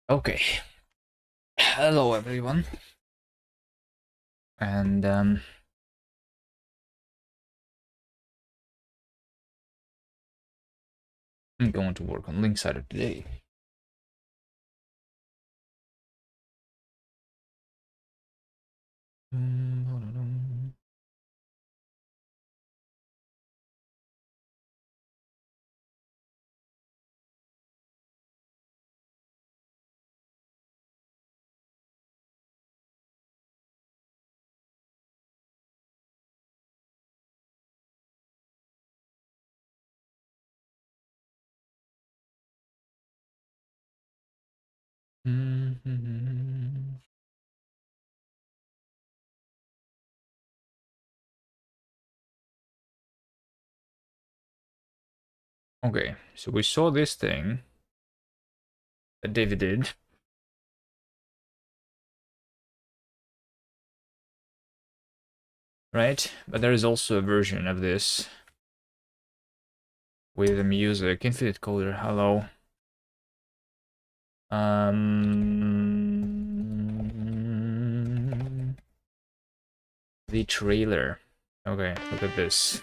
Okay, hello everyone, and I'm going to work on Linksider today. Okay, so we saw this thing that David did. Right? But there is also a version of this with the music. Infinite Coder, hello. The trailer. Okay, look at this.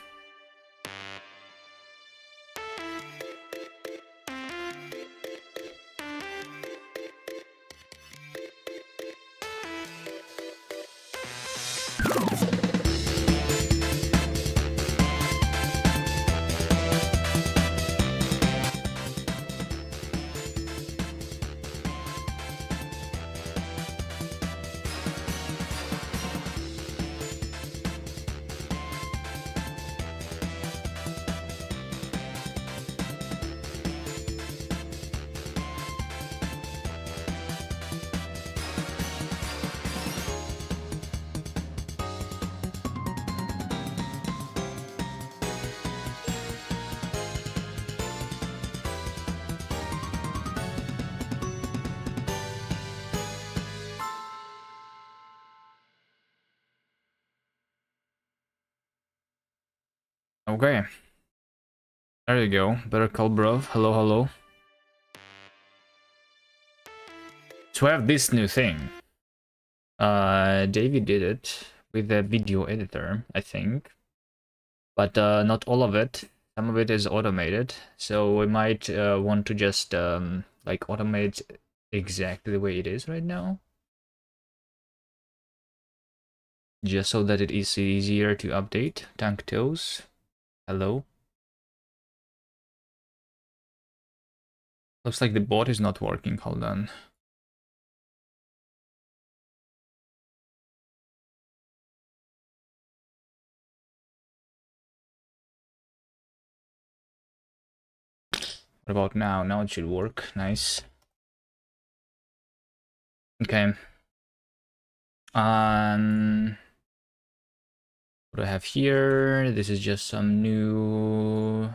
Okay. There you go. Better Call Bro. Hello, hello. So I have this new thing. David did it with a video editor, I think. But not all of it. Some of it is automated. So we might want to just like automate exactly the way it is right now. Just so that it is easier to update. Tank Toes. Hello. Looks like the bot is not working. Hold on. What about now? Now it should work. Nice. Okay. What do I have here? This is just some new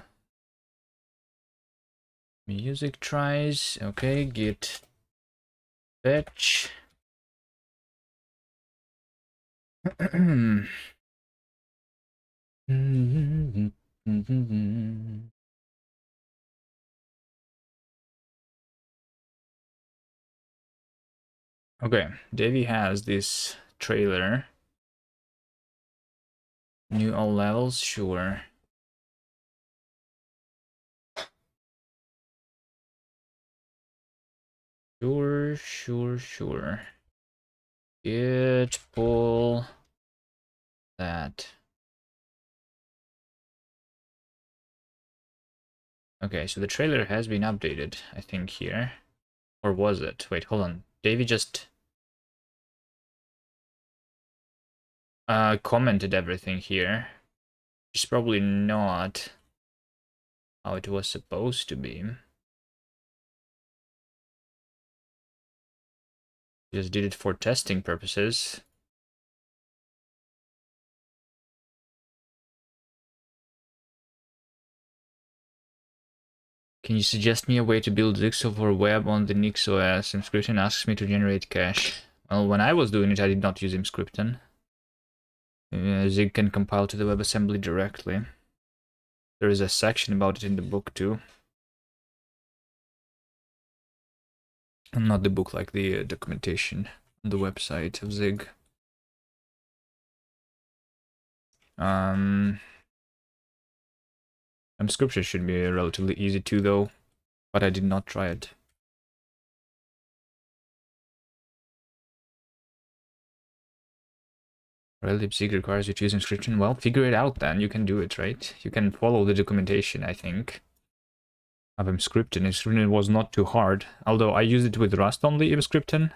music tries. Okay, git fetch. Okay, Davey has this trailer. New all levels, sure. Sure. Git pull that. Okay, so the trailer has been updated, I think, here. Or was it? Wait, hold on. Davey just commented everything here. It's probably not how it was supposed to be. Just did it for testing purposes. Can you suggest me a way to build Zixel for web on the NixOS? Emscripten asks me to generate cache. Well, when I was doing it, I did not use Emscripten. Zig can compile to the WebAssembly directly. There is a section about it in the book too. Not the book, like the documentation on the website of Zig. Scripture should be relatively easy too, though, but I did not try it. Relative seek requires you to use inscription. Well, figure it out then. You can do it, right? You can follow the documentation, I think, of Emscripten. Emscripten was not too hard, although I used it with Rust only, Emscripten.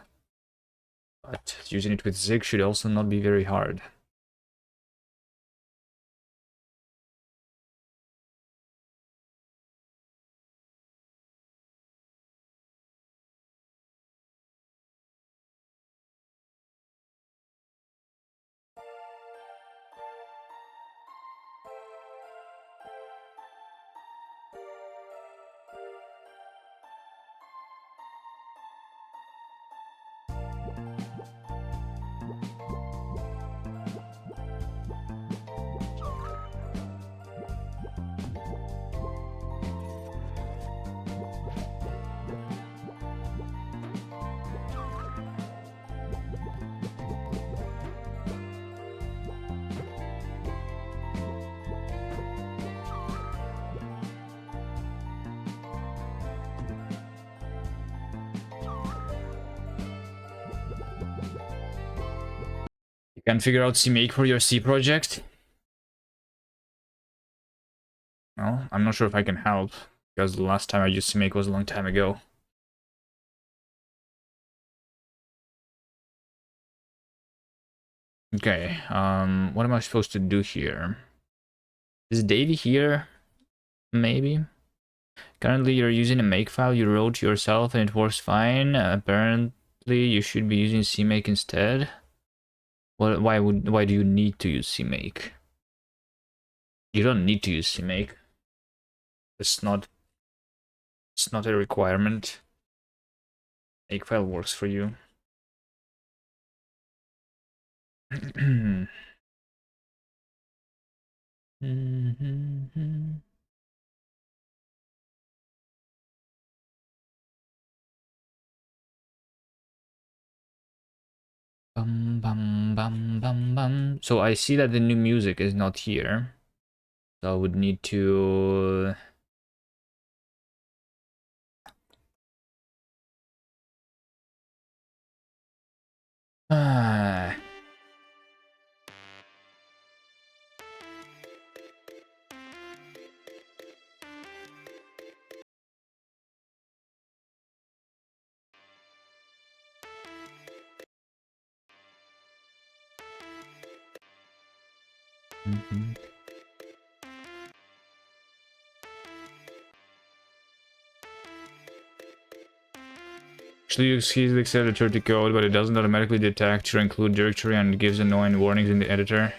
But using it with Zig should also not be very hard. You can figure out CMake for your C project? Well, I'm not sure if I can help, because the last time I used CMake was a long time ago. Okay, what am I supposed to do here? Is Davey here? Maybe? Currently you're using a makefile you wrote yourself and it works fine. Apparently you should be using CMake instead. Why do you need to use CMake? You don't need to use CMake. It's not a requirement. Makefile works for you. Bum bum bum bum bum. So I see that the new music is not here. So I would need to Actually, use Helix editor to code, but it doesn't automatically detect your include directory and gives annoying warnings in the editor.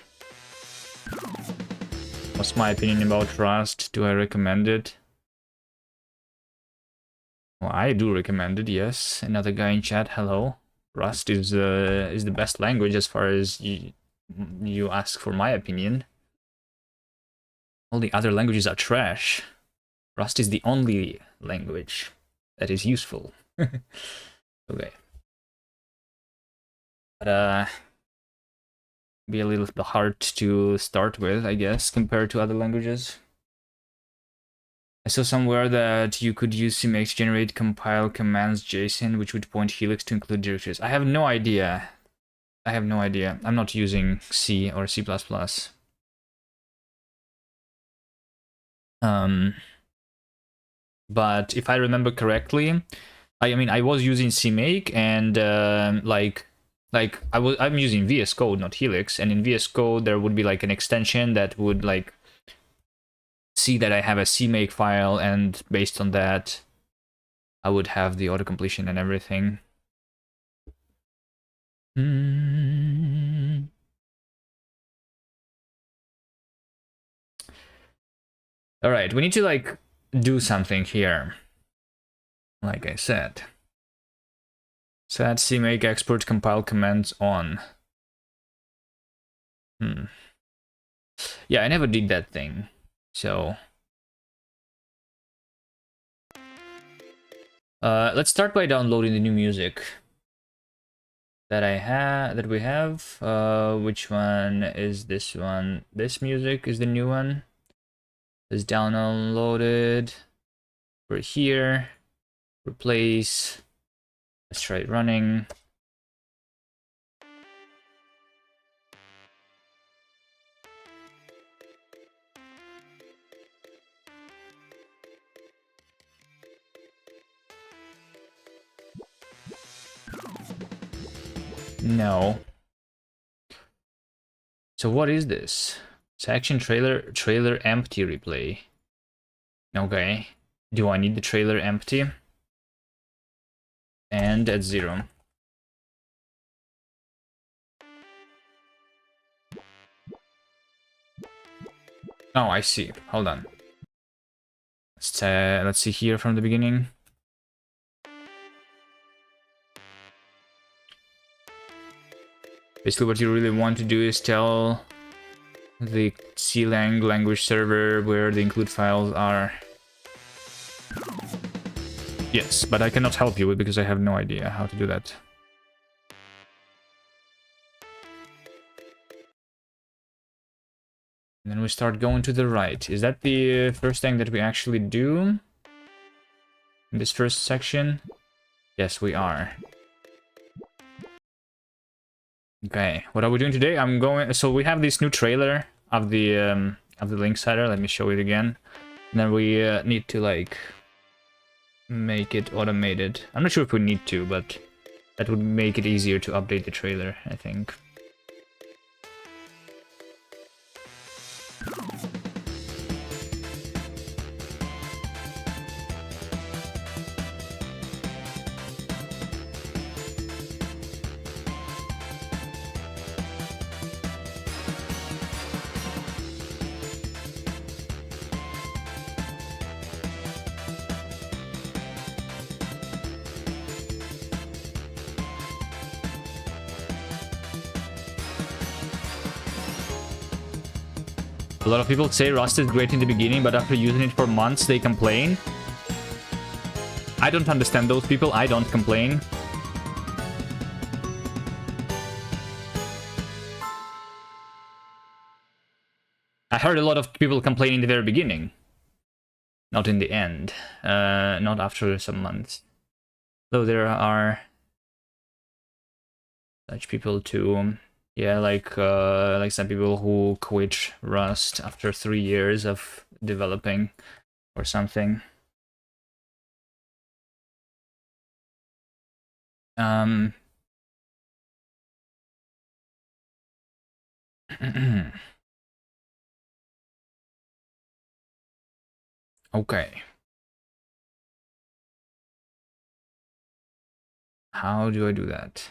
What's my opinion about Rust? Do I recommend it? Well, I do recommend it, yes. Another guy in chat, hello. Rust is the best language as far as you ask for my opinion. All the other languages are trash. Rust is the only language that is useful. Okay. But be a little bit hard to start with, I guess, compared to other languages. I saw somewhere that you could use CMake to generate compile commands JSON, which would point Helix to include directories. I have no idea. I have no idea. I'm not using C or C++. But if I remember correctly, I mean, I was using CMake and I'm using VS Code, not Helix, and in VS Code there would be like an extension that would like see that I have a CMake file, and based on that, I would have the autocompletion and everything. All right, we need to like do something here. Like I said, set CMake export compile commands on. Yeah, I never did that thing, so Let's start by downloading the new music that we have. Which one is this one? This music is the new one. It's downloaded. We're here. Replace. Let's try it running. No. So what is this? Section trailer empty replay. Okay. Do I need the trailer empty? And at 0. Oh, I see. Hold on. Let's see here from the beginning. Basically, what you really want to do is tell the CLang language server where the include files are. Yes, but I cannot help you because I have no idea how to do that. And then we start going to the right. Is that the first thing that we actually do in this first section? Yes, we are. Okay, what are we doing today? So we have this new trailer of the Linksider. Let me show it again. And then we need to like make it automated. I'm not sure if we need to, but that would make it easier to update the trailer, I think. A lot of people say Rust is great in the beginning, but after using it for months, they complain. I don't understand those people. I don't complain. I heard a lot of people complain in the very beginning. Not in the end. Not after some months. Though there are such people too. Yeah, like some people who quit Rust after 3 years of developing or something. Okay. How do I do that?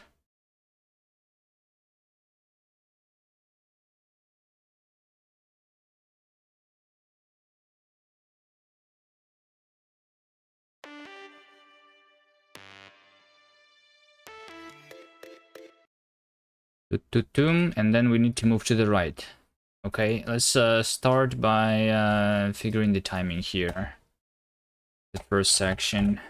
And then we need to move to the right. Okay, let's start by figuring the timing here. The first section.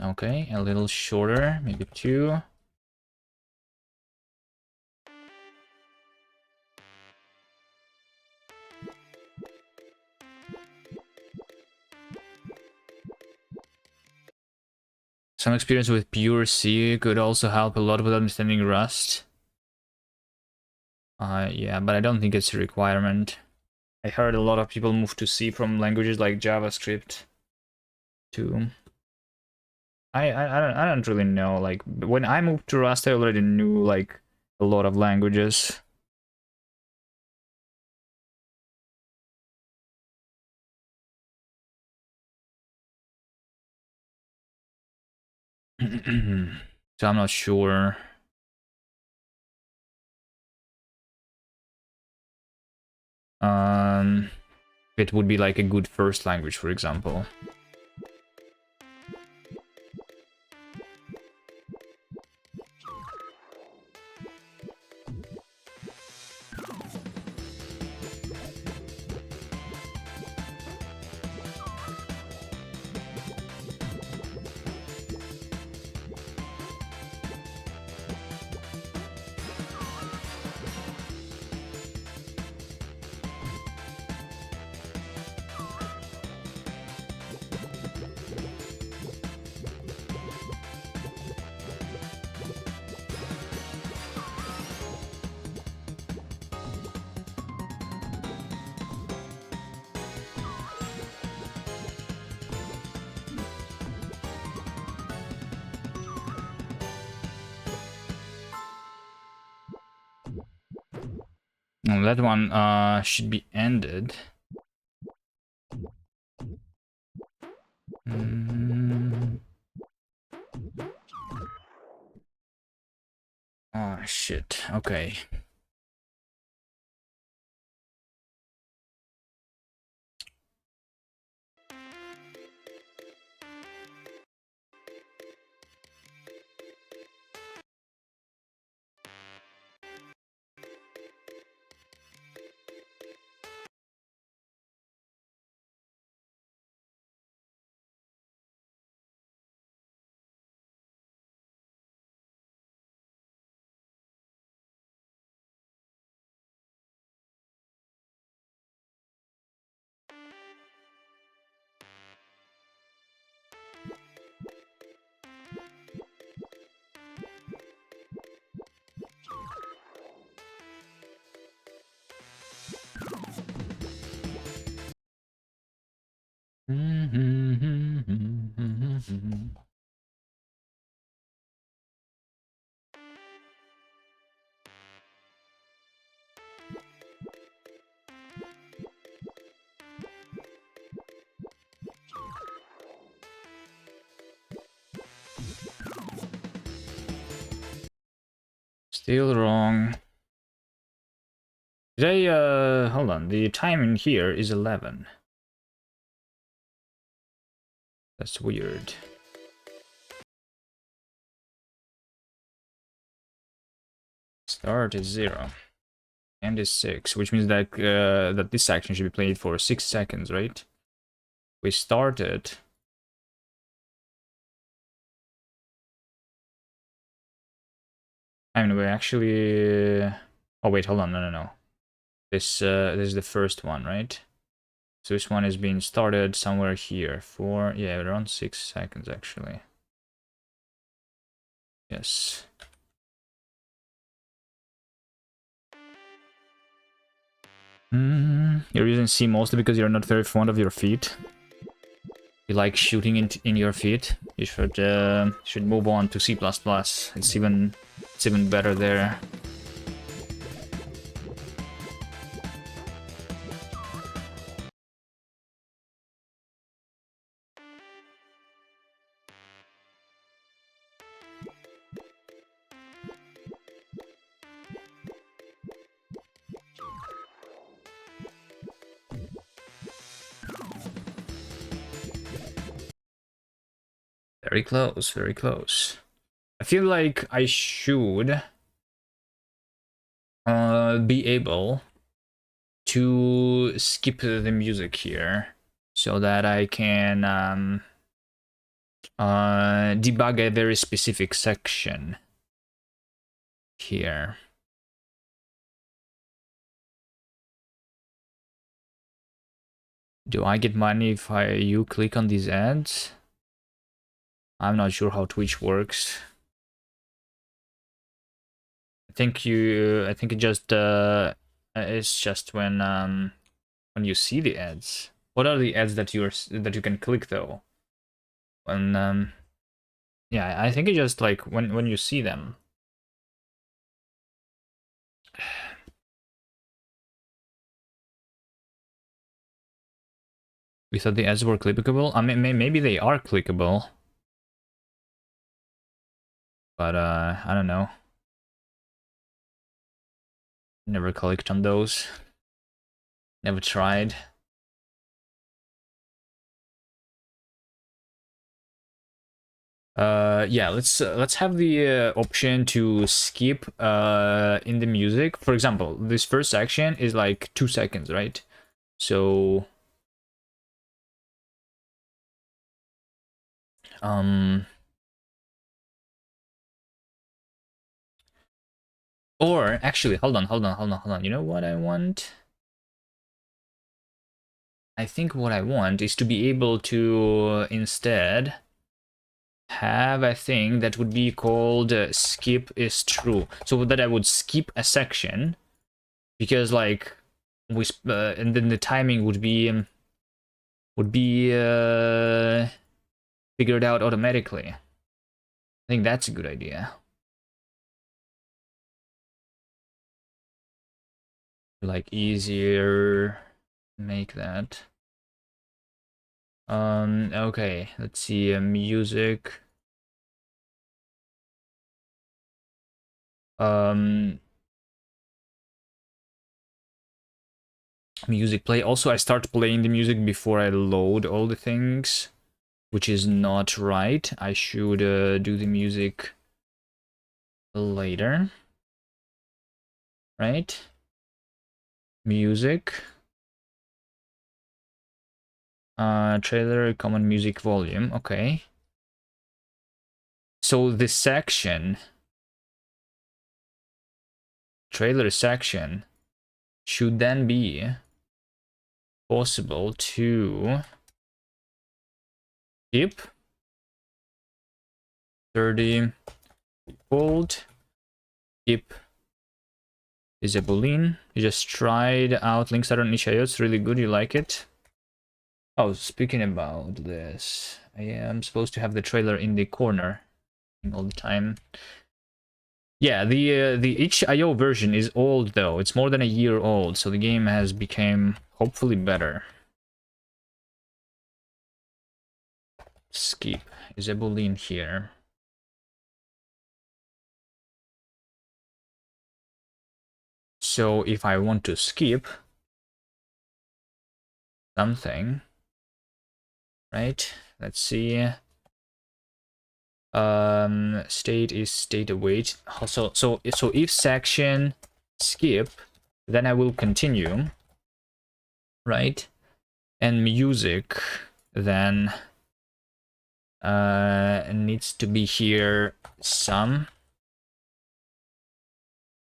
Okay, a little shorter, maybe 2. Some experience with pure C could also help a lot with understanding Rust. Yeah, but I don't think it's a requirement. I heard a lot of people move to C from languages like JavaScript too. I don't really know. Like when I moved to Rust, I already knew like a lot of languages. So I'm not sure. It would be like a good first language, for example. Well, that one should be ended. Oh shit. Okay. Still wrong. Did I, hold on, the time in here is 11. That's weird. Start is 0. End is 6, which means that that this section should be played for 6 seconds, right? We started. I mean, we actually... Oh wait, hold on, no. This is the first one, right? So this one is being started somewhere here for, yeah, around 6 seconds actually. Yes. You're using C mostly because you're not very fond of your feet. You like shooting in your feet. You should move on to C++. It's even better there. Very close, very close. I feel like I should be able to skip the music here so that I can debug a very specific section here. Do I get money if you click on these ads? I'm not sure how Twitch works. I think it just it's just when you see the ads. What are the ads that you can click though? When yeah, I think it's just like when you see them. We thought the ads were clickable. I mean, maybe they are clickable, but I don't know. Never clicked on those. Never tried. Yeah, let's have the option to skip in the music. For example, this first section is like 2 seconds, right? So or actually, hold on. You know what I want? I think what I want is to be able to instead have a thing that would be called skip is true. So that I would skip a section because like and then the timing would be figured out automatically. I think that's a good idea. like easier make that. Okay, let's see, music. Music play. Also, I start playing the music before I load all the things, which is not right. I should do the music later, right? Music. Trailer, common music volume. Okay. So the section, trailer section, should then be possible to skip 30 volt, skip is a boolean. You just tried out Linkstar on itch.io. It's really good. You like it? Oh, speaking about this, I am supposed to have the trailer in the corner all the time. Yeah, the itch.io version is old though. It's more than a year old, so the game has become hopefully better. Skip is a boolean here. So if I want to skip something, right? Let's see. State is state await. So if section skip, then I will continue, right? And music then needs to be here some.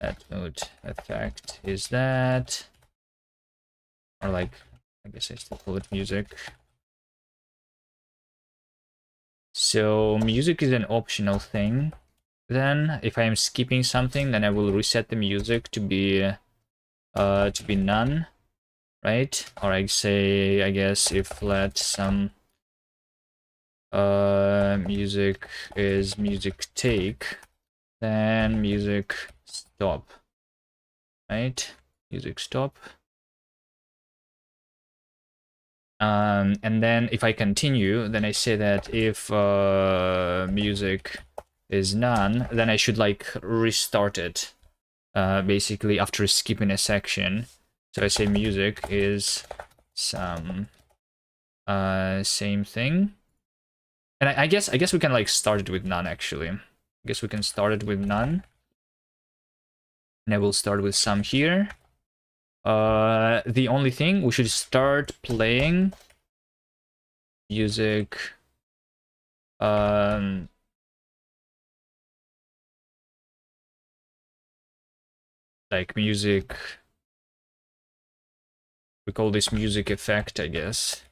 That mode effect is that, or like, I guess I still call it music. So music is an optional thing. Then if I am skipping something, then I will reset the music to be none, right? Or I say, I guess, if let some music is music take, then music stop, right? Music stop. And then if I continue, then I say that if music is none, then I should like restart it, basically after skipping a section. So I say music is some same thing. And I guess we can like start it with none actually. I guess we can start it with none. And I will start with some here. The only thing, we should start playing music like music, we call this music effect, I guess.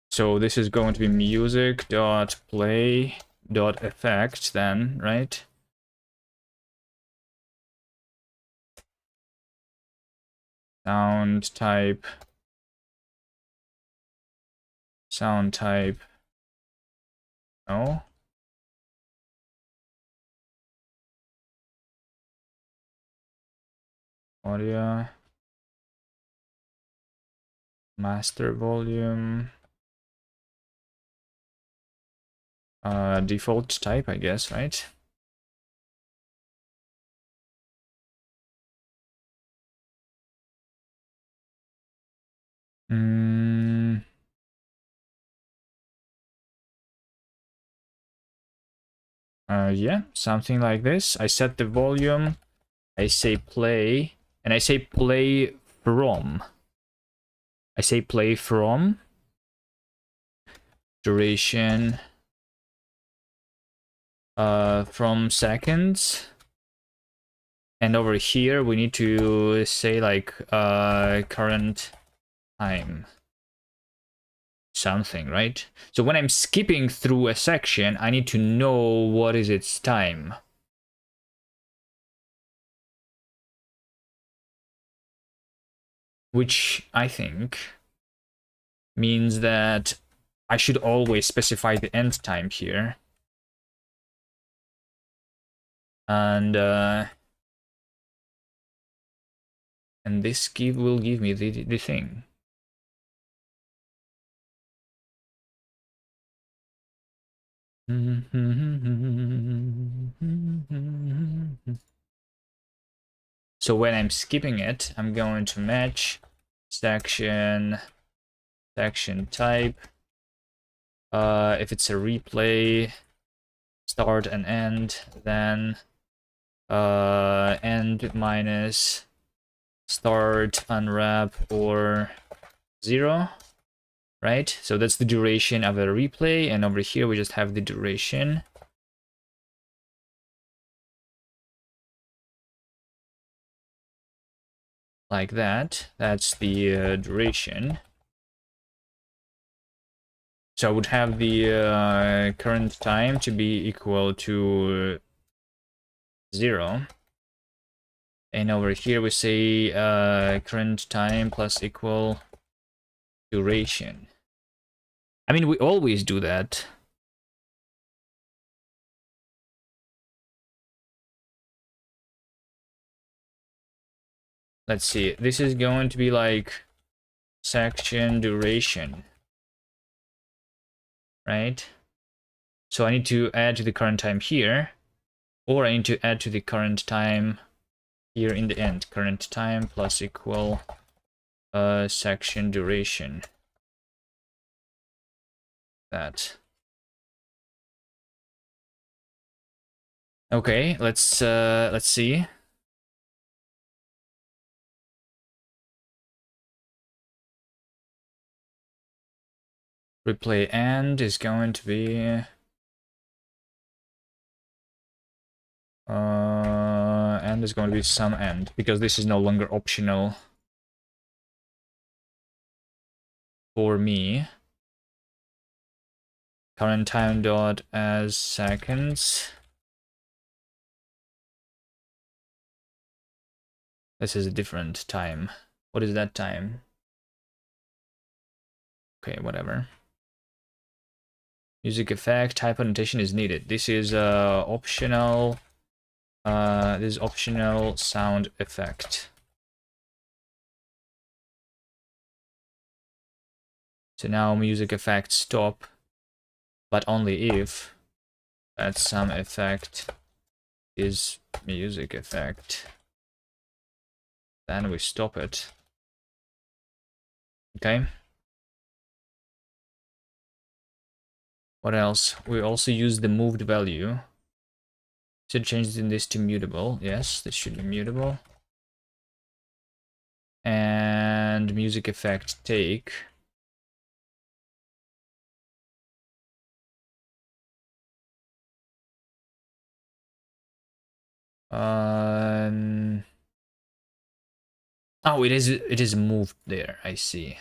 So this is going to be music.play.effect then, right? Sound type no. Audio master volume, default type, I guess, right? Yeah, something like this. I set the volume, I say play, and I say play from. I say play from. Duration from seconds. And over here we need to say like current time. Something, right? So when I'm skipping through a section, I need to know what is its time. Which I think means that I should always specify the end time here. And this will give me the thing. So when I'm skipping it, I'm going to match section type. If it's a replay, start and end, then end minus start unwrap or 0, right? So that's the duration of a replay, and over here we just have the duration. Like that. That's the duration. So I would have the current time to be equal to 0. And over here we say current time plus equal duration. I mean, we always do that. Let's see. This is going to be like section duration, right? So I need to add to the current time here, or I need to add to the current time here in the end. Current time plus equal section duration. That. Okay, let's see. Replay end is going to be end is going to be some end, because this is no longer optional for me. Current time dot as seconds. This is a different time. What is that time? Okay, whatever. Music effect, type annotation is needed. This is optional. This is optional sound effect. So now music effect stop, but only if that some effect is music effect. Then we stop it. Okay. What else? We also use the moved value. Should change this to mutable. Yes, this should be mutable. And music effect take. Oh, it is moved there. I see.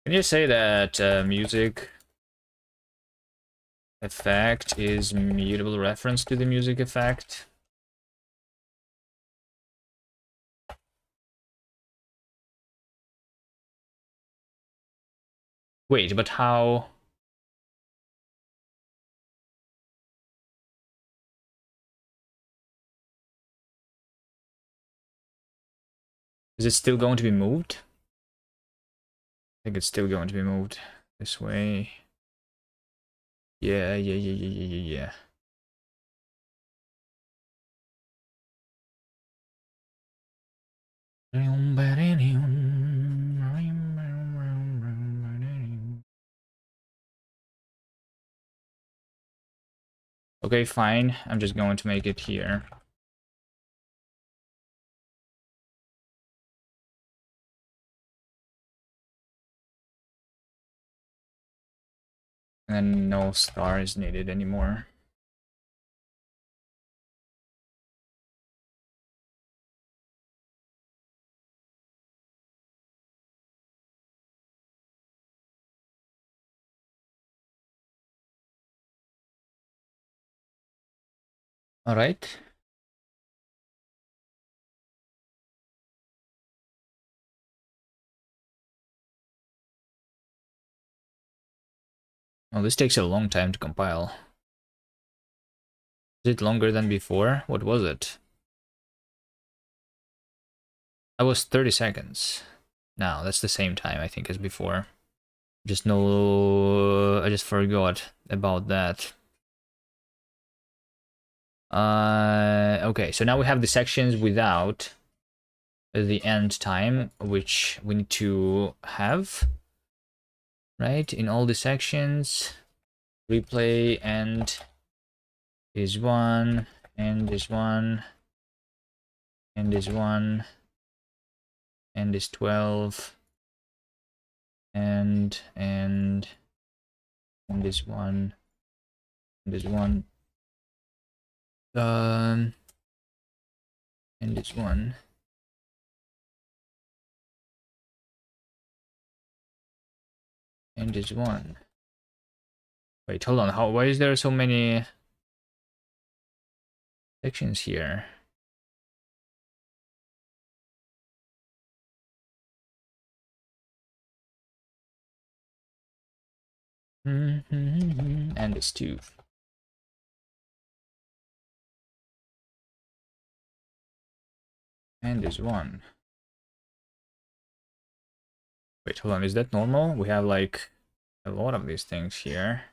Can you say that music effect is mutable reference to the music effect? Wait, but how? Is it still going to be moved? I think it's still going to be moved this way. Yeah. Okay, fine. I'm just going to make it here. And then no star is needed anymore. All right. Well, this takes a long time to compile. Is it longer than before? What was it? That was 30 seconds. No, that's the same time, I think, as before. Just no... I just forgot about that. Okay, so now we have the sections without the end time, which we need to have, right? In all the sections, replay end is 1, end is 1, end is 1, end is 12, and end is 1, end is 1, end is 1. End is 1. Wait, hold on. Why is there so many sections here? And it's 2. And is 1. Wait, hold on. Is that normal? We have like a lot of these things here.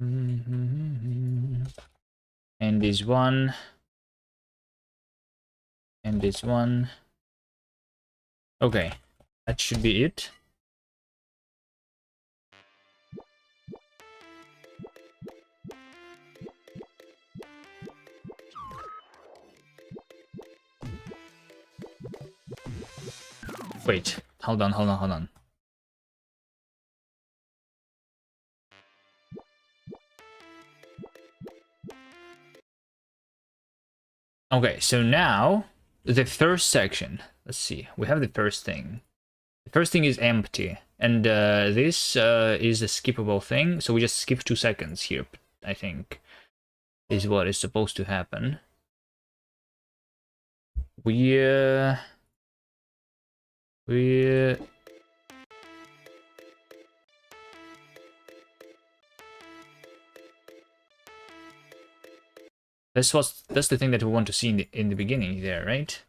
And is 1. And is 1. Okay, that should be it. Wait, hold on. Okay, so now the first section. Let's see. We have the first thing. The first thing is empty, and this is a skippable thing. So we just skip 2 seconds here. I think is what is supposed to happen. We that's the thing that we want to see in the beginning there, right?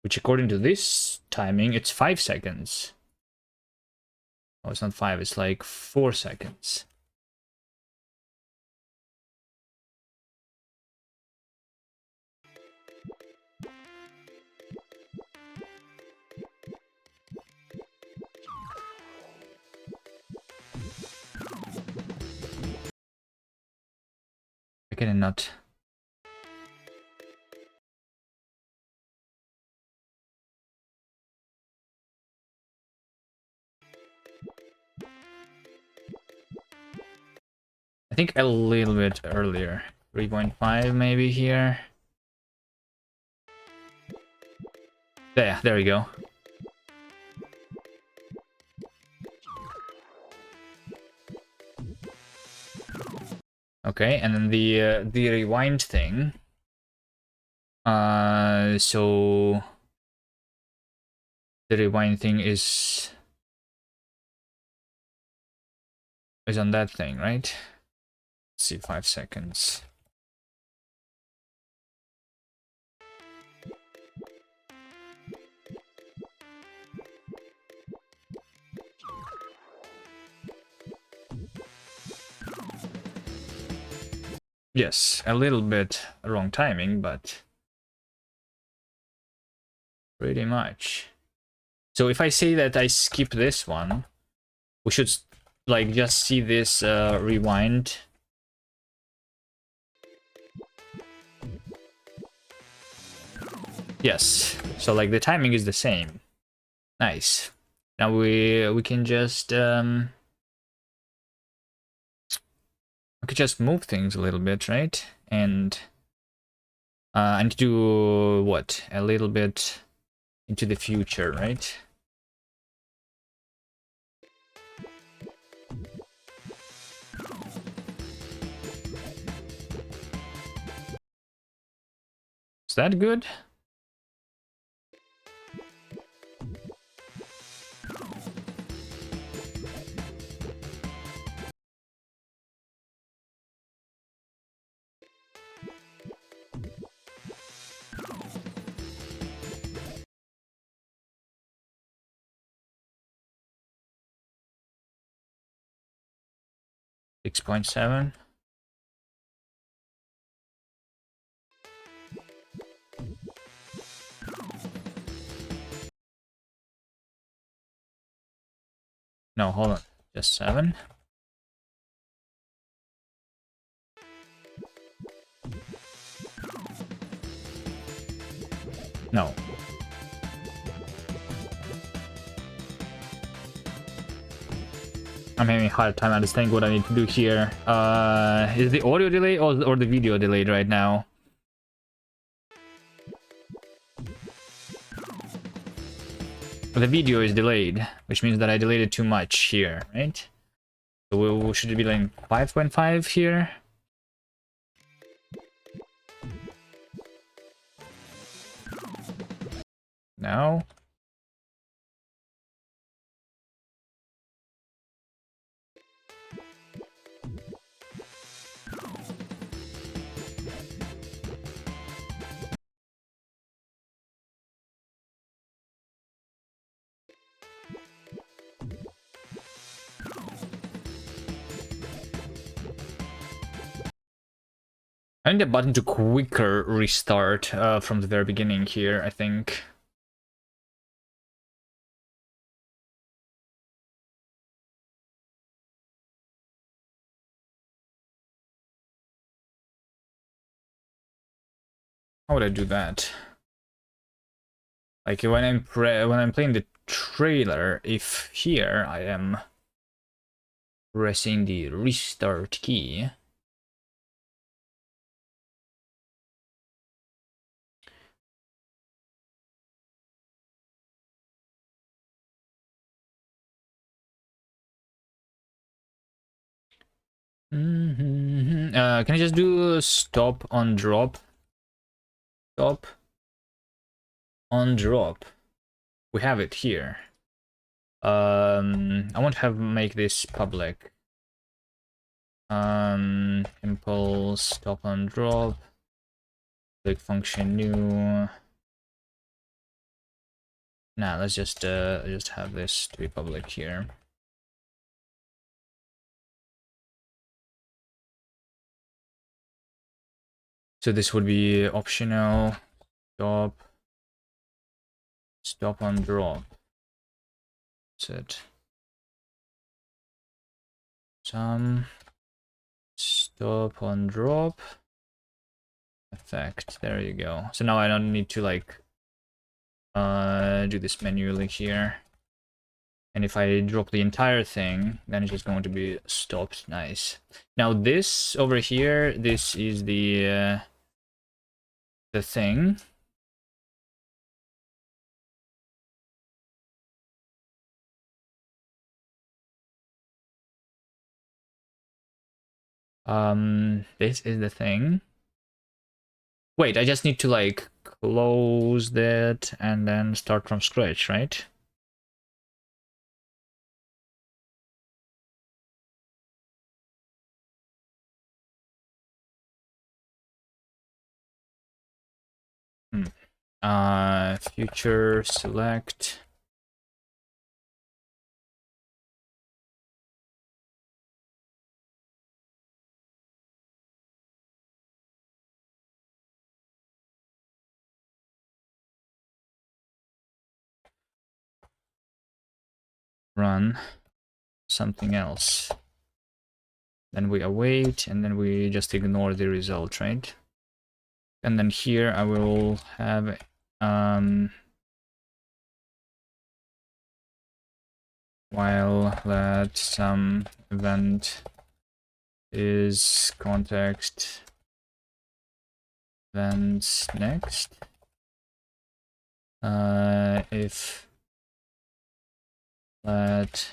Which according to this timing, it's 5 seconds. Oh, it's not 5, it's like 4 seconds. I cannot. I think a little bit earlier. 3.5 maybe here. There we go. Okay, and then the rewind thing. So the rewind thing is on that thing, right? Let's see, 5 seconds. Yes, a little bit wrong timing, but pretty much. So if I say that I skip this one, we should like just see this rewind. Yes, so like the timing is the same. Nice. Now we can just we could just move things a little bit, right? And I need to do what? A little bit into the future, right? Is that good? 6.7. No, hold on. Just 7. No. I'm having a hard time understanding what I need to do here. Is the audio delayed or the video delayed right now? The video is delayed, which means that I delayed it too much here, right? So we should be like 5.5 here. No. I need a button to quicker restart from the very beginning here, I think. How would I do that? Like when I'm playing the trailer, if here I am pressing the restart key. Can I just do stop on drop? Stop on drop. We have it here. I want to make this public. Impulse stop on drop. Click function new. Nah, let's just have this to be public here. So this would be optional. Stop on drop. That's it. Some stop on drop effect. There you go. So now I don't need to like do this manually here. And if I drop the entire thing, then it's just going to be stopped. Nice. Now this over here, this is the thing. This is the thing. Wait, I just need to like close that and then start from scratch, right? Future select. Run something else. Then we await, and then we just ignore the result, right? And then here I will have while that some event is context events next. If let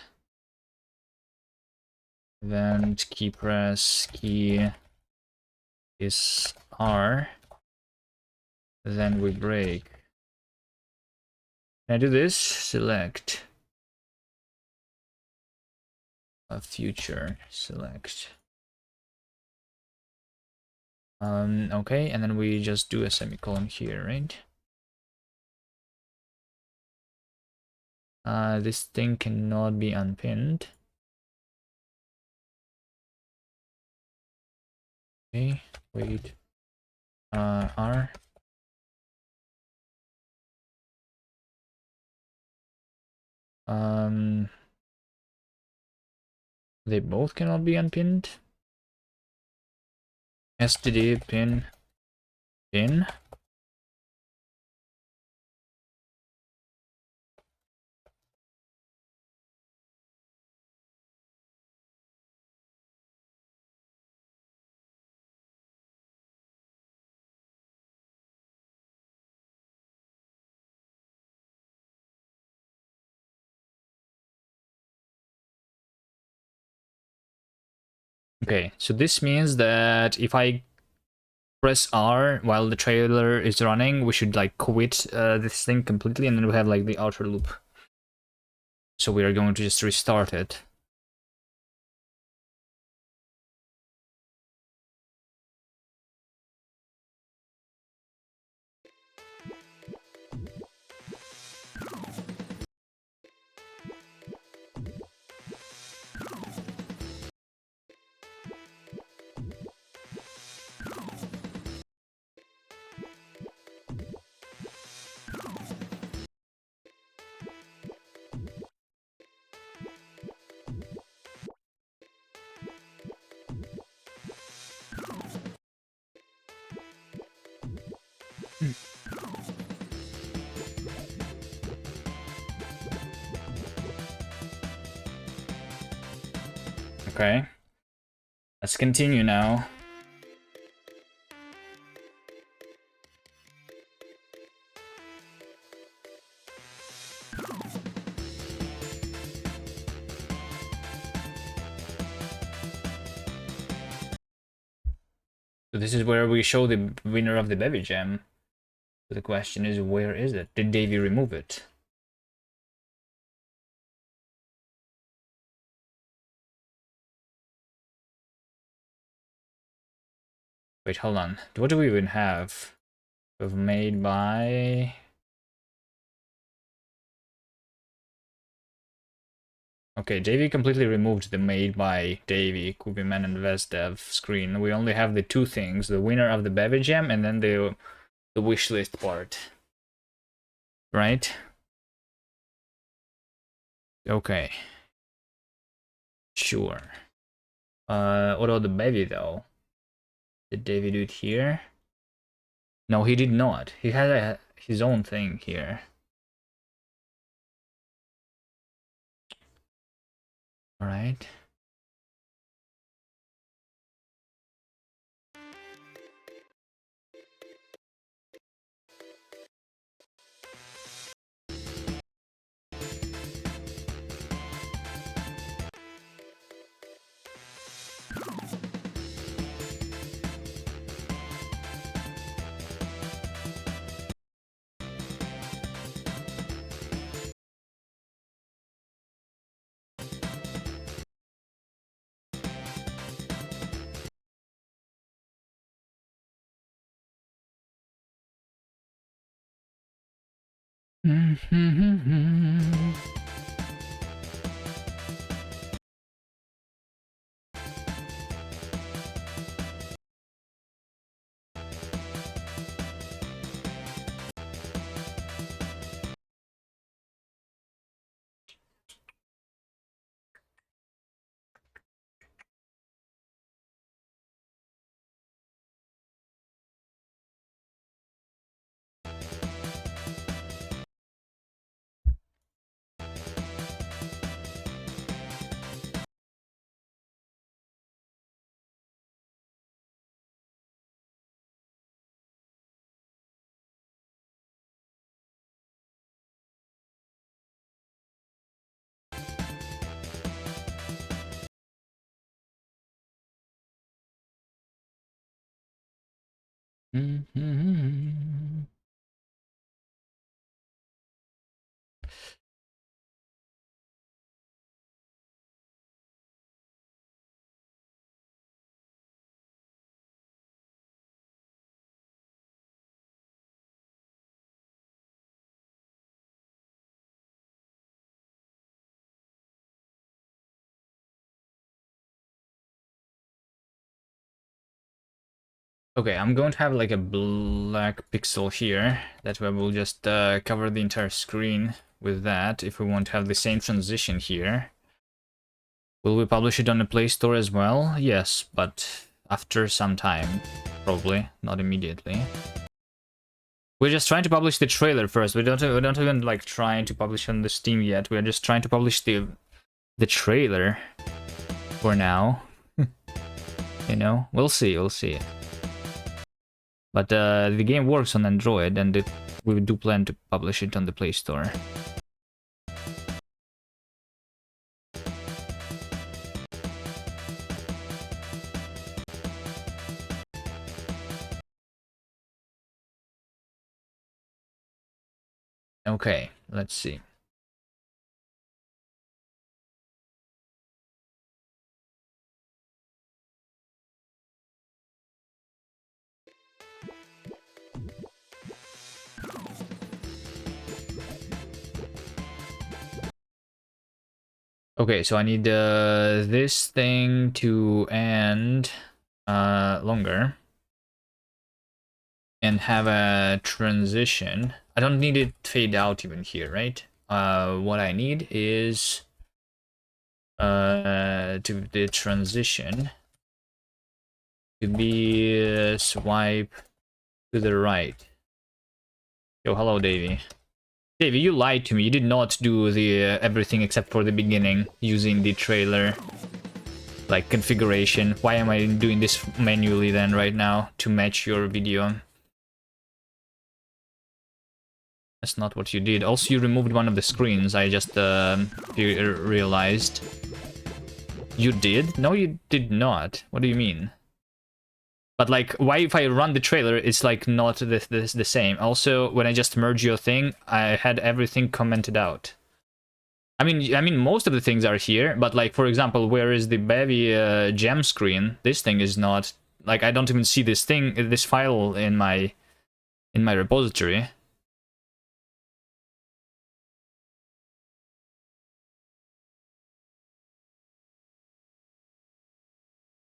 event key press key is R, then we break. Can I do this? Select a future select. Okay, and then we just do a semicolon here, right? This thing cannot be unpinned. Okay, wait. R. They both cannot be unpinned. STD pin. Okay, so this means that if I press R while the trailer is running, we should like quit this thing completely, and then we have like the outer loop. So we are going to just restart it. Okay. Let's continue now. So this is where we show the winner of the Baby Jam. The question is, where is it? Did Davey remove it? Wait, hold on. What do we even have? We've made by... Okay, Davey completely removed the made by Davey, Kubiman, and Vesdev screen. We only have the two things, the winner of the Baby Jam and then the wishlist part. Right? Okay. Sure. What about the baby though? Did Davey do it here? No, he did not. He had his own thing here. Alright. Okay, I'm going to have like a black pixel here. That way we'll just cover the entire screen with that if we want to have the same transition here. Will we publish it on the Play Store as well? Yes, but after some time, probably, not immediately. We're just trying to publish the trailer first. We don't even like trying to publish on the Steam yet. We're just trying to publish the trailer for now. You know, we'll see. But the game works on Android, and we do plan to publish it on the Play Store. Okay, let's see. Okay, so I need this thing to end longer and have a transition. I don't need it fade out even here, right? What I need is to the transition to be swipe to the right. Yo, hello, Davey. Davey, you lied to me. You did not do the everything except for the beginning using the trailer like configuration. Why am I doing this manually then right now to match your video? That's not what you did. Also, you removed one of the screens. I just realized. You did? No, you did not. What do you mean? But like, why if I run the trailer, it's like not the same. Also, when I just merge your thing, I had everything commented out. I mean, most of the things are here, but like, for example, where is the Bevy gem screen? This thing is not. Like, I don't even see this file in my repository.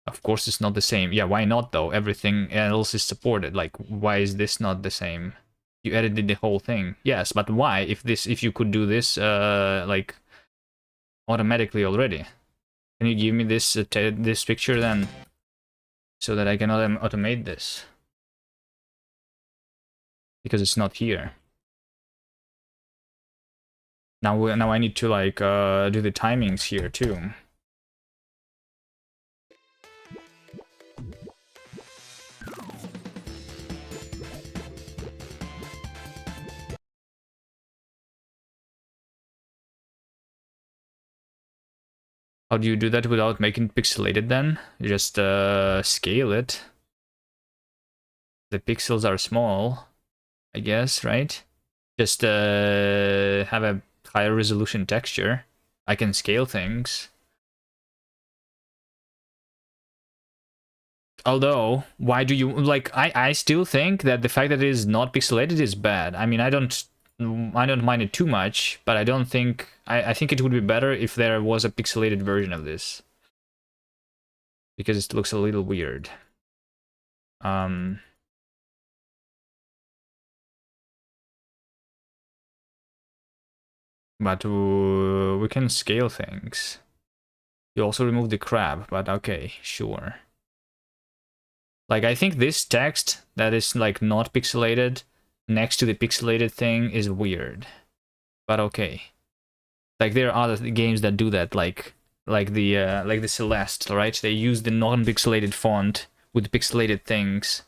Of course, it's not the same. Yeah, why not though? Everything else is supported. Like, why is this not the same? You edited the whole thing. Yes, but why? If you could do this, like, automatically already. Can you give me this this picture then, so that I can automate this? Because it's not here. Now I need to like do the timings here too. How do you do that without making it pixelated then? You just scale it. The pixels are small, I guess, right? Just have a higher resolution texture. I can scale things. Although, why do you like? I still think that the fact that it is not pixelated is bad. I mean, I don't mind it too much, but I don't think I think it would be better if there was a pixelated version of this, because it looks a little weird. But we can scale things. You also remove the crab, but okay, sure. Like, I think this text that is like not pixelated next to the pixelated thing is weird, but okay. Like, there are other games that do that, like the Celeste, right? They use the non-pixelated font with pixelated things.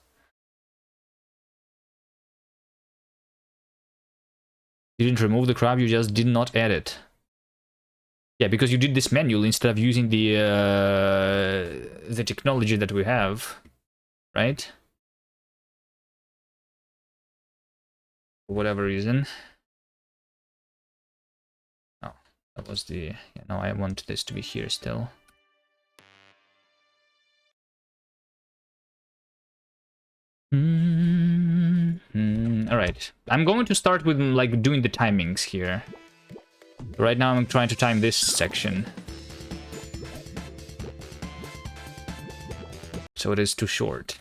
You didn't remove the crab, you just did not add it. Yeah, because you did this manually instead of using the technology that we have, right? For whatever reason. Oh, that was the... Yeah, no, I want this to be here still. Alright, I'm going to start with like doing the timings here. Right now I'm trying to time this section, so it is too short.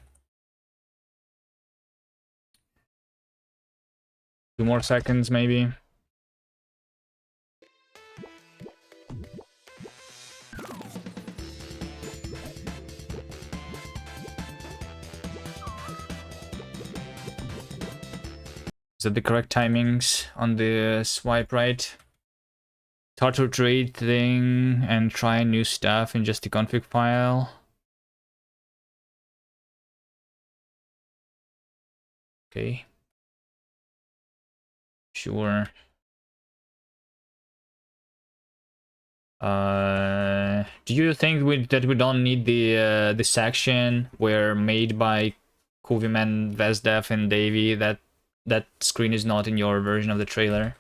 2 more seconds, maybe. Is that the correct timings on the swipe right? It's hard to trade thing and try new stuff in just the config file. Okay. Sure. Do you think that we don't need the section where made by Koviman, Vesdev, and Davey? That screen is not in your version of the trailer.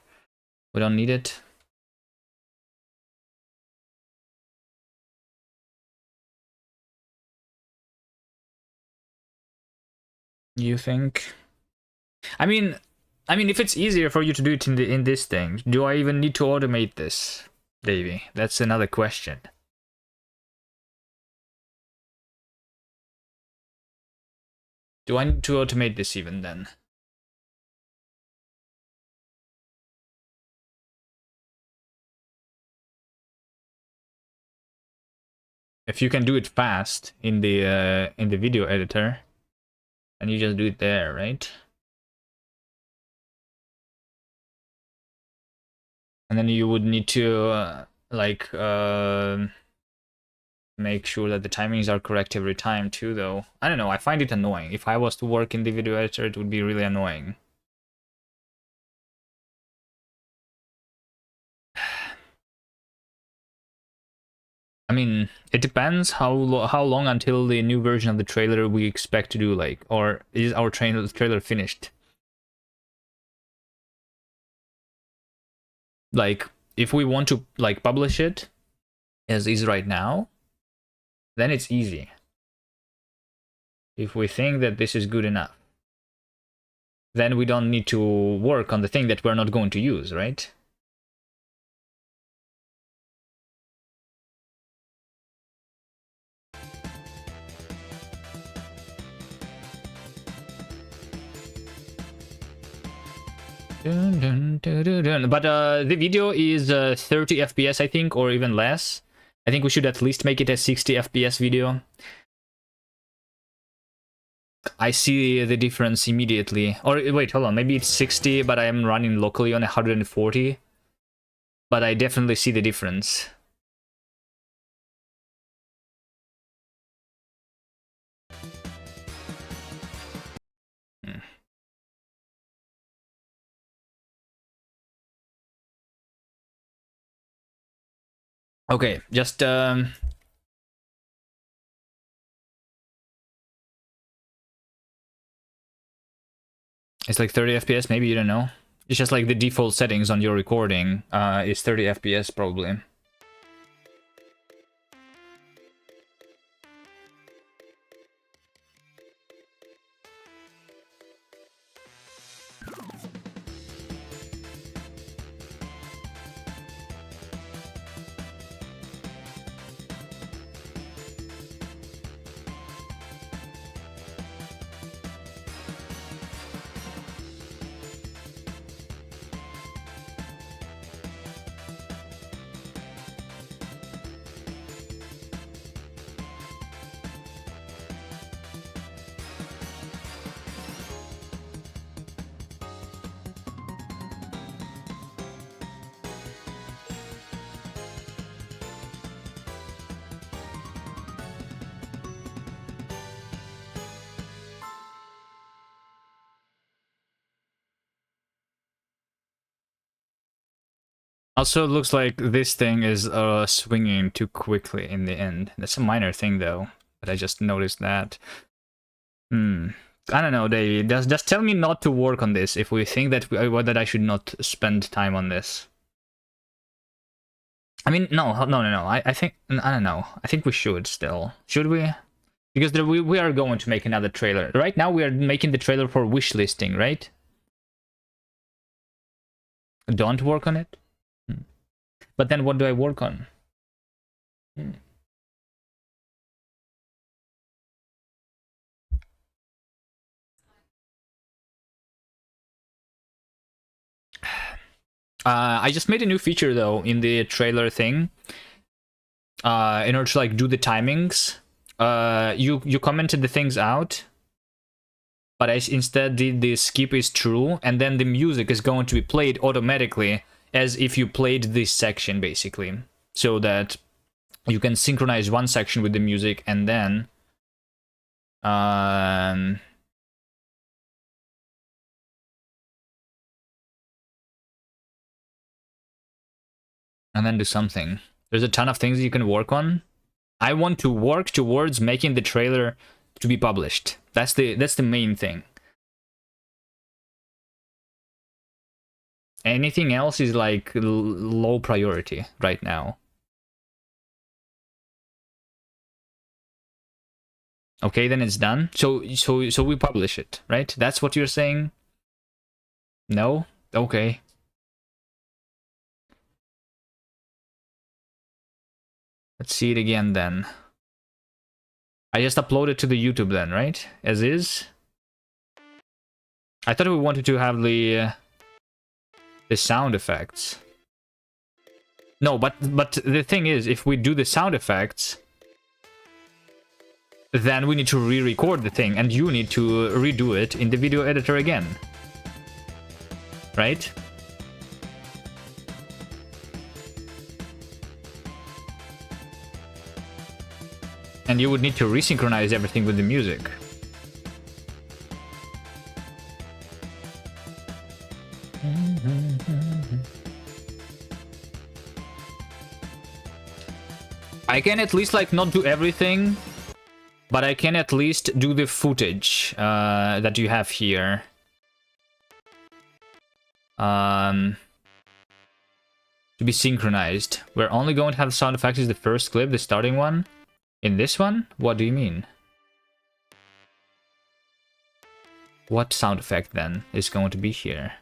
We don't need it. You think? I mean, if it's easier for you to do it in this thing, do I even need to automate this, Davey? That's another question. Do I need to automate this even then? If you can do it fast in the video editor, then you just do it there, right? And then you would need to make sure that the timings are correct every time too, though. I don't know, I find it annoying. If I was to work in the video editor, it would be really annoying. I mean, it depends how long until the new version of the trailer we expect to do, like, or is our trailer finished? Like, if we want to like publish it as is right now, then it's easy. If we think that this is good enough, then we don't need to work on the thing that we're not going to use, right? But the video is 30 FPS, I think, or even less. I think we should at least make it a 60 FPS video. I see the difference immediately. Or wait, hold on, maybe it's 60, but I am running locally on 140. But I definitely see the difference. Okay, just it's like 30 FPS, maybe, you don't know. It's just like the default settings on your recording is 30 FPS probably. Also, it looks like this thing is swinging too quickly in the end. That's a minor thing, though, but I just noticed that. I don't know, Davey. Just tell me not to work on this if we think that that I should not spend time on this. I mean, no. I think, I don't know. I think we should still. Should we? Because we are going to make another trailer. Right now, we are making the trailer for wish listing, right? Don't work on it? But then what do I work on? I just made a new feature though in the trailer thing. In order to like do the timings, you commented the things out, but I instead did the skip is true, and then the music is going to be played automatically as if you played this section basically, so that you can synchronize one section with the music and then do something. There's a ton of things you can work on. I want to work towards making the trailer to be published. That's the main thing. Anything else is like low priority right now. Okay, then it's done. So we publish it, right? That's what you're saying? No? Okay. Let's see it again then. I just uploaded to the YouTube then, right? As is. I thought we wanted to have the sound effects. No, but the thing is, if we do the sound effects, then we need to re-record the thing, and you need to redo it in the video editor again. Right? And you would need to resynchronize everything with the music. I can at least like not do everything, but I can at least do the footage that you have here. To be synchronized. We're only going to have sound effects as the first clip, the starting one. In this one? What do you mean? What sound effect then is going to be here?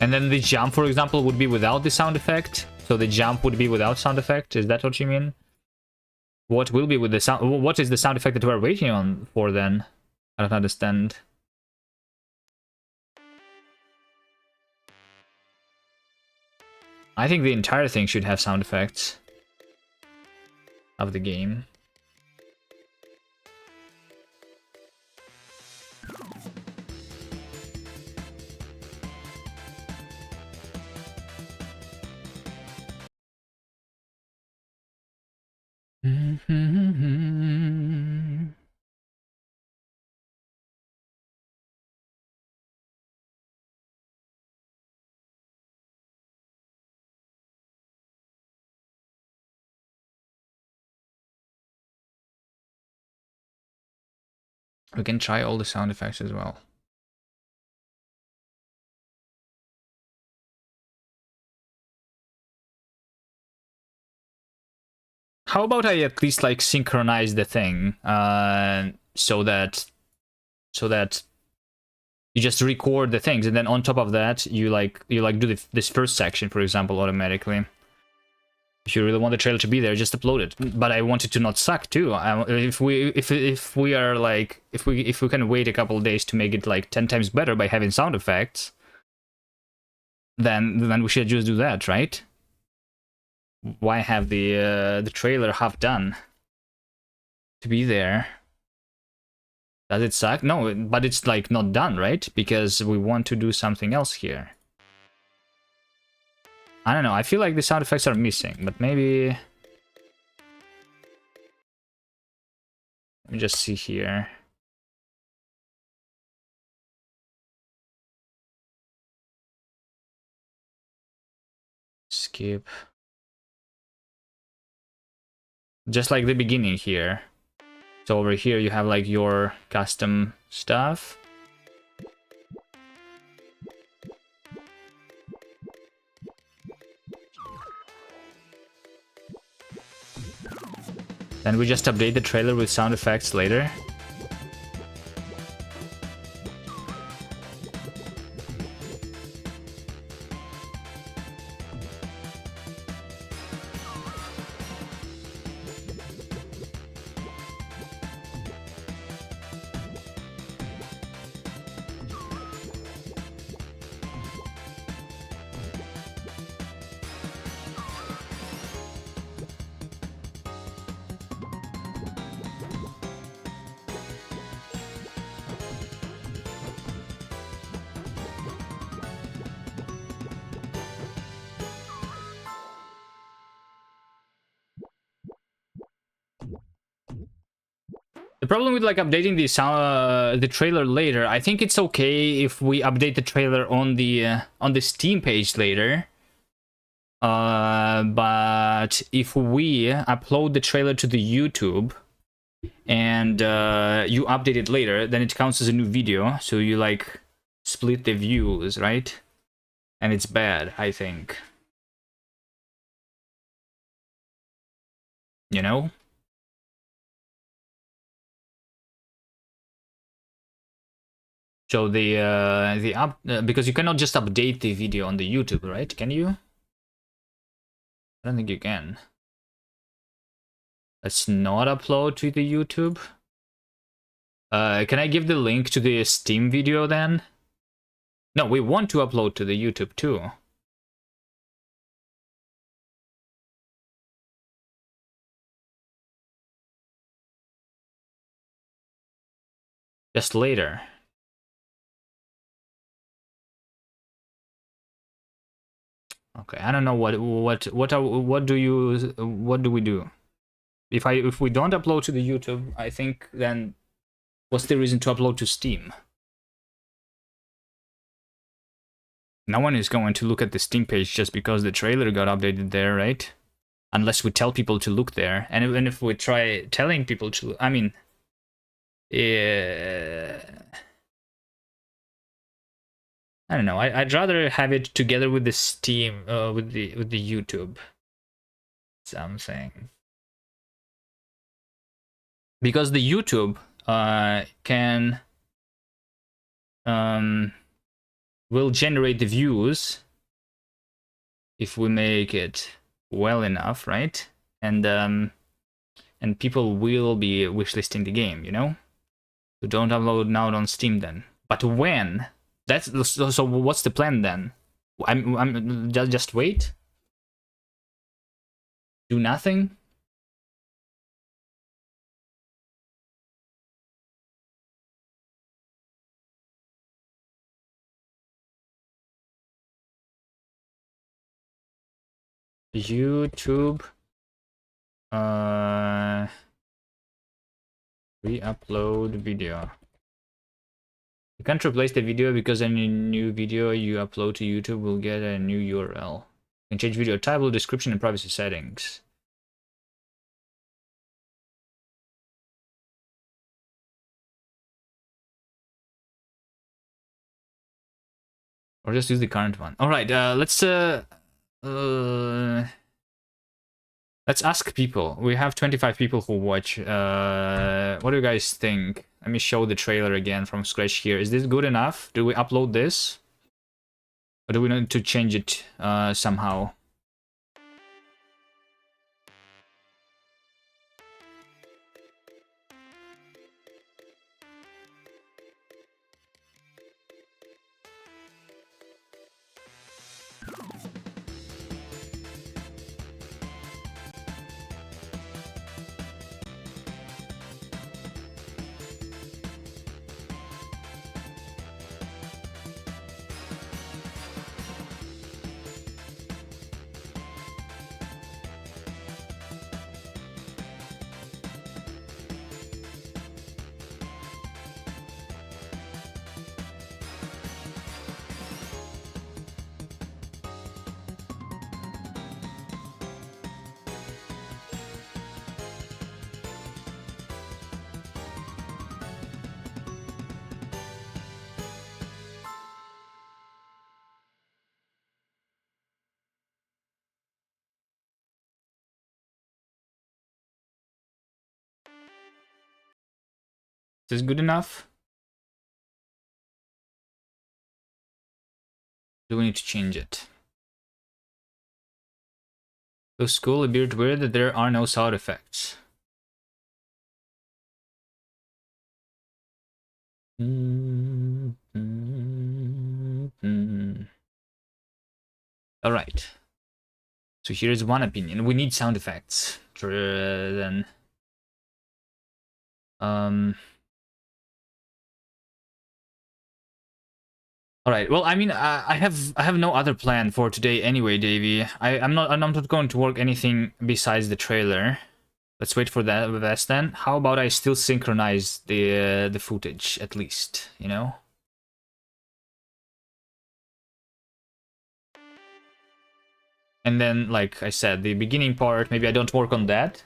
And then the jump, for example, would be without the sound effect. So the jump would be without sound effect. Is that what you mean? What will be with the sound? What is the sound effect that we're waiting on for then? I don't understand. I think the entire thing should have sound effects of the game. We can try all the sound effects as well. How about I at least like synchronize the thing, so that you just record the things, and then on top of that you do this first section, for example, automatically. If you really want the trailer to be there, just upload it. But I want it to not suck too. If we can wait a couple of days to make it like 10 times better by having sound effects, then we should just do that, right? Why have the trailer half done to be there? Does it suck? No, but it's like not done, right? Because we want to do something else here. I don't know, I feel like the sound effects are missing, but maybe... Let me just see here. Skip. Just like the beginning here. So over here you have like your custom stuff. Then we just update the trailer with sound effects later. problem with like updating the trailer later, I think it's okay if we update the trailer on the Steam page later. But if we upload the trailer to the YouTube and you update it later, then it counts as a new video. So you like split the views, right? And it's bad, I think. You know? So because you cannot just update the video on the YouTube, right? Can you? I don't think you can. Let's not upload to the YouTube. Can I give the link to the Steam video then? No, we want to upload to the YouTube too. Just later. Okay, I don't know what do we do? If we don't upload to the YouTube, I think then what's the reason to upload to Steam? No one is going to look at the Steam page just because the trailer got updated there, right? Unless we tell people to look there. And even if we try telling people to, I mean, I don't know. I'd rather have it together with the Steam, with the YouTube. Something. Because the YouTube can will generate the views if we make it well enough, right? And people will be wishlisting the game, you know? So don't upload now on Steam then. But when? That's so. What's the plan then? I'm just wait. Do nothing. YouTube. Re-upload video. You can't replace the video because any new video you upload to YouTube will get a new URL. You can change video title, description, and privacy settings. Or just use the current one. All right, let's ask people. We have 25 people who watch. What do you guys think? Let me show the trailer again from scratch here. Is this good enough? Do we upload this? Or do we need to change it somehow? Is this good enough? Do we need to change it? Looks cool, a bit weird that there are no sound effects. All right. So here's one opinion. We need sound effects. Then. All right. Well, I mean, I have no other plan for today anyway, Davey. I'm not going to work anything besides the trailer. Let's wait for that then. How about I still synchronize the footage at least, you know? And then, like I said, the beginning part, maybe I don't work on that.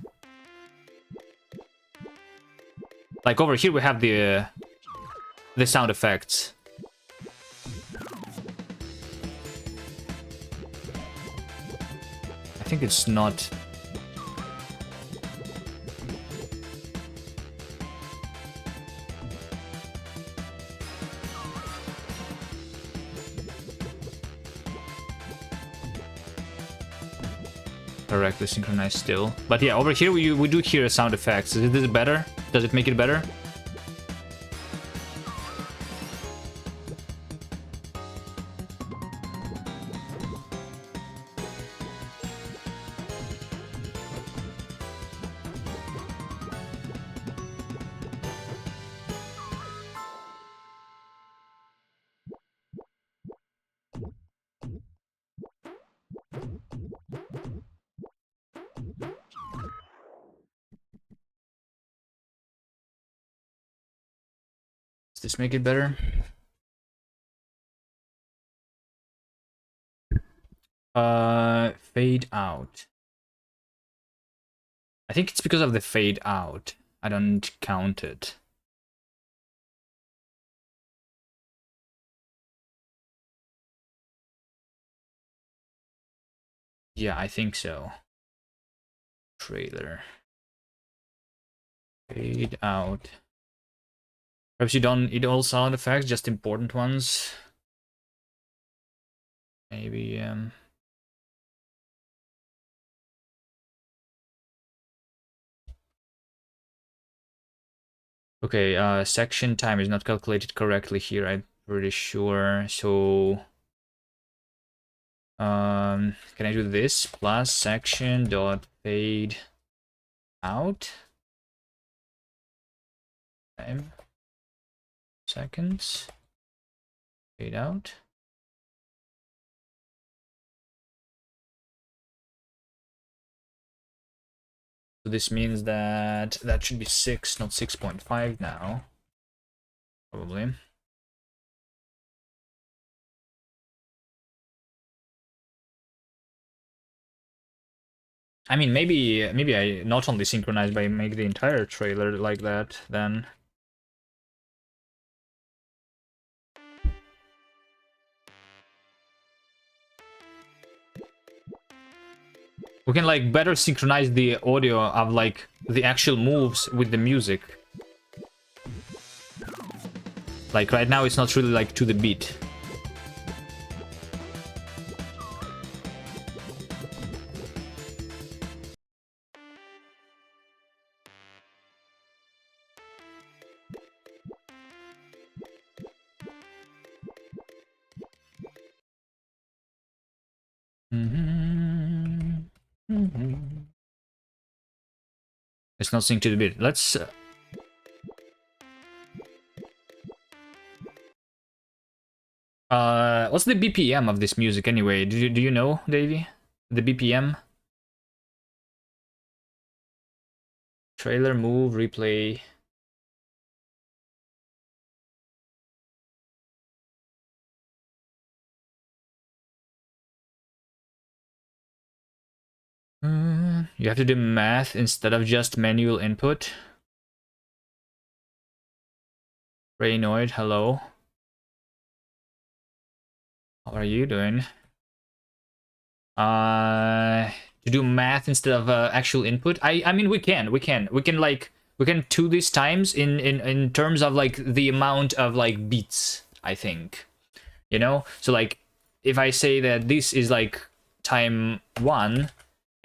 Like over here we have the sound effects. I think it's not... correctly synchronized still. But yeah, over here we do hear sound effects. Is this better? Does it make it better? Does this make it better? Fade out. I think it's because of the fade out. I don't count it. Yeah, I think so. Trailer. Fade out. Perhaps you don't need all sound effects, just important ones. Maybe, okay, section time is not calculated correctly here, I'm pretty sure. So, can I do this? Plus section dot fade out. Time. Seconds. Fade out. So this means that that should be 6, not 6.5 now. Probably. I mean, maybe I not only synchronize, but I make the entire trailer like that, then. We can like better synchronize the audio of like the actual moves with the music. Like right now it's not really like to the beat. It's not synced to the beat. Let's what's the BPM of this music anyway? Do you know, Davey? The BPM? Trailer, move, replay. You have to do math instead of just manual input. Raynoid, hello. How are you doing? To do math instead of actual input. I mean we can do this times in terms of like the amount of like beats, I think. You know? So like if I say that this is like time 1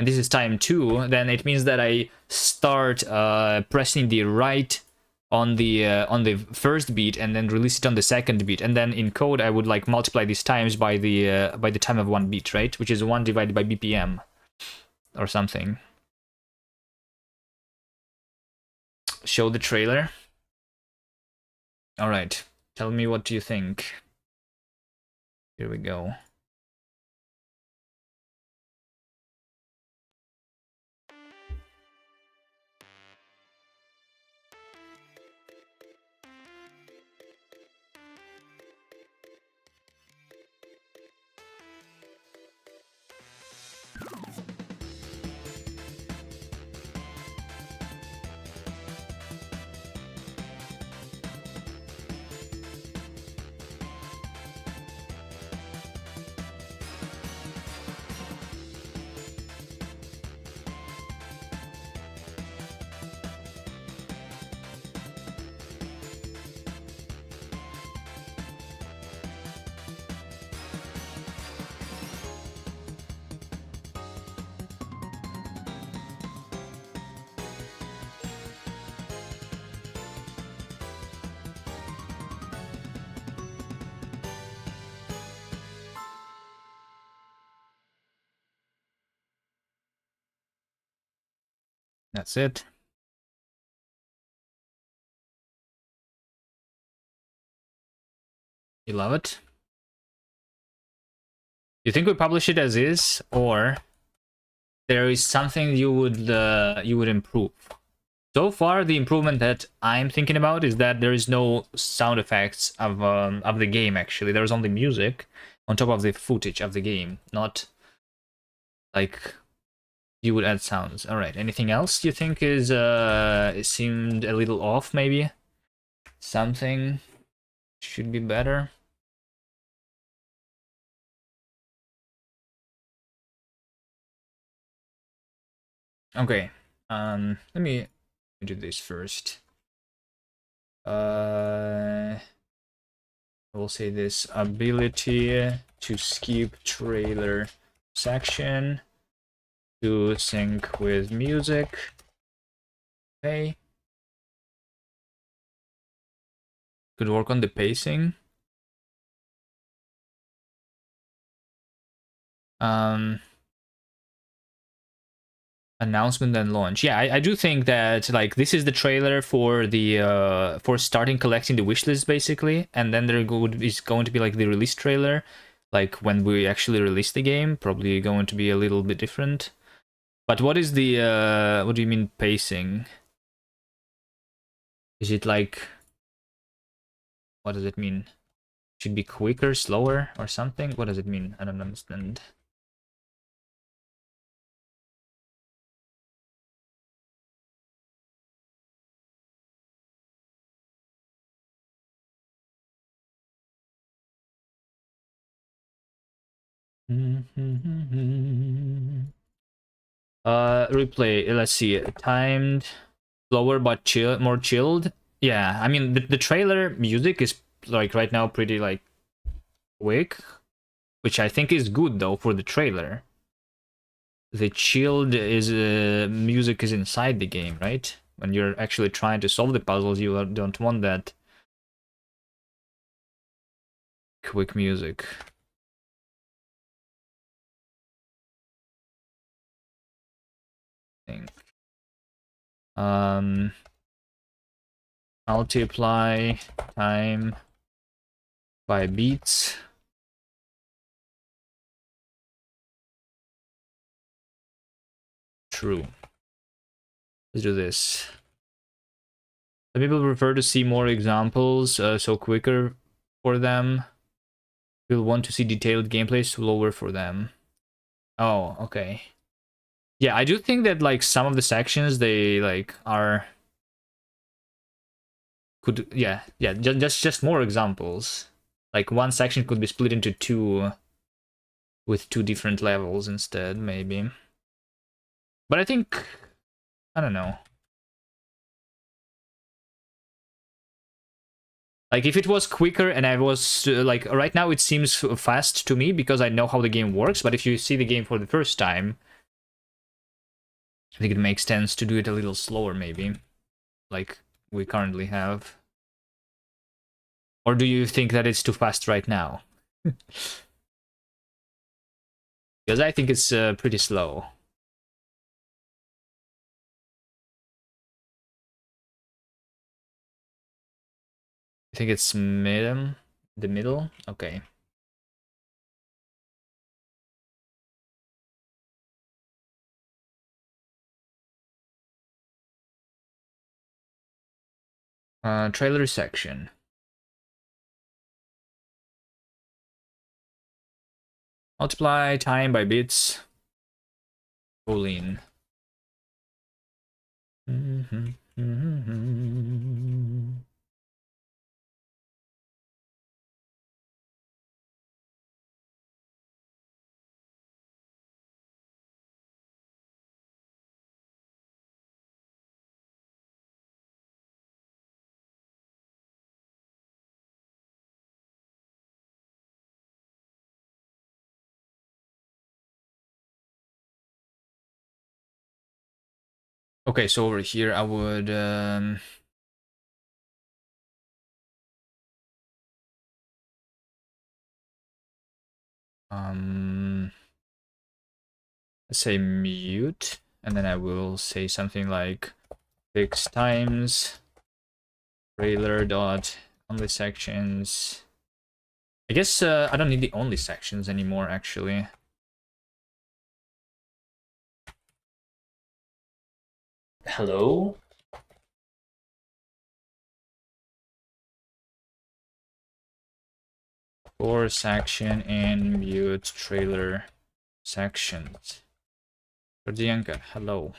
and this is time 2, then it means that I start pressing the right on the first beat and then release it on the second beat, and then in code I would like multiply these times by the time of one beat, right? Which is 1 divided by BPM or something. Show the trailer. All right, tell me what do you think. Here we go. That's it. You love it? You think we publish it as is, or there is something you would improve? So far, the improvement that I'm thinking about is that there is no sound effects of the game. Actually, there is only music on top of the footage of the game, not like you would add sounds. All right. Anything else you think is it seemed a little off? Maybe something should be better. Okay. Let me do this first. I will say this ability to skip trailer section to sync with music. Okay. Could work on the pacing. Um, Announcement and launch. Yeah, I do think that like this is the trailer for the for starting collecting the wish list basically, and then is going to be like the release trailer, like when we actually release the game, probably going to be a little bit different. But what is the what do you mean pacing? Is it like, what does it mean? Should be quicker, slower, or something? What does it mean? I don't understand. Replay. Let's see. Timed, slower but more chilled. Yeah, I mean the trailer music is like right now pretty like quick, which I think is good though for the trailer. The chilled is music is inside the game, right? When you're actually trying to solve the puzzles, you don't want that quick music. Thing. Um, Multiply time by beats. True. Let's do this. Some people prefer to see more examples, so quicker for them. People want to see detailed gameplay, slower for them. Oh, okay. Yeah, I do think that like some of the sections they like are could yeah just more examples. Like one section could be split into two with two different levels instead, maybe. But I think I don't know. Like if it was quicker and I was like right now it seems fast to me because I know how the game works, but if you see the game for the first time, I think it makes sense to do it a little slower maybe, like we currently have. Or do you think that it's too fast right now? Because I think it's pretty slow. I think it's medium, the middle. Okay. Trailer section. Multiply time by bits. Boolean. Okay, so over here I would let's say mute. and then I will say something like 6 times trailer dot only sections. I guess I don't need the only sections anymore, actually. Hello? For section and mute trailer sections. Gordianka, hello.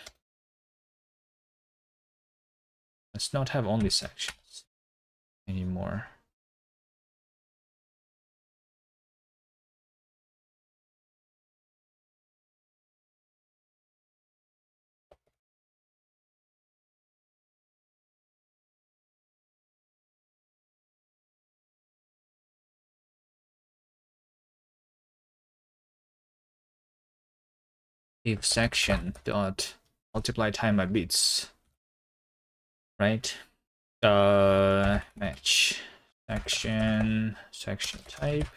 Let's not have only sections anymore. If section dot multiply time by bits, right? Match section type.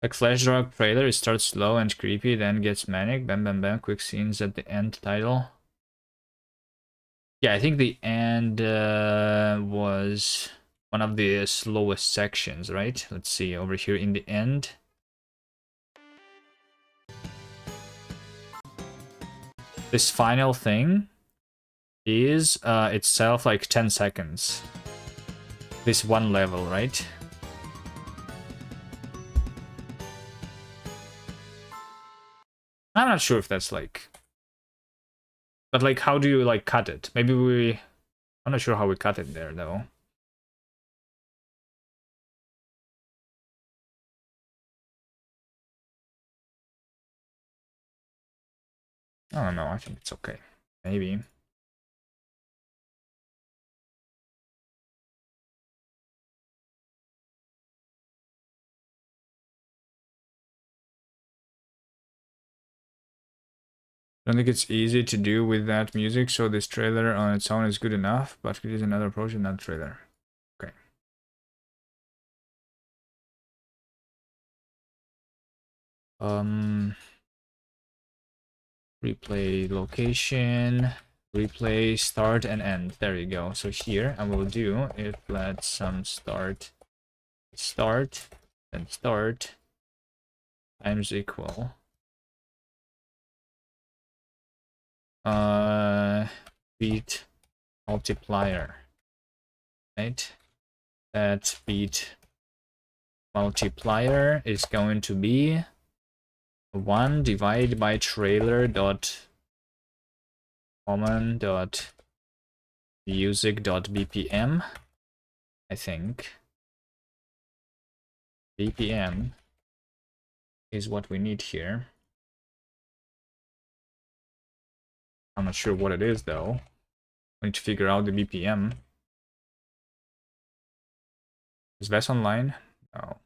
Like Flash Rock trailer, it starts slow and creepy, then gets manic, bam bam bam, quick scenes at the end title. Yeah, I think the end was one of the slowest sections, right? Let's see, over here in the end. This final thing is itself like 10 seconds. This one level, right? I'm not sure if that's like... But like, how do you like cut it? Maybe we... I'm not sure how we cut it there, though. I don't know, I think it's okay. Maybe. I don't think it's easy to do with that music, so this trailer on its own is good enough, but it is another approach in that trailer. Okay. Replay location, replay start and end. There you go. So here I will do if let some start and start times equal beat multiplier, right? That beat multiplier is going to be 1 divided by trailer dot common dot music dot bpm. I think bpm is what we need here. I'm not sure what it is though. We need to figure out the bpm. Is Vess online? No.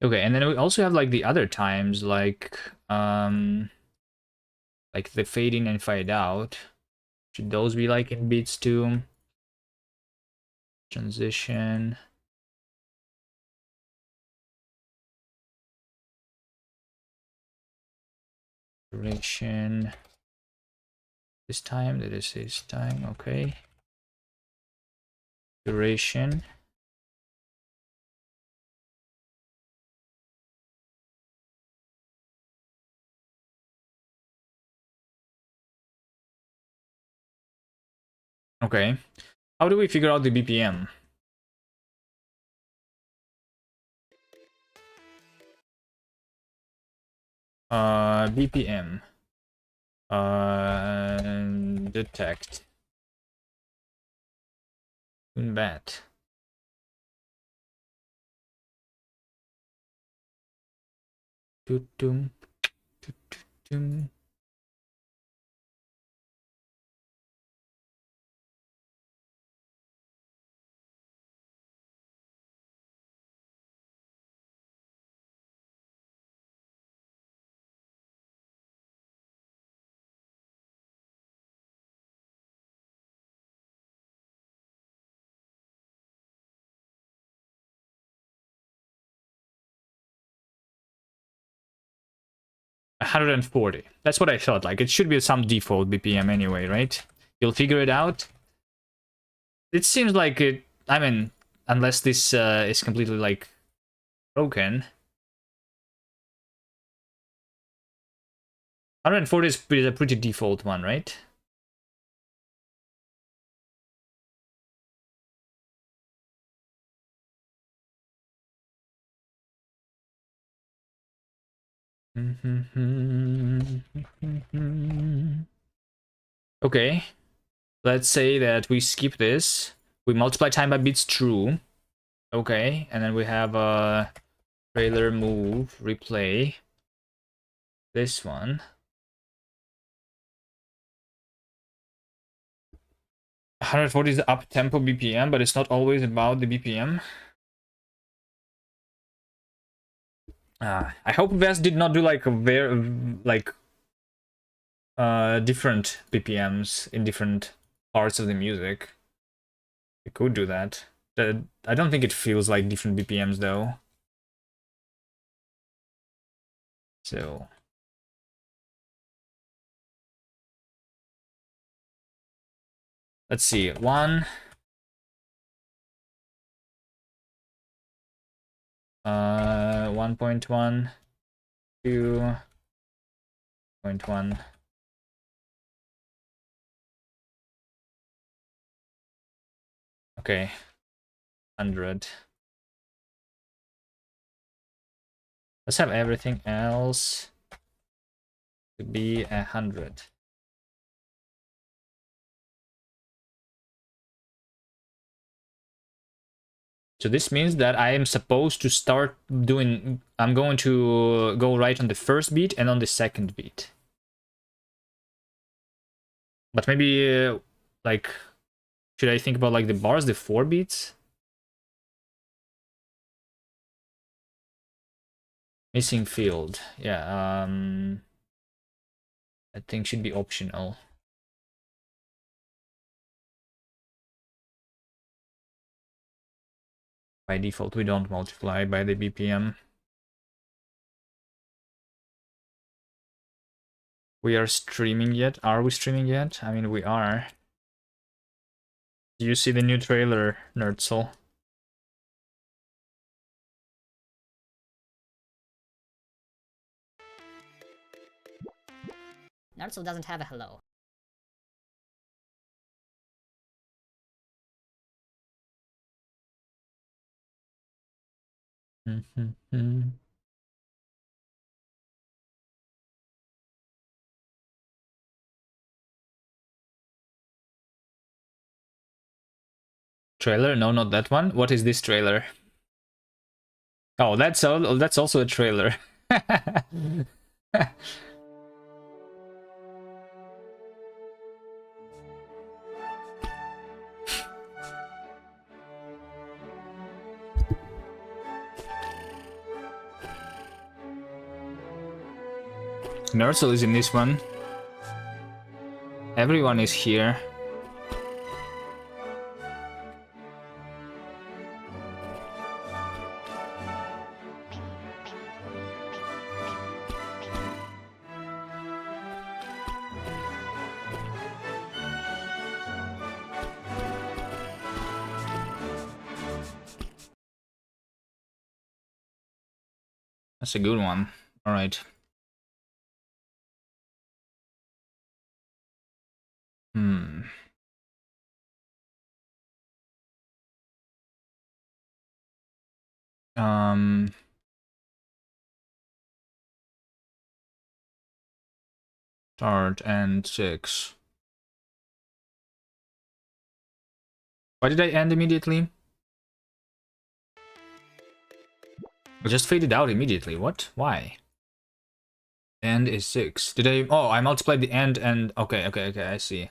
Okay, and then we also have like the other times, like the fade in and fade out. Should those be like in beats too? Transition. Duration. This time, that is this time, okay. Duration. Okay. How do we figure out the BPM? BPM. Detect. Bat. Tutum. Tutum. 140. That's what I thought. Like, it should be some default BPM anyway, right? You'll figure it out. It seems like it... I mean, unless this is completely, like, broken. 140 is a pretty default one, right? Okay. Let's say that we skip this. We multiply time by bits true. Okay. And then we have a trailer move, replay. This one. 140 is the up tempo BPM, but it's not always about the BPM. I hope Vest did not do like a very like different BPMs in different parts of the music. It could do that. I don't think it feels like different BPMs though. So let's see. 1.1, 2.1. Okay, 100. Let's have everything else to be 100. So this means that I am supposed to start doing... I'm going to go right on the first beat and on the second beat. But maybe, like, should I think about, like, the bars, the 4 beats? Missing field. Yeah, I think should be optional. By default, we don't multiply by the BPM. We are streaming yet? Are we streaming yet? I mean, we are. Do you see the new trailer, Nerdsoul? Nerdsoul doesn't have a hello. Trailer? No, not that one. What is this trailer? Oh, that's also a trailer. Nerdsoul is in this one. Everyone is here. That's a good one. All right. Hmm. Um. Start and 6. Why did I end immediately? I just faded out immediately. What? Why? End is 6. Did I... Oh, I multiplied the end and... Okay, I see.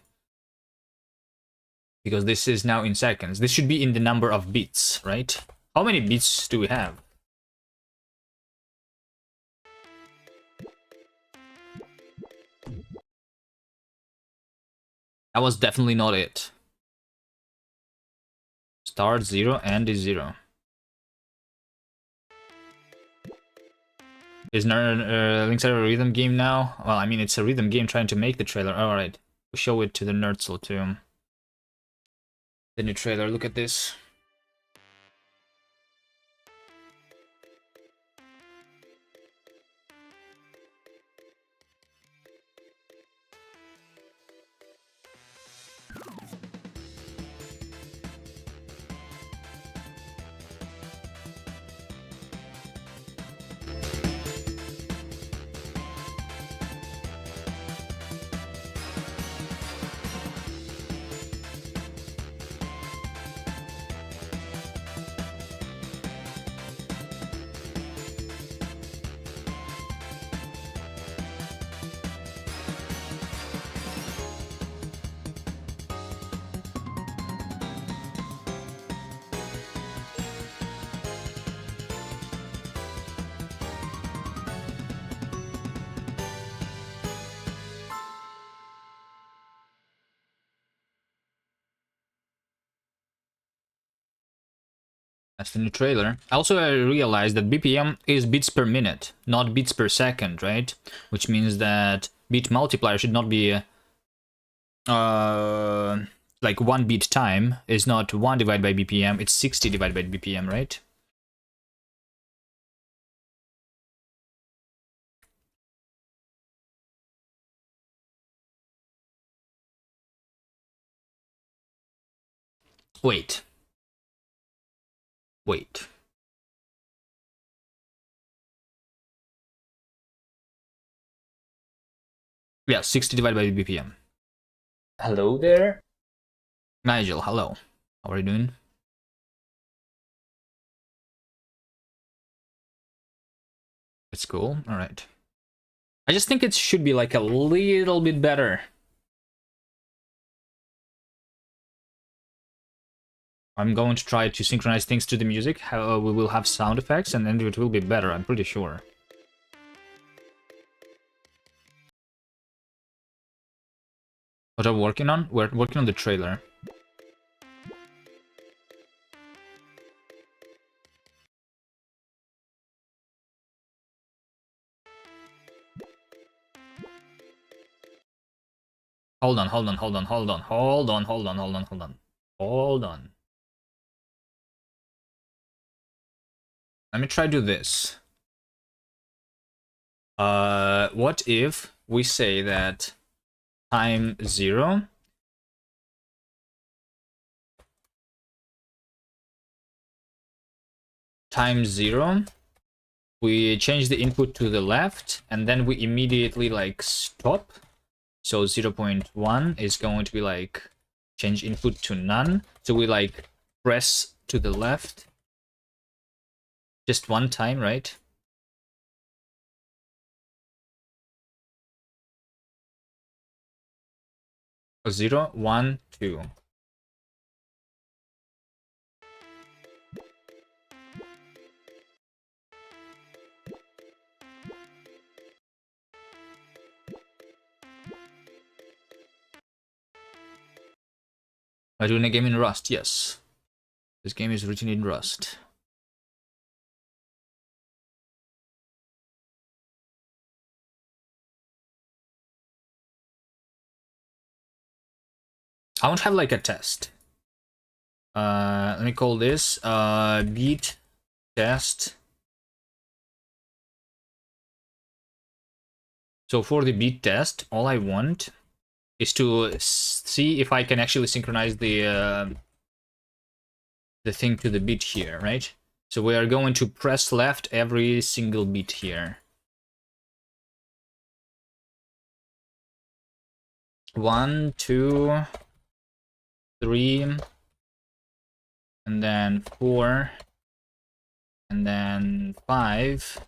Because this is now in seconds. This should be in the number of bits, right? How many bits do we have? That was definitely not it. Start 0, end is 0. Is Link's a rhythm game now? Well, I mean, it's a rhythm game trying to make the trailer. Alright, we'll show it to the Nerdsel too. The new trailer, look at this. That's the new trailer. Also, I realized that BPM is bits per minute, not bits per second, right? Which means that bit multiplier should not be like 1 bit time is not 1 divided by BPM, it's 60 divided by BPM, right? Wait. Yeah, 60 divided by BPM. Hello there? Nigel, hello. How are you doing? It's cool, alright. I just think it should be like a little bit better. I'm going to try to synchronize things to the music. We will have sound effects and then it will be better, I'm pretty sure. What are we working on? We're working on the trailer. Hold on. Let me try do this. What if we say that time 0 we change the input to the left and then we immediately like stop. So 0.1 is going to be like change input to none. So we like press to the left just one time, right? So 0, 1, 2. Are you doing a game in Rust? Yes. This game is written in Rust. I want to have like a test. Let me call this beat test. So for the beat test, all I want is to see if I can actually synchronize the thing to the beat here, right? So we are going to press left every single beat here. 1, 2, 3, and then 4, and then 5,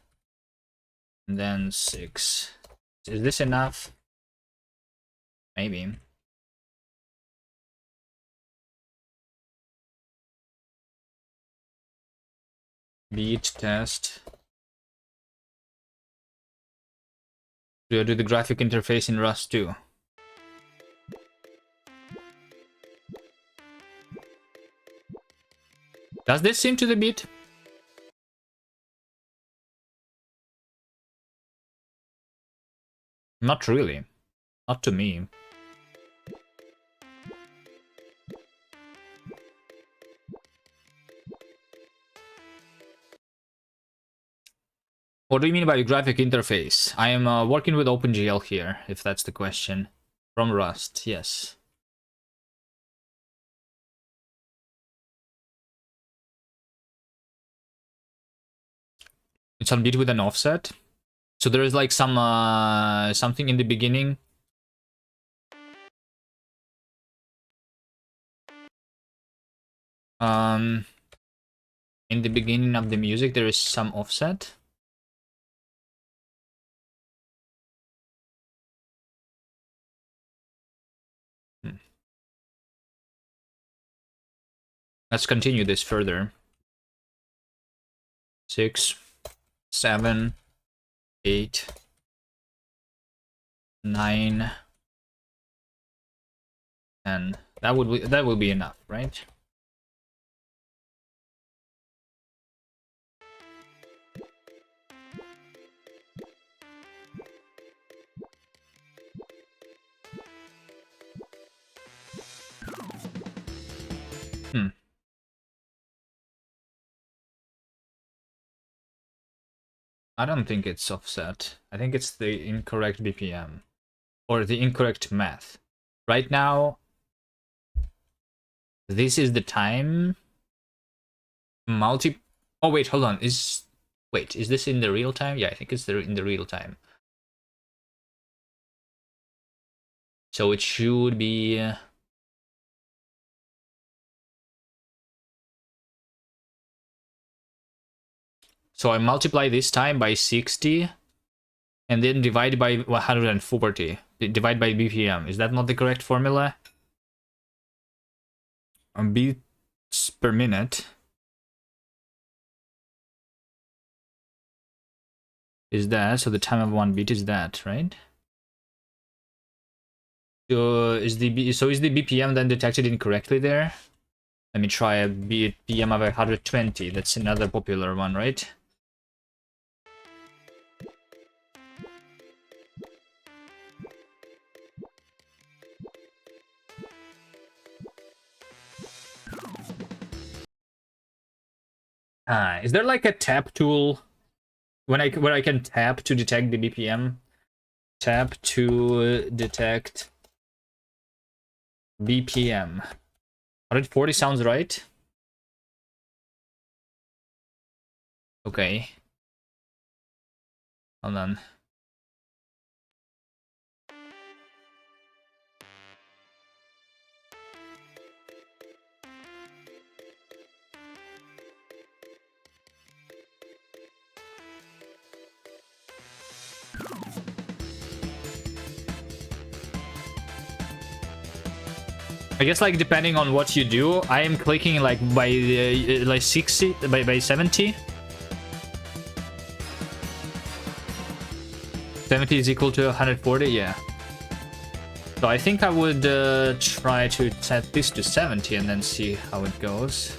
and then 6. Is this enough? Maybe. Beat test. Do I do the graphic interface in Rust too? Does this seem to the beat? Not really. Not to me. What do you mean by graphic interface? I am working with OpenGL here, if that's the question. From Rust, yes. It's on beat with an offset. So there is like some something in the beginning. In the beginning of the music, there is some offset. Let's continue this further. 6, 7, 8, 9, 10. That will be enough, right? I don't think it's offset. I think it's the incorrect BPM. Or the incorrect math. Right now, this is the time. Oh wait, hold on. Wait, is this in the real time? Yeah, I think it's in the real time. So it should be... So I multiply this time by 60 and then divide by 140. Divide by BPM. Is that not the correct formula? Beats per minute is that, so the time of one beat is that, right? So is the BPM then detected incorrectly there? Let me try a BPM of 120. That's another popular one, right? Is there like a tap tool where I can tap to detect the BPM? Tap to detect BPM. 140 sounds right. Okay. Hold on. I guess like depending on what you do, I am clicking like by like 60 by 70. 70 is equal to 140, yeah. So I think I would try to set this to 70 and then see how it goes.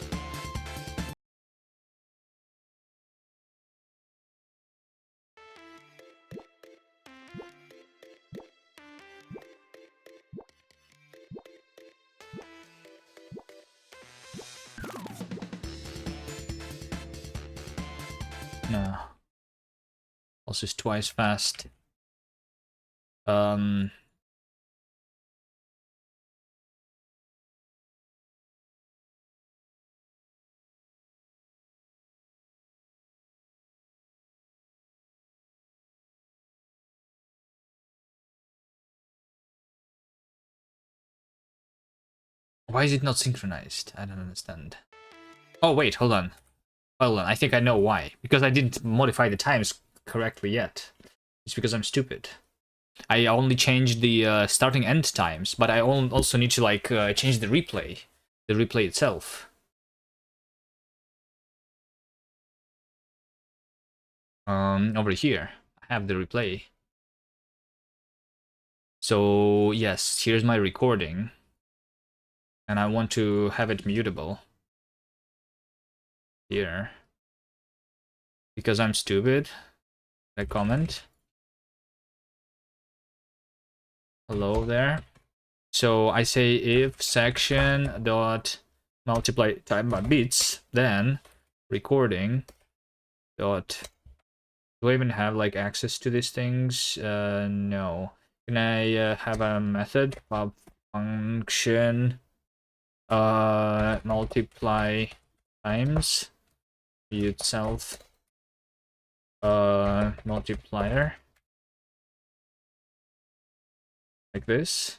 No. Also is twice fast. Why is it not synchronized? I don't understand. Oh, wait, hold on. Hold on, I think I know why. Because I didn't modify the times correctly yet. It's because I'm stupid. I only changed the starting end times, but I also need to like change the replay itself. Over here, I have the replay. So yes, here's my recording, and I want to have it mutable here because I'm stupid. I comment. Hello there. So I say if section dot multiply time by bits, then recording dot. Do I even have like access to these things? No. Can I have a method of function multiply times itself multiplier like this?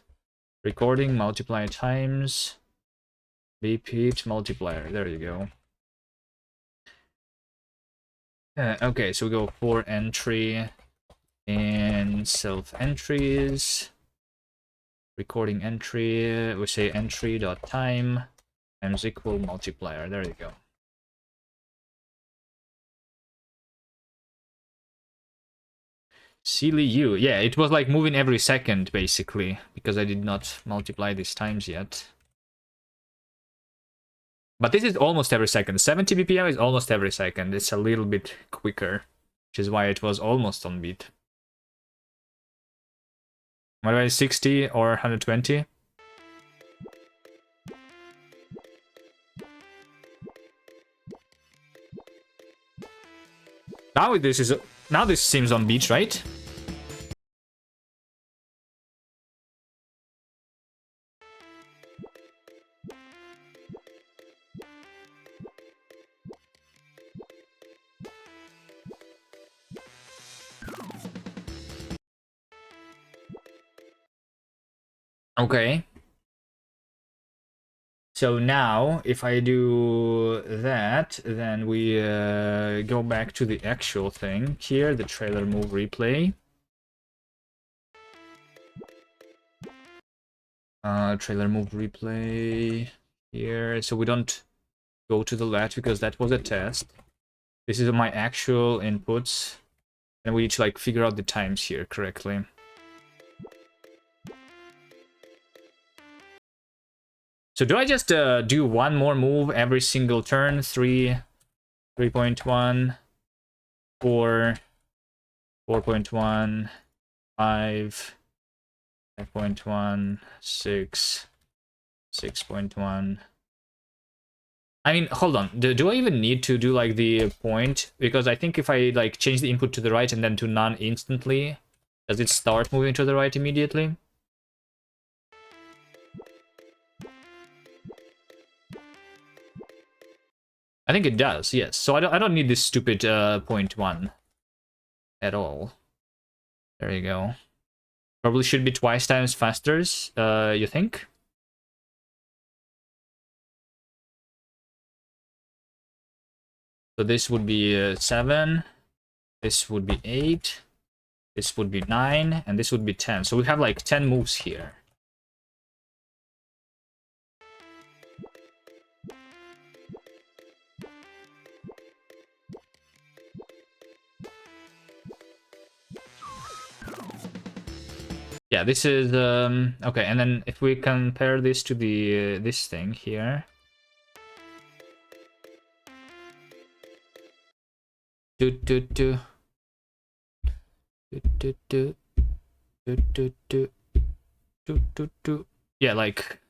Recording multiply times repeat multiplier. There you go. Okay, so we go for entry and self entries. Recording entry. We say entry dot time times equal multiplier. There you go. Silly you. Yeah, it was like moving every second basically because I did not multiply these times yet. But this is almost every second. 70 BPM is almost every second. It's a little bit quicker, which is why it was almost on beat. What about 60 or 120? Now this seems on beat, right? Okay. So now, if I do that, then we go back to the actual thing here, the trailer move replay. Trailer move replay here. So we don't go to the left because that was a test. This is my actual inputs, and we need to like figure out the times here correctly. So do I just do one more move every single turn? 3, 3.1, 4, 4.1, 5, 5.1, 6, 6.1. I mean, hold on. Do I even need to do like the point? Because I think if I like change the input to the right and then to none instantly, does it start moving to the right immediately? I think it does, yes. So I don't need this stupid 0.1 at all. There you go. Probably should be twice times faster, you think? So this would be 7, this would be 8, this would be 9, and this would be 10. So we have like 10 moves here. Yeah, this is okay. And then if we compare this to the this thing here, do do do do do do do do do do do. Yeah, like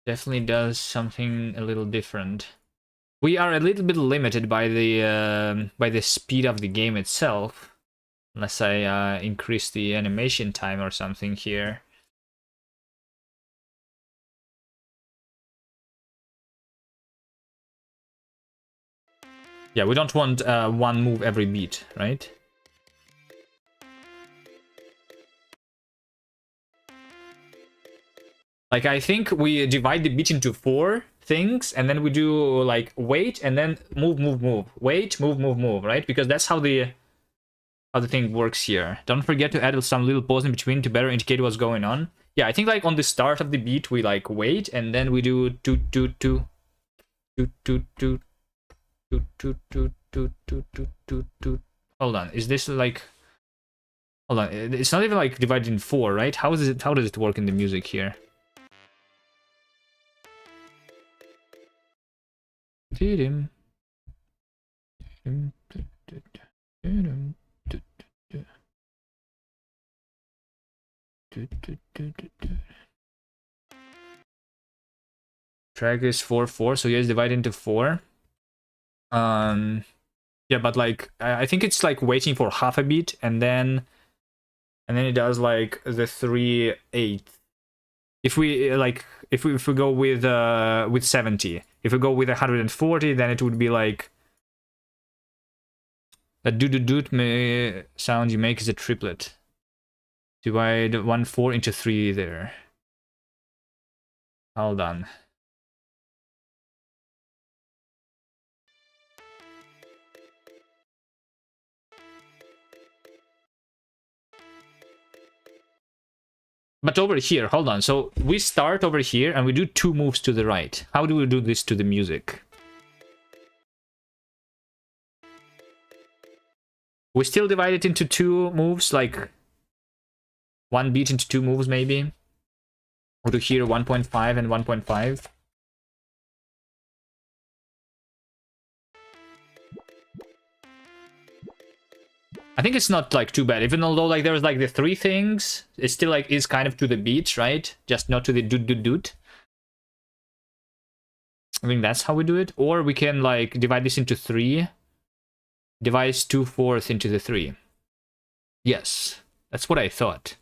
definitely does something a little different. We are a little bit limited by the speed of the game itself. Unless I increase the animation time or something here. Yeah, we don't want one move every beat, right? Like, I think we divide the beat into 4 things, and then we do like wait, and then move, move, move, wait, move, move, move, right? Because that's how the thing works here. Don't forget to add some little pause in between to better indicate what's going on. Yeah, I think like on the start of the beat we like wait, and then we do toot toot toot toot toot toot toot toot toot toot toot toot toot toot. Hold on, is this like? Hold on, it's not even like divided in 4, right? How is it? How does it work in the music here? Track is 4/4, so yes, divided into 4. Yeah, but like I think it's like waiting for half a beat, and then it does like the 3/8. If we like if we go with 70, if we go with 140, then it would be like that doot doot sound you make is a triplet. Divide 1/4 into 3 there. Hold on. But over here, hold on. So we start over here and we do 2 moves to the right. How do we do this to the music? We still divide it into 2 moves, like 1 beat into 2 moves maybe. Or to here 1.5 and 1.5. I think it's not like too bad, even although like there's like the 3 things, it still like is kind of to the beat, right? Just not to the doot doot doot. I think that's how we do it. Or we can like divide this into 3. Divide 2/4 into the 3. Yes, that's what I thought.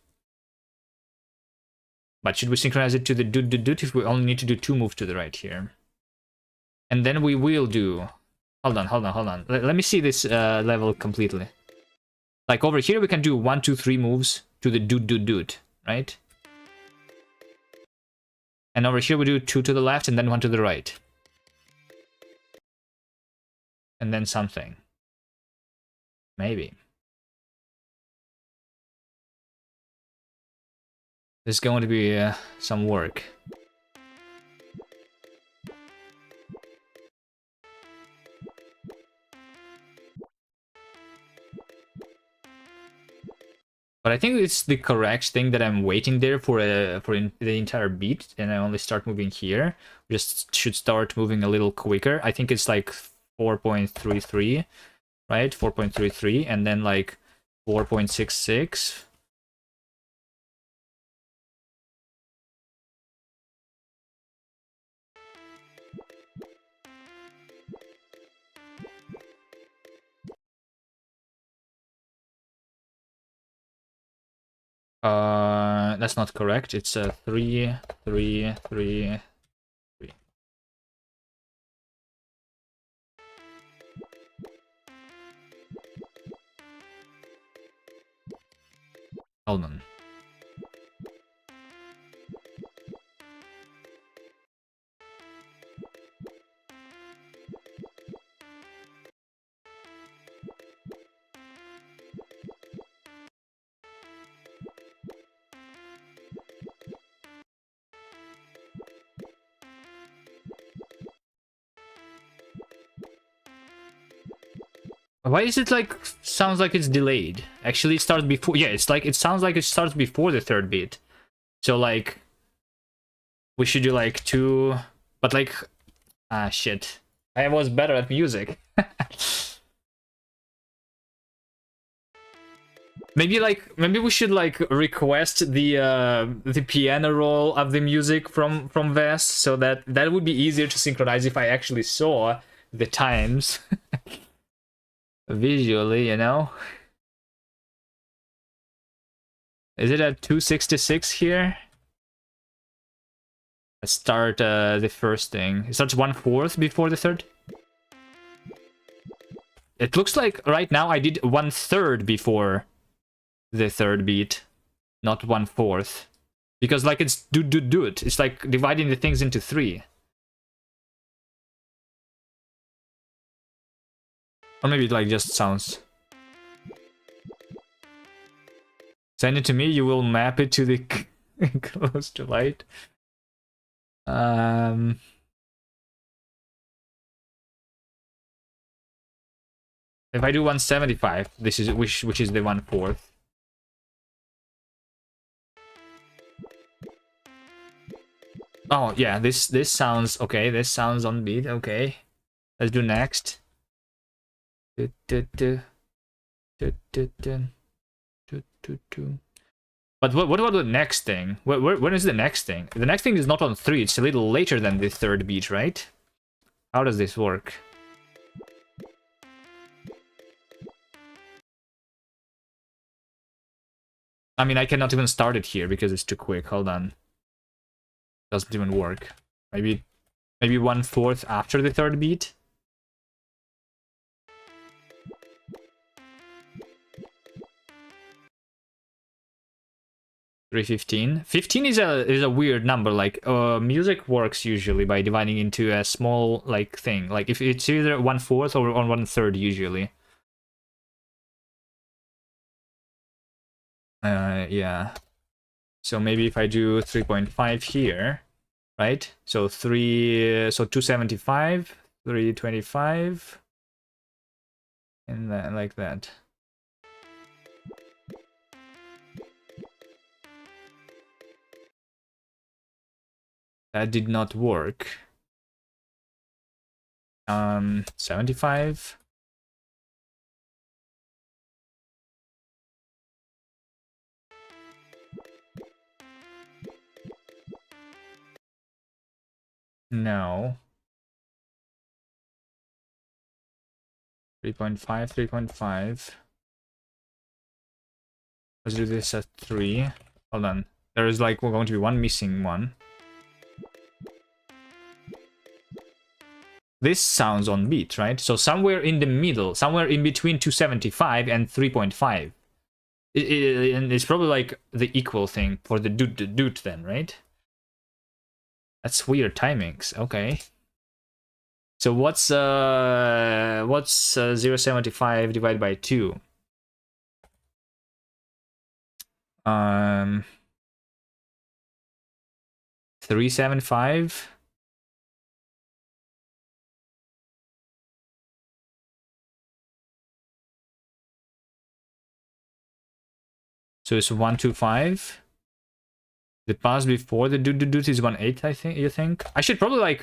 But should we synchronize it to the doot doot doot if we only need to do 2 moves to the right here? And then we will do... Hold on. Let me see this level completely. Like over here we can do 1, 2, 3 moves to the doot doot doot, right? And over here we do 2 to the left and then 1 to the right. And then something. Maybe. This is going to be some work. But I think it's the correct thing that I'm waiting there for the entire beat, and I only start moving here. Just should start moving a little quicker. I think it's like 4.33, right? 4.33, and then like 4.66. That's not correct. It's a 3, 3, 3, 3. Hold on. Why is it like sounds like it's delayed? Actually, it starts before. Yeah, it's like it sounds like it starts before the 3rd beat. So like we should do like 2, but like shit. I was better at music. Maybe we should like request the piano roll of the music from Vest, so that would be easier to synchronize if I actually saw the times. Visually, you know. Is it at 266 here? Let's start the first thing. It starts 1/4 before the 3rd. It looks like right now I did 1/3 before the 3rd beat, not 1/4. Because like it's do it. It's like dividing the things into 3. Or maybe it like just sounds. Send it to me, you will map it to the close to light. If I do 175, this is which is the 1/4. Oh yeah, this sounds okay. This sounds on beat. Okay, let's do next. But what about the next thing? When is the next thing? The next thing is not on 3. It's a little later than the 3rd beat, right? How does this work? I mean, I cannot even start it here because it's too quick. Hold on. Doesn't even work. Maybe 1/4 after the 3rd beat. $3.15. 15 is a weird number. Like music works usually by dividing into a small like thing. Like if it's either 1/4 or 1/3 usually. Yeah. So maybe if I do 3.5 here, right? So 275, 325, and then like that. That did not work. 75. No. 3.5, 3.5. Let's do this at 3. Hold on. There is like we're going to be one missing one. This sounds on beat, right? So somewhere in the middle, somewhere in between 275 and 3.5. And it's probably like the equal thing for the doot then, right? That's weird timings. Okay. So what's 0.75 divided by 2? 375. So it's 125. The pass before the doot is 1/8, I think. You think I should probably like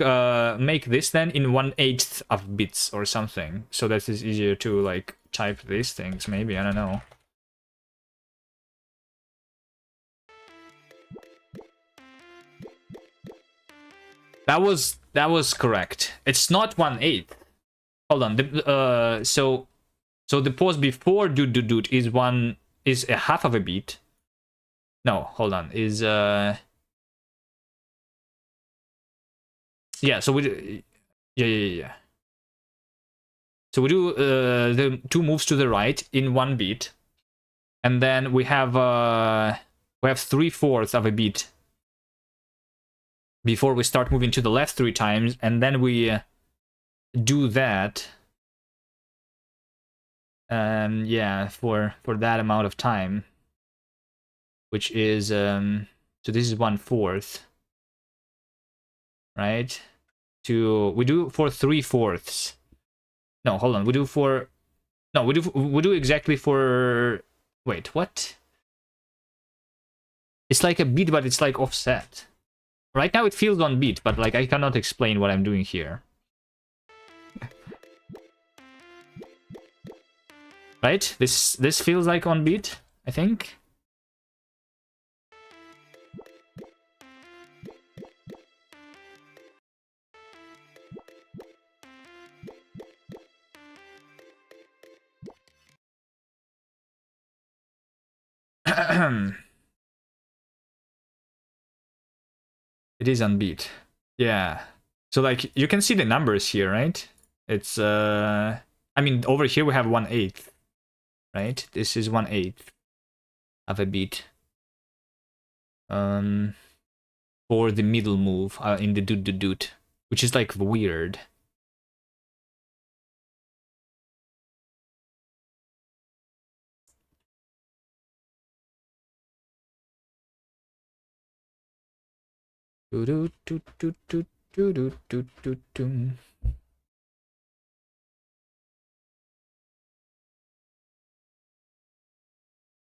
make this then in 1/8 of bits or something, so that it's easier to like type these things. Maybe I don't know. That was correct. It's not 1/8. Hold on. So the pause before doot is a half of a beat. No, hold on. Is yeah. So we do, yeah. So we do the 2 moves to the right in 1 beat, and then we have 3/4 of a beat before we start moving to the left 3 times, and then we do that. Yeah, for that amount of time, which is so this is 1/4, right? We do for 3/4. No, hold on. We do exactly for. Wait, what? It's like a beat, but it's like offset. Right now it feels on beat, but like I cannot explain what I'm doing here. Right? This feels like on beat, I think. It is on beat. Yeah. So like you can see the numbers here, right? It's I mean over here we have 1/8, right? This is 1/8 of a beat. for the middle move in the doot, which is like weird. Do do do do do do do do do do.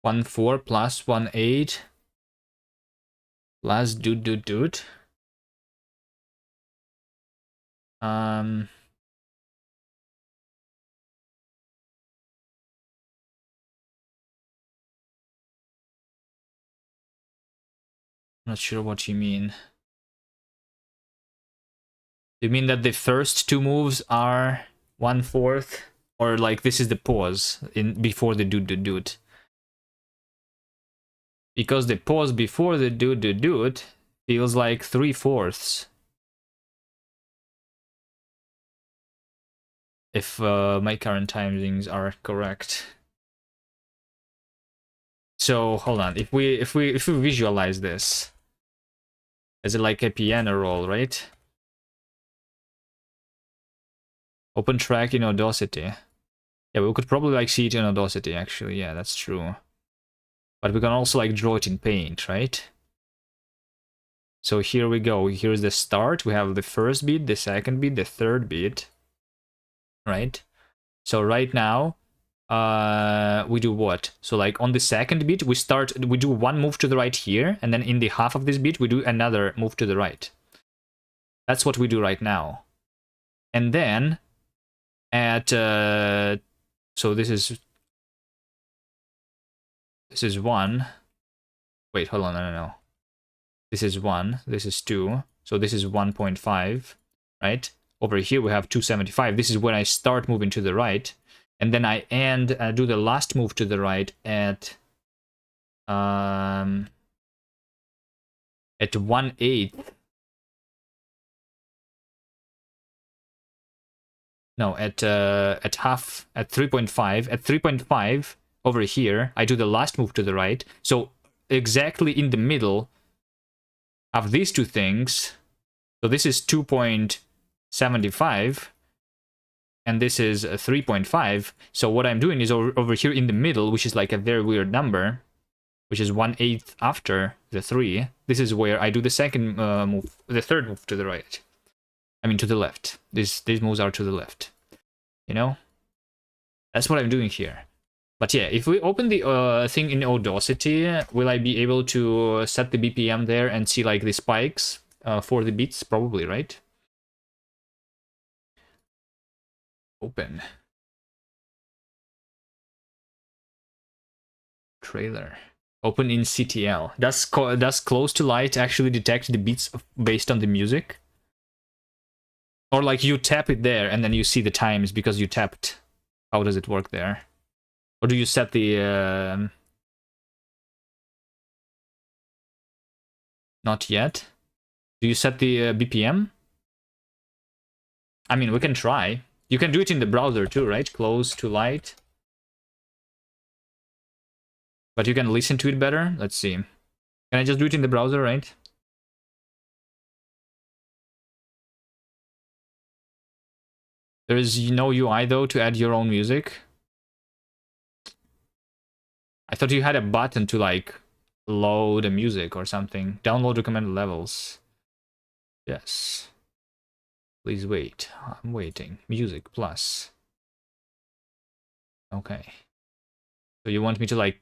1-4 plus 1-8 plus doot. I'm not sure what you mean. You mean that the first two moves are 1/4, or like this is the pause in before the doot? Because the pause before the doot feels like 3/4. If my current timings are correct. So hold on. If we visualize this as like a piano roll, right? Open track in Audacity. Yeah, we could probably like see it in Audacity actually. Yeah, that's true. But we can also like draw it in Paint, right? So here we go. Here's the start. We have the first beat, the second beat, the third beat, right? So right now, we do what? So like on the second beat, we do one move to the right here, and then in the half of this beat, we do another move to the right. That's what we do right now. And then at so this is one. Wait, hold on, no. This is 1, this is 2, so this is 1.5, right? Over here we have 275. This is when I start moving to the right, and then I do the last move to the right at 1/8. No, at half, at 3.5. At 3.5 over here, I do the last move to the right. So exactly in the middle of these two things. So this is 2.75 and this is 3.5. So what I'm doing is over here in the middle, which is like a very weird number, which is 1/8 after the 3. This is where I do the second move, the third move to the right. I mean to the left. These moves are to the left. You know? That's what I'm doing here. But yeah, if we open the thing in Audacity, will I be able to set the BPM there and see like the spikes for the beats? Probably, right? Open. Trailer. Open in CTL. Does Close to Light actually detect the beats based on the music? Or like you tap it there and then you see the times because you tapped. How does it work there? Or do you set the... Not yet. Do you set the BPM? I mean, we can try. You can do it in the browser too, right? Close to Light. But you can listen to it better. Let's see. Can I just do it in the browser, right? There is no UI though to add your own music. I thought you had a button to like load a music or something. Download recommended levels. Yes. Please wait. I'm waiting. Music plus. Okay. So you want me to like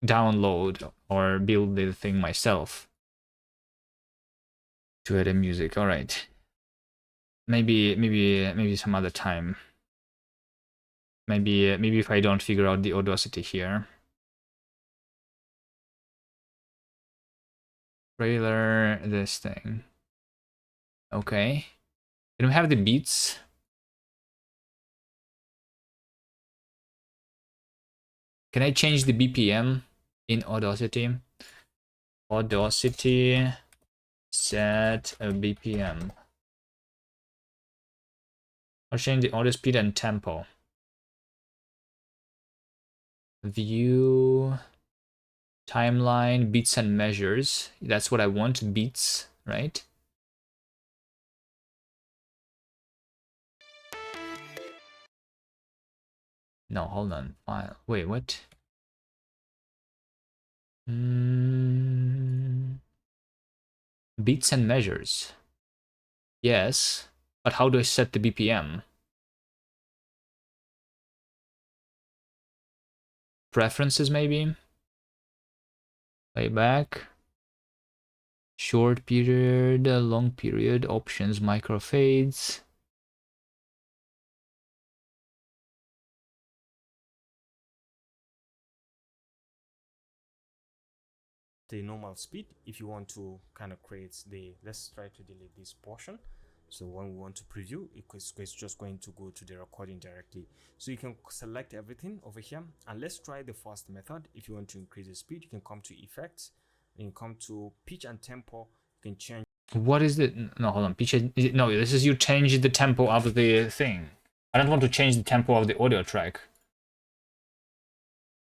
download or build the thing myself to add a music. All right. Maybe some other time. Maybe if I don't figure out the Audacity here. Trailer, this thing. Okay. Can we have the beats? Can I change the BPM in Audacity? Audacity set a BPM. I'll change the audio speed and tempo. View Timeline, beats and measures. That's what I want, beats, right? No, hold on. File. Wait, what? Beats and measures. Yes, but how do I set the BPM? Preferences, maybe? Playback. Short period, long period, options, microfades. The normal speed. If you want to kind of create the, let's try to delete this portion. So when we want to preview, it's just going to go to the recording directly. So you can select everything over here, and let's try the first method. If you want to increase the speed, you can come to effects and you come to pitch and tempo. You can change. What is it? No, hold on. Pitch. No, this is you change the tempo of the thing. I don't want to change the tempo of the audio track.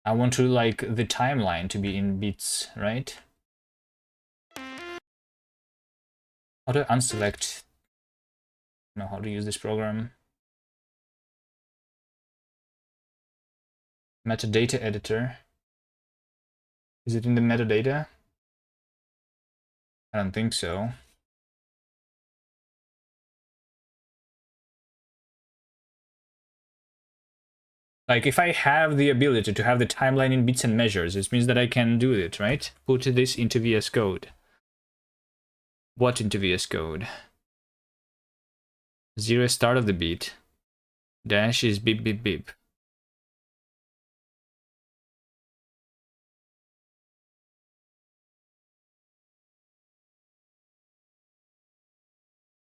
I want to like the timeline to be in beats, right? How do I unselect? Know how to use this program. Metadata editor. Is it in the metadata? I don't think so. Like, if I have the ability to have the timeline in bits and measures, it means that I can do it, right? Put this into VS Code. What into VS Code? 0 start of the beat. Dash is beep beep beep.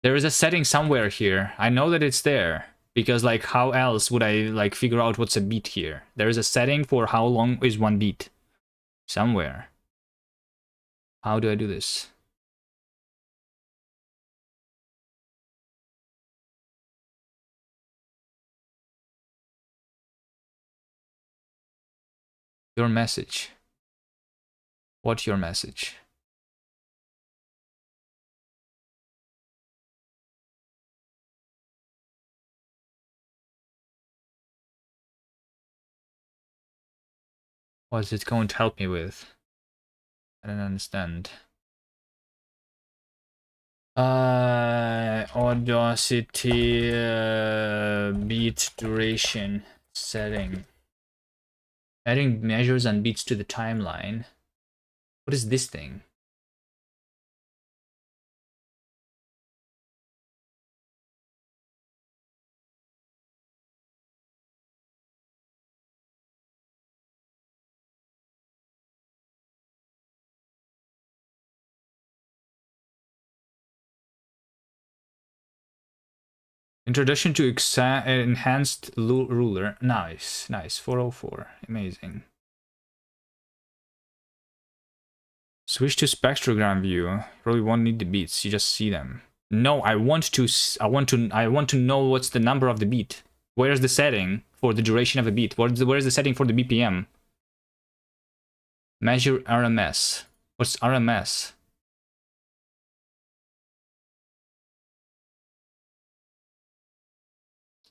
There is a setting somewhere here. I know that it's there. Because, like, how else would I, like, figure out what's a beat here? There is a setting for how long is one beat. Somewhere. How do I do this? Your message. What's your message? What's it going to help me with? I don't understand. Audacity beat duration setting. Adding measures and beats to the timeline. What is this thing? Introduction to enhanced ruler. Nice, nice. 404. Amazing. Switch to spectrogram view. You probably won't need the beats. You just see them. No, I want to know what's the number of the beat. Where's the setting for the duration of a beat? Where's the setting for the BPM? Measure RMS. What's RMS?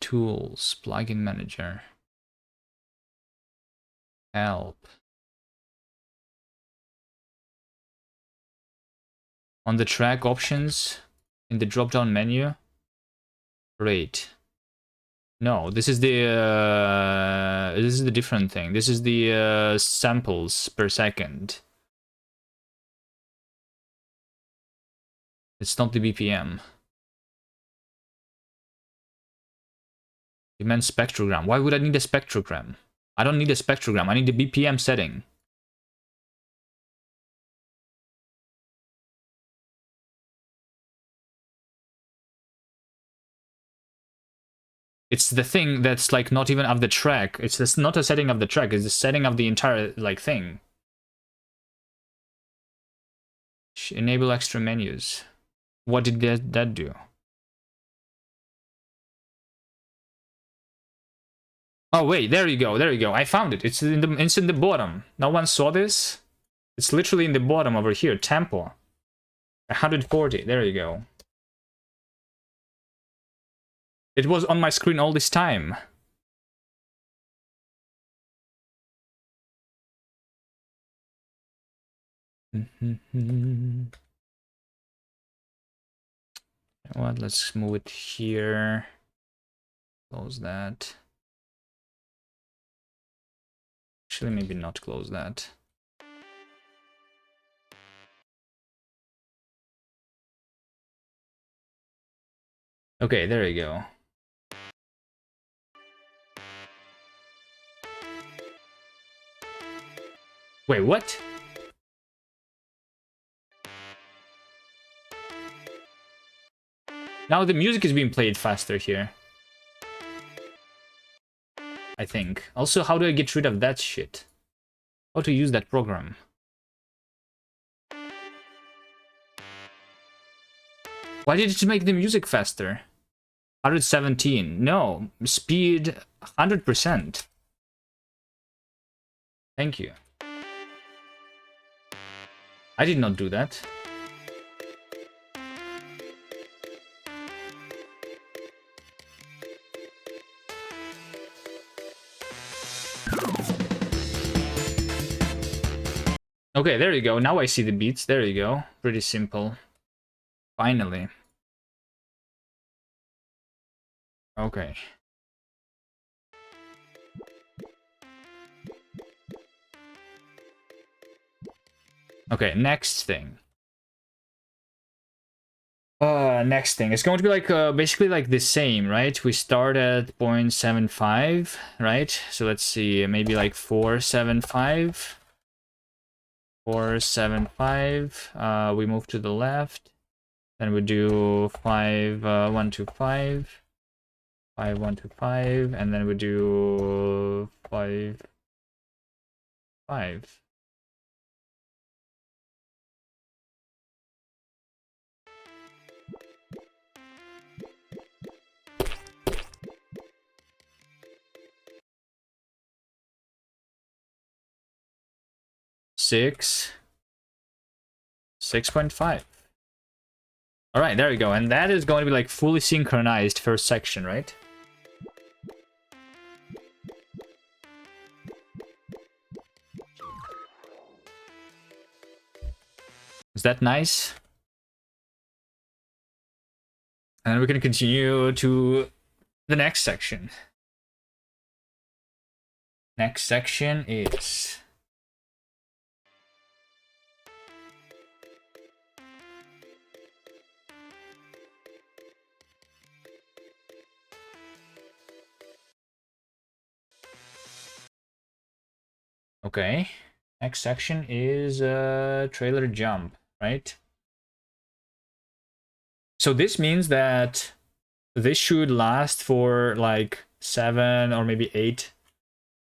Tools, plugin manager. Help. On the track options, in the drop-down menu, rate. No, this is the different thing. This is the samples per second. It's not the BPM. You meant spectrogram. Why would I need a spectrogram? I don't need a spectrogram. I need the BPM setting. It's the thing that's like not even of the track. It's not a setting of the track. It's the setting of the entire like thing. Enable extra menus. What did that do? Oh wait, there you go. There you go. I found it. It's in the bottom. No one saw this. It's literally in the bottom over here, tempo. 140, there you go. It was on my screen all this time. What? Let's move it here. Close that. Actually, maybe not close that. Okay, there you go. Wait, what? Now the music is being played faster here. I think. Also, how do I get rid of that shit? How to use that program? Why did it make the music faster? 117. No, speed 100%. Thank you. I did not do that. Okay, there you go. Now I see the beats. There you go. Pretty simple. Finally. Okay. Okay, next thing. Next thing. It's going to be like basically like the same, right? We start at 0.75, right? So let's see, maybe like 475. 475. We move to the left. Then we do 5125. 5125, and then we do 5. Six. 6.5. All right, there we go. And that is going to be like fully synchronized first section, right? Is that nice? And we can continue to the next section. Next section is... Okay. Next section is trailer jump, right? So this means that this should last for like 7 or maybe 8.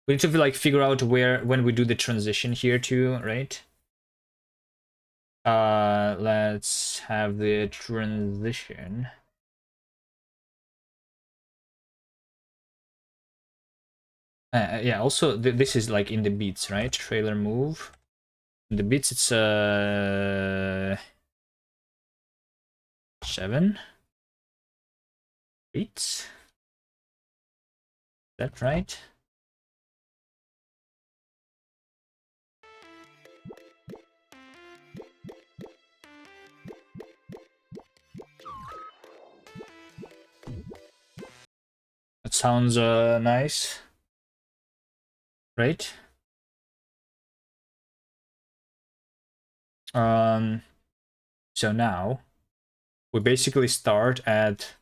We need to like figure out where when we do the transition here too, right? Let's have the transition. Yeah, also this is like in the beats, right? Trailer move. In the beats it's 7 beats. Is that right? That sounds nice. Right? So now we basically start at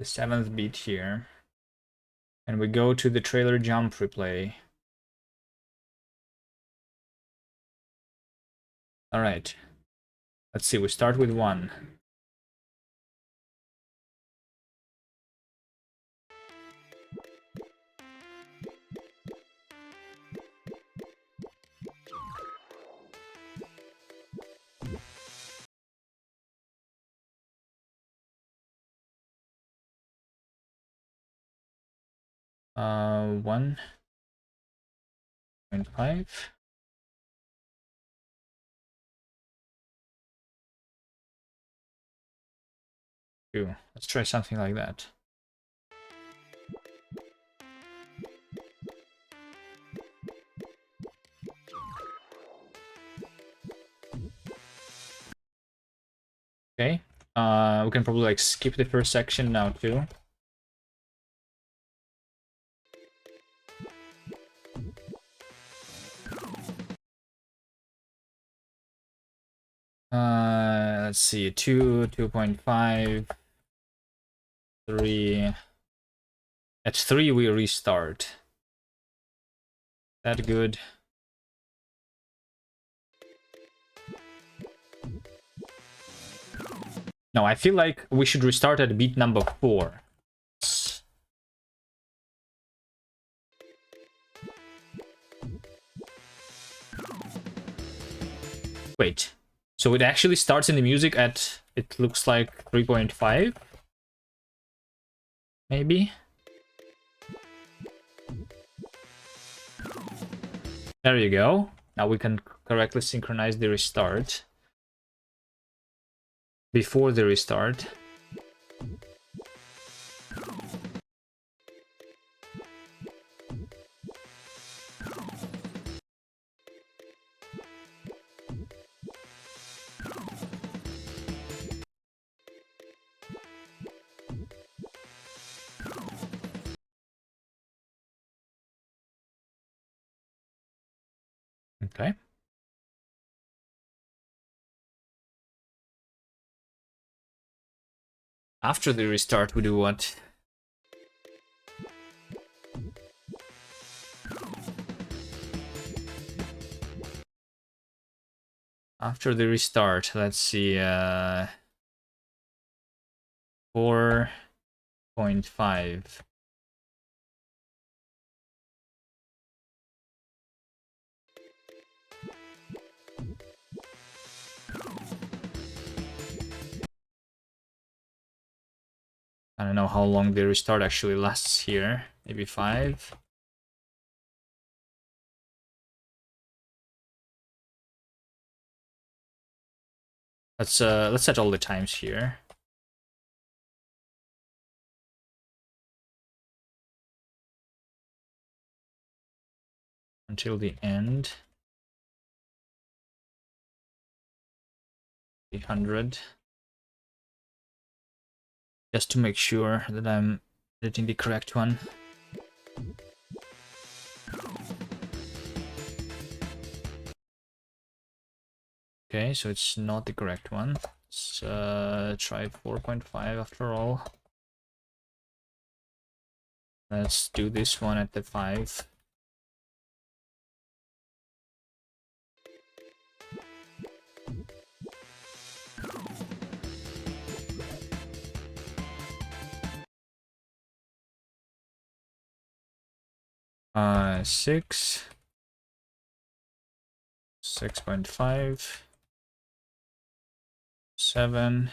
the 7th beat here, and we go to the trailer jump replay. All right, let's see, we start with 1. One. 0.5. Let's try something like that. Okay. We can probably like skip the first section now too. Let's see, 2, 2.5, 3. At 3 we restart. That good. No, I feel like we should restart at beat number 4. Wait, so it actually starts in the music at, it looks like 3.5? Maybe? There you go. Now we can correctly synchronize the restart. Before the restart. Okay. After the restart, we do what? After the restart, let's see, 4.5. I don't know how long the restart actually lasts here. Maybe 5. Let's set all the times here. Until the end. 300. Just to make sure that I'm editing the correct one. Okay, so it's not the correct one. Let's try 4.5 after all. Let's do this one at the 5. Uh, 6. 6.5. 7.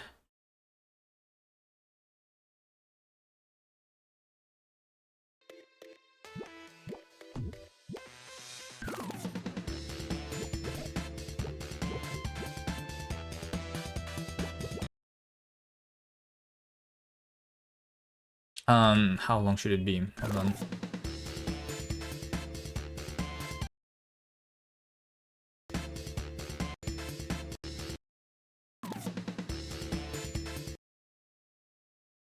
How long should it be? Hold on.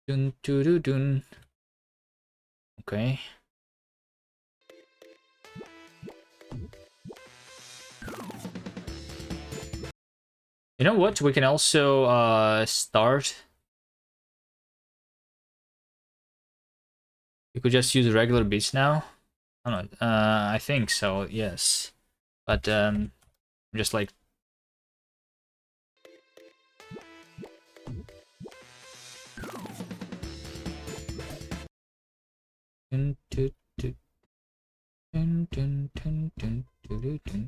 Dun, dun, dun, dun. Okay. You know what? We can also start. We could just use regular beats now. I don't know. I think so. Yes, but just like.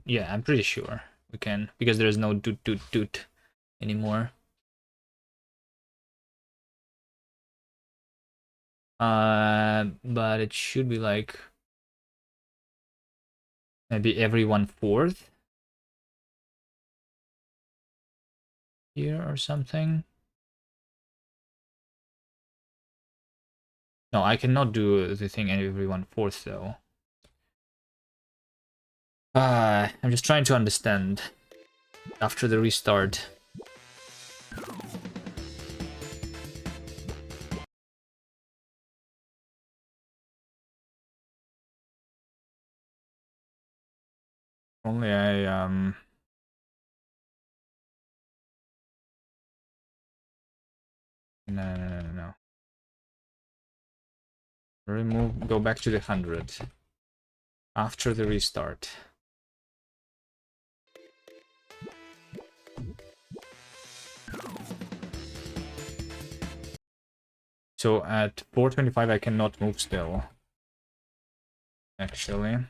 Yeah, I'm pretty sure we can, because there's no doot doot doot anymore. But it should be like maybe every 1/4 here or something. No, I cannot do the thing every 1/4 though. I'm just trying to understand after the restart. Only I no. Remove, go back to the 100 after the restart. So at 425 I cannot move still. Actually.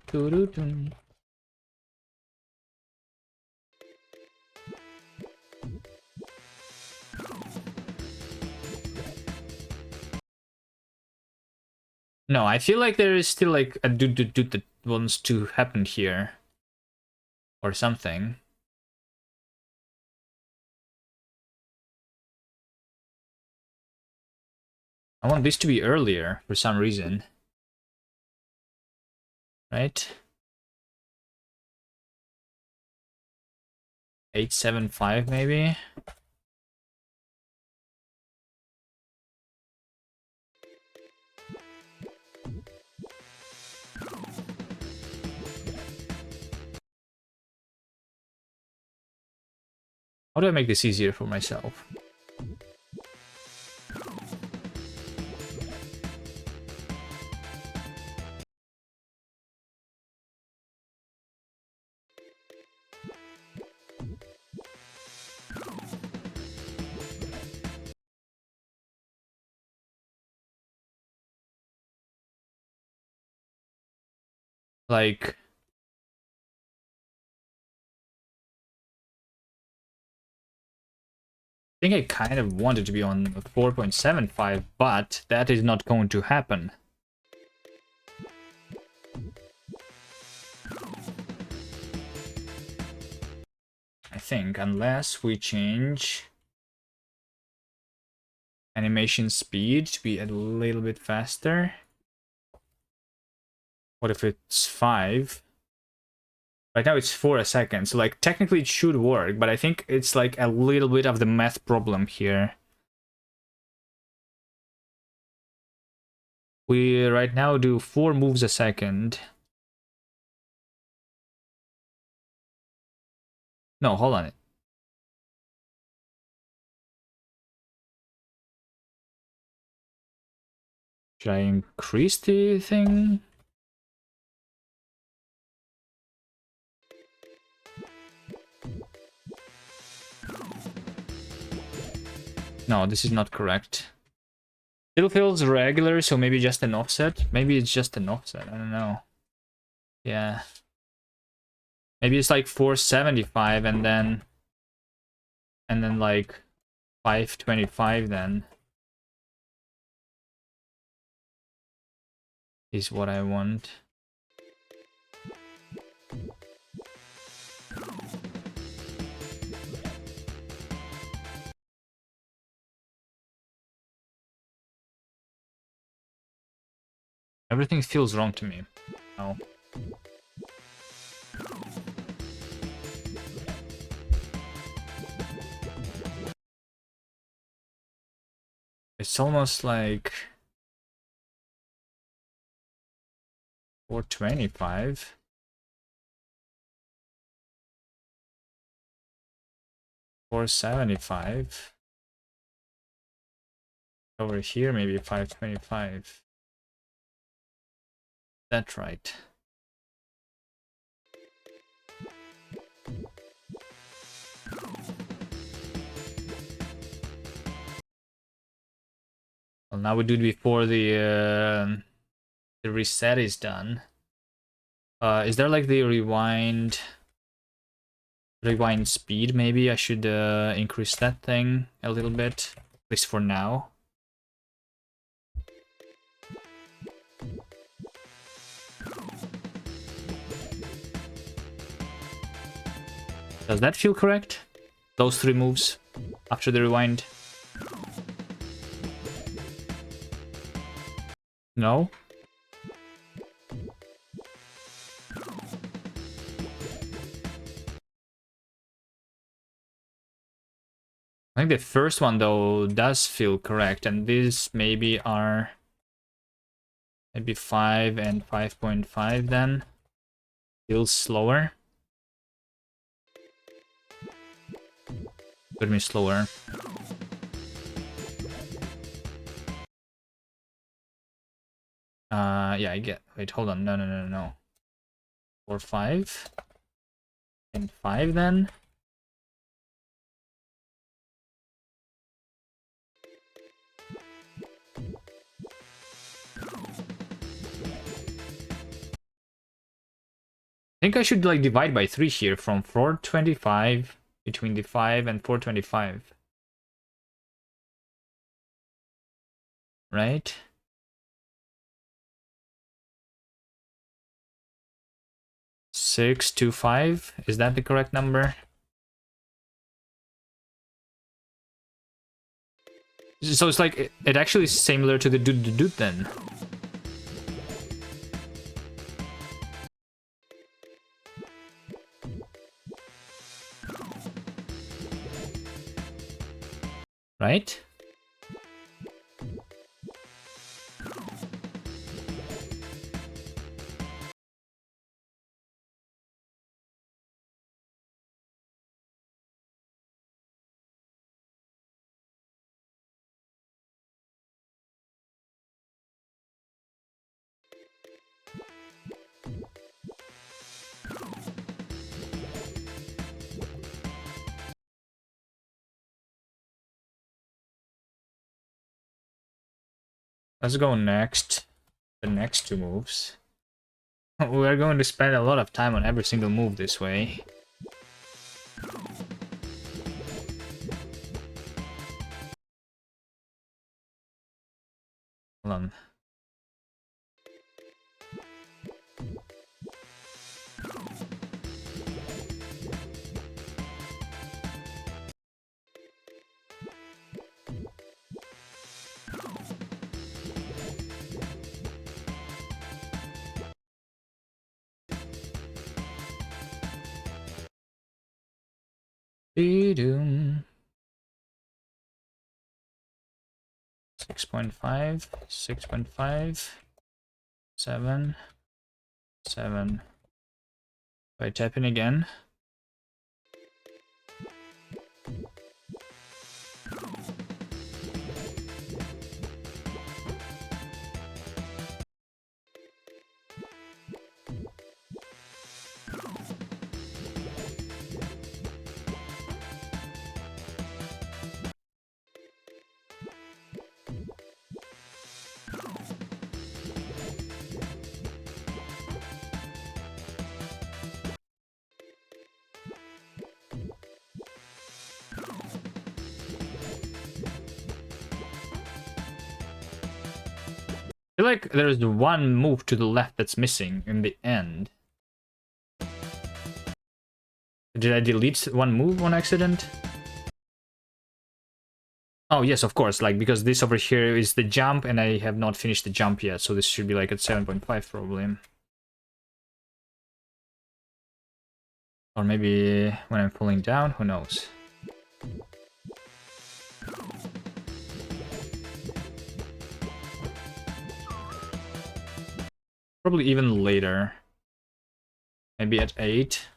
Dun. No, I feel like there is still like a do that wants to happen here. Or something. I want this to be earlier for some reason. Right? 875 maybe? How do I make this easier for myself? Like... I think I kind of wanted to be on 4.75, but that is not going to happen. I think, unless we change animation speed to be a little bit faster. What if it's 5? Right now it's 4 a second, so like technically it should work, but I think it's like a little bit of the math problem here. We right now do 4 moves a second. No, hold on. Should I increase the thing? No, this is not correct. Still feels regular, so maybe just an offset. Maybe it's just an offset, I don't know. Yeah. Maybe it's like 475 and then like 525 then. Is what I want. Everything feels wrong to me. Oh. It's almost like 425. $475. Over here, maybe 525. That's right. Well, now we do it before the reset is done. Is there like the rewind speed? Maybe I should increase that thing a little bit, at least for now. Does that feel correct? Those 3 moves after the rewind? No? I think the first one though does feel correct, and these maybe are maybe 5 and 5.5 then. Feels slower. Could be slower. Yeah, I get. Wait, hold on. No. 4, 5. And 5 then. I think I should like divide by 3 here from 425 between the 5 and 425. Right? Six to 5. Is that the correct number? So it's like it actually is similar to the doot then. Right? Let's go next. The next 2 moves. We're going to spend a lot of time on every single move this way. Hold on. Be-doom. 6.5, 6.5, 7, 7. By tapping again. I feel like there's one move to the left that's missing in the end. Did I delete one move on accident? Oh yes, of course, like because this over here is the jump and I have not finished the jump yet, so this should be like at 7.5 probably. Or maybe when I'm falling down, who knows. Probably even later. Maybe at 8.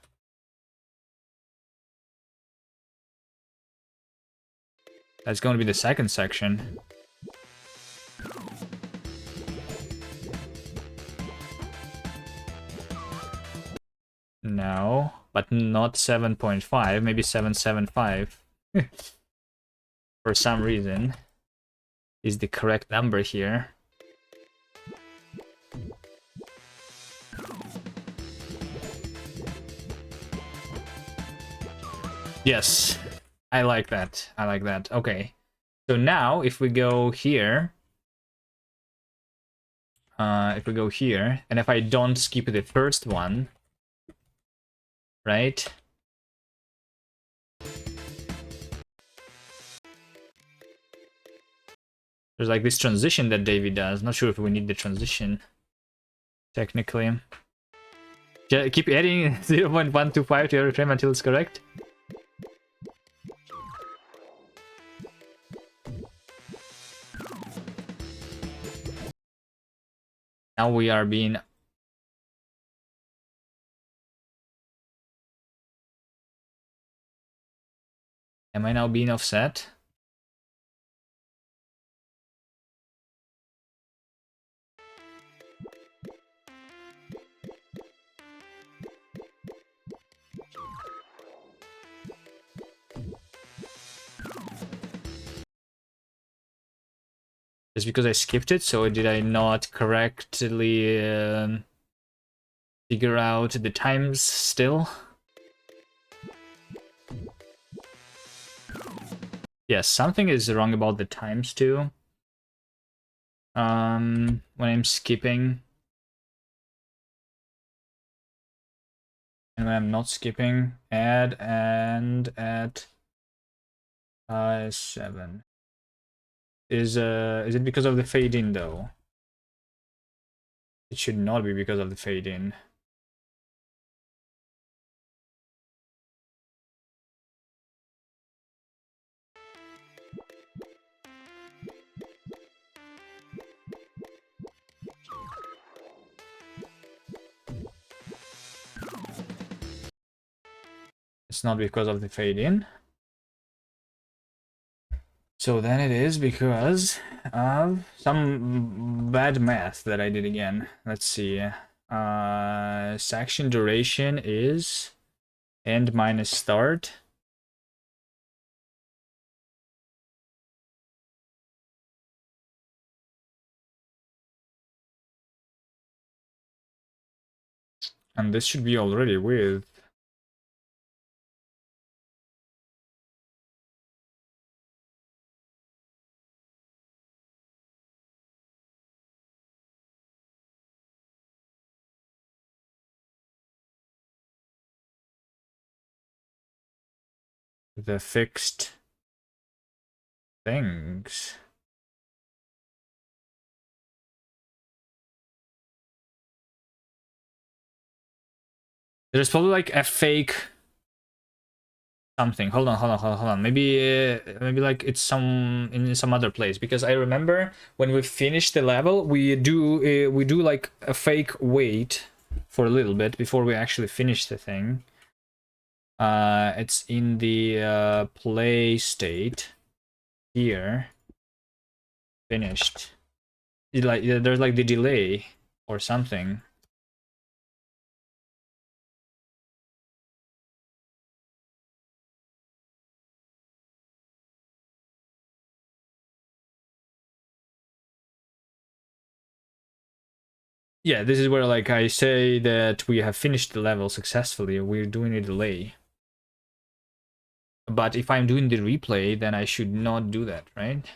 That's going to be the second section. No, but not 7.5, maybe 7.75. For some reason. is the correct number here. Yes, I like that. I like that. Okay. So now if we go here, and if I don't skip the first one, right? There's like this transition that Davey does. Not sure if we need the transition, technically. Yeah, keep adding 0.125 to every frame until it's correct. Now we are being... Am I now being offset? Just because I skipped it, so did I not correctly figure out the times still? Yes, something is wrong about the times too. When I'm skipping. And when I'm not skipping, add and add 7. Is it because of the fade in though? It should not be because of the fade in. It's not because of the fade in. So then it is because of some bad math that I did again. Let's see. Section duration is end minus start. And this should be already with. The fixed things. There's probably like a fake something. Hold on. Maybe like it's in some other place, because I remember when we finish the level, we do like a fake wait for a little bit before we actually finish the thing. It's in the play state here. Finished. There's like the delay or something. Yeah, this is where like I say that we have finished the level successfully. We're doing a delay. But if I'm doing the replay, then I should not do that, right?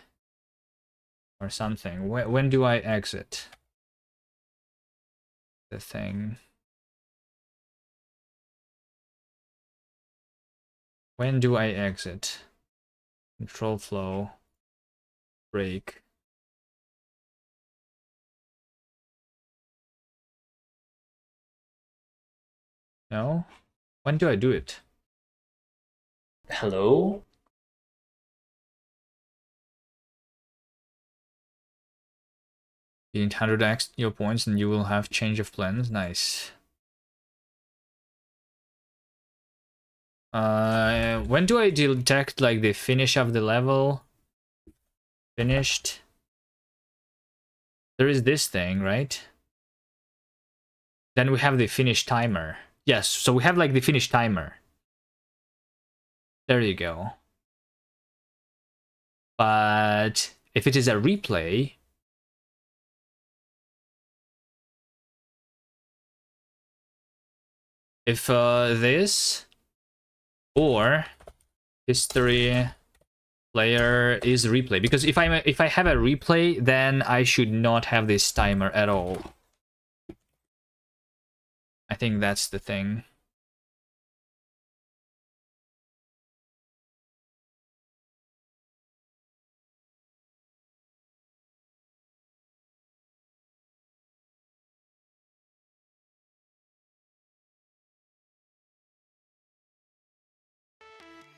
Or something. When do I exit the thing? When do I exit? Control flow. Break. No? When do I do it? Hello? You need 100x your points and you will have change of plans. Nice. When do I detect like the finish of the level? Finished. There is this thing, right? Then we have the finish timer. Yes, so we have like the finish timer. There you go. But if it is a replay, if this or history player is replay, because if I have a replay, then I should not have this timer at all. I think that's the thing.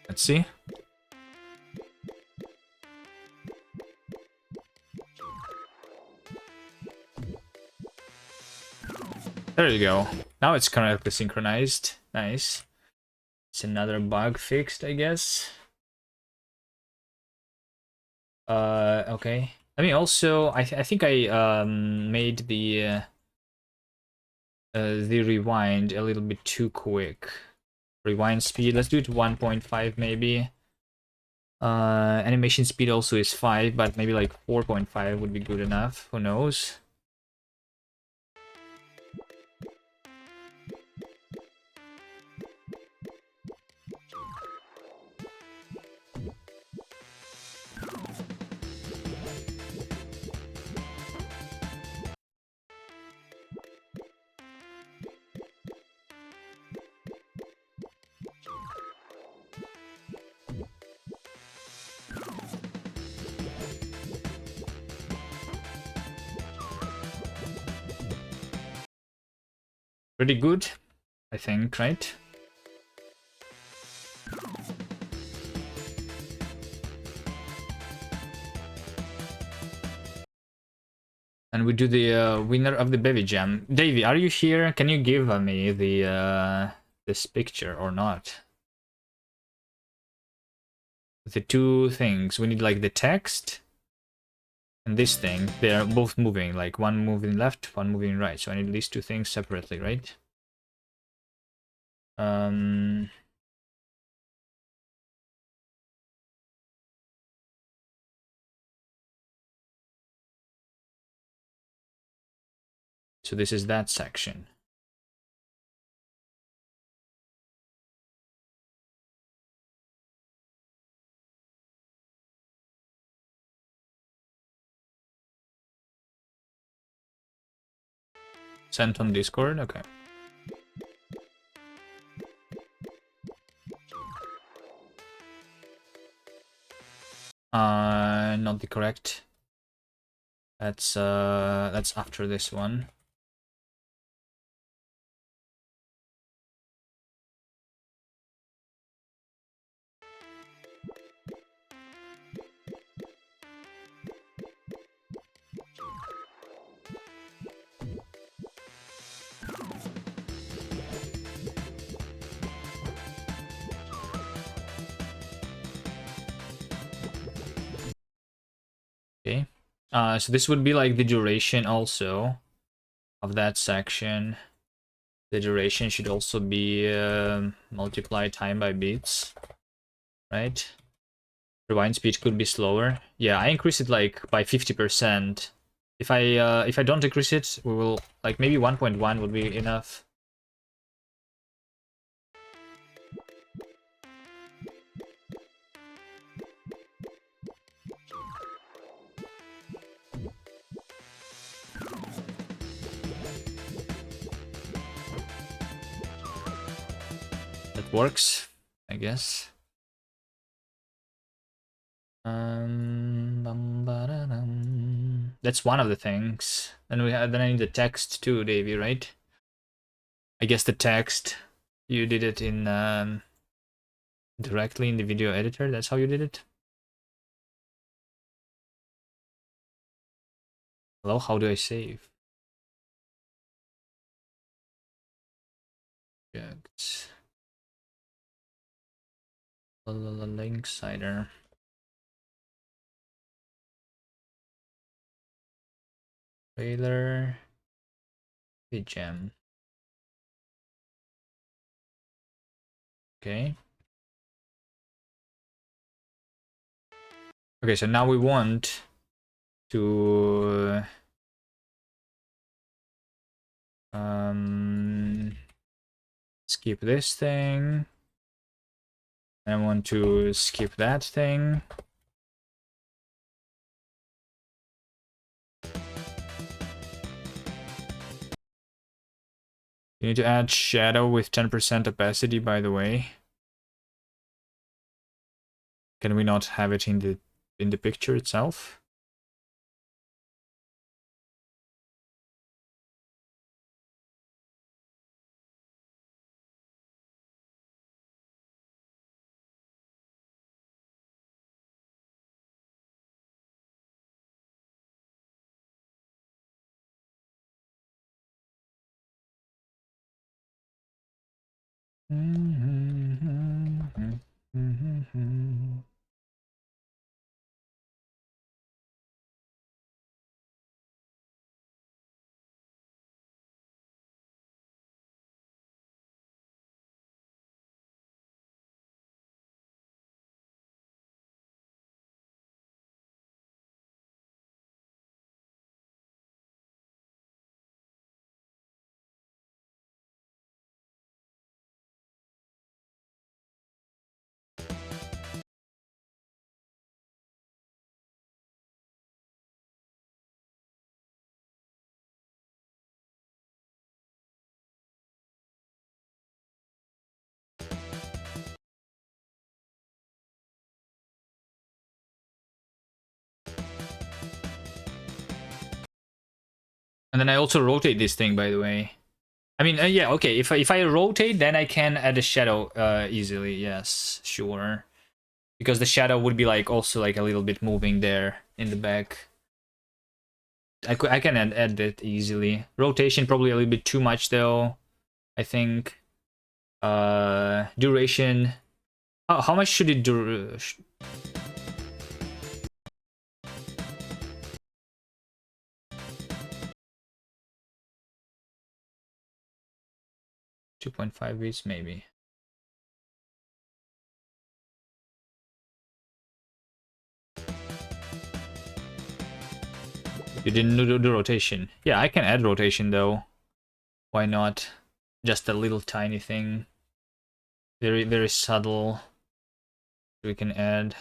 Let's see. There you go. Now it's correctly synchronized. Nice. It's another bug fixed, I guess. Okay. I mean, also, I think I made the rewind a little bit too quick. Rewind speed, let's do it 1.5 maybe. Animation speed also is 5, but maybe like 4.5 would be good enough. Who knows? Pretty good, I think, right? And we do the winner of the Baby Jam. Davey, are you here? Can you give me the this picture or not? The two things. We need like the text and this thing. They are both moving, like one moving left, one moving right. So I need these two things separately, right? So this is that section. Sent on Discord, okay. Not the correct. That's after this one. Okay. So this would be like the duration also of that section. The duration should also be multiplied time by beats, right? Rewind speed could be slower. Yeah, I increase it like by 50%. If I don't increase it, we will like maybe 1.1 would be enough. That works, I guess. That's one of the things. Then I need the text too, Davey, right? I guess the text you did it in directly in the video editor. That's how you did it. Hello, how do I save? Objects. Link cider. Trailer. Gem. Okay. Okay, so now we want to skip this thing. I want to skip that thing. You need to add shadow with 10% opacity, by the way. Can we not have it in the picture itself? And then I also rotate this thing, by the way. I mean, yeah, okay. If I rotate, then I can add a shadow easily. Yes, sure. Because the shadow would be like also like a little bit moving there in the back. I can add that easily. Rotation probably a little bit too much though, I think. Duration. How much should it do? 2.5 weeks maybe. You didn't do the rotation. Yeah, I can add rotation though. Why not? Just a little tiny thing. Very, very subtle. We can add.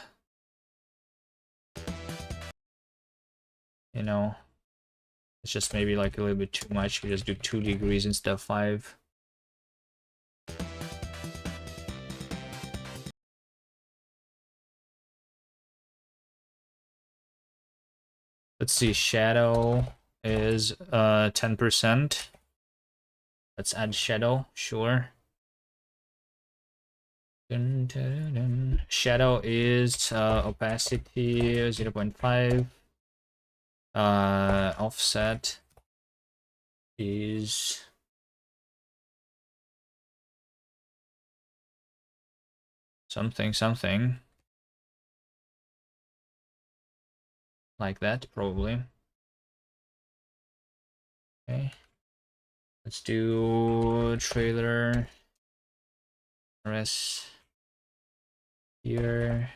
You know, it's just maybe like a little bit too much. We just do 2 degrees instead of 5. Let's see, shadow is 10%. Let's add shadow, sure. Dun, dun, dun. Shadow is opacity 0.5. Offset is something like that, probably. Okay, let's do trailer res here,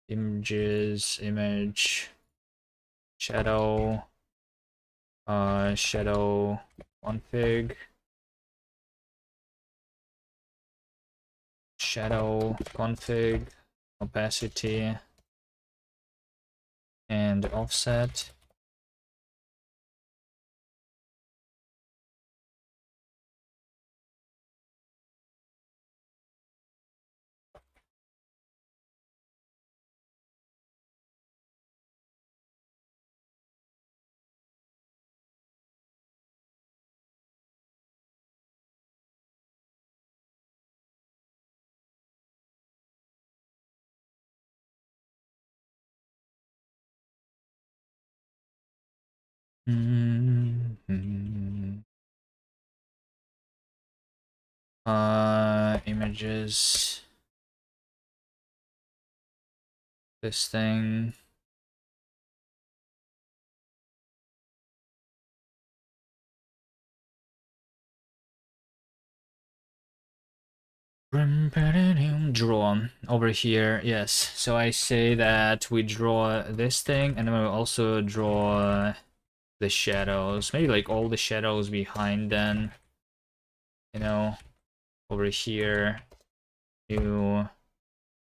images, image, shadow, shadow config, shadow config, opacity, and offset. Images. This thing. Draw over here, yes. So I say that we draw this thing, and then we'll also draw the shadows. Maybe like all the shadows behind then. You know, over here. You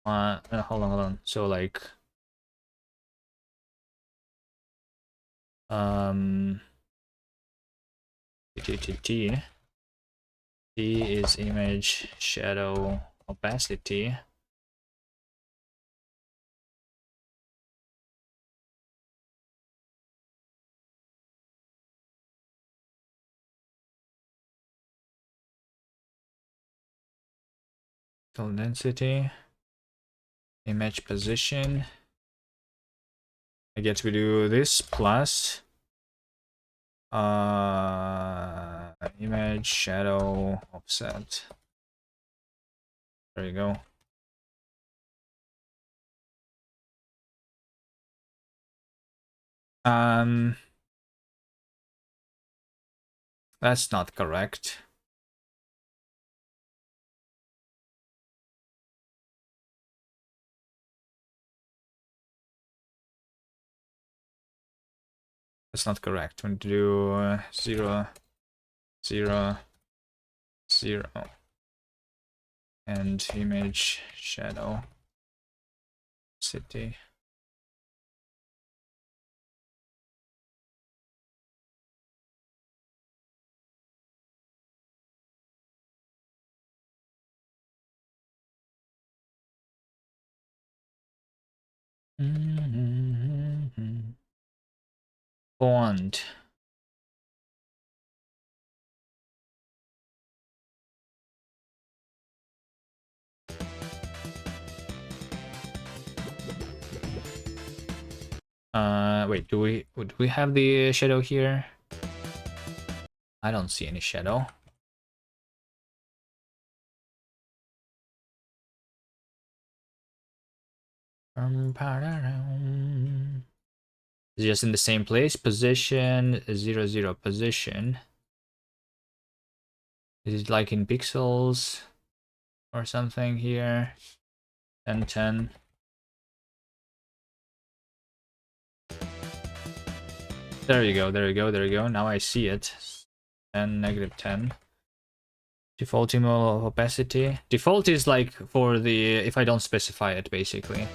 hold on. So like T is image shadow opacity. Total density, image position. I guess we do this plus image shadow offset. There you go. That's not correct. That's not correct. We need to do 0, 0, 0, and image shadow city. Font. Wait, do we have the shadow here? I don't see any shadow. It's just in the same place. Position 0, 0, position. Is it like in pixels or something here? 10, 10. There you go, there you go, there you go. Now I see it. 10, negative 10. Default emo opacity. Default is like for the if I don't specify it, basically.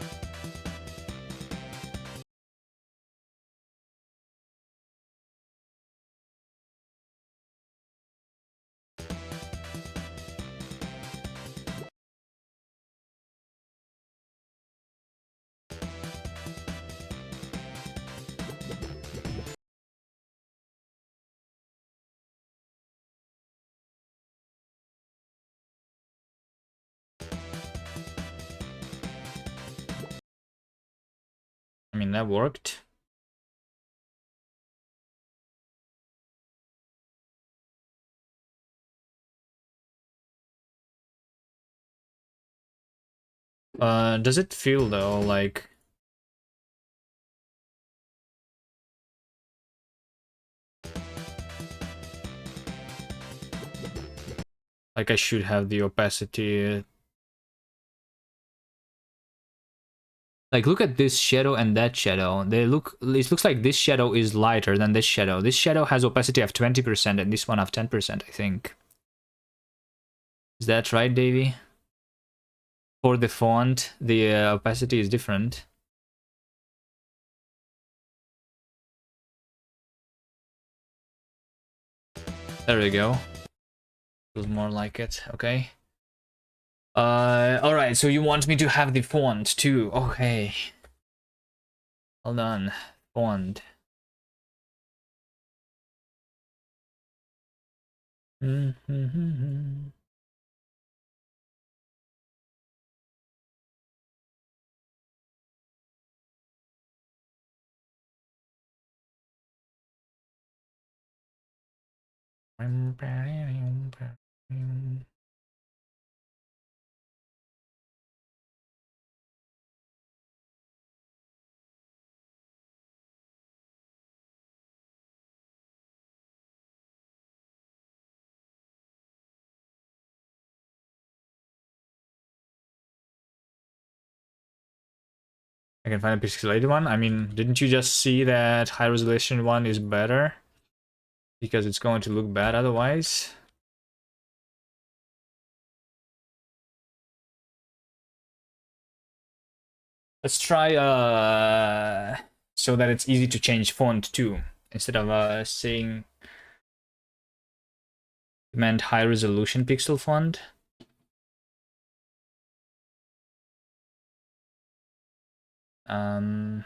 I mean, that worked. Does it feel though like I should have the opacity? Like, look at this shadow and that shadow. It looks like this shadow is lighter than this shadow. This shadow has opacity of 20% and this one of 10%, I think. Is that right, Davey? For the font, the opacity is different. There we go. Feels more like it. Okay. Alright, so you want me to have the font too. Okay. Hold on. Font. I can find a pixelated one. I mean, didn't you just see that high resolution one is better? Because it's going to look bad otherwise. Let's try so that it's easy to change font too, instead of saying command high resolution pixel font. Oh,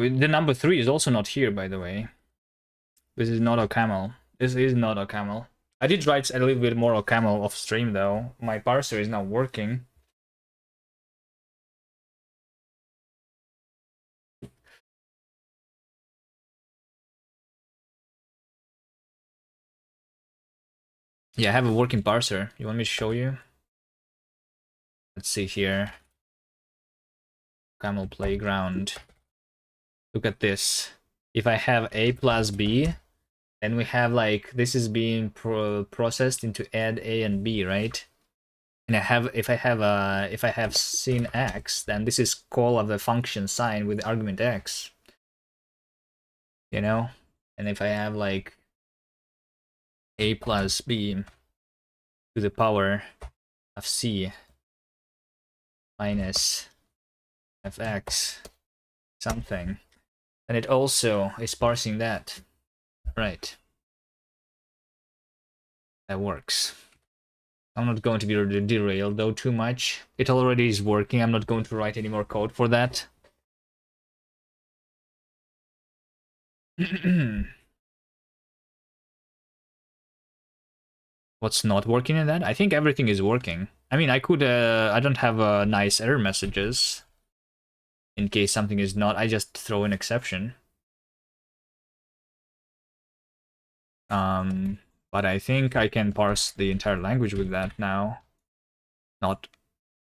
the number 3 is also not here, by the way. This is not a camel. This is not a camel. I did write a little bit more of camel off stream though. My parser is not working. Yeah, I have a working parser. You want me to show you? Let's see here. Camel playground. Look at this. If I have a plus b, then we have like this is being processed into add a and b, right? And if I have sin x, then this is call of the function sign with argument x. You know? And if I have like a plus b to the power of c minus fx something, and it also is parsing that, right? That works. I'm not going to be derailed though too much. It already is working. I'm not going to write any more code for that. What's not working in that? I think everything is working. I mean, I don't have nice error messages. In case something is not, I just throw an exception. But I think I can parse the entire language with that now. Not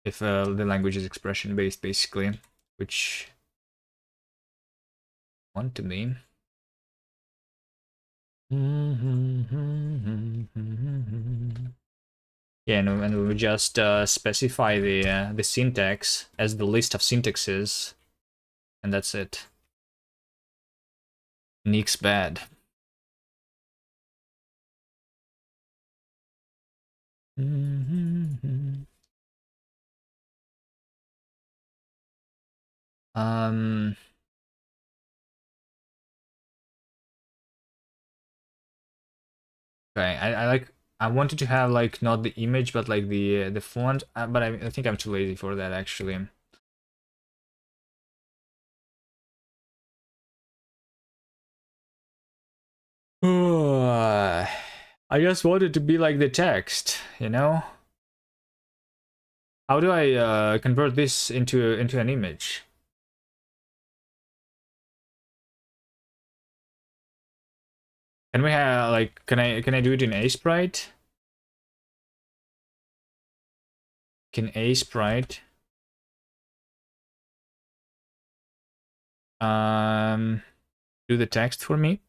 if the language is expression based, basically, which I want to be. Yeah, and we just specify the syntax as the list of syntaxes, and that's it. Nick's bad. Okay, I wanted to have like not the image but like the font, but I think I'm too lazy for that actually. I just want it to be like the text, you know? How do I convert this into an image? Can we have like can I do it in Aseprite? Can Aseprite do the text for me?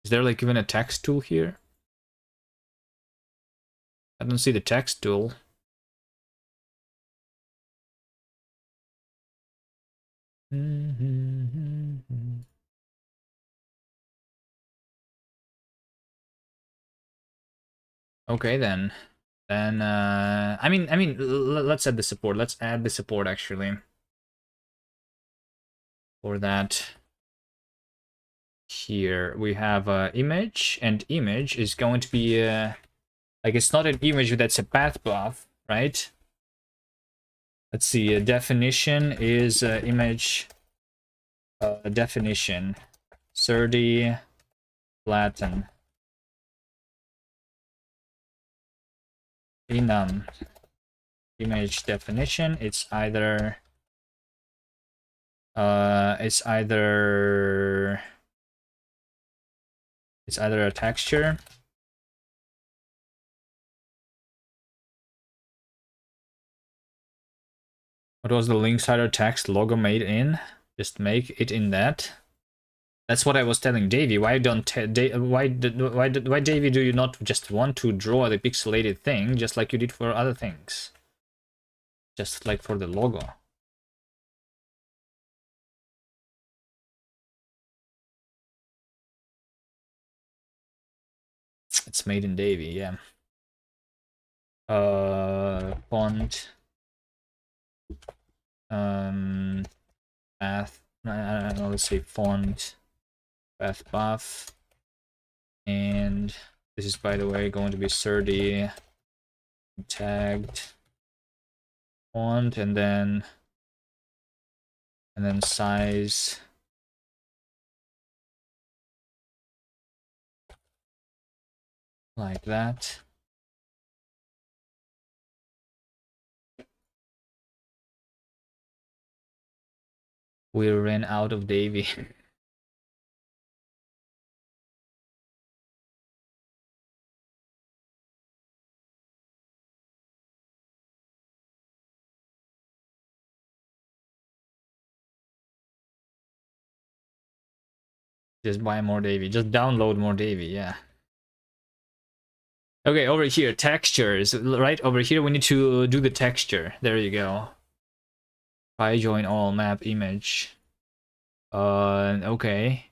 Is there like even a text tool here? I don't see the text tool. Okay then. Then I mean let's add the support. Let's add the support actually. For that here we have image, and image is going to be like it's not an image that's a path buff, right? Let's see, definition is image definition Surdy Latin enum image definition. It's either it's either a texture what was the link cider text logo made in? Just make it in that. That's what I was telling Davey. Why why Davey do you not just want to draw the pixelated thing just like you did for other things? Just like for the logo. It's made in Davey, yeah. Font. Path. I don't know, let's say font. Path buff. And this is, by the way, going to be 30 tagged font, and then size like that. We ran out of Davey. Just buy more Davey. Just download more Davey, yeah. Okay, over here, textures. Right over here, we need to do the texture. There you go. By join all map image. Okay.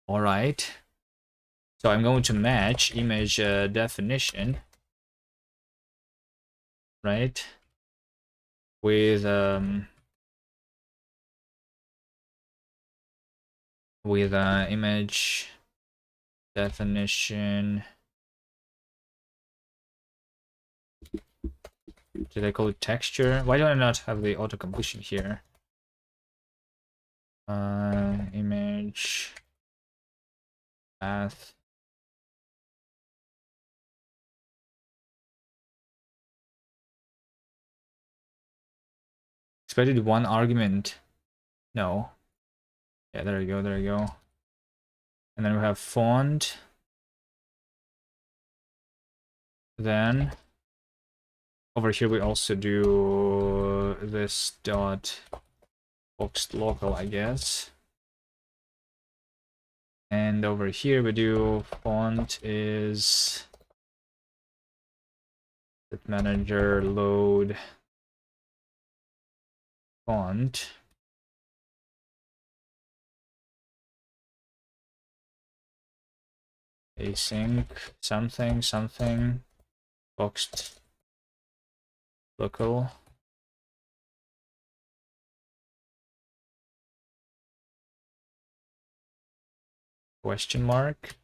All right. So I'm going to match image definition, right? With image definition. Did I call it texture? Why do I not have the auto completion here? Image path. Expected one argument. No. Yeah, there you go, there you go. And then we have font. Then over here we also do this dot boxed local, I guess. And over here we do font is set manager load font. Async something boxed local. Question mark.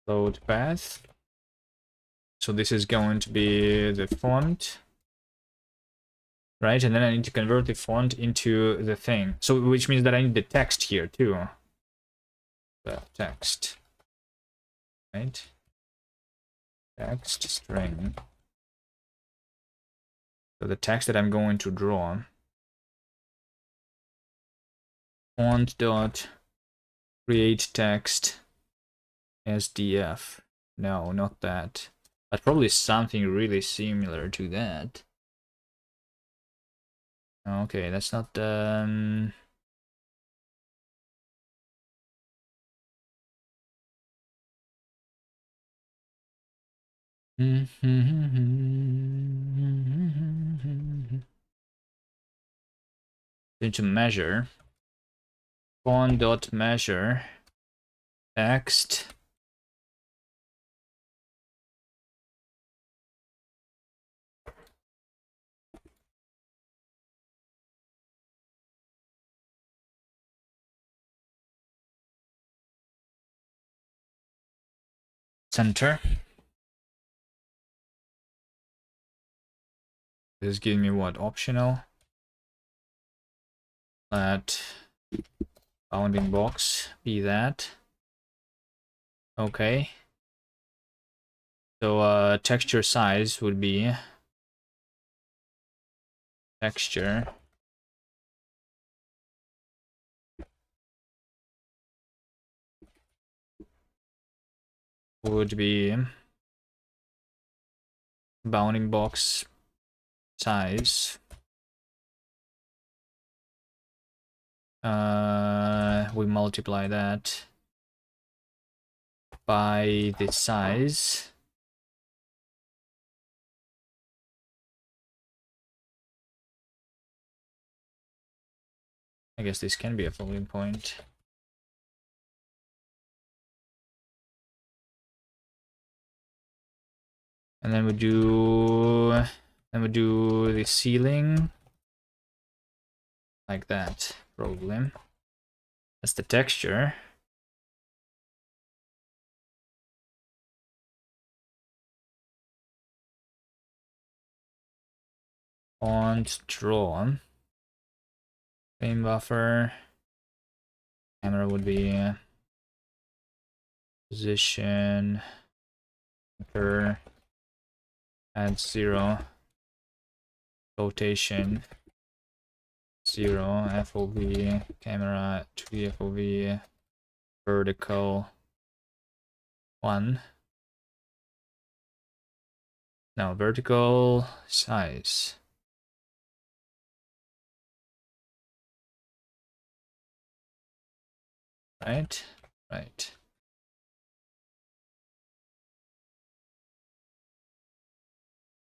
Load path. So this is going to be the font. Right, and then I need to convert the font into the thing. So which means that I need the text here too. The text. Right? Text string. So the text that I'm going to draw. Font dot create text SDF. No, not that. But probably something really similar to that. Okay, that's not Need to measure. Font dot measure text center. This is giving me what? Optional. Let bounding box be that. Okay. So texture size would be texture would be bounding box size We multiply that by the size. I guess this can be a floating point. And then we do the ceiling like that, probably. That's the texture. Font drawn. Frame buffer. Camera would be position. Enter. Add 0. Rotation. 0. FOV. Camera 2D FOV. Vertical. 1. Now vertical size. Right? Right.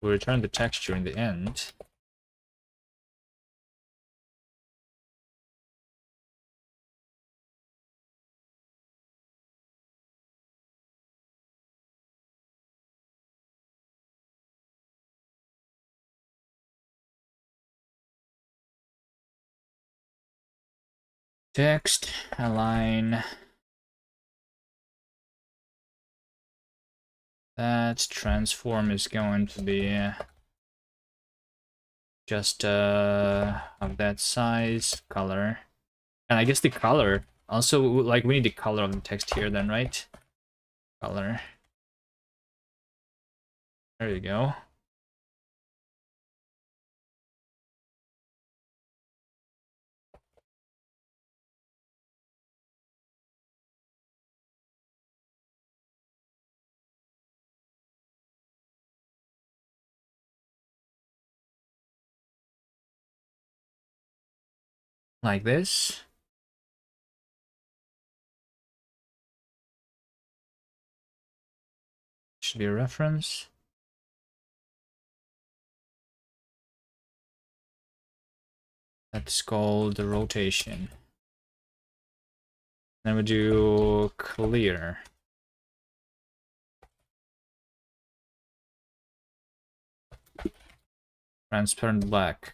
We return the texture in the end. Text, align. That transform is going to be just of that size, color. And I guess the color also, like, we need the color of the text here then, right? Color. There you go. Like this. Should be a reference. That's called the rotation. Then we do clear. Transparent black.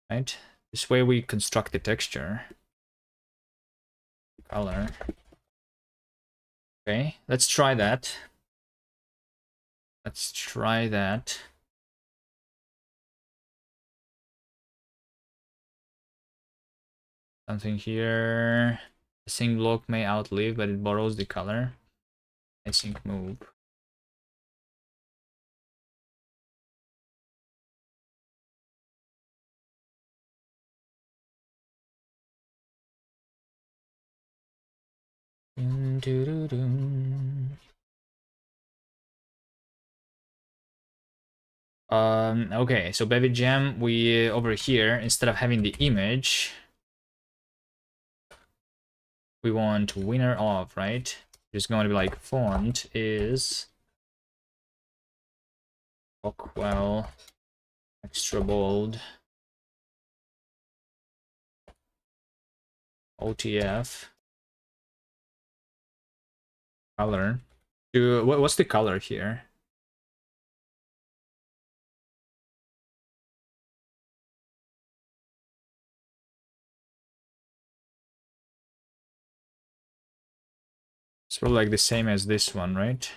Right? This way we construct the texture. Color. Okay, let's try that. Let's try that. Something here. The sync block may outlive, but it borrows the color. Async move. Okay, so Baby Jam, we over here, instead of having the image, we want winner of, right? It's going to be like font is Rockwell extra bold OTF color. What's the color here? It's probably like the same as this one, right?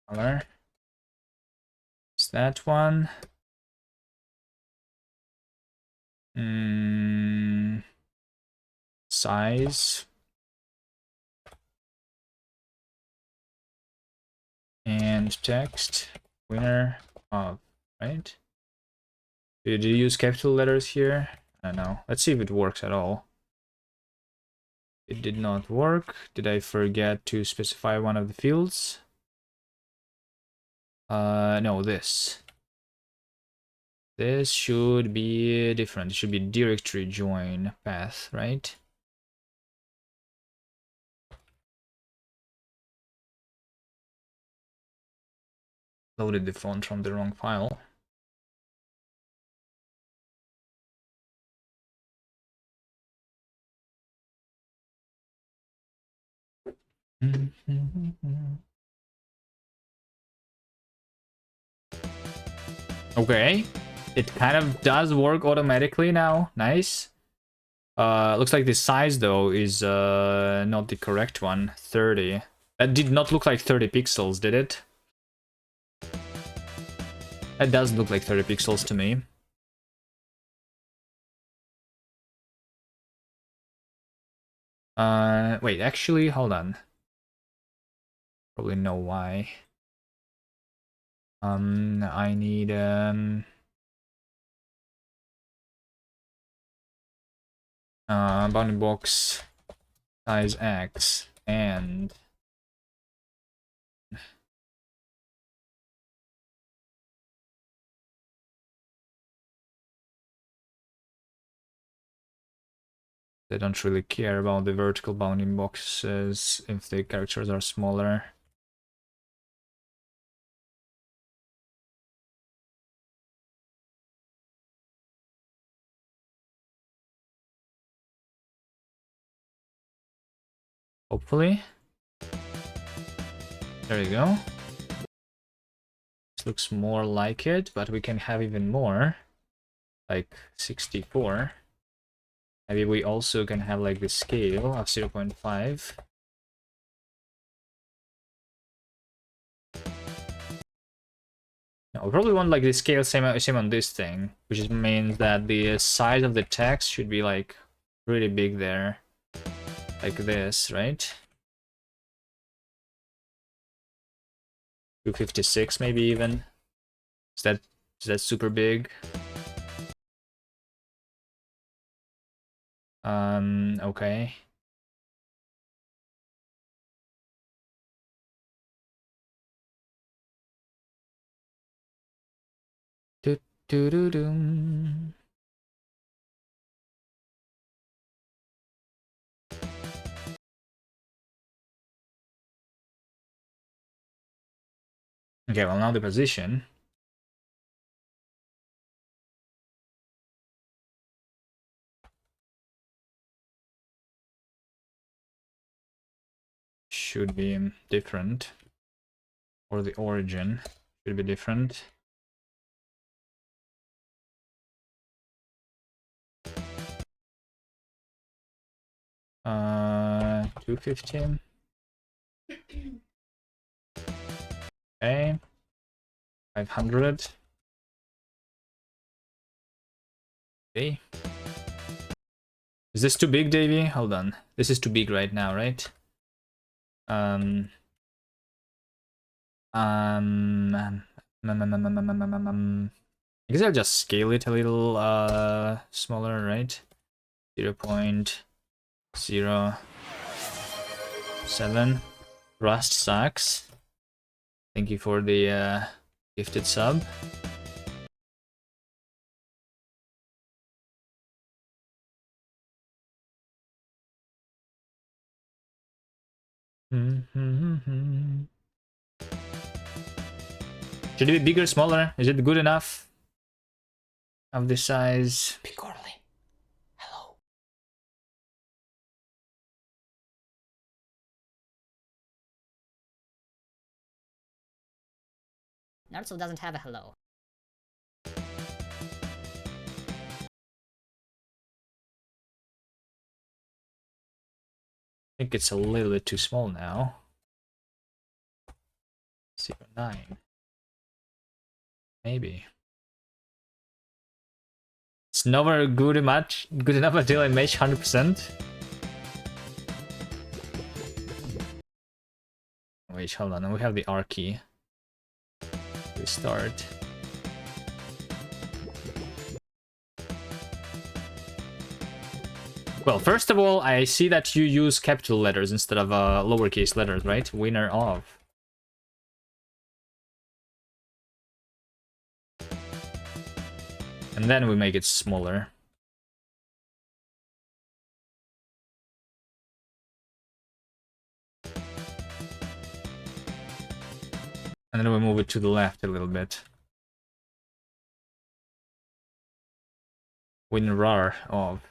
Color. It's that one. Size. And text. Winner of, right? Did you use capital letters here? I don't know. Let's see if it works at all. It did not work. Did I forget to specify one of the fields? No, this. This should be different. It should be directory join path, right? Loaded the font from the wrong file. Okay, it kind of does work automatically now. Nice. Looks like the size though is not the correct one. 30. That did not look like 30 pixels, did it? That does look like 30 pixels to me. Wait, actually, hold on. Probably know why. I need bounding box size X and they don't really care about the vertical bounding boxes if the characters are smaller. Hopefully. There you go. This looks more like it, but we can have even more. Like 64. Maybe we also can have like the scale of 0.5. No, we probably want like the scale same on this thing, which means that the size of the text should be like really big there. Like this, right? 256 maybe even. Is that super big? Okay. Do do do do. Okay, well now the position. Should be different. Or the origin should be different. Uh, 215. Okay. 500. Okay. Is this too big, Davey? Hold on. This is too big right now, right? I guess I'll just scale it a little smaller, right? 0.07. Rust sucks. Thank you for the gifted sub. Should it be bigger, smaller? Is it good enough? Of this size? Big Orly. Hello. Naruto doesn't have a hello. I think it's a little bit too small now. 0.9. Maybe. It's never good enough until I match 100%. Wait, hold on. We have the R key. Restart. Well, first of all, I see that you use capital letters instead of lowercase letters, right? Winner of. And then we make it smaller. And then we move it to the left a little bit. WinRAR of.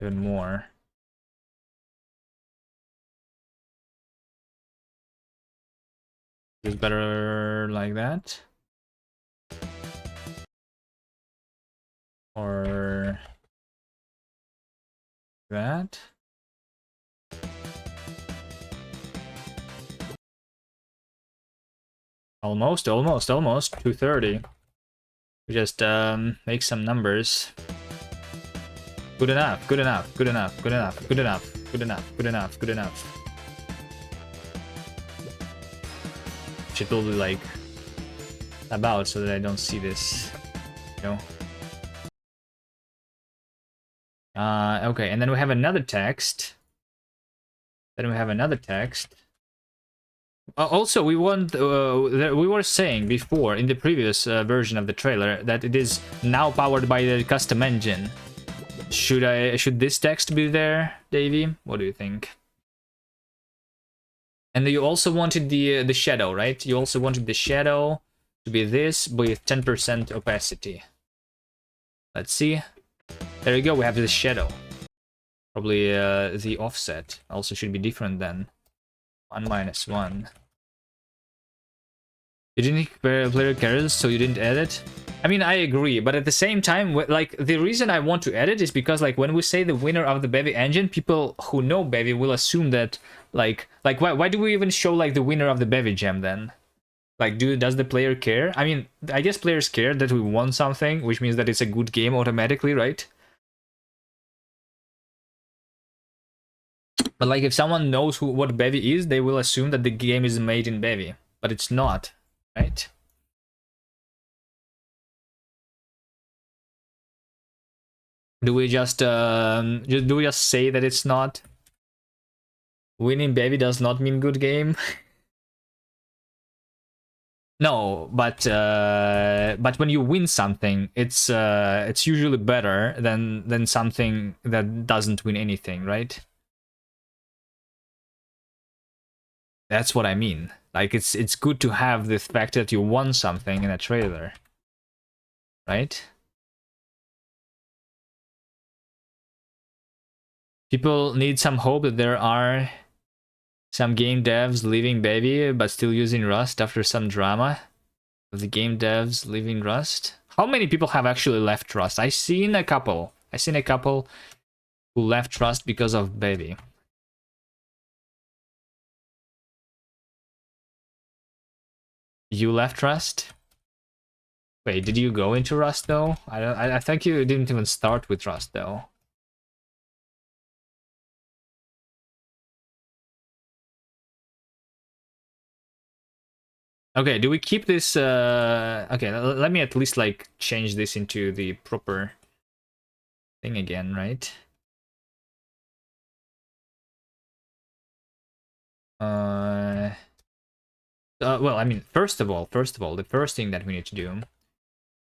Even more. Is better like that? Or that? Almost. 230. We just make some numbers. Good enough. Should probably like about so that I don't see this, you know. Okay, and then we have another text. Also, we want we were saying before in the previous version of the trailer that it is now powered by the custom engine. Should this text be there, Davey? What do you think? And you also wanted the shadow, right? You also wanted the shadow to be this with 10% opacity. Let's see. There you go. We have the shadow. Probably the offset also should be different then. 1 - 1. You didn't player cares, so you didn't edit? I mean, I agree, but at the same time, like, the reason I want to edit is because, like, when we say the winner of the Bevy engine, people who know Bevy will assume that, like why do we even show, like, the winner of the Bevy gem then? Like, does the player care? I mean, I guess players care that we won something, which means that it's a good game automatically, right? But, like, if someone knows what Bevy is, they will assume that the game is made in Bevy, but it's not, right? Do we just say that it's not? Winning Bevy does not mean good game. No, but when you win something, it's usually better than something that doesn't win anything, right? That's what I mean. Like, it's good to have the fact that you won something in a trailer, right? People need some hope that there are some game devs leaving Bevy but still using Rust after some drama. The game devs leaving Rust. How many people have actually left Rust? I've seen a couple who left Rust because of Bevy. You left Rust? Wait, did you go into Rust though? I think you didn't even start with Rust though. Okay, do we keep this okay, let me at least like change this into the proper thing again, right? Well, I mean, first of all, the first thing that we need to do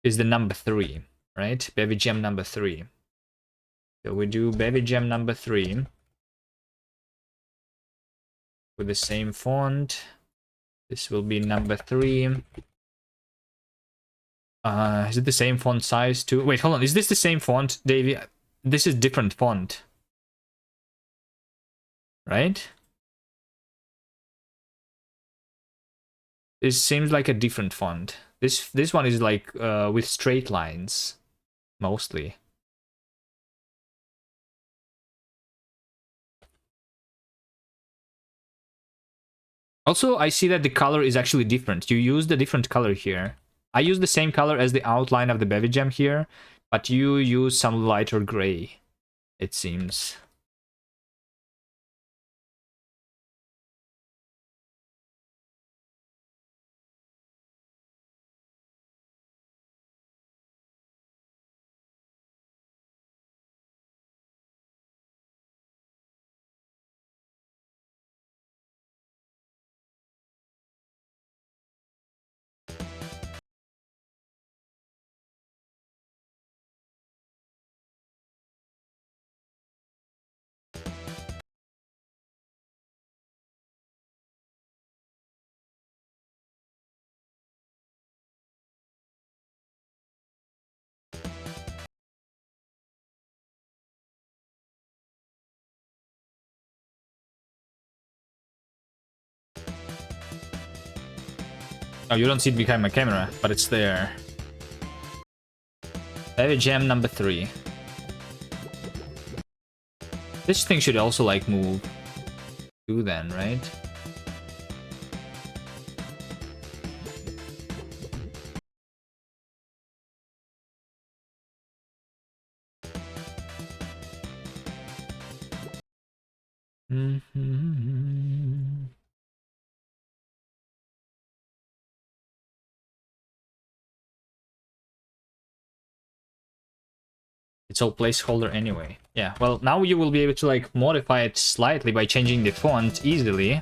is the number 3, right? Bevy gem number 3. So we do Bevy gem number 3 with the same font. This will be number 3. Is it the same font size too? Wait, hold on. Is this the same font, Davey? This is different font, right? This seems like a different font. This one is like with straight lines, mostly. Also, I see that the color is actually different. You used a different color here. I use the same color as the outline of the Bevy gem here, but you use some lighter gray, it seems. Oh, you don't see it behind my camera, but it's there. Heavy Gem number 3. This thing should also like move 2 then, right? It's all placeholder anyway. Yeah, well, now you will be able to like modify it slightly by changing the font easily.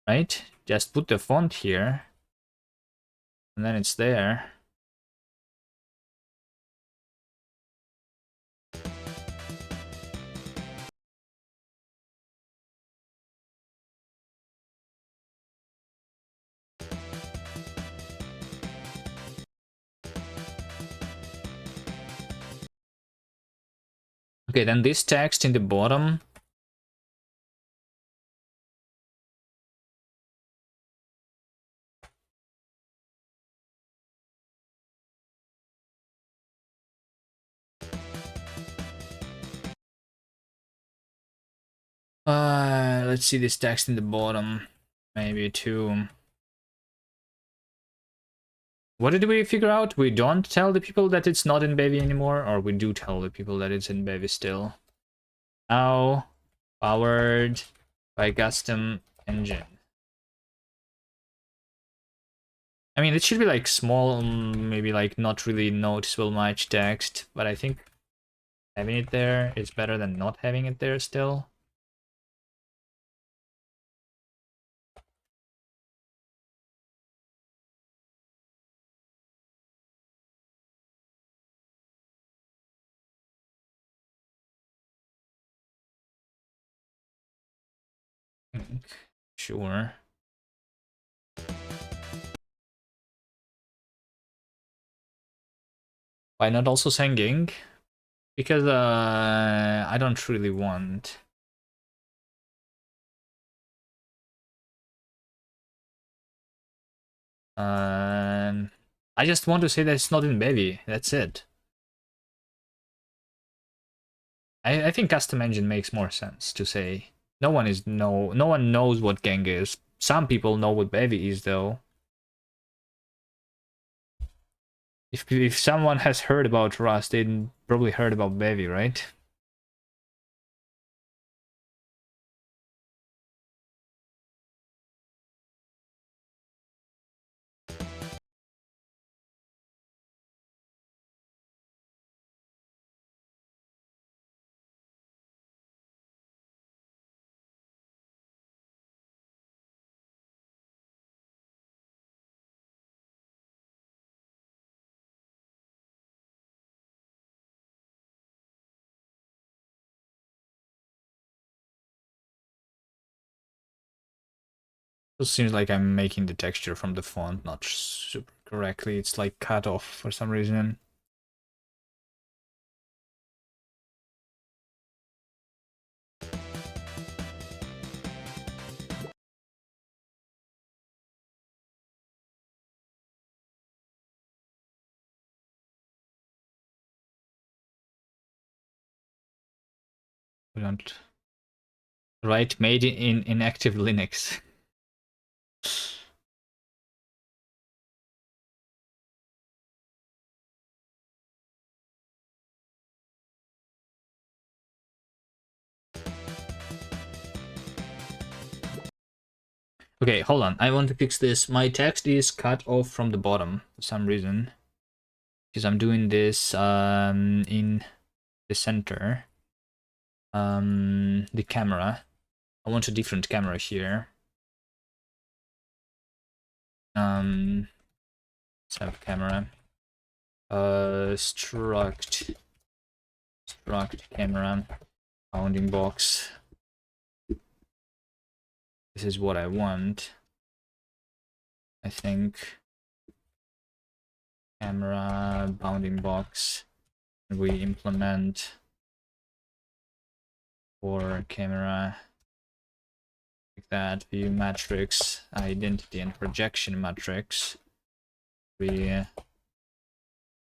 Right? Just put the font here. And then it's there. Okay, then this text in the bottom. Let's see this text in the bottom. Maybe too. What did we figure out? We don't tell the people that it's not in Bevy anymore, or we do tell the people that it's in Bevy still. Now, powered by custom engine. I mean, it should be like small, maybe like not really noticeable much text, but I think having it there is better than not having it there still. Sure. Why not also singing? Because I don't really want. I just want to say that it's not in Bevy. That's it. I think custom engine makes more sense to say. No one knows what Gang is. Some people know what Bevy is though. If someone has heard about Rust, they probably heard about Bevy, right? It seems like I'm making the texture from the font not super correctly. It's like cut off for some reason. We don't write made in inactive Linux. Okay, hold on. I want to fix this. My text is cut off from the bottom for some reason. Because I'm doing this in the center. The camera. I want a different camera here. Let's have camera. Struct camera. Bounding box. This is what I want. I think. Camera, bounding box. We implement for camera like that. View matrix, identity and projection matrix. We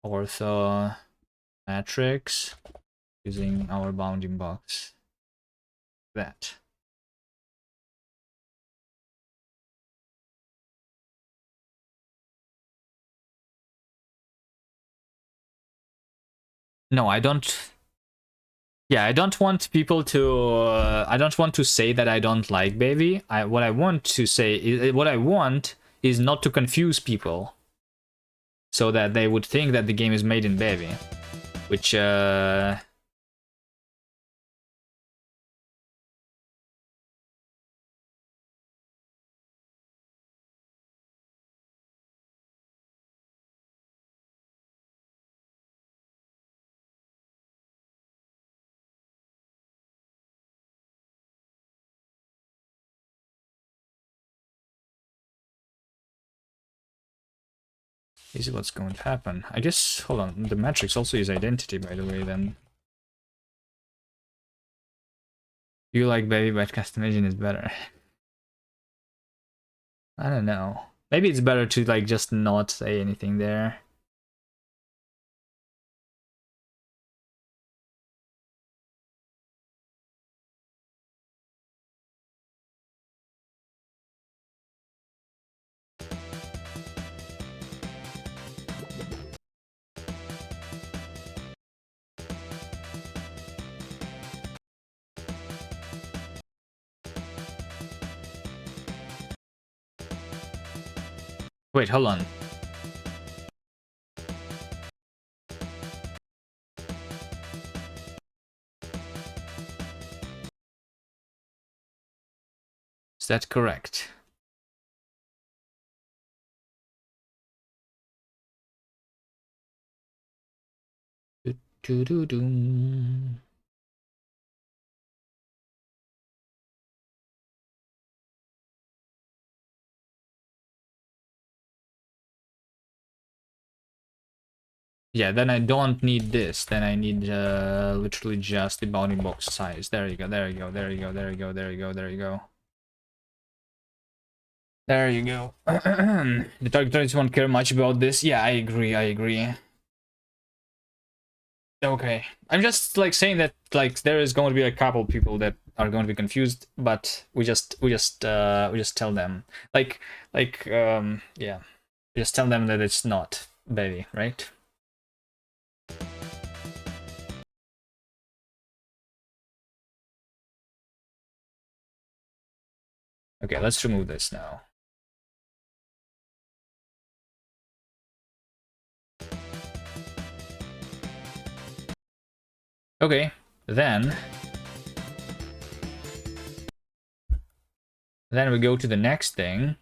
ortho matrix using our bounding box. That. No, I don't. Yeah, I don't want people to. I don't want to say that I don't like Baby. What I want to say is what I want is not to confuse people, so that they would think that the game is made in Baby, which. Is what's going to happen. I guess, hold on, the matrix also is identity, by the way, then. You like Baby, but Custom Engine is better. I don't know. Maybe it's better to, like, just not say anything there. Wait, hold on. Is that correct? Do-do-do-do. Yeah, then I don't need this. Then I need literally just the bounding box size. There you go, there you go, there you go, there you go, there you go, there you go. There you go. The target audience won't care much about this. Yeah, I agree, I agree. Okay. I'm just like saying that like there is going to be a couple people that are going to be confused, but we just tell them. Yeah. We just tell them that it's not Baby, right? Okay, let's remove this now. Okay, then we go to the next thing.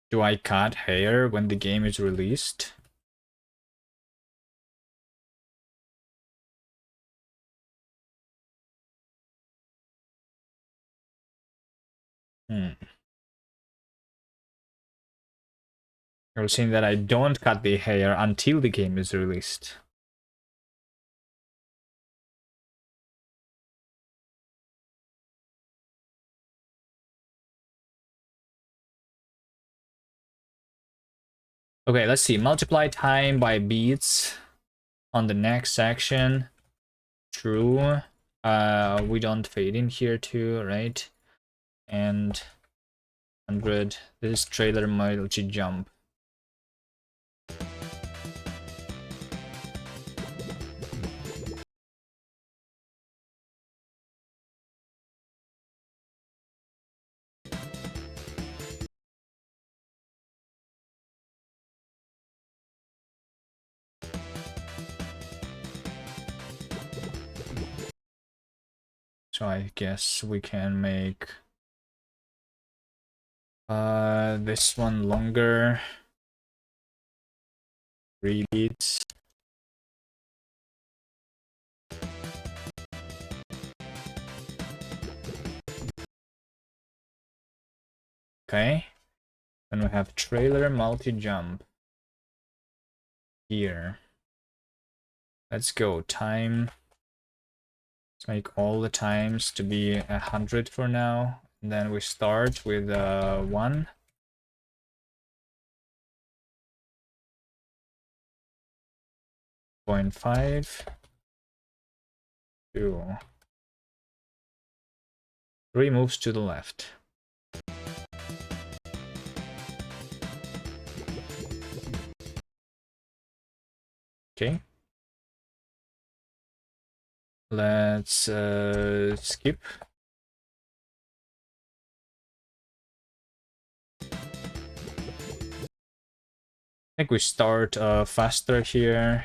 Do I cut hair when the game is released? You're saying that I don't cut the hair until the game is released. Okay, let's see. Multiply time by beats on the next section. True. We don't fade in here too, right? And 100. This is trailer multi jump. So I guess we can make this one longer. 3 beats. Okay. Then we have trailer multi-jump. Here. Let's go. Time. Let's make all the times to be 100 for now. And then we start with 1. 0.5. 2. 3 moves to the left. Okay. Let's skip. I think we start faster here.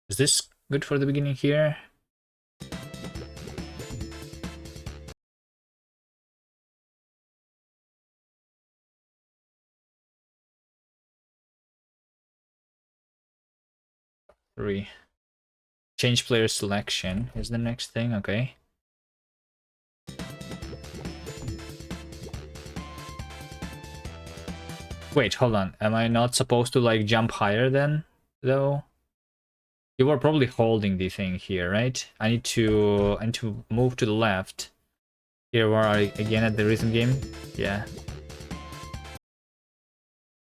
Is this good for the beginning here? Three. Change player selection is the next thing, okay. Wait, hold on. Am I not supposed to like jump higher then, though? You were probably holding the thing here, right? I need to move to the left. Here we are again at the rhythm game. Yeah.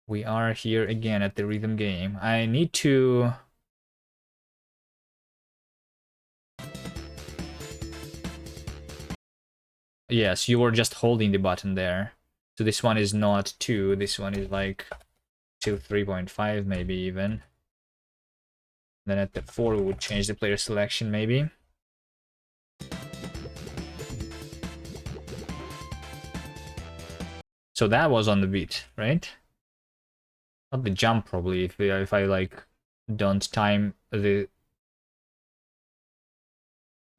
We are here again at the rhythm game. I need to... Yes, you were just holding the button there. So this one is not 2, this one is like 2, 3.5 maybe even. Then at the 4 we would change the player selection maybe. So that was on the beat, right? Not the jump probably, if I like don't time the...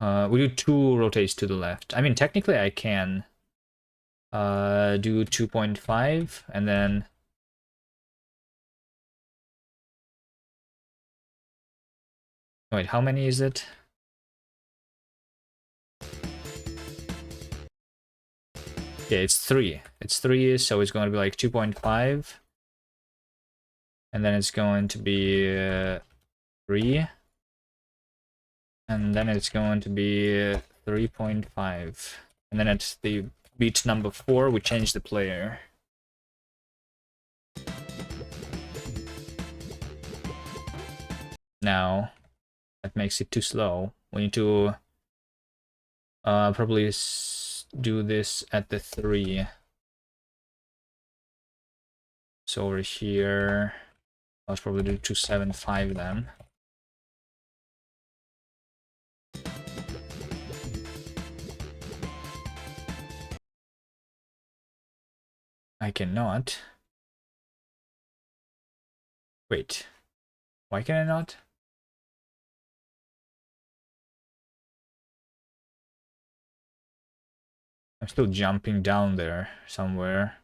we do 2 rotates to the left. I mean, technically I can do 2.5 and then... Wait, how many is it? Yeah, it's 3. It's 3, so it's going to be like 2.5. And then it's going to be 3. And then it's going to be 3.5. And then at the beat number 4, we change the player. Now, that makes it too slow. We need to probably do this at the 3. So over here, I'll probably do 275 then. I cannot. Wait, why can I not? I'm still jumping down there somewhere.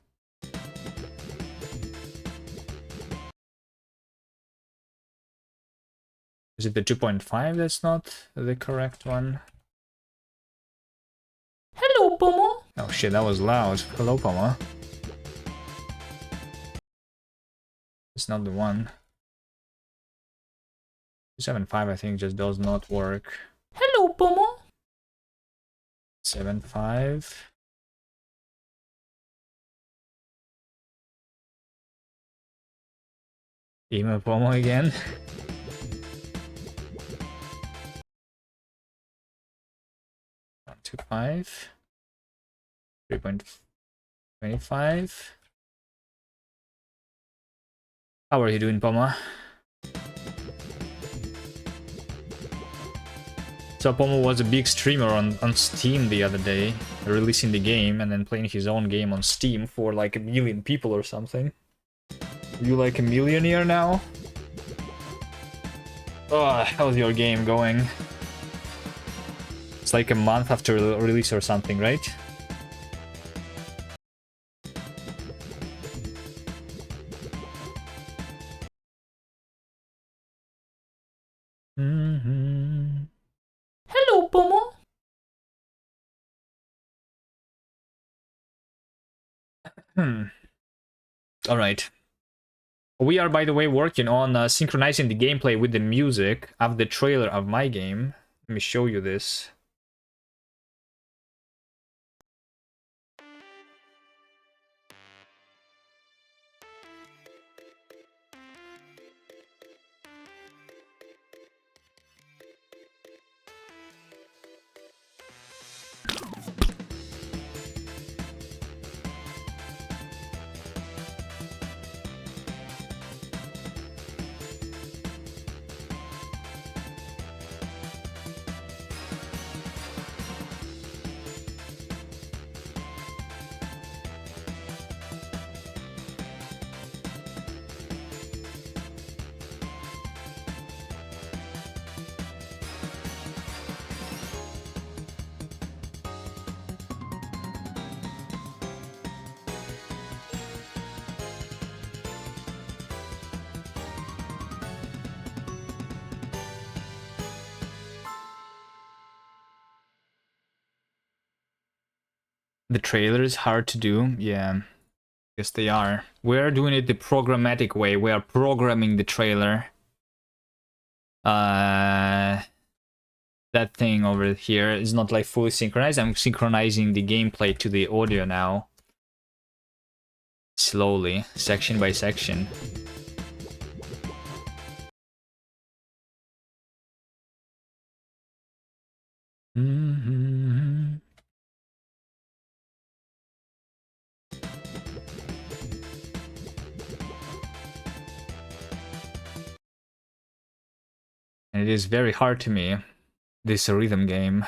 Is it the 2.5 that's not the correct one? Hello, Pomo. Oh shit, that was loud. Hello, Pomo. It's not the one. 275 I think just does not work. Hello, Pomo. 7.5. Emo Pomo again. One, 2.5. 3.25. How are you doing, Pomo? So Pomo was a big streamer on Steam the other day, releasing the game and then playing his own game on Steam for like 1 million people or something. Are you like a millionaire now? Oh, how's your game going? It's like a month after release or something, right? Mm-hmm. Hello, Pomo. All right. We are, by the way, working on synchronizing the gameplay with the music of the trailer of my game. Let me show you this. The trailer is hard to do. Yeah, yes, they are. We're doing it the programmatic way. We are programming the trailer. That thing over here is not like fully synchronized. I'm synchronizing the gameplay to the audio now. Slowly, section by section. Mm-hmm. And it is very hard to me, this rhythm game.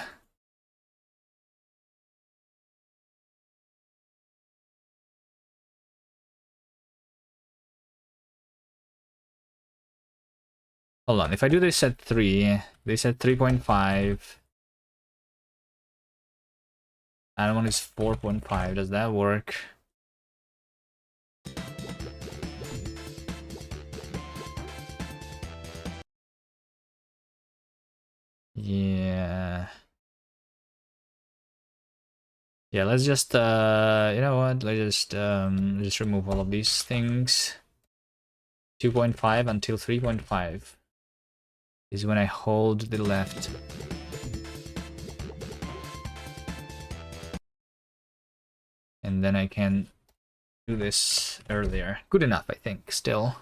Hold on, if I do this at 3, this at 3.5, and one is 4.5, does that work? Yeah. Yeah, let's just, you know what, let's just remove all of these things. 2.5 until 3.5 is when I hold the left. And then I can do this earlier. Good enough, I think, still.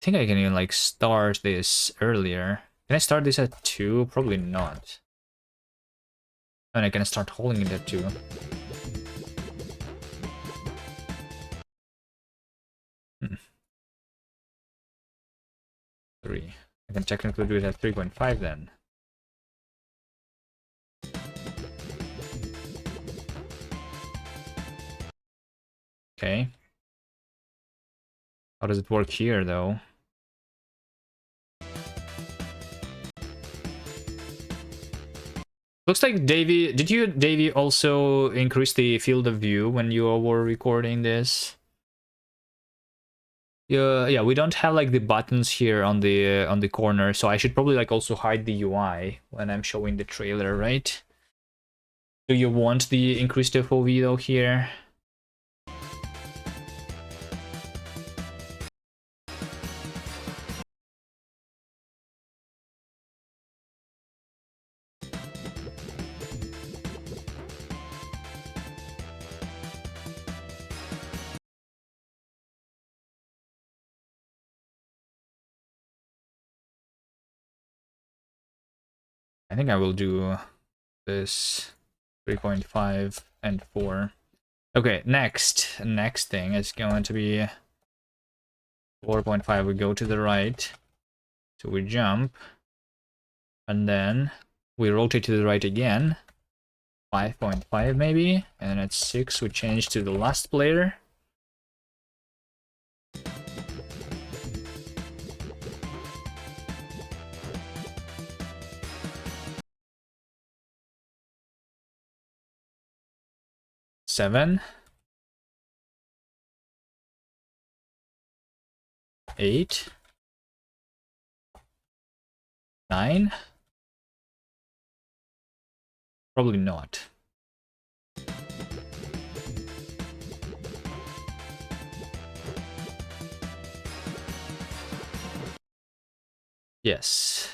I think I can even like start this earlier. Can I start this at 2? Probably not. And I can start holding it at 2. Hmm. 3. I can technically do it at 3.5 then. Okay. How does it work here though? Looks like Davey, did you, Davey, also increase the field of view when you were recording this? Yeah, we don't have like the buttons here on the corner, so I should probably like also hide the UI when I'm showing the trailer, right? Do you want the increased FOV though here? I think I will do this 3.5 and 4. Okay, next thing is going to be 4.5. We go to the right, so we jump, and then we rotate to the right again. 5.5 maybe, and at 6 we change to the last player. 7, 8, 9. Probably not. Yes.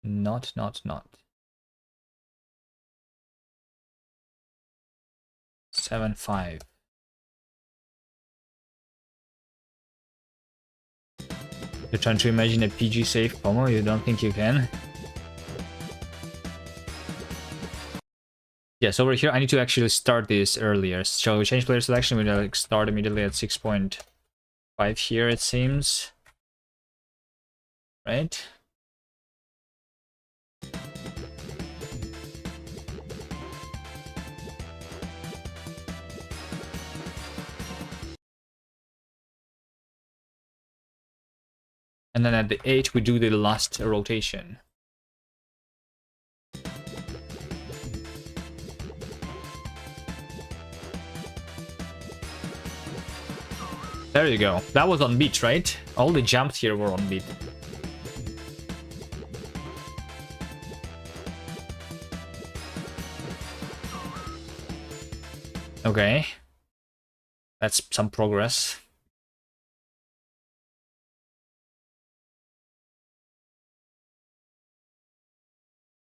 Not. 7, 5. You're trying to imagine a PG safe Pomo? You don't think you can? Yes, over here I need to actually start this earlier. So change player selection, we'll like start immediately at 6.5 here, it seems. Right? And then at the 8 we do the last rotation. There you go. That was on beat, right? All the jumps here were on beat. Okay. That's some progress.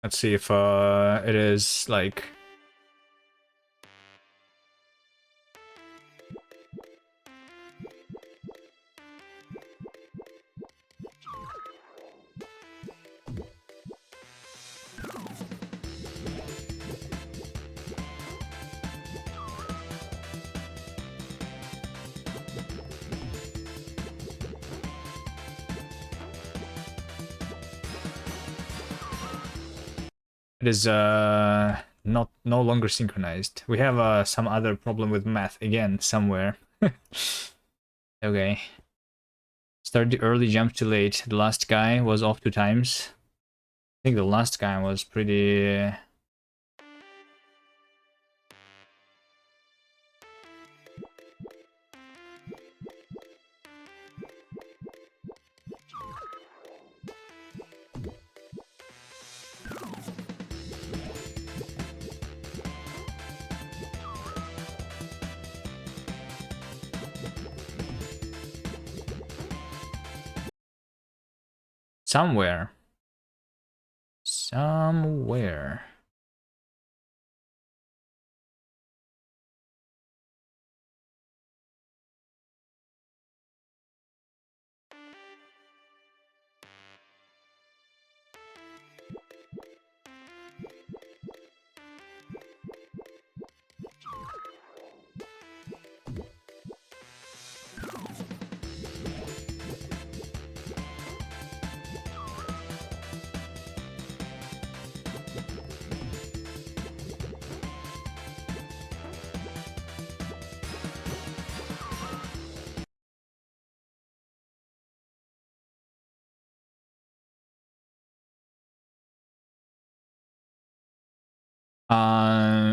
Let's see if it is like... It is no longer synchronized. We have some other problem with math again somewhere. Okay. Start the early, jump too late. The last guy was off 2 times. I think the last guy was pretty... Somewhere.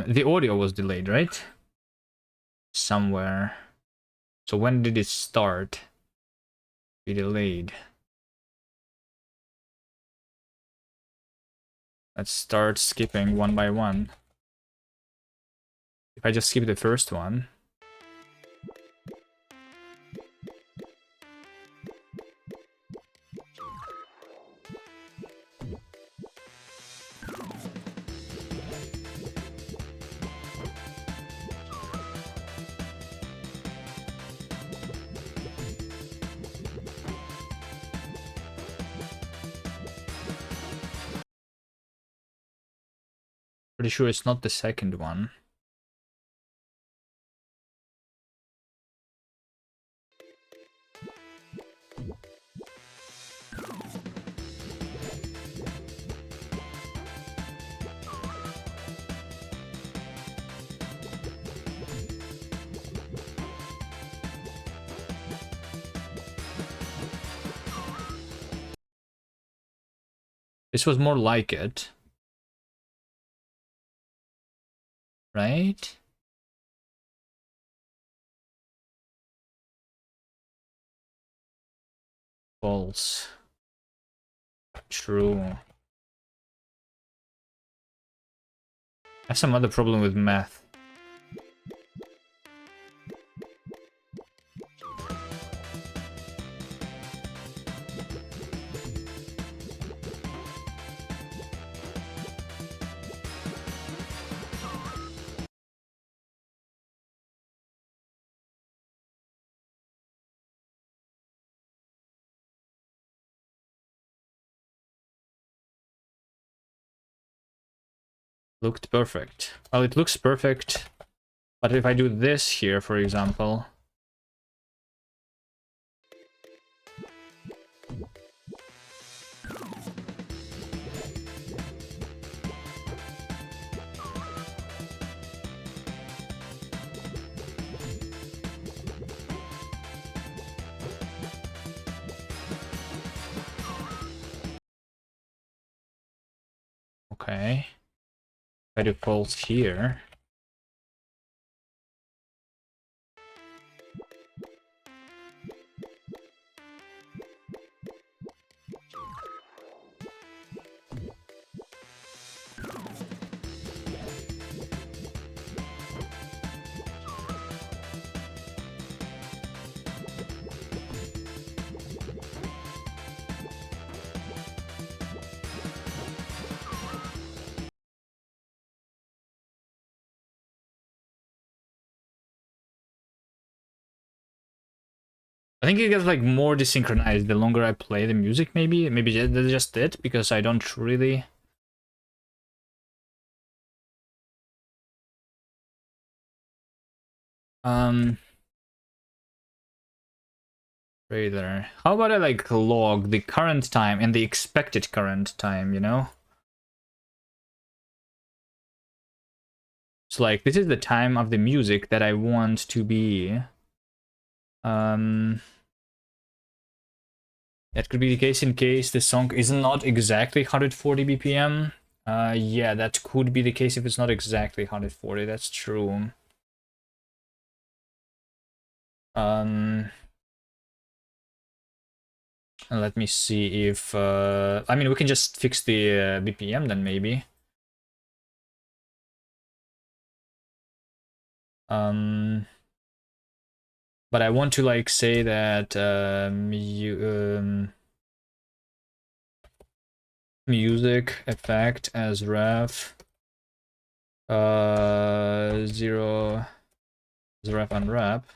The audio was delayed, right? Somewhere. So when did it start? Be delayed. Let's start skipping one by one. If I just skip the first one. Pretty sure it's not the second one. This was more like it. Right? False. True. I have some other problem with math. Looked perfect. Well, it looks perfect, but if I do this here, for example... Okay. If I do false here... I think it gets like more desynchronized the longer I play the music, maybe. Maybe that's just it, because I don't really... Trailer. How about I like log the current time and the expected current time, you know? So like, this is the time of the music that I want to be... That could be the case in case the song is not exactly 140 BPM. Yeah, that could be the case if it's not exactly 140, that's true. Let me see if... I mean, we can just fix the BPM then, maybe. But I want to like say that music effect as ref 0 as ref unwrap.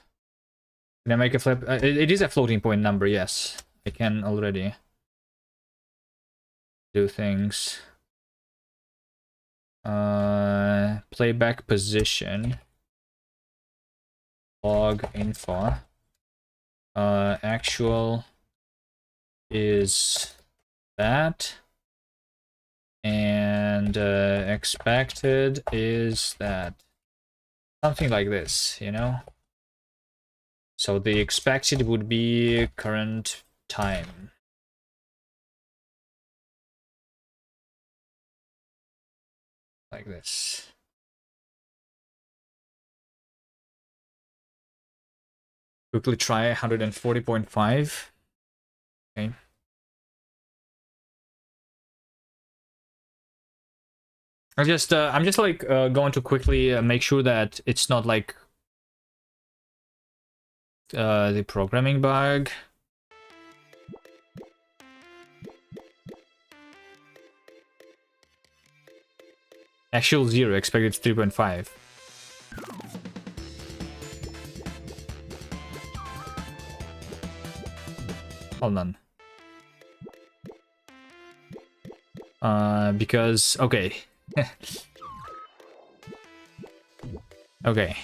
Can I make a flip? It is a floating point number, yes. I can already do things. Playback position. Log info. Actual is that. And expected is that. Something like this, you know? So the expected would be current time. Like this. Quickly try 140.5. Okay. I'm just like going to quickly make sure that it's not like the programming bug. Actual 0, expected 3.5. Hold on. Because okay. Okay.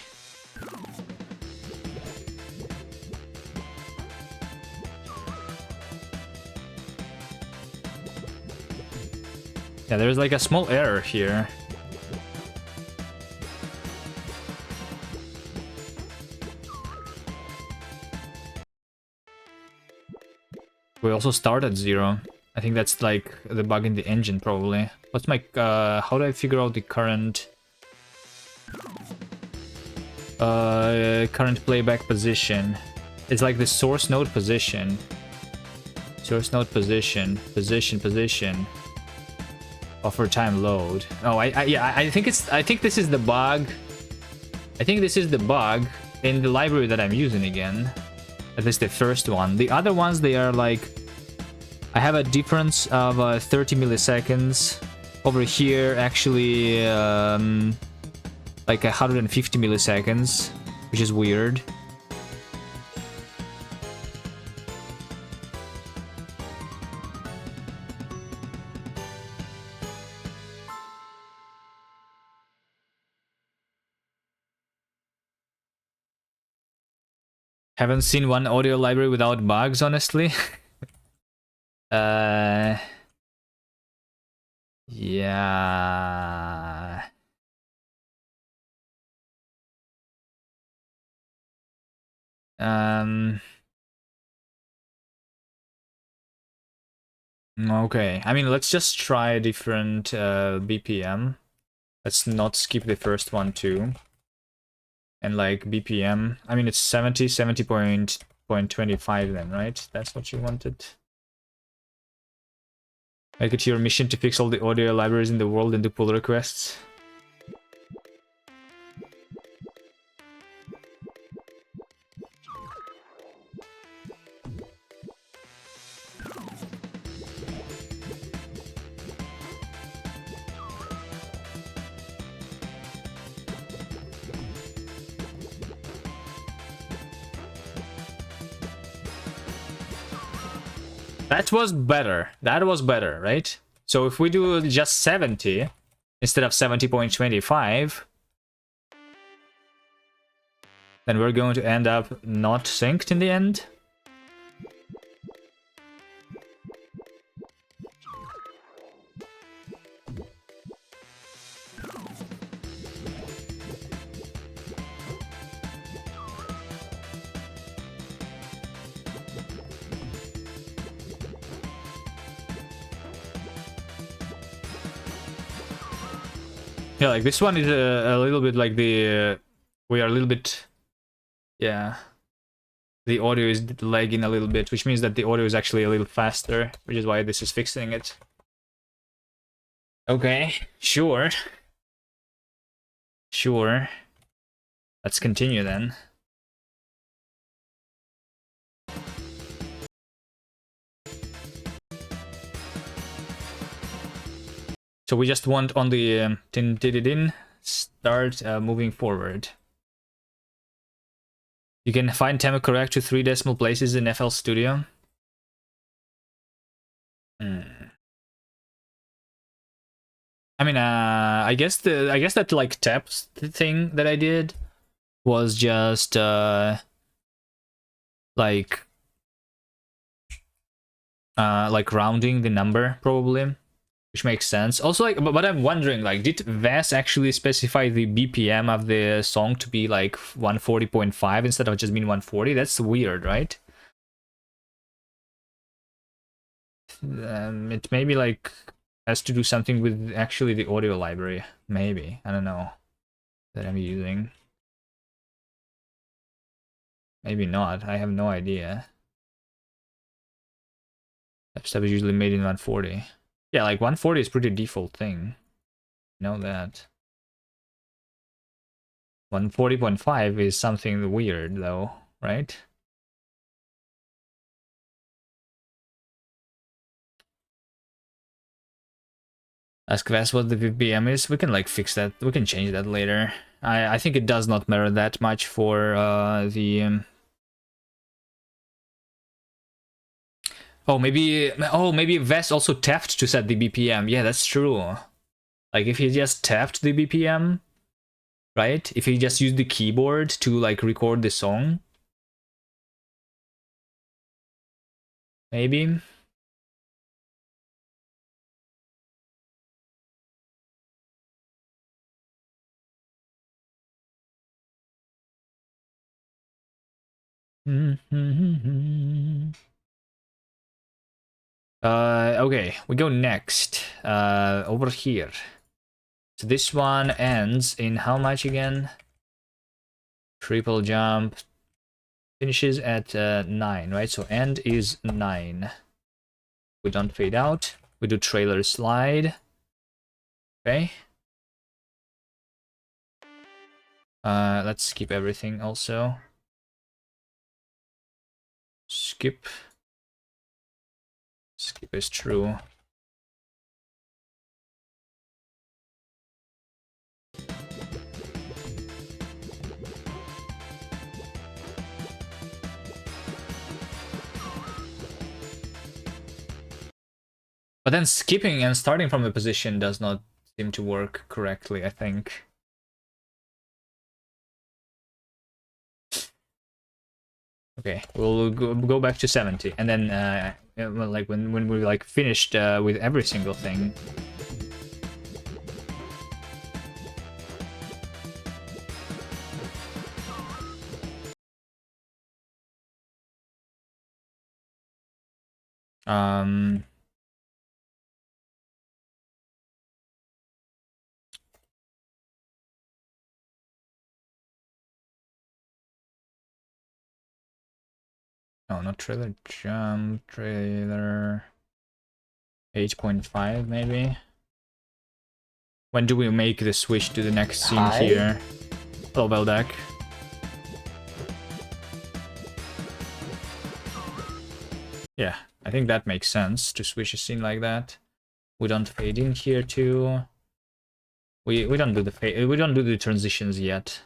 Yeah, there's like a small error here. We also start at 0. I think that's like the bug in the engine, probably. What's my... how do I figure out the current... current playback position? It's like the source node position. Source node position, position. Buffer time load. Oh, I think this is the bug. I think this is the bug in the library that I'm using again. At least the first one. The other ones, they are like, I have a difference of 30 milliseconds. Over here, actually, like 150 milliseconds, which is weird. Haven't seen one audio library without bugs, honestly. Yeah. Okay. I mean, let's just try a different BPM. Let's not skip the first one too. And like BPM, I mean, it's 70.25 then, right? That's what you wanted. Make it your mission to fix all the audio libraries in the world into pull requests. That was better. That was better, right? So if we do just 70 instead of 70.25, then we're going to end up not synced in the end. Yeah, like this one is a little bit like the... we are a little bit... yeah. The audio is lagging a little bit, which means that the audio is actually a little faster, which is why this is fixing it. Okay, sure. Sure. Let's continue then. So we just want on the tin start moving forward. You can find tempo correct to 3 decimal places in FL Studio. I mean, I guess that like taps thing that I did was just like rounding the number probably. Which makes sense. Also, like, but I'm wondering, like, did Vass actually specify the BPM of the song to be like 140.5 instead of just being 140? That's weird, right? It maybe like has to do something with actually the audio library. Maybe, I don't know, that I'm using. Maybe not. I have no idea. That stuff is usually made in 140. Yeah, like 140 is pretty default thing. Know that. 140.5 is something weird though, right? Ask Vass what the BPM is. We can like fix that. We can change that later. I think it does not matter that much for the oh, maybe Vass also tapped to set the BPM. Yeah, that's true. Like if he just tapped the BPM, right? If he just used the keyboard to like record the song. Maybe. Okay, we go next. Over here. So this one ends in how much again? Triple jump. Finishes at 9, right? So end is 9. We don't fade out. We do trailer slide. Okay. Let's skip everything also. Skip. Skip is true. But then skipping and starting from a position does not seem to work correctly, I think. Okay, we'll go back to 70, and then well, like when we like finished with every single thing. No, not trailer, jump, trailer 8.5 maybe. When do we make the switch to the next scene here? Hello, Veldak. Yeah, I think that makes sense to switch a scene like that. We don't fade in here too. We don't do the transitions yet.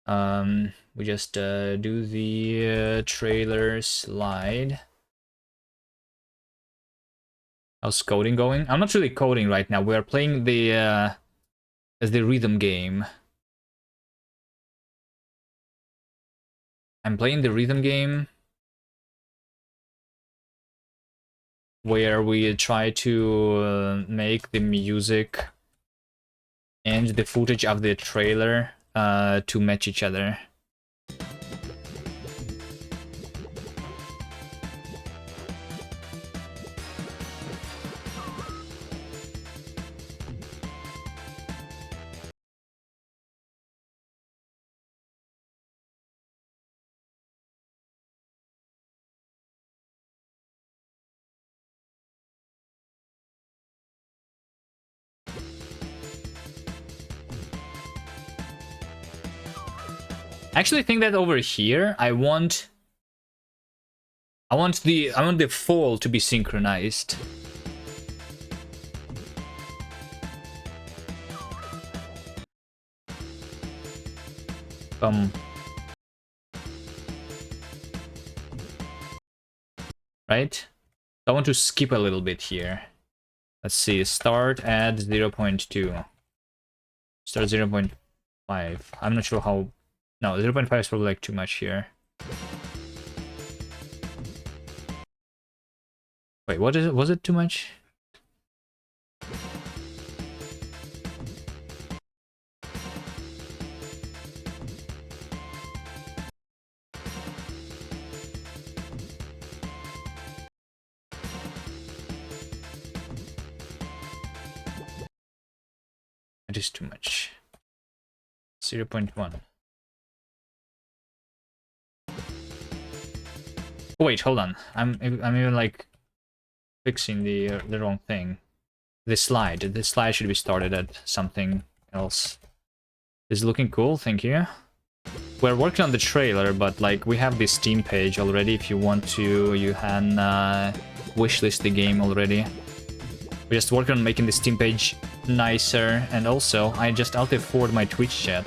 We just do the trailer slide. How's coding going? I'm not really coding right now. We are playing the as the rhythm game. I'm playing the rhythm game where we try to make the music and the footage of the trailer to match each other. I actually think that over here I want the fall to be synchronized. Right? I want to skip a little bit here. Let's see, start at 0.2. Start 0.5. I'm not sure how... No, 0.5 is probably like too much here. Wait, what is it? Was it too much? It is too much. 0.1. Oh, wait, hold on. I'm even like fixing the wrong thing. The slide should be started at something else. This is looking cool, thank you. We're working on the trailer, but like we have this Steam page already. If you want to, you can wishlist the game already. We're just working on making the Steam page nicer, and also I just alt-F4'd my Twitch chat.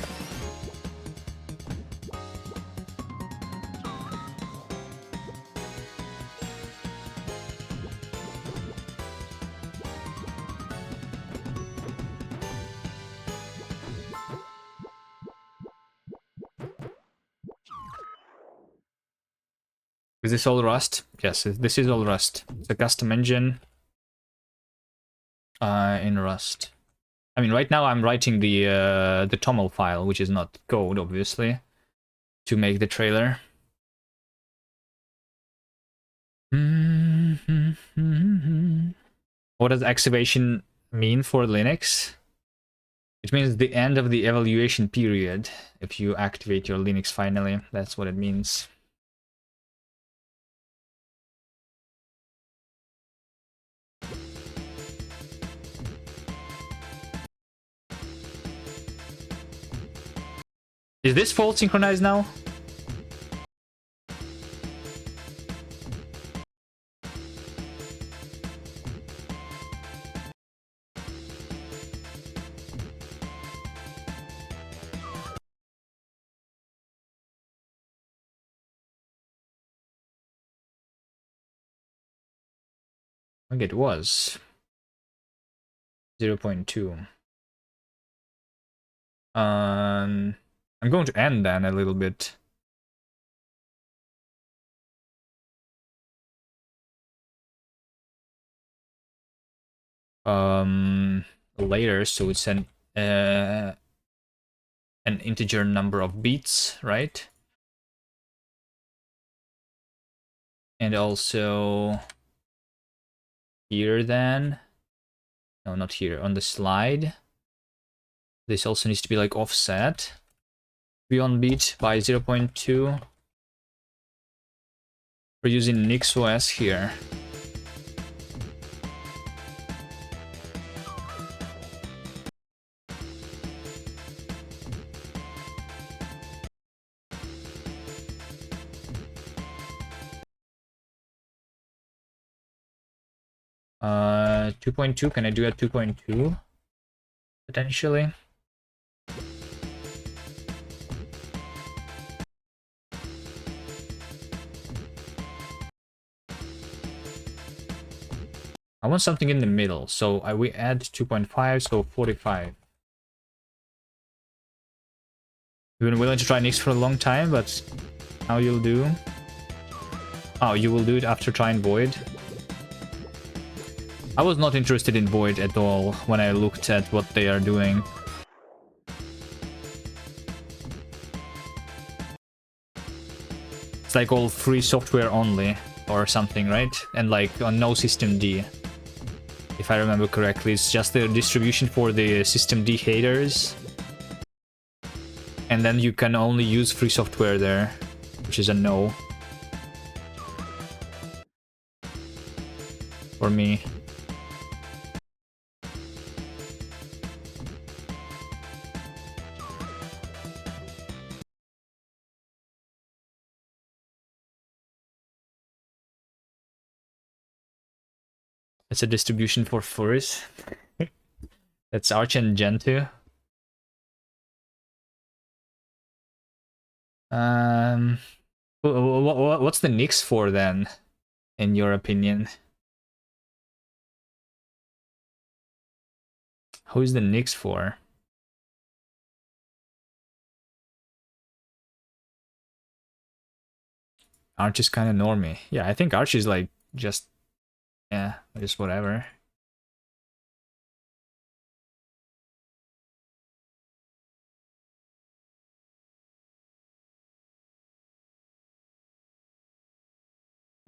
Is this all Rust? Yes, this is all Rust. It's a custom engine in Rust. I mean, right now I'm writing the TOML file, which is not code, obviously, to make the trailer. What does activation mean for Linux? It means the end of the evaluation period. If you activate your Linux finally, that's what it means. Is this fault synchronized now? I think it was 0.2. I'm going to end then a little bit. Later, so it's an integer number of beats, right? And also here then, no, not here, on the slide. This also needs to be like offset. Be on beat by 0.2. We're using NixOS here. Uh, 2.2, can I do a 2.2? Potentially. I want something in the middle, so we add 2.5, so 45. You've been willing to try Nix for a long time, but now you'll do. Oh, you will do it after trying Void? I was not interested in Void at all when I looked at what they are doing. It's like all free software only, or something, right? And like on no systemd. If I remember correctly, it's just the distribution for the systemd haters. And then you can only use free software there, which is a no. For me. It's a distribution for furries. That's Arch and Gentoo. What's the Nix for then, in your opinion? Who is the Nix for? Arch is kind of normie. Yeah, I think Arch is like just, yeah, just whatever.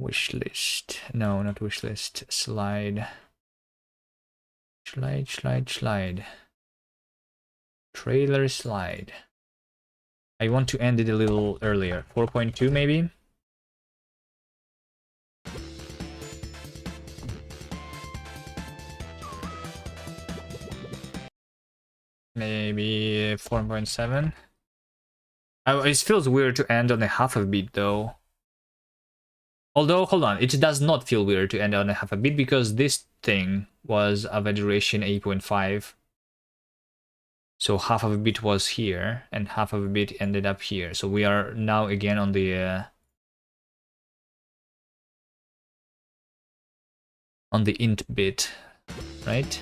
Wishlist. No, not wishlist. Slide. Slide. Trailer slide. I want to end it a little earlier. 4.2 maybe? Maybe 4.7. It feels weird to end on a half a beat though. Although, hold on, it does not feel weird to end on a half a beat because this thing was of a duration 8.5. So half of a bit was here and half of a bit ended up here. So we are now again on the int bit, right?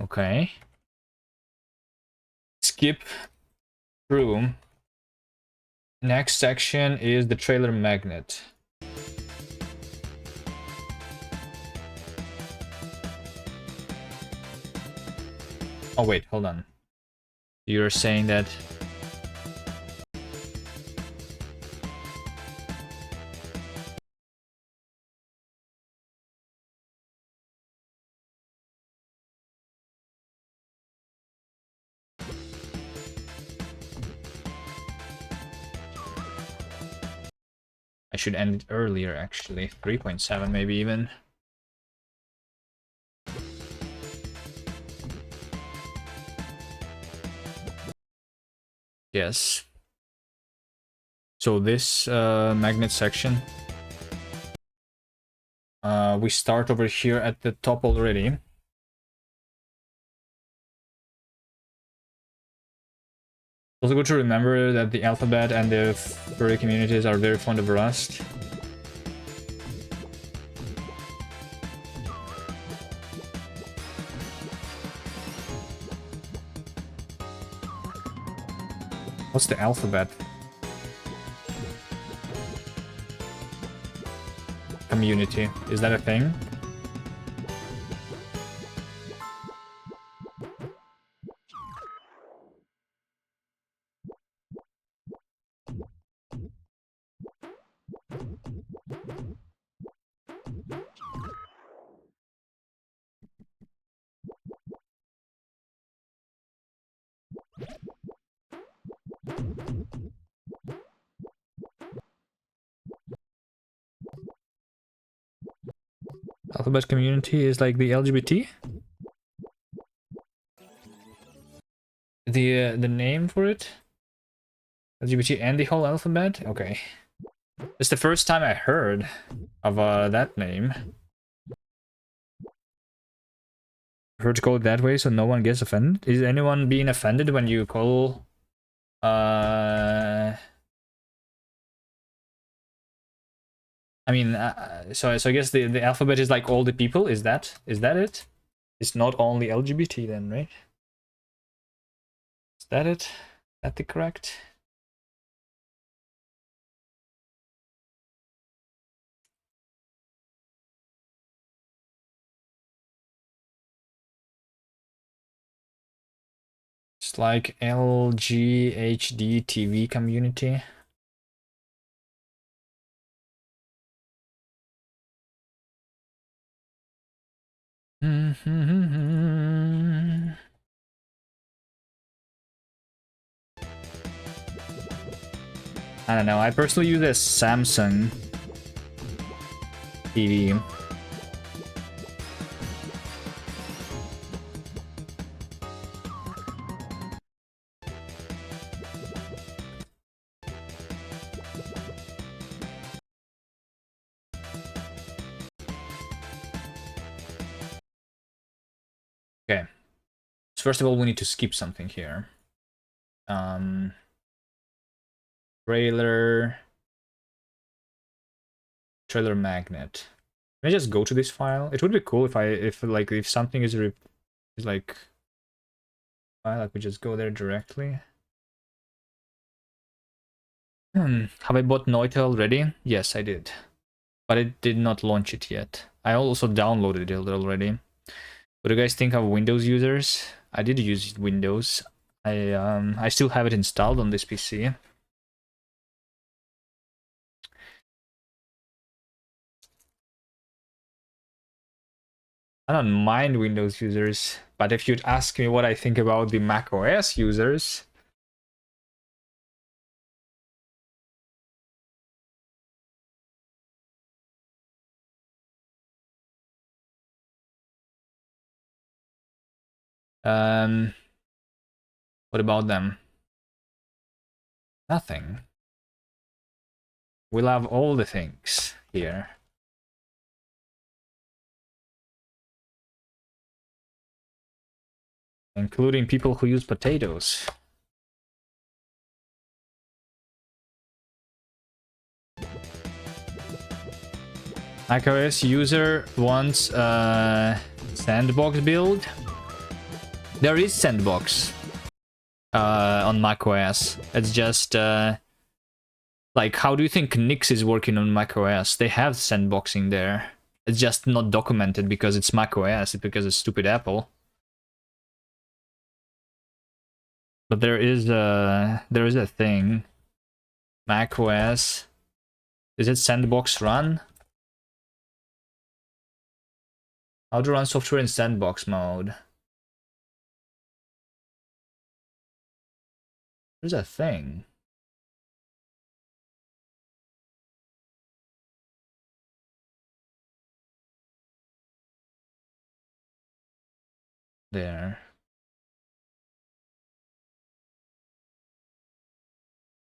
Okay. Skip through. Next section is the trailer magnet. Oh wait, hold on. You're saying that I should end it earlier actually. 3.7 maybe even. Yes. So this magnet section, we start over here at the top already. Also good to remember that the alphabet and the furry communities are very fond of Rust. What's the alphabet? Community. Is that a thing? Alphabet community is like the LGBT? The name for it? LGBT and the whole alphabet? Okay. It's the first time I heard of that name. Heard to call it that way so no one gets offended? Is anyone being offended when you call I mean, so I guess the alphabet is like all the people. Is that it? It's not only LGBT then, right? Is that it? Is that the correct? It's like LGHD TV community. I don't know. I personally use a Samsung TV. Okay. So first of all, we need to skip something here. Trailer magnet. Can I just go to this file? It would be cool if something is like we just go there directly. Have I bought Noita already? Yes, I did. But it did not launch it yet. I also downloaded it already. What do you guys think of Windows users? I did use Windows. I still have it installed on this PC. I don't mind Windows users, but if you'd ask me what I think about the Mac OS users, what about them? Nothing. We'll have all the things here. Including people who use potatoes. macOS user wants a sandbox build. There is sandbox on macOS. It's just like, how do you think Nix is working on macOS? They have sandboxing there. It's just not documented because it's macOS, because it's stupid Apple. But there is a thing. macOS. Is it sandbox run? How to run software in sandbox mode? There's a thing. There.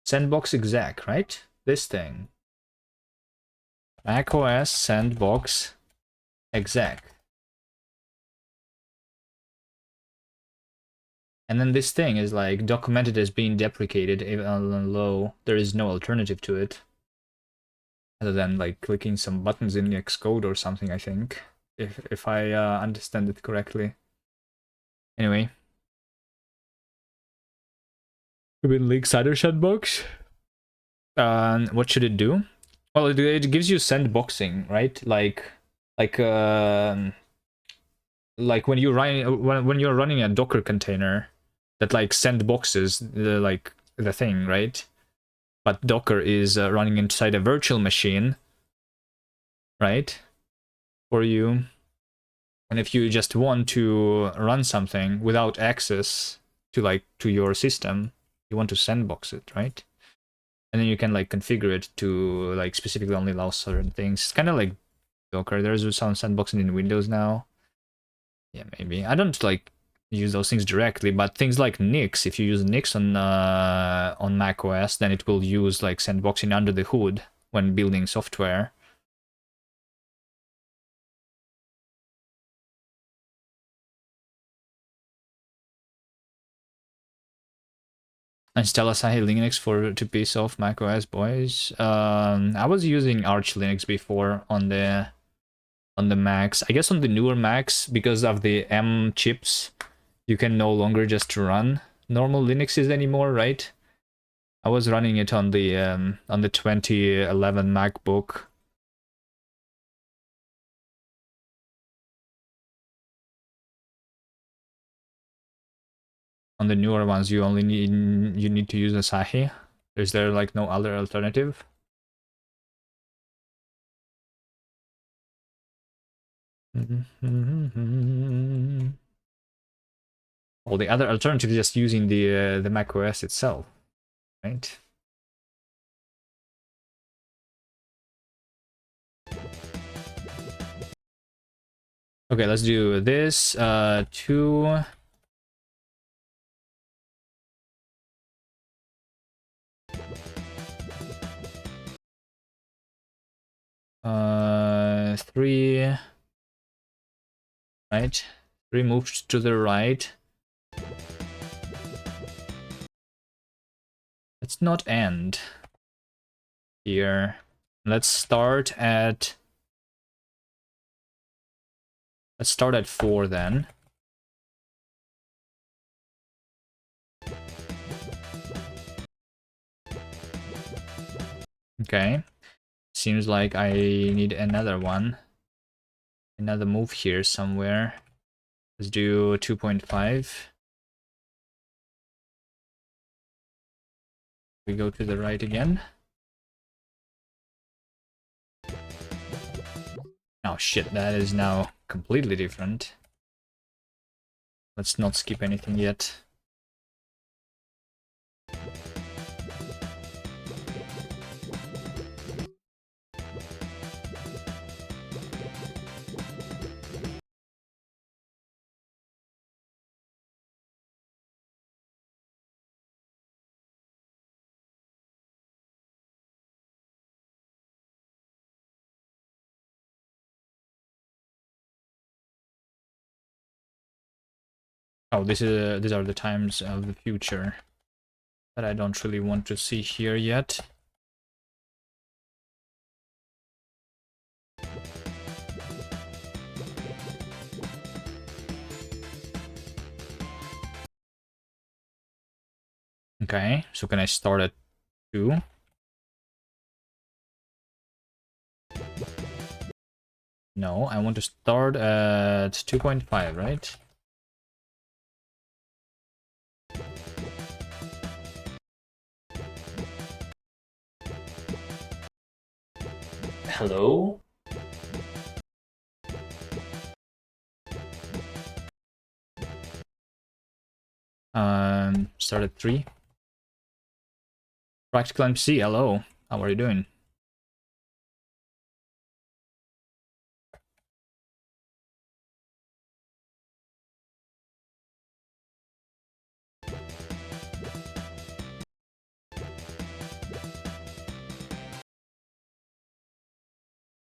Sandbox exec, right? This thing. macOS sandbox exec. And then this thing is like documented as being deprecated, even though there is no alternative to it. Other than like clicking some buttons in Xcode or something, I think. If I understand it correctly. Anyway. League Cider Sandbox. What should it do? Well, it gives you sandboxing, right? Like when you when you're running a Docker container that like sandboxes the thing, right? But Docker is running inside a virtual machine, right? For you. And if you just want to run something without access to your system, you want to sandbox it, right? And then you can like configure it to like specifically only allow certain things. It's kind of like Docker. There's some sandboxing in Windows now. Yeah, maybe. I don't like use those things directly, but things like Nix, if you use Nix on Mac OS, then it will use like sandboxing under the hood when building software. Install Asahi Linux to piss off macOS boys. I was using Arch Linux before on the Macs. I guess on the newer Macs, because of the M chips, you can no longer just run normal Linuxes anymore, right? I was running it on the 2011 MacBook. On the newer ones, you need to use Asahi. Is there like no other alternative? Well, the other alternative is just using the Mac OS itself, right? Okay, let's do this. 2. 3. Right? 3 moved to the right. Let's not end here. Let's start at 4 then. Okay. Seems like I need another one. Another move here somewhere. Let's do 2.5. We go to the right again. Oh shit, that is now completely different. Let's not skip anything yet. Oh, these are the times of the future that I don't really want to see here yet. Okay, so can I start at 2? No, I want to start at 2.5, right? Hello? Start at 3. Practical MC, hello. How are you doing?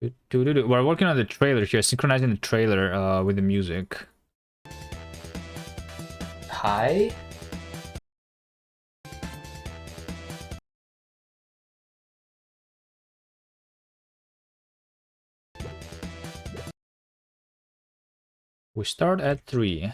We're working on the trailer here, synchronizing the trailer with the music. Hi. We start at 3.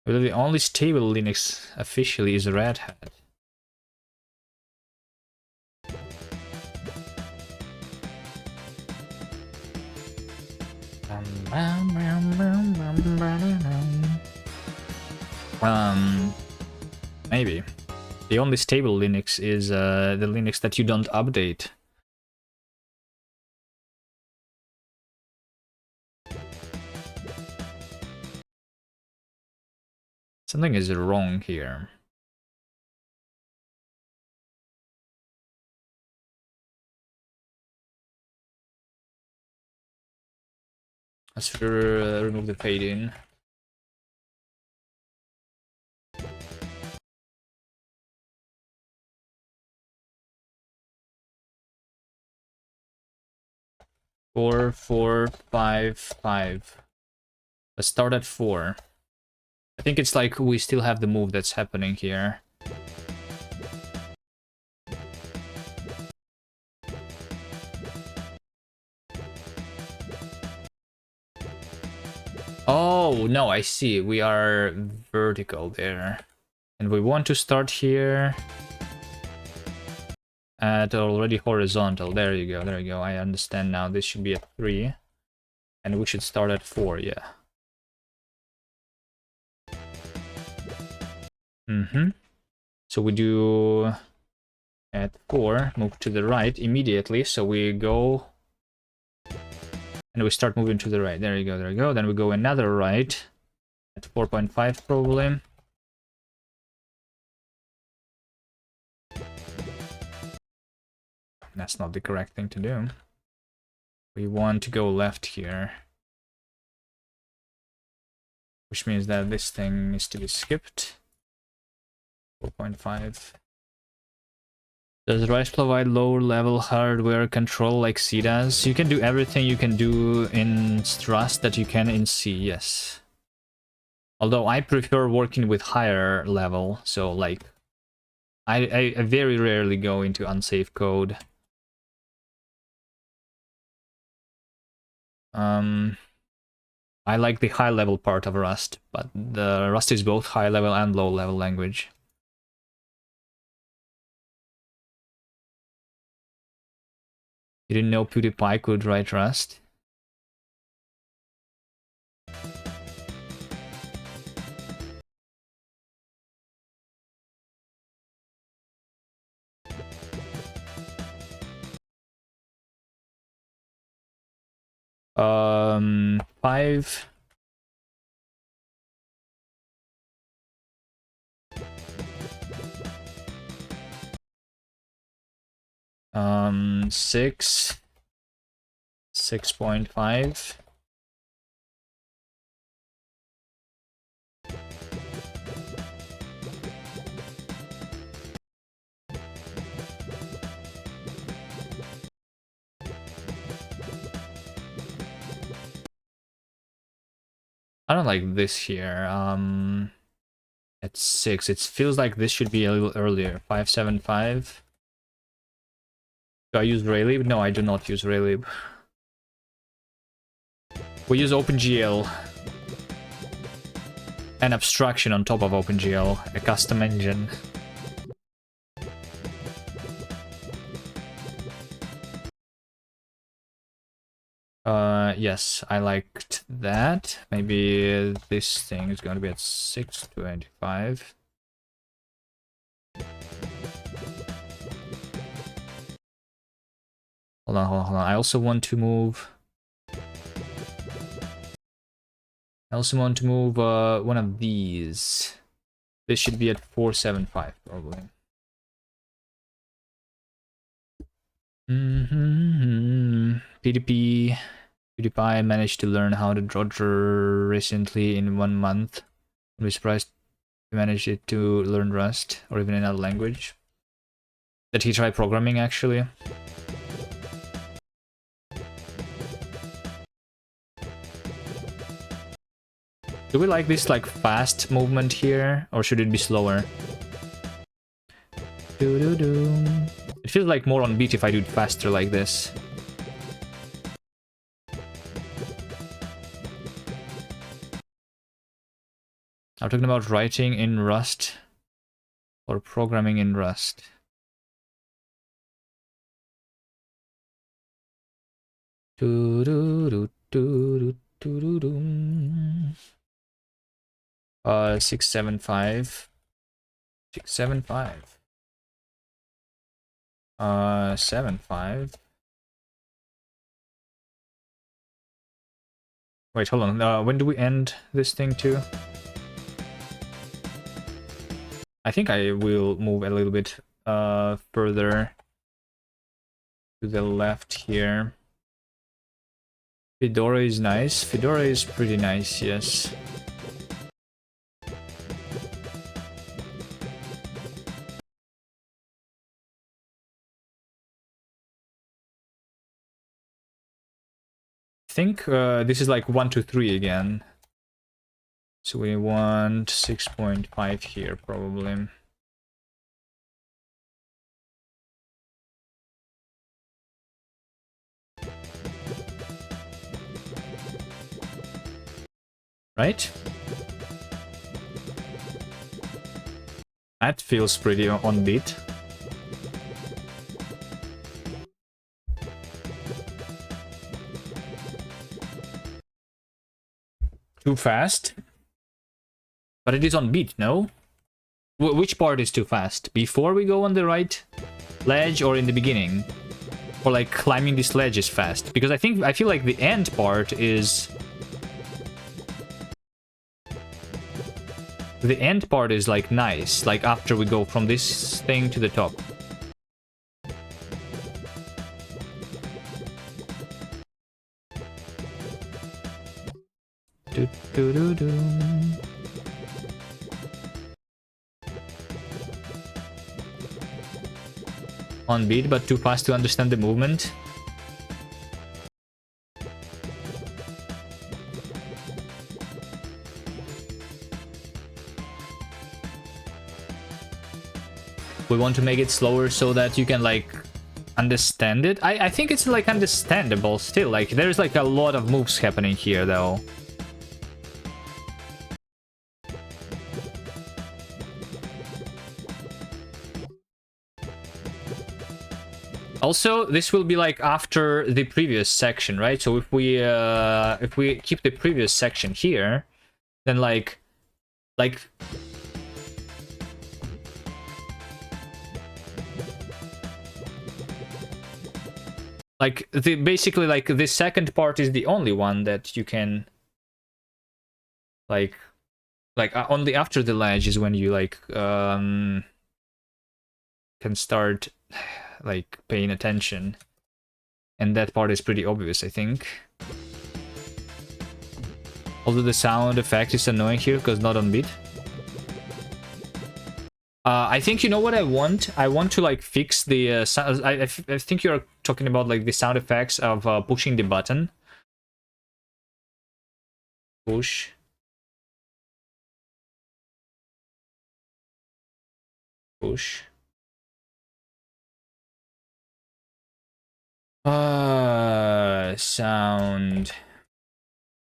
Well, the only stable Linux officially is Red Hat. Maybe. The only stable Linux is the Linux that you don't update. Something is wrong here. Let's remove the fade in. Four, 4, 5, 5. Let's start at 4. I think it's like we still have the move that's happening here. Oh, no, I see. We are vertical there. And we want to start here at already horizontal. There you go, there you go. I understand now. This should be at 3. And we should start at 4, yeah. So we do at 4, move to the right immediately. So we go and we start moving to the right. There you go, there you go. Then we go another right at 4.5 probably. That's not the correct thing to do. We want to go left here. Which means that this thing needs to be skipped. 4.5. Does Rise provide lower level hardware control like C does? You can do everything you can do in Rust that you can in C, yes. Although I prefer working with higher level, so like I very rarely go into unsafe code. I like the high level part of Rust, but the Rust is both high level and low level language. You didn't know PewDiePie could write Rust? Five. Six. 6.5. I don't like this here. At 6. It feels like this should be a little earlier. 575. Do I use Raylib? No, I do not use Raylib. We use OpenGL. An abstraction on top of OpenGL, a custom engine. Yes, I liked that. Maybe this thing is going to be at 625. Hold on, hold on, hold on. I also want to move one of these. This should be at 475 probably. PewDiePie managed to learn how to Dodger recently in 1 month. I'm surprised He managed it to learn Rust or even another language. Did he try programming actually? Do we like this like fast movement here, or should it be slower? It feels like more on beat if I do it faster like this. I'm talking about writing in Rust or programming in Rust. Do do do do do do do. 675. 675. 75. Wait, hold on. When do we end this thing too? I think I will move a little bit further to the left here. Fedora is nice. Fedora is pretty nice, yes. I think this is like 1, 2, 3 again. So we want 6.5 here probably. Right? That feels pretty on beat. Too fast? But it is on beat, no? Which part is too fast? Before we go on the right ledge or in the beginning? Or like climbing this ledge is fast? Because I feel like the end part is... The end part is like nice, like after we go from this thing to the top. Do, do, do, do. On beat, but too fast to understand the movement. We want to make it slower so that you can like understand it. I think it's like understandable still. Like there's like a lot of moves happening here though. Also, this will be like after the previous section, right? So if we keep the previous section here, then like the basically like the second part is the only one that you can like only after the ledge is when you like can start like paying attention, and that part is pretty obvious, I think. Although the sound effect is annoying here because not on beat. I think you know what I want? I want to like fix the sound. I think you're talking about like the sound effects of pushing the button. Push. Push. Sound.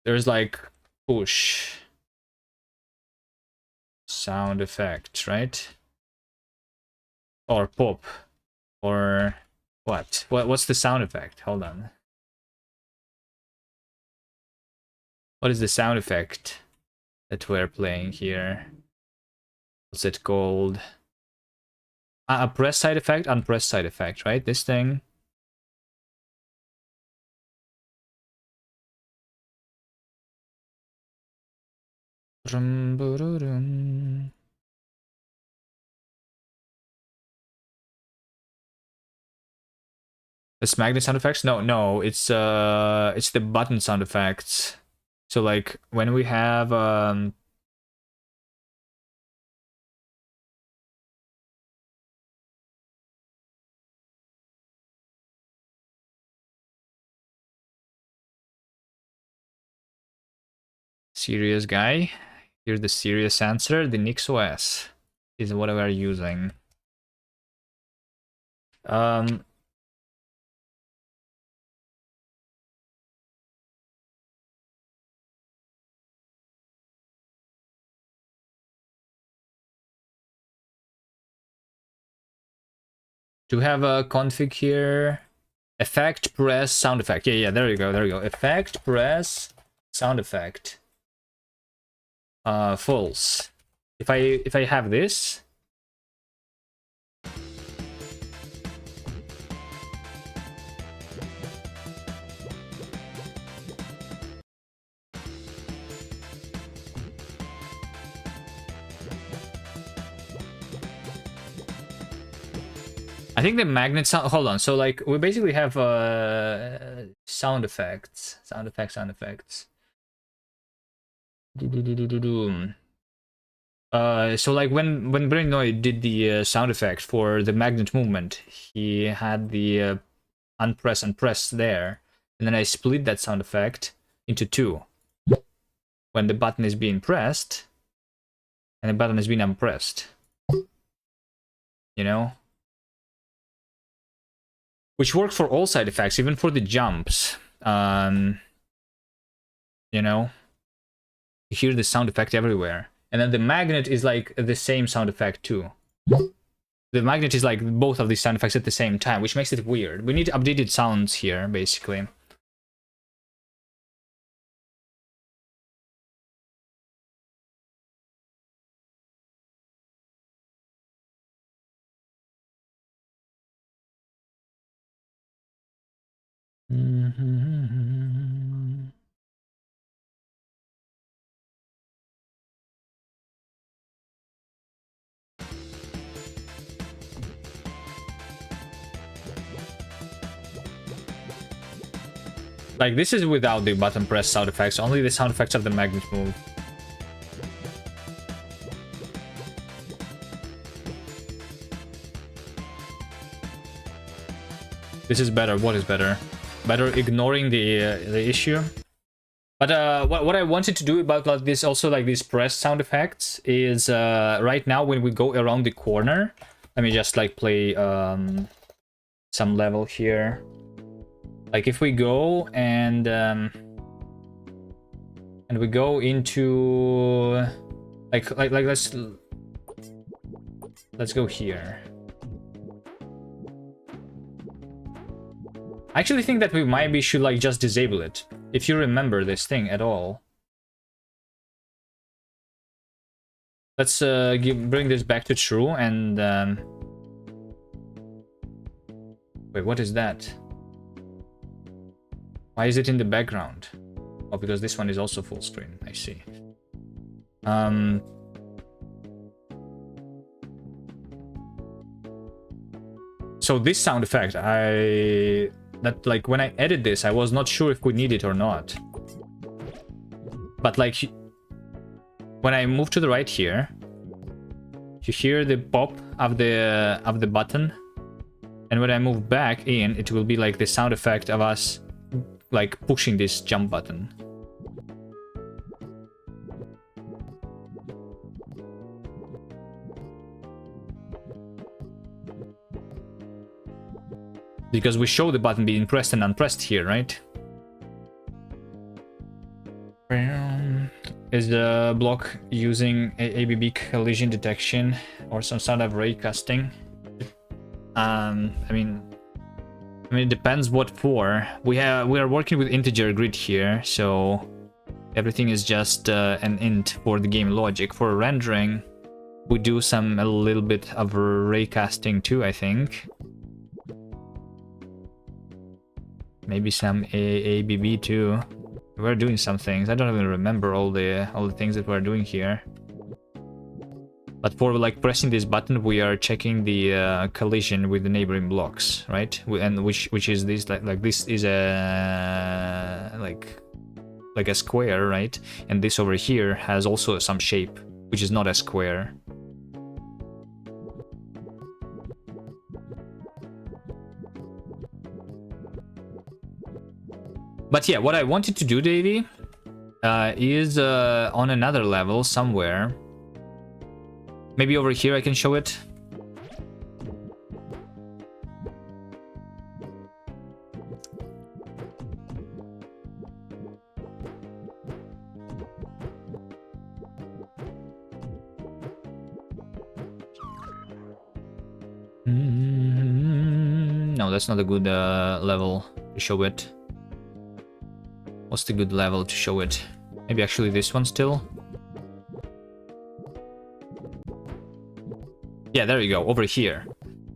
There's like push. Sound effect, right? Or pop. Or what? What's the sound effect? Hold on. What is the sound effect that we're playing here? What's it called? A press side effect, unpressed side effect, right? This thing. The magnet sound effects? No, it's the button sound effects. So like when we have Serious guy. Here's the serious answer. The NixOS is what we are using. Do we have a config here? Effect, press, sound effect. Yeah, there you go, there you go. Effect, press, sound effect. False. If I have this, I think the magnet sound. Hold on. So like we basically have sound effects. Sound effects. So like when Brinoy did the sound effect for the magnet movement, he had the unpress and press there, and then I split that sound effect into two. When the button is being pressed, and the button is being unpressed. You know? Which work for all side effects, even for the jumps. You know? You hear the sound effect everywhere. And then the magnet is like the same sound effect too. The magnet is like both of these sound effects at the same time, which makes it weird. We need updated sounds here, basically. Like, this is without the button press sound effects, only the sound effects of the magnet move. This is better. What is better? Better ignoring the issue. But what I wanted to do about like this, also like these press sound effects, is right now when we go around the corner, let me just like play some level here. Like if we go and we go into like let's go here. I actually think that we maybe should like just disable it, if you remember this thing at all. Let's bring this back to true and wait, what is that? Why is it in the background? Oh, because this one is also full screen. I see. So this sound effect, that like when I edit this, I was not sure if we need it or not. But like when I move to the right here, you hear the pop of the button, and when I move back in, it will be like the sound effect of us like pushing this jump button. Because we show the button being pressed and unpressed here, right? Is the block using ABB collision detection or some sort of raycasting? I mean, it depends what for. We are working with integer grid here, so everything is just an int for the game logic. For rendering, we do a little bit of raycasting too, I think. Maybe some ABB too. We're doing some things. I don't even remember all the things that we're doing here. But for like pressing this button, we are checking the collision with the neighboring blocks, right? And which is this like this is a like a square, right? And this over here has also some shape, which is not a square. But yeah, what I wanted to do, Davey, is on another level somewhere. Maybe over here I can show it. No, that's not a good level to show it. What's the good level to show it? Maybe actually this one still? Yeah, there you go, over here.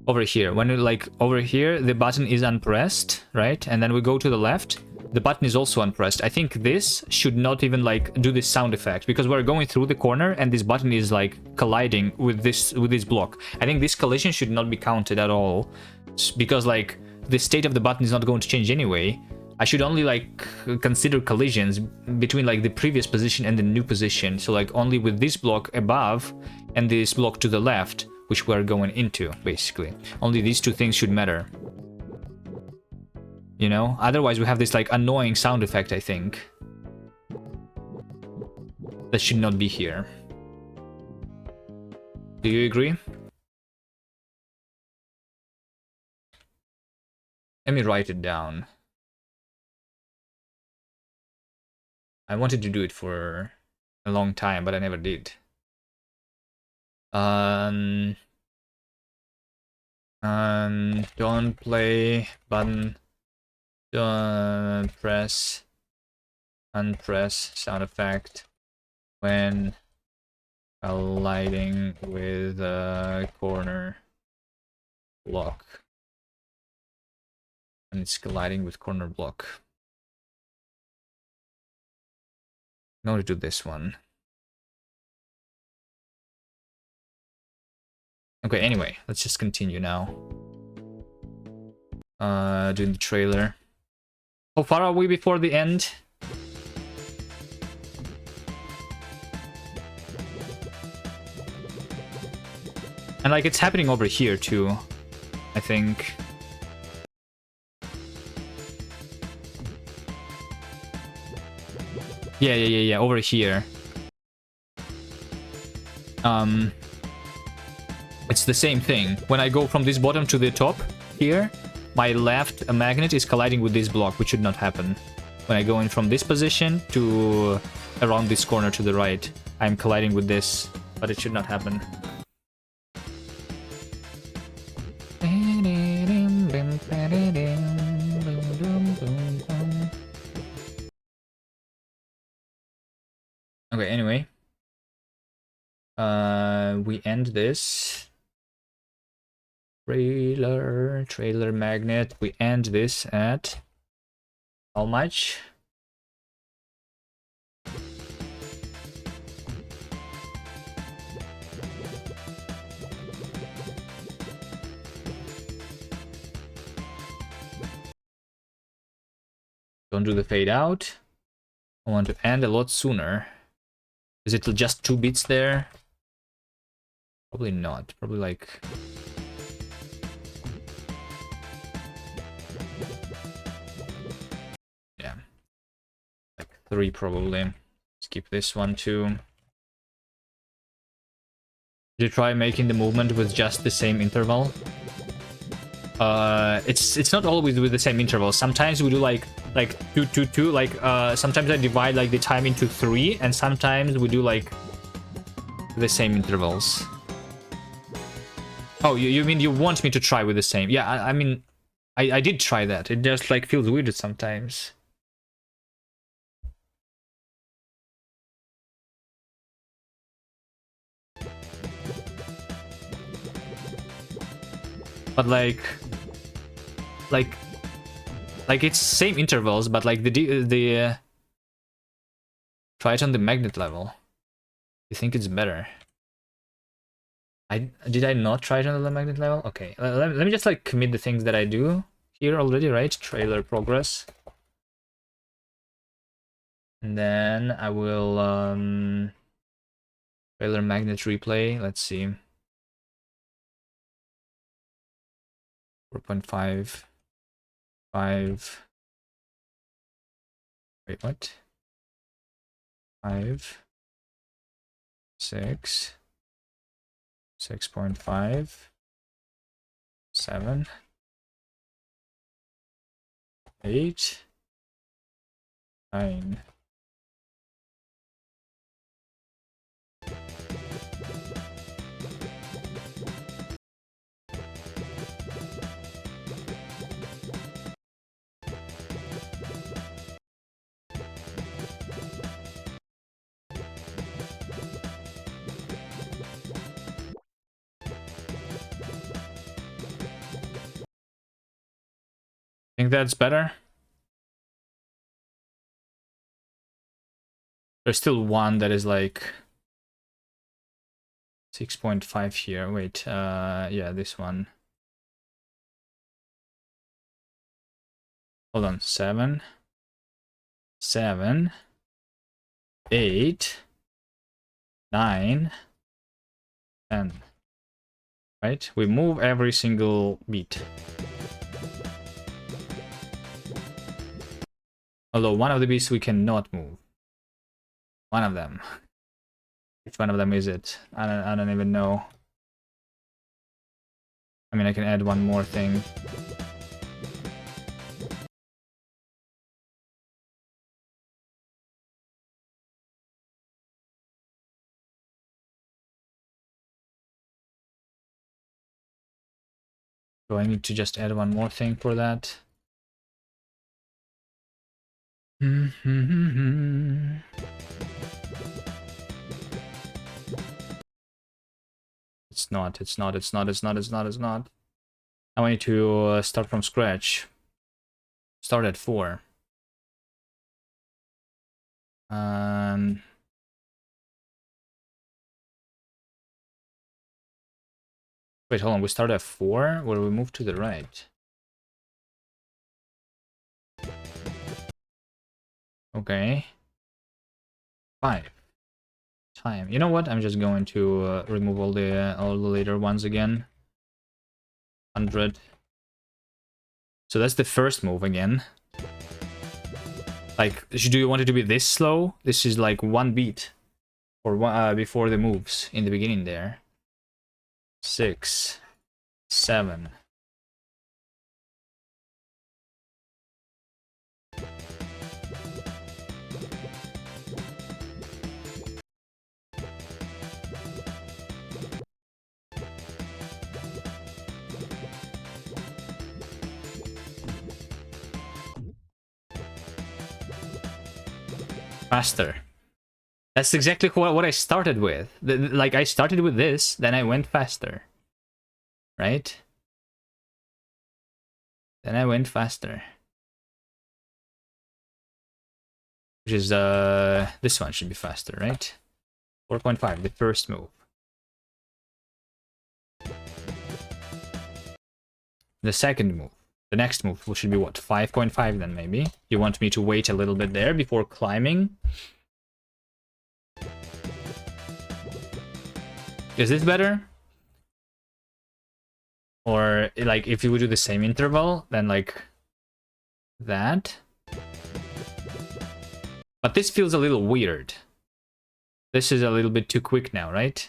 Over here. When you like over here, the button is unpressed, right? And then we go to the left, the button is also unpressed. I think this should not even like do this sound effect because we're going through the corner and this button is like colliding with this block. I think this collision should not be counted at all because like the state of the button is not going to change anyway. I should only like consider collisions between like the previous position and the new position. So like only with this block above and this block to the left, which we're going into, basically. Only these two things should matter. You know? Otherwise we have this like annoying sound effect, I think. That should not be here. Do you agree? Let me write it down. I wanted to do it for a long time, but I never did. Don't play button. Don't press. Unpress sound effect when colliding with a corner block. And it's colliding with corner block. I'm going to do this one. Okay, anyway, let's just continue now. Doing the trailer. How far are we before the end? And like it's happening over here too, I think. Yeah, over here. It's the same thing. When I go from this bottom to the top here, my left magnet is colliding with this block, which should not happen. When I go in from this position to around this corner to the right, I'm colliding with this, but it should not happen. Okay, anyway. We end this. Trailer magnet. We end this at how much? Don't do the fade out. I want to end a lot sooner. Is it just 2 bits there? Probably not. Probably like... yeah. Like 3 probably. Skip this one too. Did you try making the movement with just the same interval? It's not always with the same interval. Sometimes we do like 2 2 2. Like sometimes I divide like the time into 3, and sometimes we do like the same intervals. Oh, you mean you want me to try with the same? Yeah, I mean, I did try that. It just like feels weird sometimes. But like it's same intervals, but like the try it on the magnet level. You think it's better? Did I not try it on the magnet level? Okay, let me just like commit the things that I do here already, right? Trailer progress. And then I will trailer magnet replay. Let's see. 4.5 5. Wait, what? 5, 6, 6.5, 7, 8, 9. Think that's better? There's still one that is like 6.5 here. Wait, yeah, this one. Hold on, 7, 7, 8, 9, 10. Right? We move every single beat. Although one of the beats we cannot move. One of them. Which one of them is it? I don't even know. I mean, I can add one more thing. Do I need to just add one more thing for that? It's not. I want you to start from scratch. Start at 4. Wait, hold on. We start at 4, or we move to the right? Okay. 5. Time. You know what? I'm just going to remove all the later ones again. 100. So that's the first move again. Like, do you want it to be this slow? This is like one beat, or one, before the moves in the beginning there. 6, 7. Faster. That's exactly what I started with. Like, I started with this, then I went faster. Right? Then I went faster. Which is, this one should be faster, right? 4.5, the first move. The second move. The next move should be what? 5.5 then, maybe? You want me to wait a little bit there before climbing? Is this better? Or, like, if you would do the same interval, then, like, that? But this feels a little weird. This is a little bit too quick now, right?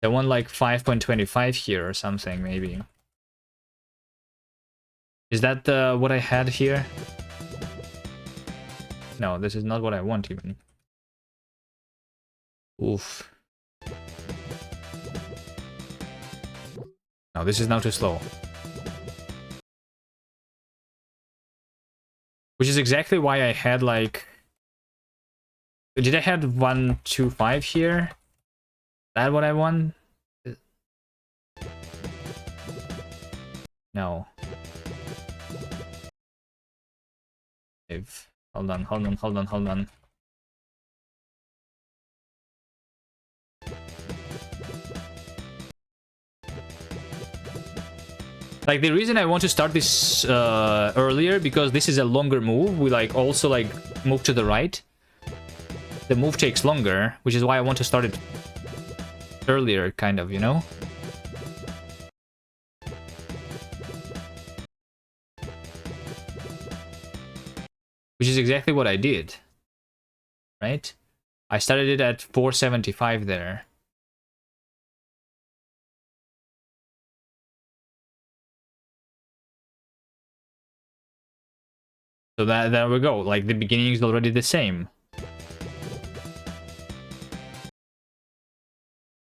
I want, like, 5.25 here or something, maybe. Is that what I had here? No, this is not what I want, even. Oof. No, this is now too slow. Which is exactly why I had, like... Did I have 1, 2, 5 here? Is that what I want? No. Hold on. Like, the reason I want to start this earlier, because this is a longer move. We, like, also, like, move to the right. The move takes longer, which is why I want to start it earlier, kind of, you know? Which is exactly what I did. Right? I started it at 475 there. So there we go. Like the beginning is already the same.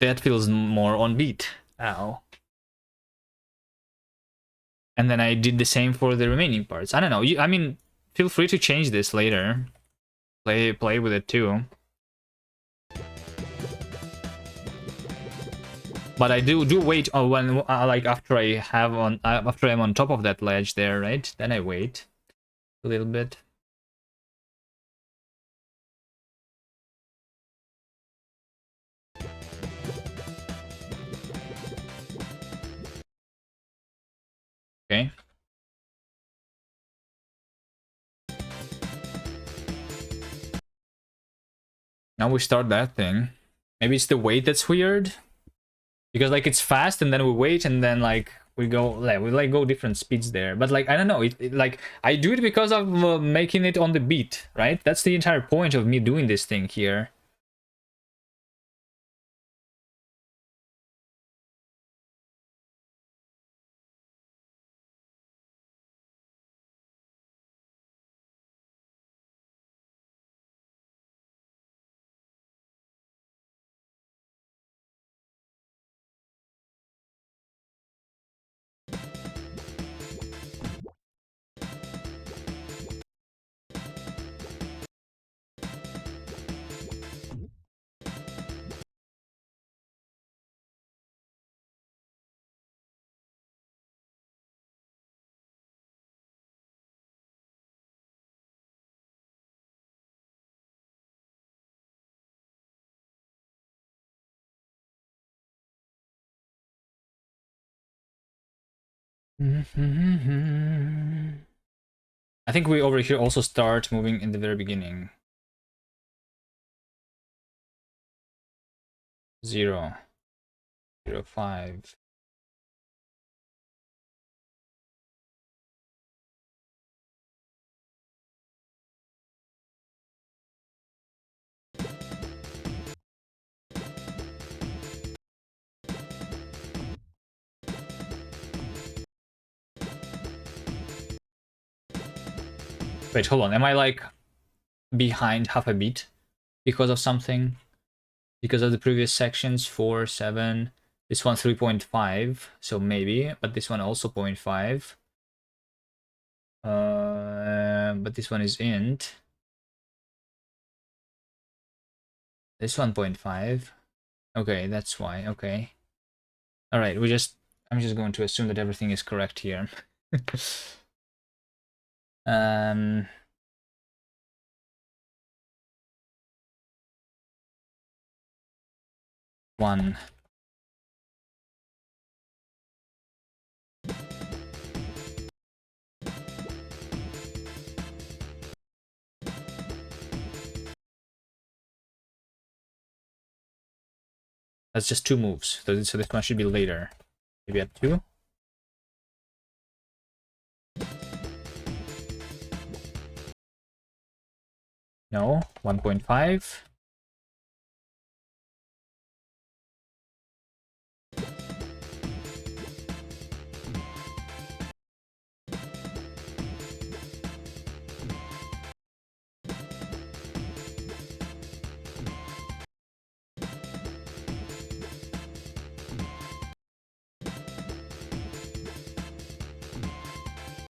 That feels more on beat. Ow. And then I did the same for the remaining parts. I don't know. I mean, feel free to change this later. Play with it too. But I do wait when like after after I'm on top of that ledge there, right? Then I wait a little bit. Okay. Now we start that thing. Maybe it's the wait that's weird. Because like it's fast and then we wait and then like we go different speeds there. But like I don't know, like I do it because of making it on the beat, right? That's the entire point of me doing this thing here. I think we over here also start moving in the very beginning. 0, 0, 5. Wait, hold on. Am I like behind half a beat because of something? Because of the previous sections, 4, 7. This one 3.5, so maybe, but this one also 0.5. But this one is int. This 1.5. Okay, that's why. Okay. All right, I'm just going to assume that everything is correct here. um 1. That's just 2 moves. So this one should be later. Maybe at 2. No, 1.5.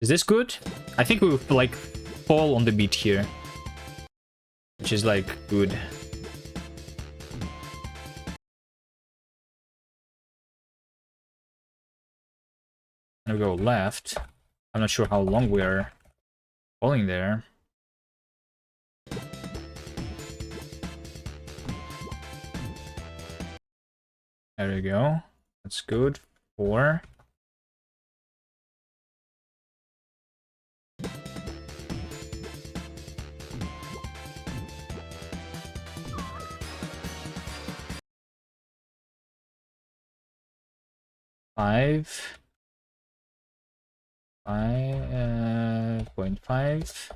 Is this good? I think we like fall on the beat here, which is like good. And we go left. I'm not sure how long we are falling there. There we go. That's good. 4. Five. 0.5.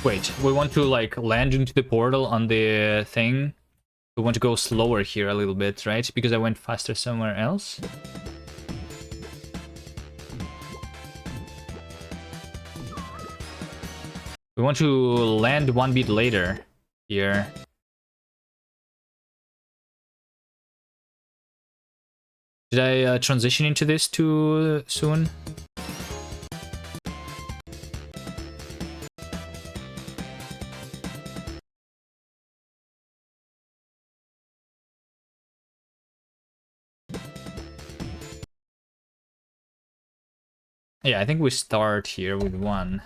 Wait, we want to like land into the portal on the thing. We want to go slower here a little bit, right? Because I went faster somewhere else. We want to land one beat later here. Did I transition into this too soon? Yeah, I think we start here with 1.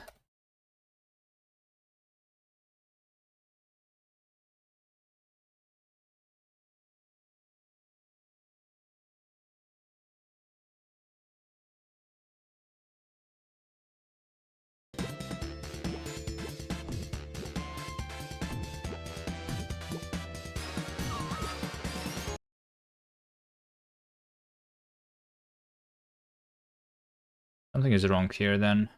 Something is wrong here then.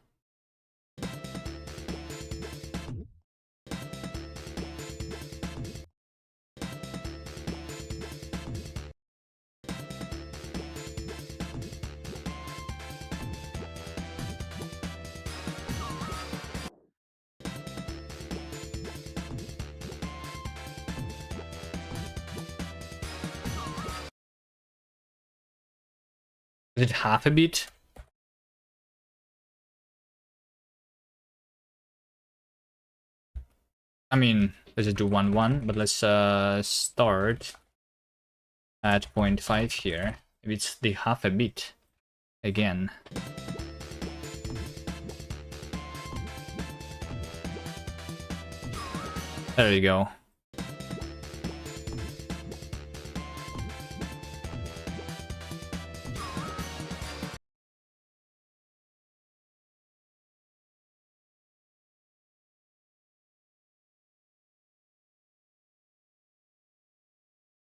Is it half a beat? I mean, let's just do 1-1, but let's start at 0.5 here. Maybe it's the half a beat again. There you go.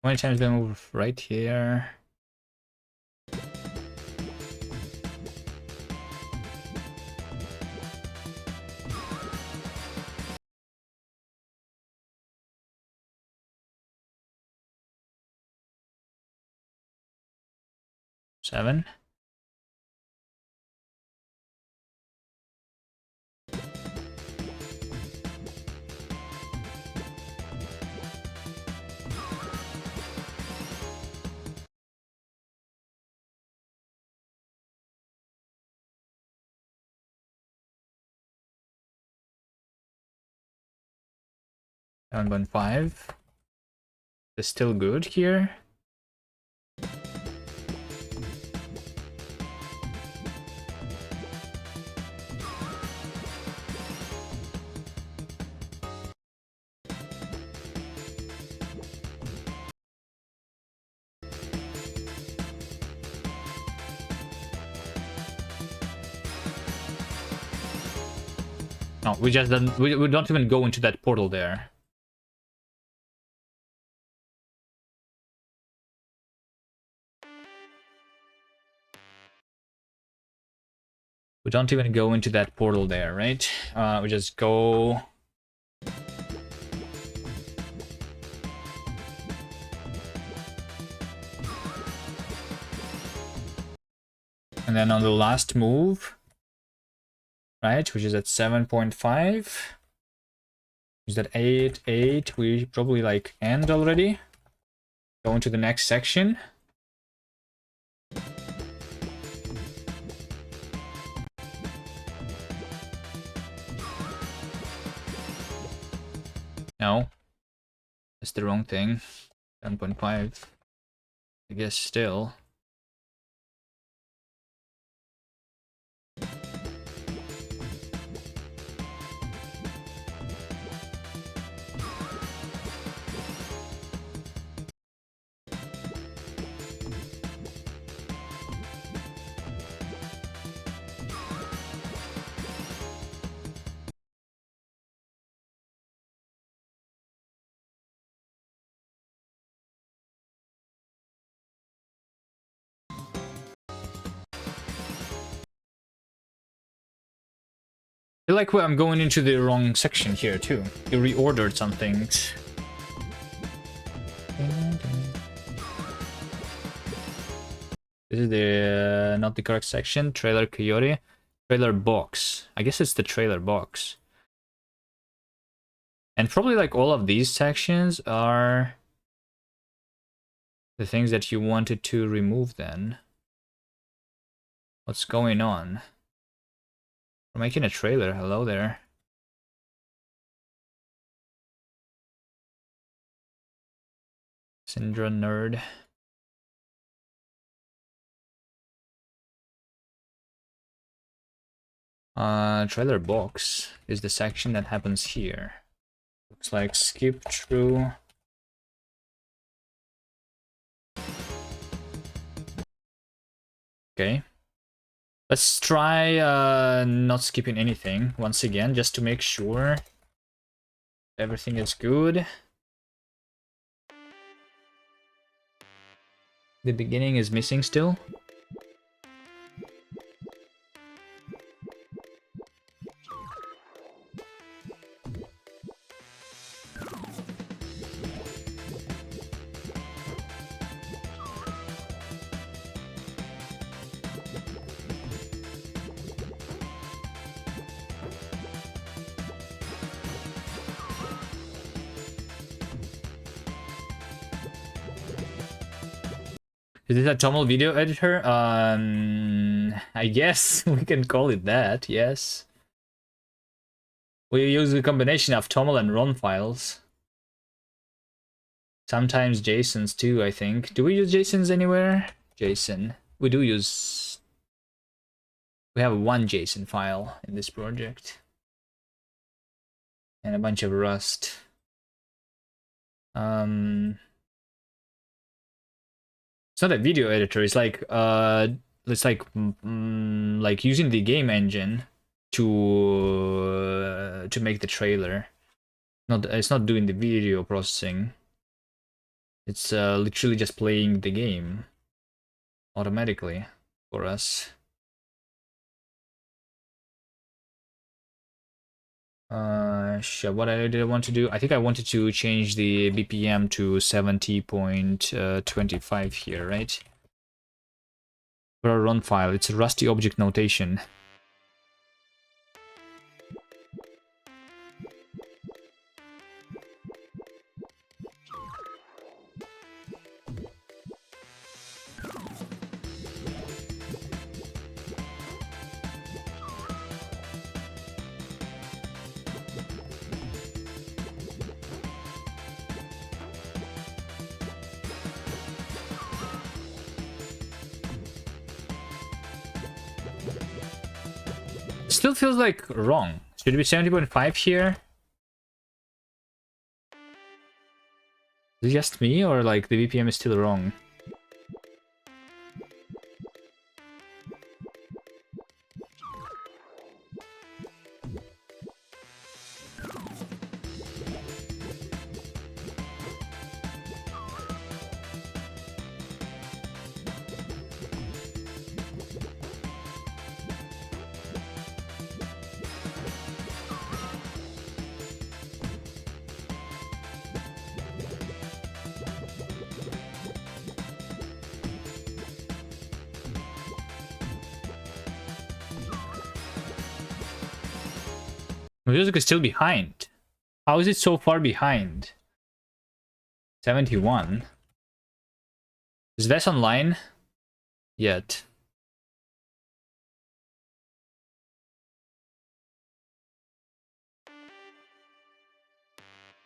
How many times do I move right here? Seven. Seven point five. It's still good here. No, we just don't. We don't even go into that portal there. We don't even go into that portal there, right? We just go. And then on the last move, right, which is at 7.5, is that 8, 8, we probably like end already. Go into the next section. No, that's the wrong thing. 7.5, I guess still. feel like I'm going into the wrong section here too. You reordered some things. This is the not the correct section. Trailer Coyote. Trailer box. I guess it's the trailer box. And probably like all of these sections are the things that you wanted to remove then. What's going on? We're making a trailer. Hello there. Syndra nerd. Trailer box is the section that happens here. Looks like skip through. Okay. Let's try not skipping anything once again, just to make sure everything is good. The beginning is missing still. Is this a Toml video editor? I guess we can call it that, yes. We use a combination of Toml and ROM files. Sometimes JSONs too, I think. Do we use JSONs anywhere? JSON. We do use... We have one JSON file in this project. And a bunch of Rust. It's not a video editor. It's like like using the game engine to make the trailer. It's not doing the video processing. It's literally just playing the game automatically for us. What did I want to do? I think I wanted to change the BPM to 70.25 here, right? For a run file, it's a Rusty object notation. Still feels like wrong. Should it be 70.5 here? Is it just me, or like the BPM is still wrong? Music is still behind. How is it so far behind? 71. Is Vess online yet?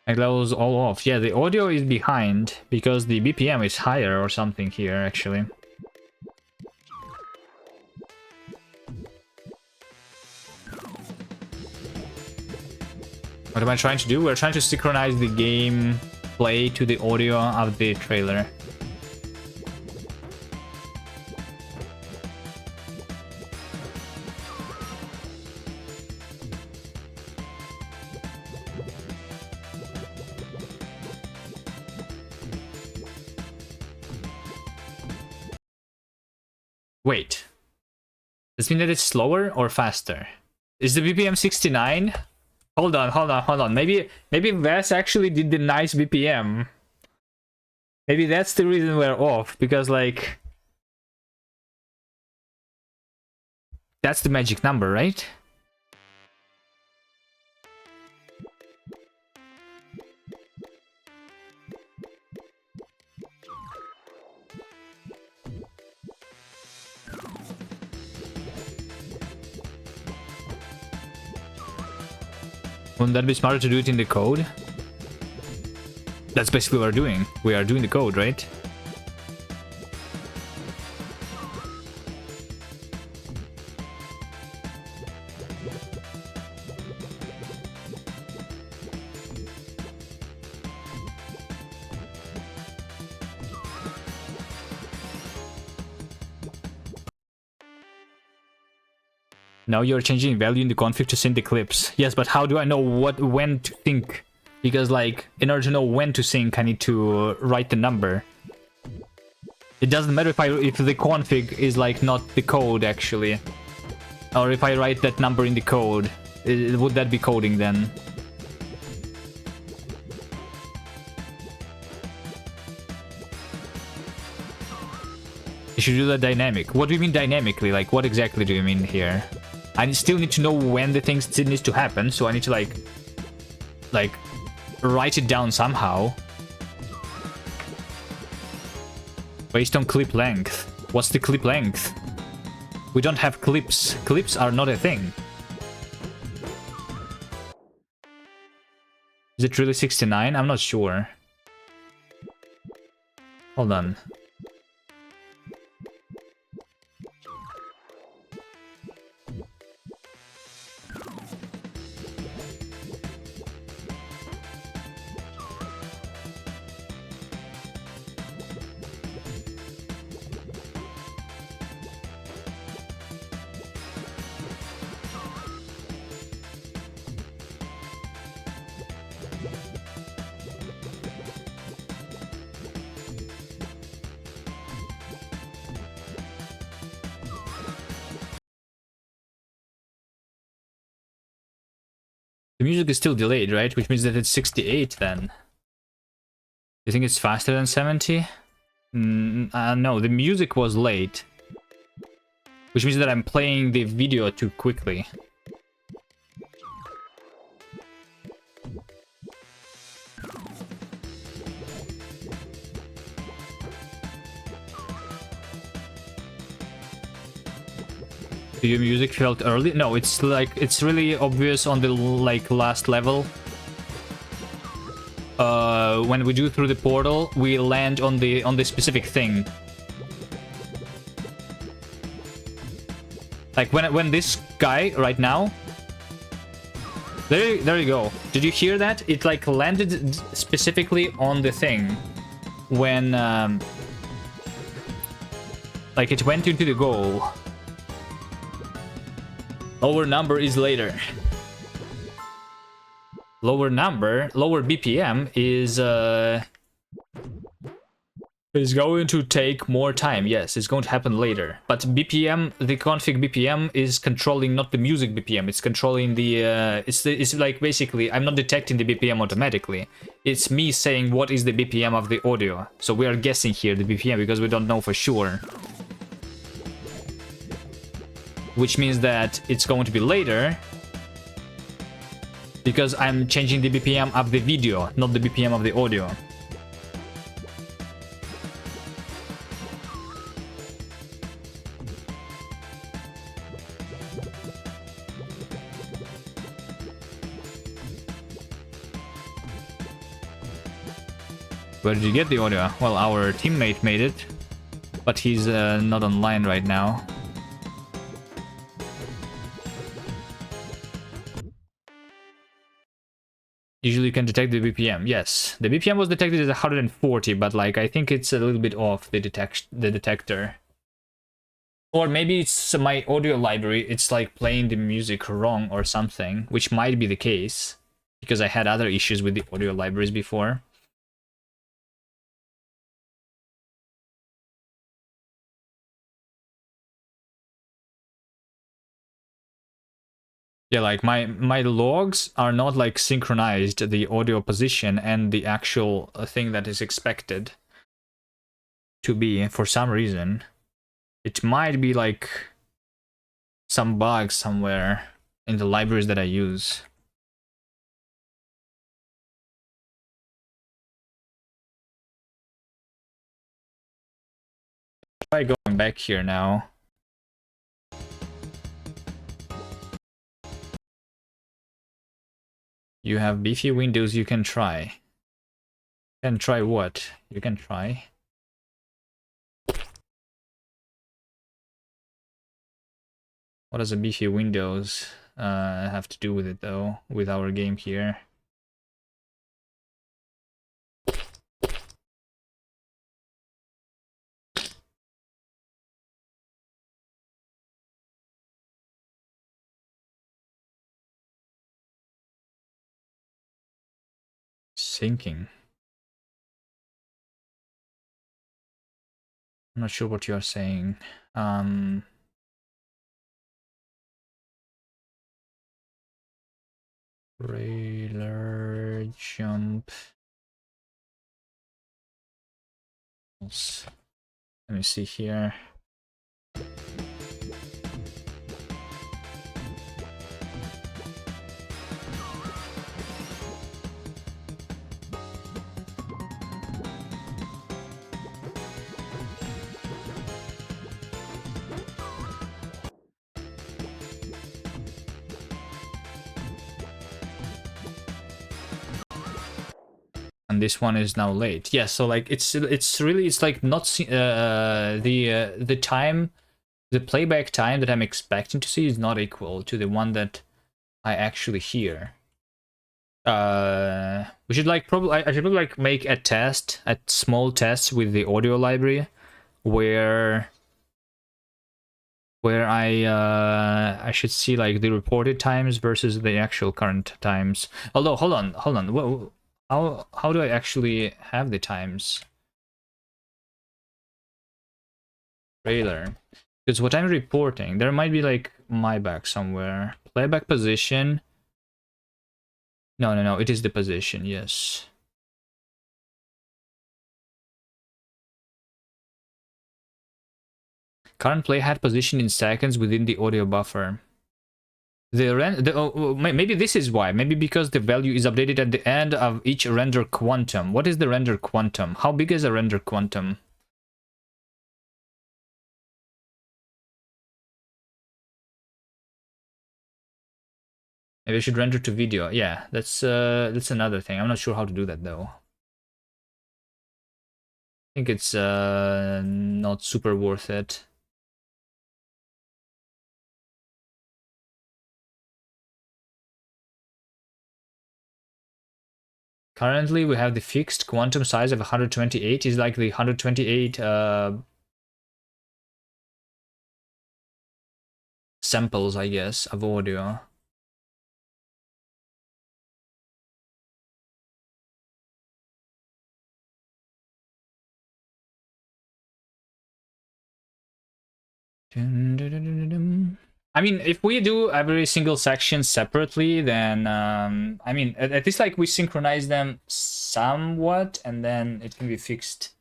Like that was all off. Yeah, the audio is behind because the BPM is higher or something here actually. What am I trying to do? We're trying to synchronize the game play to the audio of the trailer. Wait. Does this mean that it's slower or faster? Is the BPM 69? Hold on. Maybe Wes actually did the nice BPM. Maybe that's the reason we're off, because like that's the magic number, right? Wouldn't that be smarter to do it in the code? That's basically what we're doing. We are doing the code, right? Now you're changing value in the config to sync the clips. Yes, but how do I know when to sync? Because like, in order to know when to sync, I need to write the number. It doesn't matter if the config is like not the code actually, or if I write that number in the code. Would that be coding then? You should do that dynamic. What do you mean dynamically? Like, what exactly do you mean here? I still need to know when the thing still needs to happen, so I need to like write it down somehow. Based on clip length. What's the clip length? We don't have clips. Clips are not a thing. Is it really 69? I'm not sure. Hold on. The music is still delayed, right? Which means that it's 68 then. You think it's faster than 70? No, the music was late. Which means that I'm playing the video too quickly. Your music felt early? No, it's like, it's really obvious on the like last level. When we do through the portal, we land on the specific thing. Like when this guy right now, there you go. Did you hear that? It like landed specifically on the thing when like it went into the goal. Lower number is later. Lower BPM is going to take more time. Yes, it's going to happen later. But BPM, the config BPM is controlling not the music BPM. It's controlling the it's like basically I'm not detecting the BPM automatically. It's me saying what is the BPM of the audio. So we are guessing here the BPM because we don't know for sure. Which means that it's going to be later because I'm changing the BPM of the video, not the BPM of the audio. Where did you get the audio? Well, our teammate made it, but he's not online right now. Usually you can detect the BPM. Yes, the BPM was detected as 140, but like I think it's a little bit off the detector. Or maybe it's my audio library, it's like playing the music wrong or something, which might be the case because I had other issues with the audio libraries before. Yeah, like my logs are not like synchronized, the audio position and the actual thing that is expected to be for some reason. It might be like some bug somewhere in the libraries that I use. Try going back here now. You have beefy windows you can try. Can try what? You can try. What does a beefy Windows have to do with it though, with our game here? Syncing. I'm not sure what you are saying. Trailer jump. Let me see here. And this one is now late. Yeah, so like it's really, it's like not the time, the playback time that I'm expecting to see is not equal to the one that I actually hear. We should like probably I should like make a test, a small test with the audio library where I should see like the reported times versus the actual current times. Although hold on. How do I actually have the times? Trailer. Because what I'm reporting, there might be like my back somewhere. Playback position. No, it is the position, yes. Current playhead position in seconds within the audio buffer. Maybe this is why. Maybe because the value is updated at the end of each render quantum. What is the render quantum? How big is a render quantum? Maybe I should render to video. Yeah, that's another thing. I'm not sure how to do that though. I think it's not super worth it. Currently, we have the fixed quantum size of 128. Is like the 128 samples, I guess, of audio. I mean, if we do every single section separately, then I mean, at least like we synchronize them somewhat, and then it can be fixed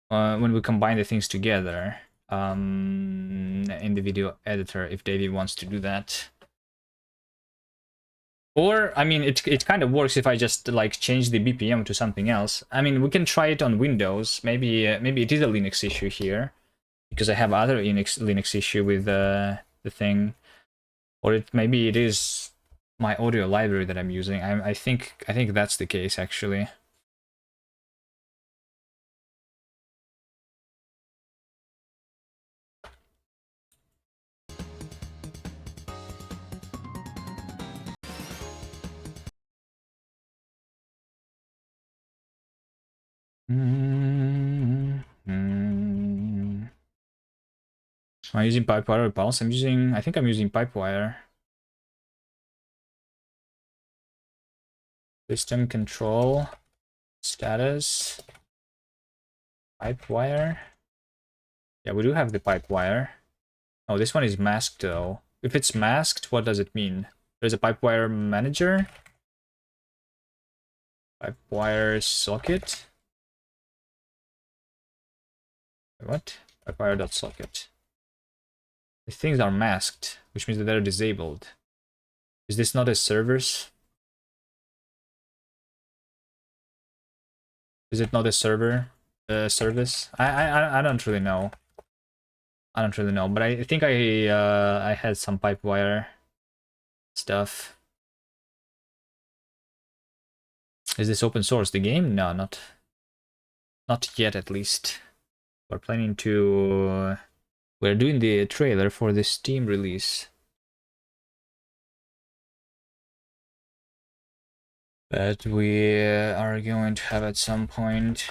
when we combine the things together in the video editor, if Davey wants to do that. Or, I mean, it kind of works if I just like change the BPM to something else. I mean, we can try it on Windows. Maybe it is a Linux issue here, because I have other Linux issue with the thing, or maybe it is my audio library that I'm using. I think that's the case actually. Am I using Pipewire or Pulse? I think I'm using Pipewire. System control, status, Pipewire. Yeah, we do have the Pipewire. Oh, this one is masked though. if it's masked, what does it mean? There's a Pipewire manager. Pipewire socket. What? Pipewire.socket. The things are masked, which means that they're disabled. Is this not a server's? Is it not a server service? I don't really know. I don't really know, but I think I had some Pipewire stuff. Is this open source? The game? No, not yet at least. We're planning to. We're doing the trailer for the Steam release. That we are going to have at some point.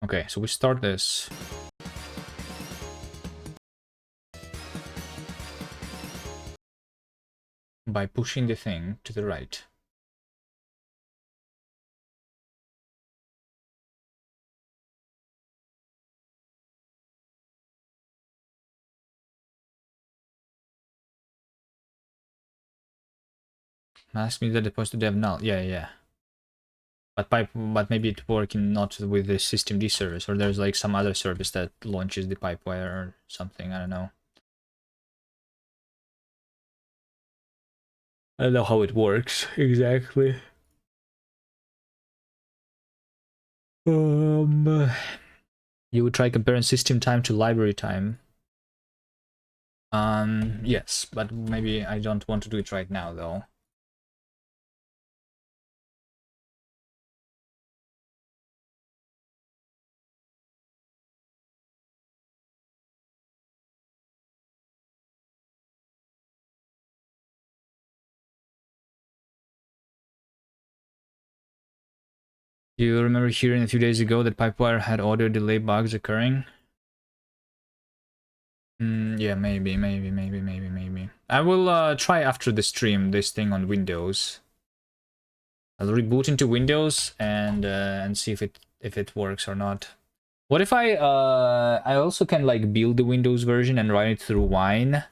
Okay, so we start this. By pushing the thing to the right. Ask me that the post to dev null. Yeah. But maybe it's working not with the systemd service, or there's like some other service that launches the Pipewire or something. I don't know. I don't know how it works exactly. You would try comparing system time to library time. Yes, but maybe I don't want to do it right now though. You remember hearing a few days ago that Pipewire had audio delay bugs occurring? Yeah, maybe. I will try after the stream this thing on Windows. I'll reboot into Windows and see if it works or not. What if I also can like build the Windows version and run it through Wine?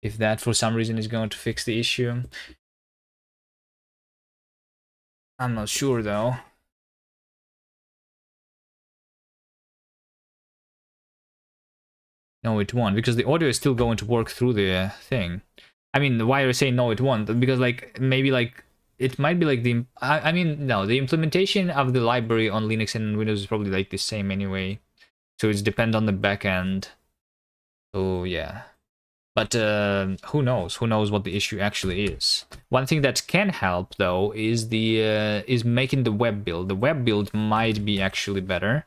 If that for some reason is going to fix the issue. I'm not sure though. No, it won't, because the audio is still going to work through the thing. I mean, why are you saying no, it won't? Because like maybe like it might be like the I mean no, the implementation of the library on Linux and Windows is probably like the same anyway. So it's depend on the backend. So yeah. But who knows? Who knows what the issue actually is? One thing that can help though is the is making the web build. The web build might be actually better.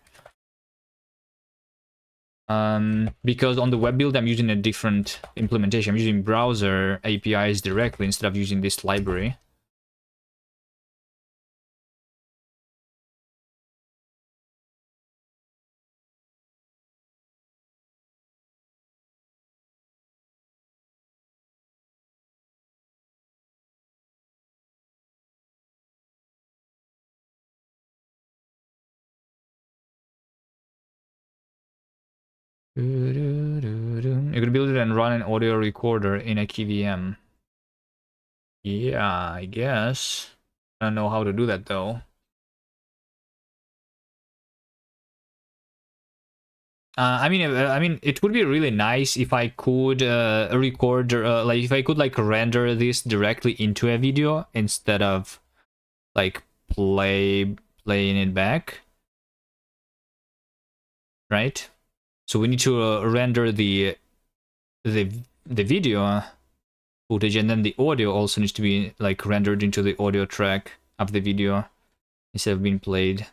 Because on the web build I'm using a different implementation. I'm using browser APIs directly instead of using this library. You could build it and run an audio recorder in a KVM. Yeah, I guess. I don't know how to do that though. I mean, it would be really nice if I could record, like if I could like render this directly into a video instead of like playing it back, right? So we need to render the video footage, and then the audio also needs to be like rendered into the audio track of the video instead of being played.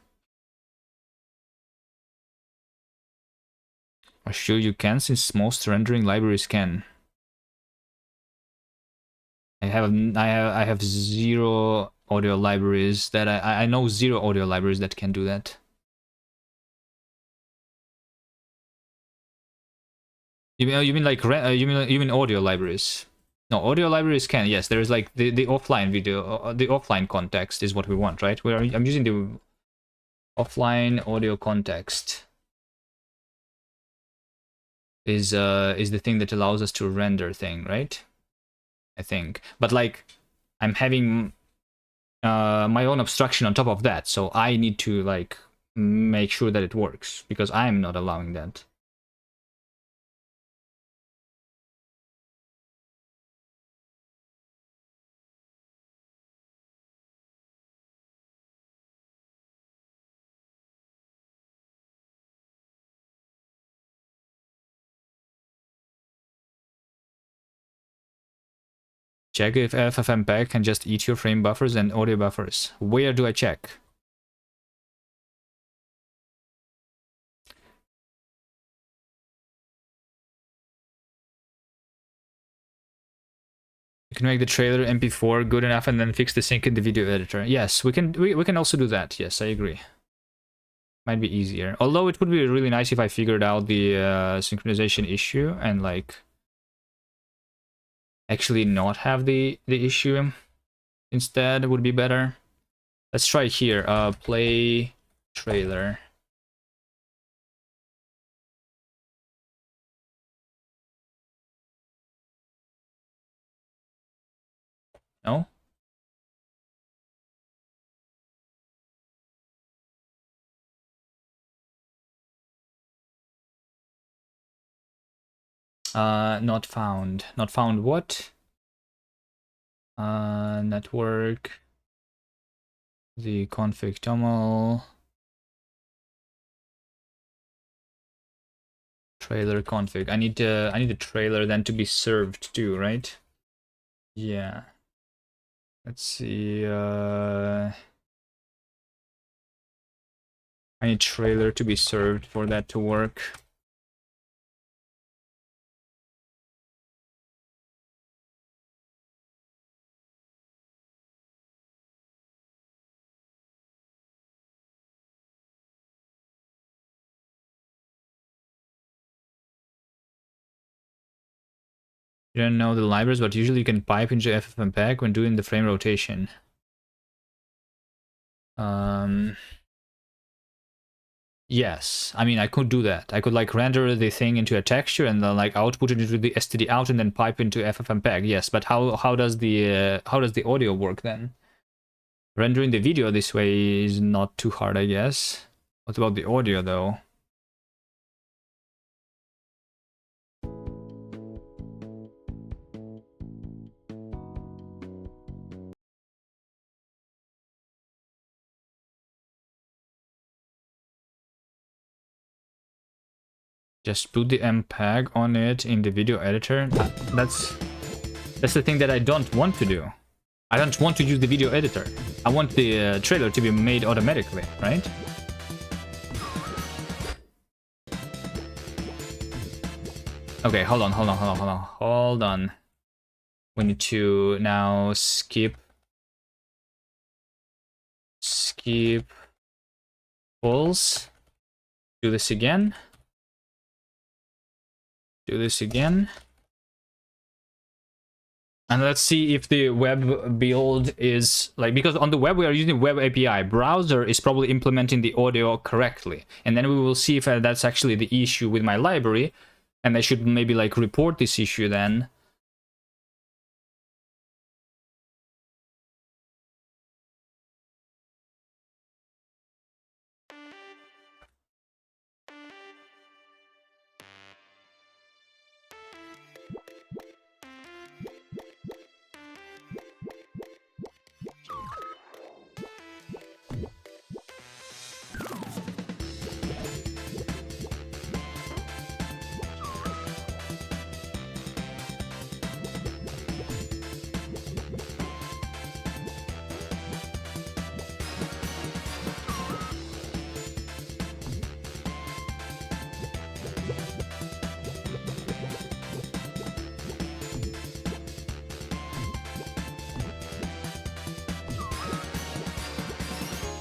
I'm sure you can, since most rendering libraries can. I have zero audio libraries that I know zero audio libraries that can do that. You mean like you mean audio libraries? No, audio libraries can. Yes, there is like the offline video, the offline context is what we want, right? I'm using the offline audio context. Is the thing that allows us to render thing, right? I think, but like I'm having my own abstraction on top of that, so I need to like make sure that it works because I'm not allowing that. Check if FFmpeg can just eat your frame buffers and audio buffers. Where do I check? You can make the trailer MP4 good enough and then fix the sync in the video editor. Yes, we can also do that. Yes, I agree. Might be easier. Although it would be really nice if I figured out the synchronization issue and like actually not have the issue instead would be better. Let's try here. Play trailer. No? Not found. Not found what? Network. The config toml. Trailer config. I need the trailer then to be served too, right? Yeah. Let's see. I need trailer to be served for that to work. You don't know the libraries, but usually you can pipe into FFmpeg when doing the frame rotation. Yes, I mean I could do that. I could like render the thing into a texture and then like output it into the std out and then pipe into FFmpeg. Yes, but how does the audio work then? Rendering the video this way is not too hard, I guess. What about the audio though? Just put the MPEG on it in the video editor. That's the thing that I don't want to do. I don't want to use the video editor. I want the trailer to be made automatically, right? Okay, hold on. We need to now skip pulse. Do this again. And let's see if the web build is like, because on the web we are using web API. Browser is probably implementing the audio correctly. And then we will see if that's actually the issue with my library. And I should maybe like report this issue then.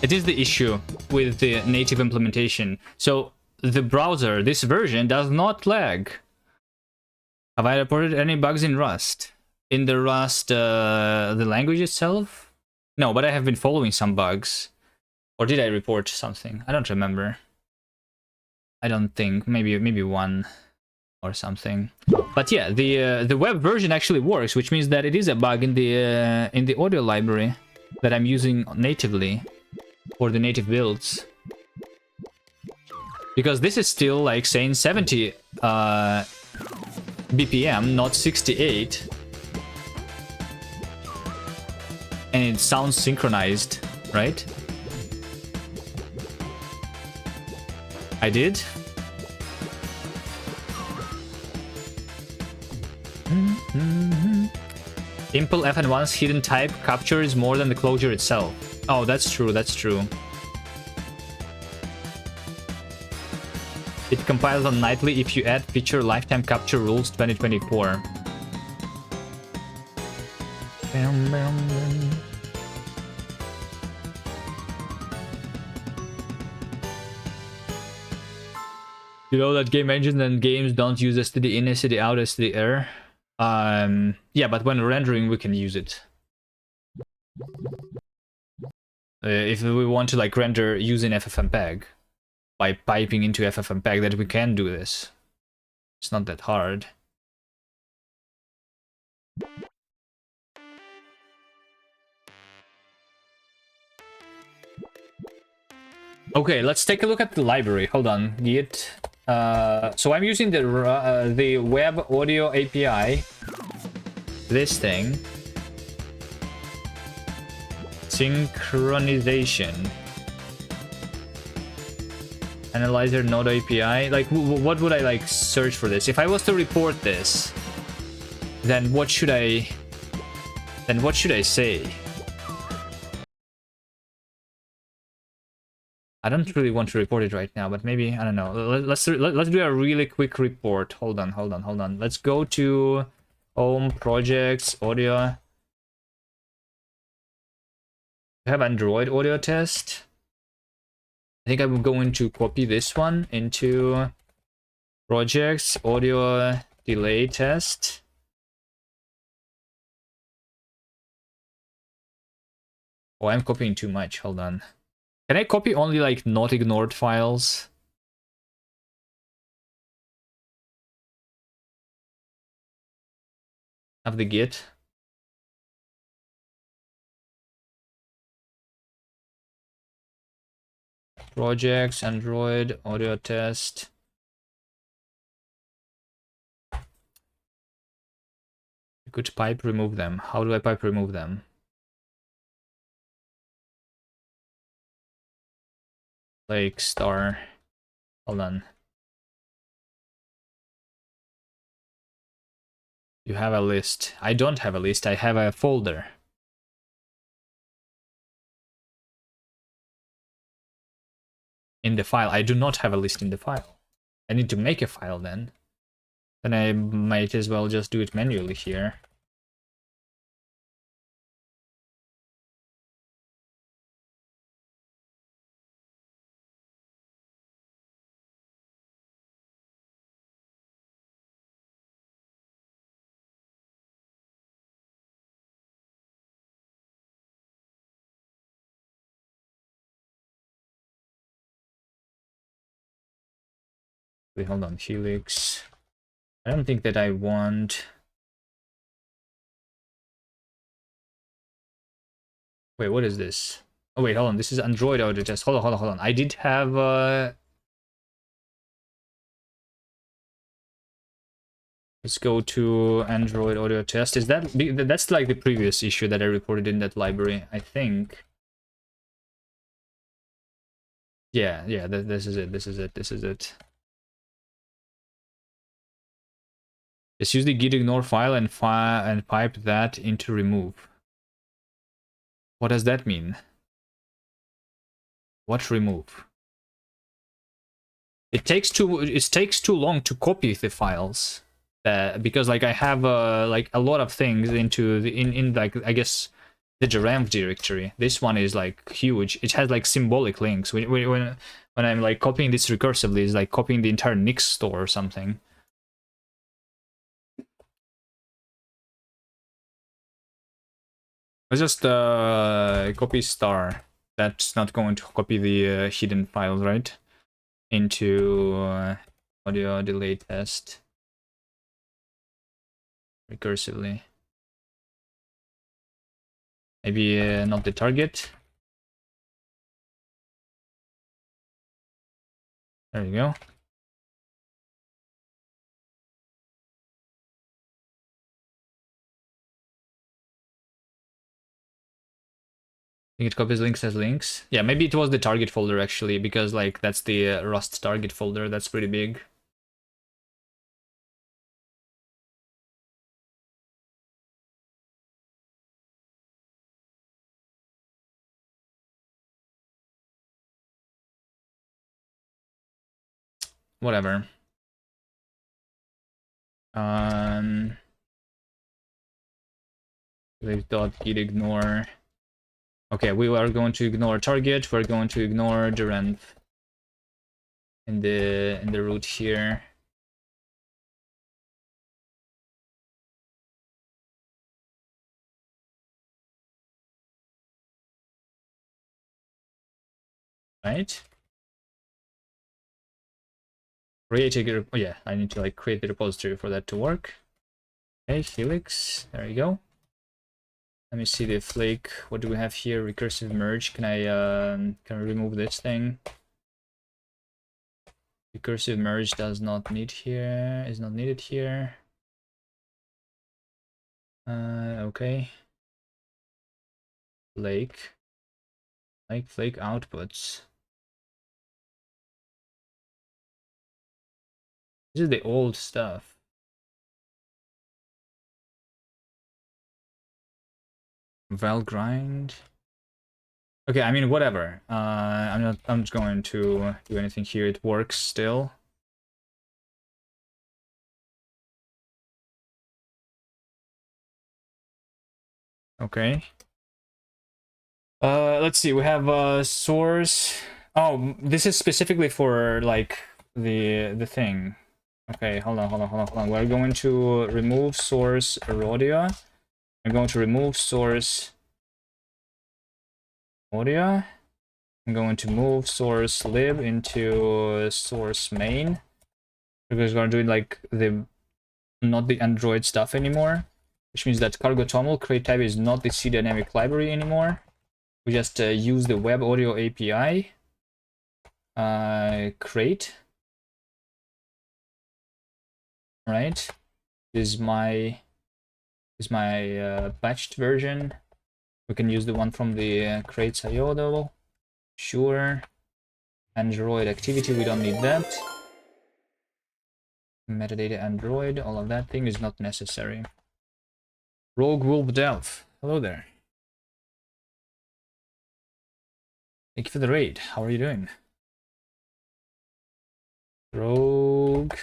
It is the issue with the native implementation. So the browser, this version, does not lag. Have I reported any bugs in Rust? In the Rust, the language itself? No, but I have been following some bugs. Or did I report something? I don't remember. I don't think. Maybe one or something. But yeah, the web version actually works, which means that it is a bug in the audio library that I'm using natively for the native builds. Because this is still like saying 70 BPM, not 68. And it sounds synchronized, right? I did? Impl FN1's hidden type captures more than the closure itself. Oh, that's true, that's true. It compiles on nightly if you add feature lifetime capture rules 2024. Bam, bam, bam. You know that game engines and games don't use STD in, STD out, STD error. Yeah, but when rendering we can use it. If we want to like render using FFmpeg by piping into FFmpeg, that we can do this. It's not that hard. Okay, let's take a look at the library. Hold on, Git. So I'm using the web audio API. This thing. Synchronization. Analyzer node API. Like, what would I like search for this? If I was to report this, then what should I? Then what should I say? I don't really want to report it right now, but maybe, I don't know. Let's do a really quick report. Hold on. Let's go to home, projects, audio. We have Android audio test. I think I'm going to copy this one into projects, audio delay test. Oh, I'm copying too much. Hold on. Can I copy only like not ignored files? Of the Git. Projects, Android, audio test. You could pipe remove them. How do I pipe remove them? Like star. Hold on. You have a list. I don't have a list. I have a folder. In the file. I do not have a list in the file. I need to make a file then. Then I might as well just do it manually here. Wait, hold on. Helix. I don't think that I want... Wait, what is this? Oh, wait, hold on. This is Android audio test. Hold on. I did have... Let's go to Android audio test. Is that... That's like the previous issue that I reported in that library, I think. Yeah, this is it. Just use the git ignore file and pipe that into remove. What does that mean? What remove? It takes too long to copy the files because like I have like a lot of things into the in like I guess the gerenv directory. This one is like huge. It has like symbolic links. When I'm like copying this recursively, it's like copying the entire Nix store or something. Let's just copy star. That's not going to copy the hidden files, right? Into audio delay test recursively. Maybe not the target. There you go. I think it copies links as links. Yeah, maybe it was the target folder actually, because like that's the Rust target folder. That's pretty big. Whatever. Git ignore. Okay, we are going to ignore target. We're going to ignore the rand in the root here. Right? Create a, oh yeah, I need to like create the repository for that to work. Okay, Helix, there you go. Let me see the flake. What do we have here? Recursive merge. Can I remove this thing? Recursive merge does not need here. Is not needed here. Okay. Flake. Like flake outputs. This is the old stuff. Val grind. Okay, I mean whatever. I'm just going to do anything here. It works still. Okay. Let's see. We have source. Oh, this is specifically for like the thing. Okay, hold on. We're going to remove source audio. I'm going to remove source audio. I'm going to move source lib into source main, because we're doing like the not the Android stuff anymore, which means that Cargo Toml create type is not the CDynamic library anymore. We just use the web audio API create. Right, this is my patched version. We can use the one from the crates.io though. Sure. Android activity, we don't need that. Metadata Android, all of that thing is not necessary. Rogue Wolf Delph, hello there. Thank you for the raid. How are you doing? Rogue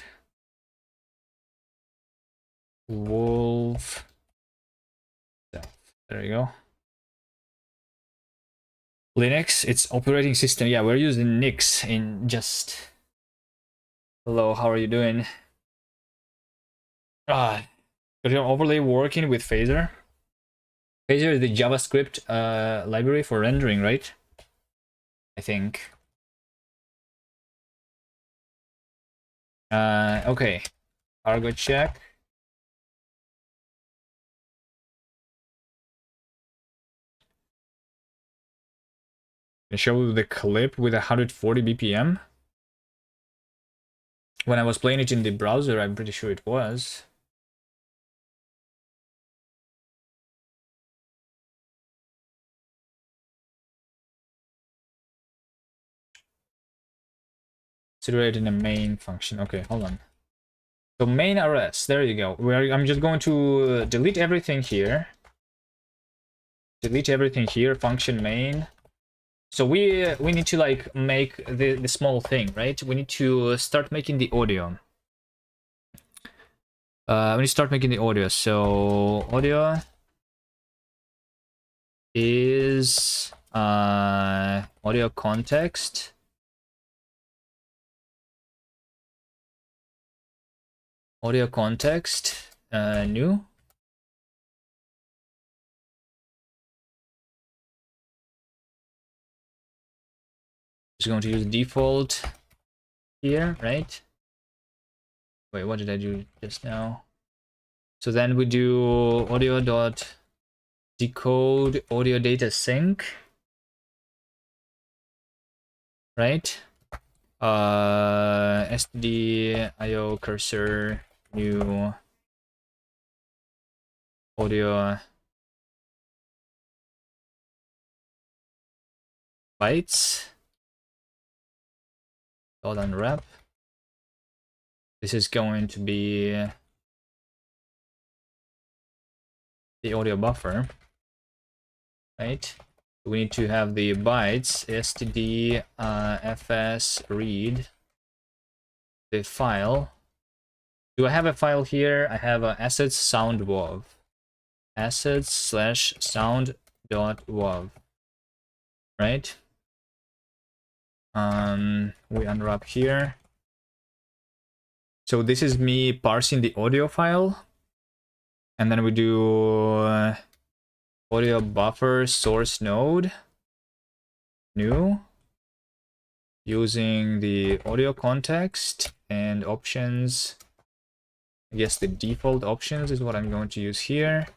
Wolf Delph. There you go. Linux, it's operating system. Yeah, we're using Nix in just. Hello, how are you doing? But your overlay working with Phaser? Phaser is the JavaScript library for rendering, right? I think. Okay. Cargo check. I show the clip with 140 BPM. When I was playing it in the browser, I'm pretty sure it was. Consider it in a main function. Okay, hold on. So main RS, there you go. I'm just going to delete everything here. Delete everything here, function main. So we need to like make the small thing, right? We need to start making the audio. We need to start making the audio. So audio is audio context. Audio context, new. Just going to use default here, right? Wait, what did I do just now? So then we do audio dot decode audio data sync, right? STD IO cursor new audio bytes dot unwrap. This is going to be the audio buffer, right? We need to have the bytes std fs read the file. Do I have a file here? I have a assets sound wav, assets slash sound dot wav, right? We unwrap here. So this is me parsing the audio file, and then we do audio buffer source node new using the audio context and options. I guess the default options is what I'm going to use here.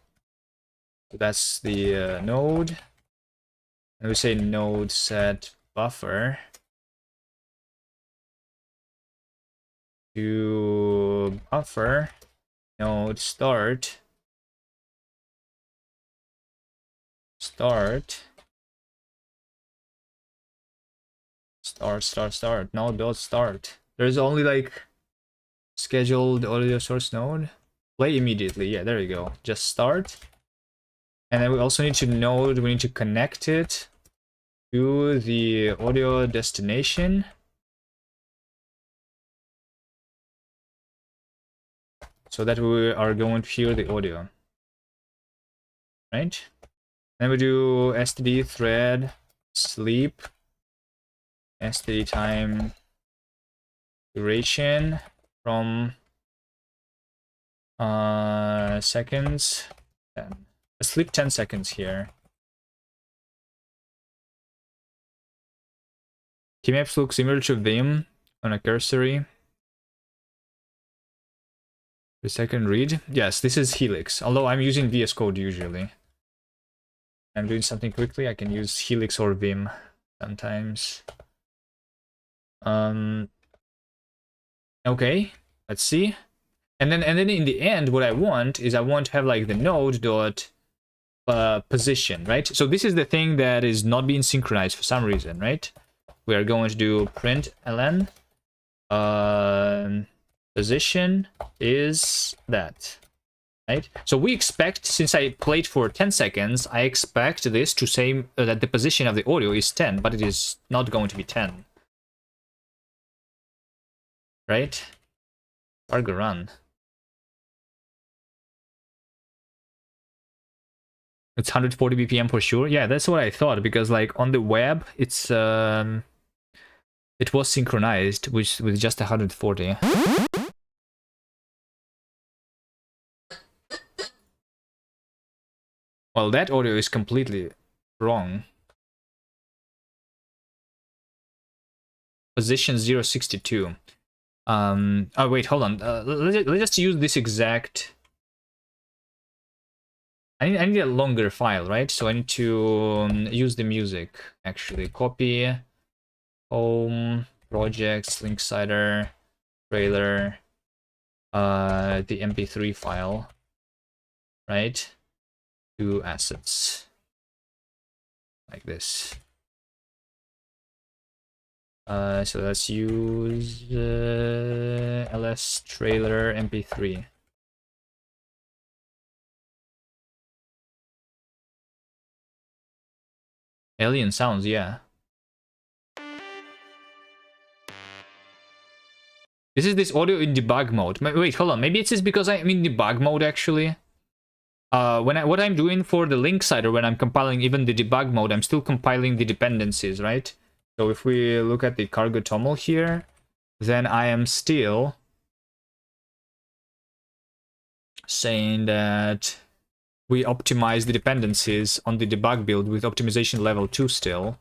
So that's the node, and we say node set buffer to buffer node start node dot start. There's only like scheduled audio source node play immediately. Yeah, there you go. Just start. And then we also need to node, we need to connect it to the audio destination. So that we are going to hear the audio, right? Then we do std thread sleep std time duration from seconds. 10. Let's sleep 10 seconds here. Keymaps look similar to Vim on a cursory. The second read. Yes, this is Helix, although I'm using VS Code usually. I'm doing something quickly, I can use Helix or Vim sometimes. Okay, let's see. And then in the end, what I want is I want to have like the node dot position, right? So this is the thing that is not being synchronized for some reason, right? We are going to do print ln position is that, right? So we expect, since I played for 10 seconds, I expect this to say that the position of the audio is 10, but it is not going to be 10. Right? Cargo run. It's 140 BPM for sure. Yeah, that's what I thought, because like on the web, it's it was synchronized with just 140. Well, that audio is completely wrong. Position 062. Oh wait, hold on. Let's just use this exact. I need a longer file, right? So I need to use the music actually. Copy, home, projects, Linksider, trailer, the MP3 file, right? To assets, like this. So let's use ls trailer mp3. Alien sounds, yeah. This is this audio in debug mode. Wait, hold on. Maybe it's just because I'm in debug mode actually. What I'm doing for the Linksider, when I'm compiling even the debug mode, I'm still compiling the dependencies, right? So if we look at the cargo toml here, then I am still saying that we optimize the dependencies on the debug build with optimization level 2 still.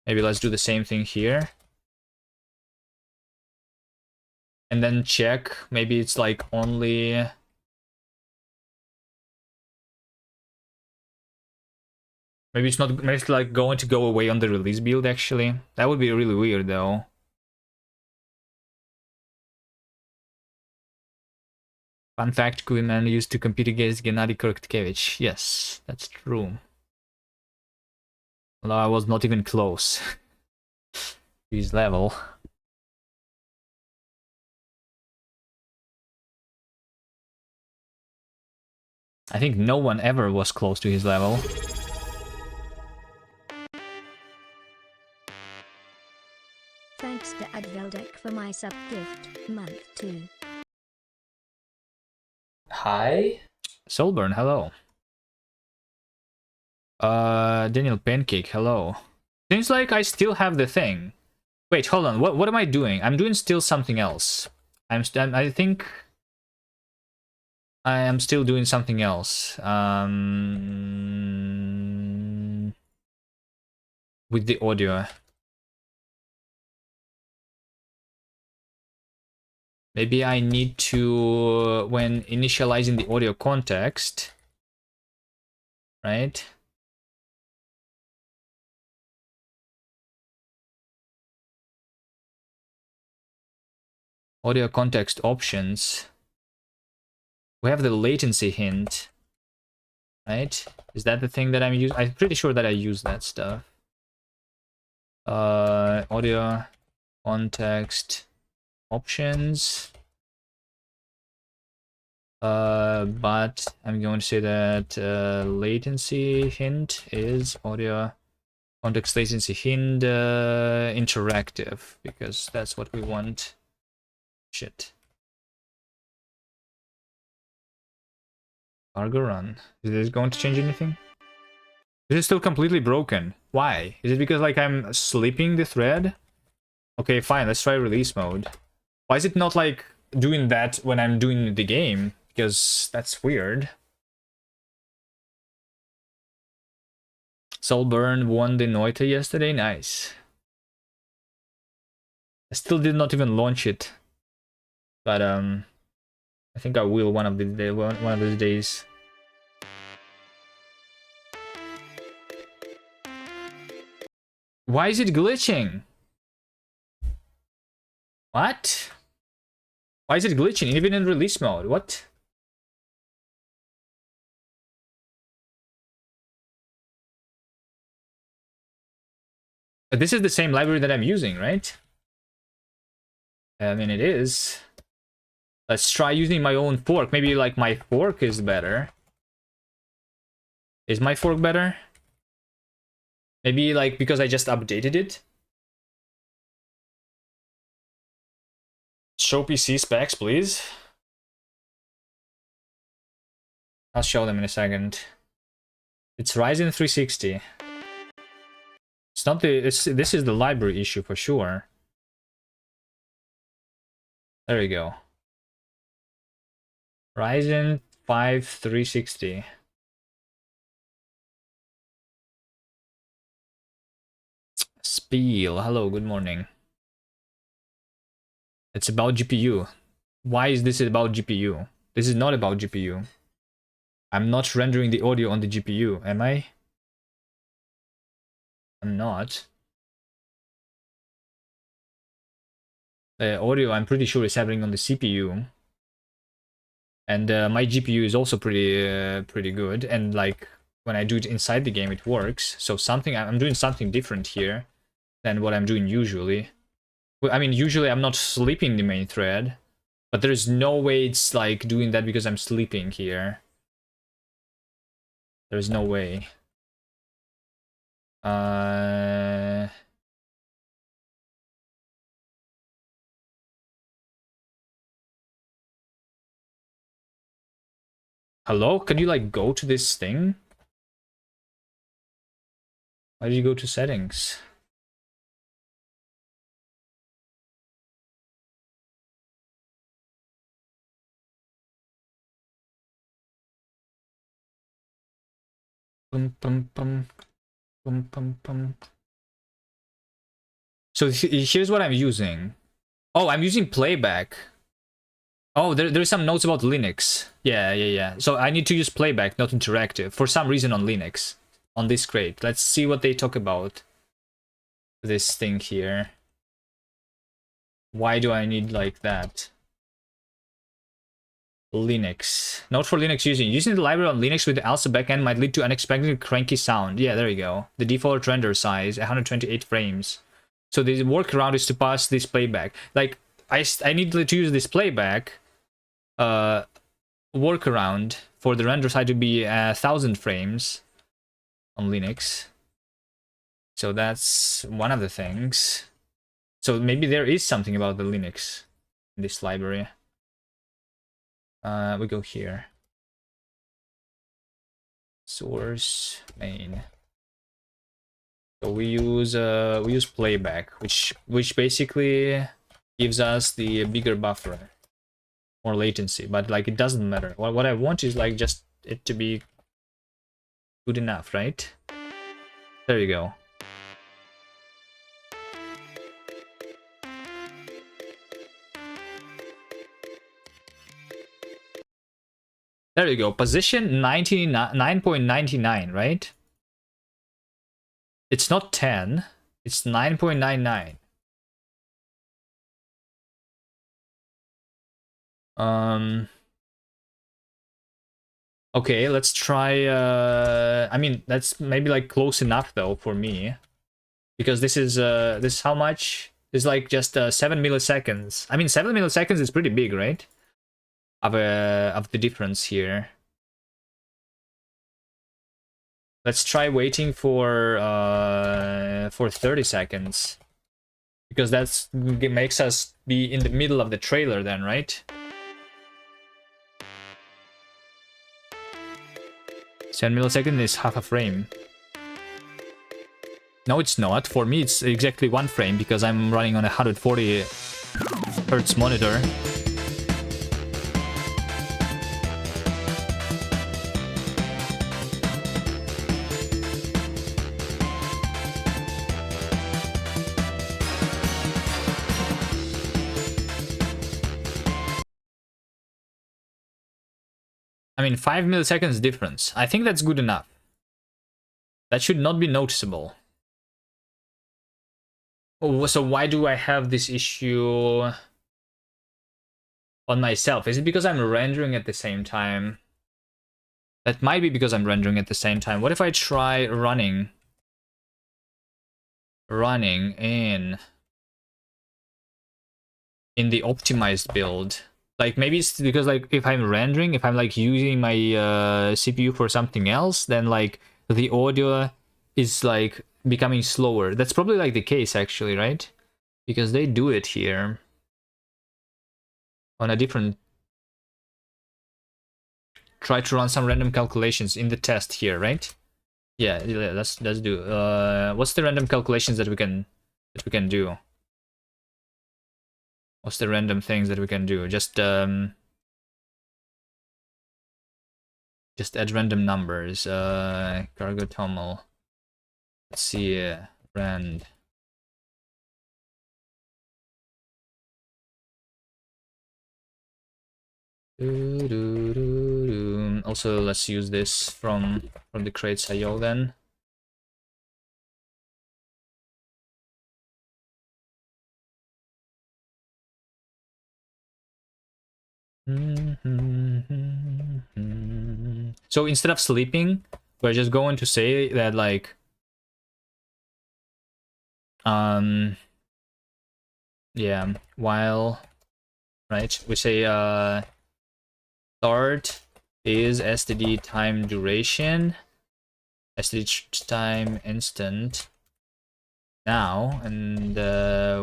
Maybe let's do the same thing here. And then check. Maybe it's like only... Maybe it's not, maybe it's like going to go away on the release build actually. That would be really weird though. Fun fact, Kuiman used to compete against Gennady Kurtkevich. Yes, that's true. Although I was not even close to his level. I think no one ever was close to his level. Thanks to Adveldek for my sub gift, month 2. Hi. Soulburn, hello. Daniel Pancake, hello. Seems like I still have the thing. Wait, hold on. What am I doing? I'm doing still something else. I think I am still doing something else. With the audio. Maybe I need to, when initializing the audio context, right? Audio context options. We have the latency hint, right? Is that the thing that I'm using? I'm pretty sure that I use that stuff. Audio context options. But I'm going to say that latency hint is audio context latency hint interactive, because that's what we want. Shit. Cargo run. Is this going to change anything? This is still completely broken. Why? Is it because like I'm sleeping the thread? Okay, fine, let's try release mode. Why is it not like doing that when I'm doing the game? Because that's weird. Soulburn won the Noita yesterday. Nice. I still did not even launch it, but I think I will one of these days. Why is it glitching? What? Why is it glitching even in release mode? What? But this is the same library that I'm using, right? I mean, it is. Let's try using my own fork. Maybe like my fork is better. Is my fork better? Maybe like because I just updated it. Show PC specs, please. I'll show them in a second. It's Ryzen 360. It's not the. This is the library issue for sure. There we go. Ryzen 5 360. Spiel, hello, good morning. It's about GPU. Why is this about GPU? This is not about GPU. I'm not rendering the audio on the GPU, am I? I'm not. The audio, I'm pretty sure, is happening on the CPU. And my GPU is also pretty good. And like when I do it inside the game, it works. So I'm doing something different here than what I'm doing usually. Well, I mean, usually I'm not sleeping the main thread, but there's no way it's like doing that because I'm sleeping here. There's no way. Hello? Can you like go to this thing? Why did you go to settings? Pum pum pum pum pum pum. So here's what I'm using. Oh, I'm using playback. Oh, there's some notes about Linux. Yeah. So I need to use playback, not interactive, for some reason on Linux, on this crate. Let's see what they talk about this thing here. Why do I need like that? Linux. Note for Linux using. Using the library on Linux with the ALSA backend might lead to unexpected cranky sound. Yeah, there you go. The default render size, 128 frames. So the workaround is to pass this playback. Like, I need to use this playback workaround for the render side to be 1000 frames on Linux. So that's one of the things. So maybe there is something about the Linux in this library. We go here. Source main. So we use playback, which basically gives us the bigger buffer, more latency, but like it doesn't matter. What I want is like just it to be good enough, right? There you go. There you go. Position 9.99, right? It's not 10. It's 9.99. Okay, let's try. I mean, that's maybe like close enough though for me, because this is how much? It's like just 7 milliseconds. I mean, 7 milliseconds is pretty big, right? Of the difference here. Let's try waiting for 30 seconds, because that's it makes us be in the middle of the trailer then, right? 7 milliseconds is half a frame. No, it's not. For me, it's exactly 1 frame because I'm running on a 140 Hz monitor. I mean, 5 milliseconds difference. I think that's good enough. That should not be noticeable. Oh, so why do I have this issue on myself? Is it because I'm rendering at the same time? That might be because I'm rendering at the same time. What if I try running in the optimized build? Like, maybe it's because, like, if I'm rendering, if I'm, like, using my CPU for something else, then, like, the audio is, like, becoming slower. That's probably, like, the case, actually, right? Because they do it here on a different... Try to run some random calculations in the test here, right? Yeah, let's do. What's the random calculations that we can do? What's the random things that we can do? Just add random numbers. Cargo toml. Let's see. Rand. Also, let's use this from the crates.io then. So instead of sleeping, we're just going to say that, like, yeah, while, right, we say start is std time duration, std time instant now, and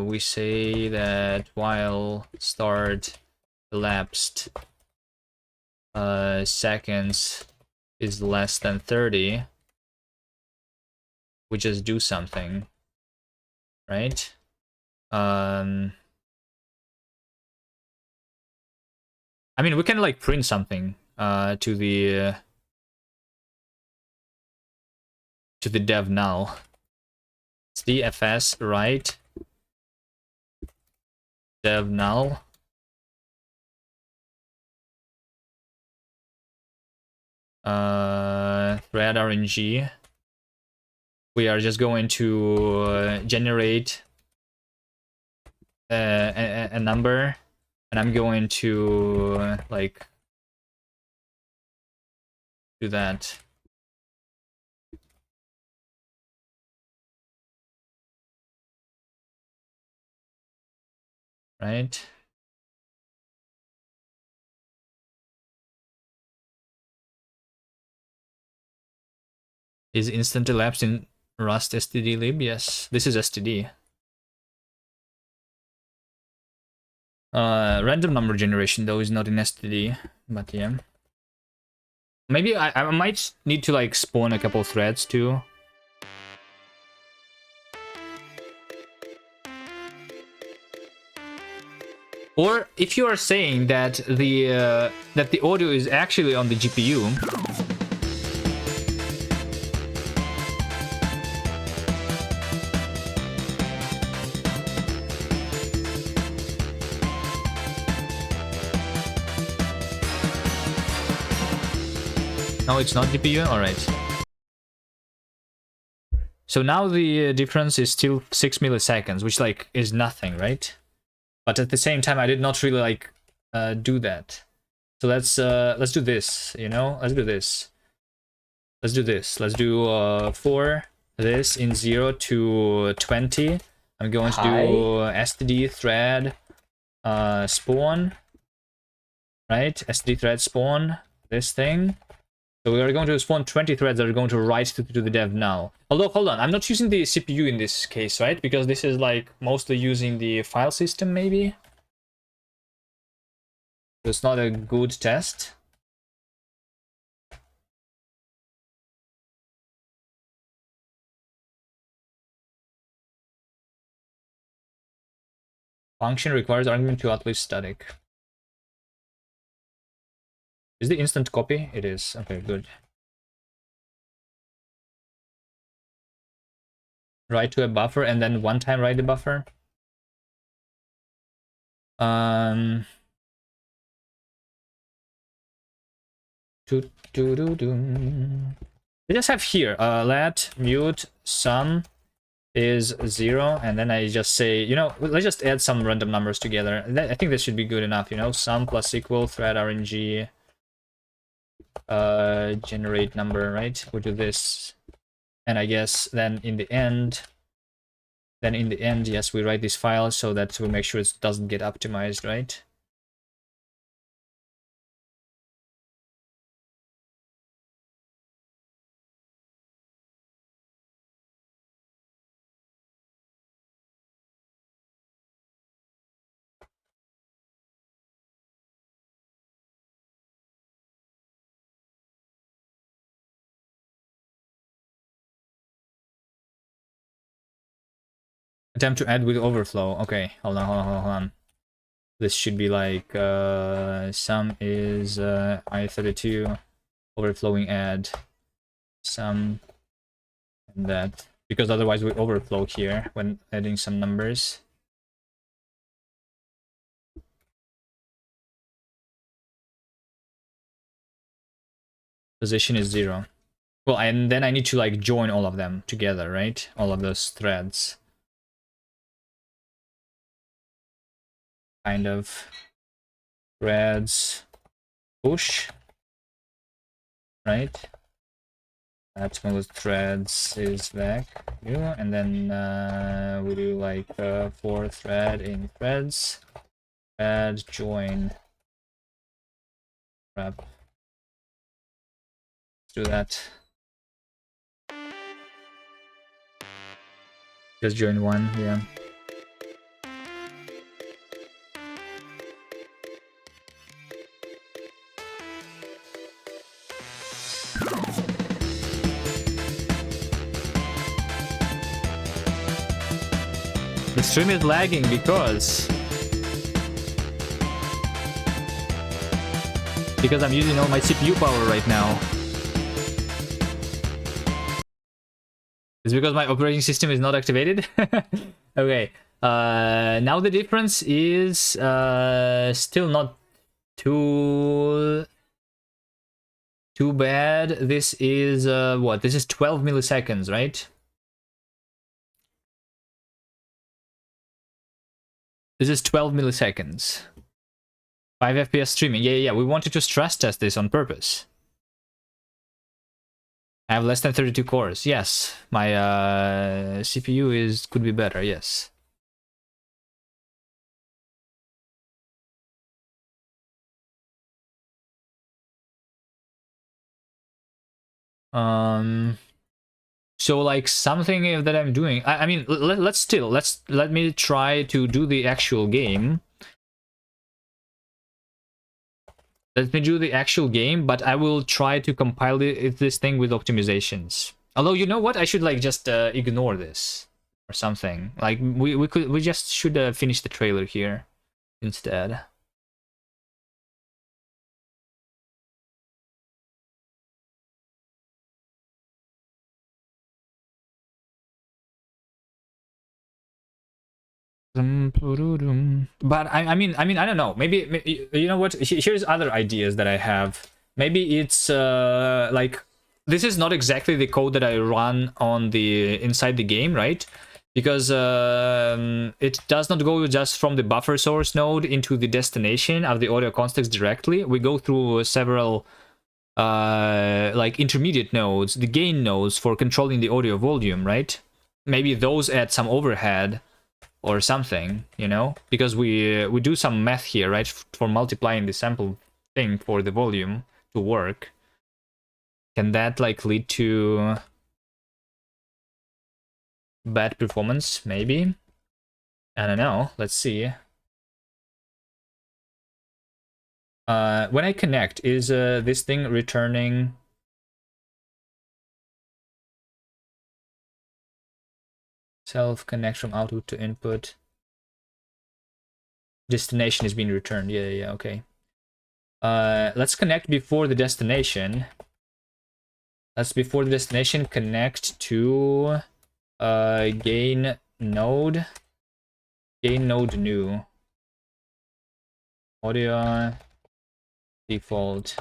we say that while start elapsed seconds is less than 30, we just do something, right? I mean, we can, like, print something to the dev null. It's dfs write dev null. Thread RNG. We are just going to generate a number, and I'm going to like do that. Right? Is instant elapsed in Rust stdlib? Yes, this is std. Random number generation though is not in std, but yeah. Maybe I might need to like spawn a couple threads too. Or if you are saying that the audio is actually on the GPU, no, it's not GPU. All right. So now the difference is still 6 milliseconds, which like is nothing, right? But at the same time, I did not really like do that. So let's do this, you know? Let's do this. Let's do this. Let's do for this in 0 to 20. I'm going to do std thread spawn, right? Std thread spawn this thing. So we are going to spawn 20 threads that are going to write to the dev null. Although, hold on, I'm not using the CPU in this case, right? Because this is like mostly using the file system, maybe. So it's not a good test. Function requires argument to at least static. Is the instant copy? It is. Okay, good. Write to a buffer and then one time write the buffer. I just have here let mute sum is 0, and then I just say, you know, let's just add some random numbers together. I think this should be good enough, you know. Sum plus equal thread RNG generate number, right? We'll do this, and I guess then in the end, yes, we write this file so that we make sure it doesn't get optimized, right? Attempt to add with overflow. Okay, hold on. This should be like sum is I32 overflowing add sum, and that, because otherwise we overflow here when adding some numbers. Position is 0. Well, and then I need to like join all of them together, right? All of those threads. Kind of threads push, right? That smooth threads is back, and then we do like for thread in threads, thread join wrap. Let's do that. Just join one, yeah. The stream is lagging because I'm using all my CPU power right now. It's because my operating system is not activated. Okay, Now the difference is still not too bad. This is what? This is 12 milliseconds, right? This is 12 milliseconds. 5 FPS streaming. Yeah. We wanted to stress test this on purpose. I have less than 32 cores. Yes, my CPU could be better. Yes. So like something that I'm doing. I mean, let me try to do the actual game. Let me do the actual game, but I will try to compile this thing with optimizations. Although, you know what? I should like just ignore this or something. Like we just should finish the trailer here instead. But I mean, I don't know. Maybe you know what? Here's other ideas that I have. Maybe it's like this is not exactly the code that I run on the inside the game, right? Because it does not go just from the buffer source node into the destination of the audio context directly. We go through several like intermediate nodes, the gain nodes for controlling the audio volume, right? Maybe those add some overhead or something, you know, because we do some math here, right, for multiplying the sample thing for the volume to work. Can that like lead to bad performance? Maybe. I don't know. Let's see. When I connect, is this thing returning self connect from output to input? Destination is being returned. Yeah, okay. Let's connect before the destination. Let's before the destination connect to gain node new audio default.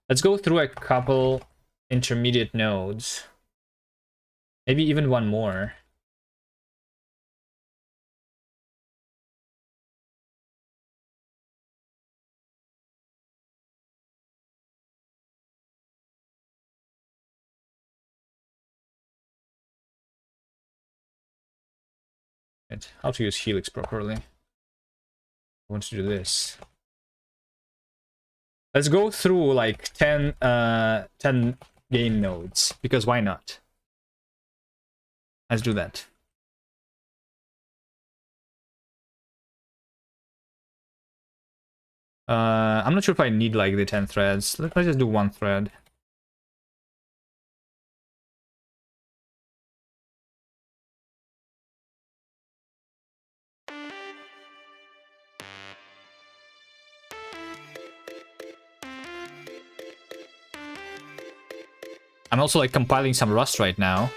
Let's go through a couple intermediate nodes, maybe even one more. How to use Helix properly. I want to do this. Let's go through like 10 gain nodes, because why not? Let's do that. I'm not sure if I need like the 10 threads. Let's just do one thread. I'm also like compiling some Rust right now.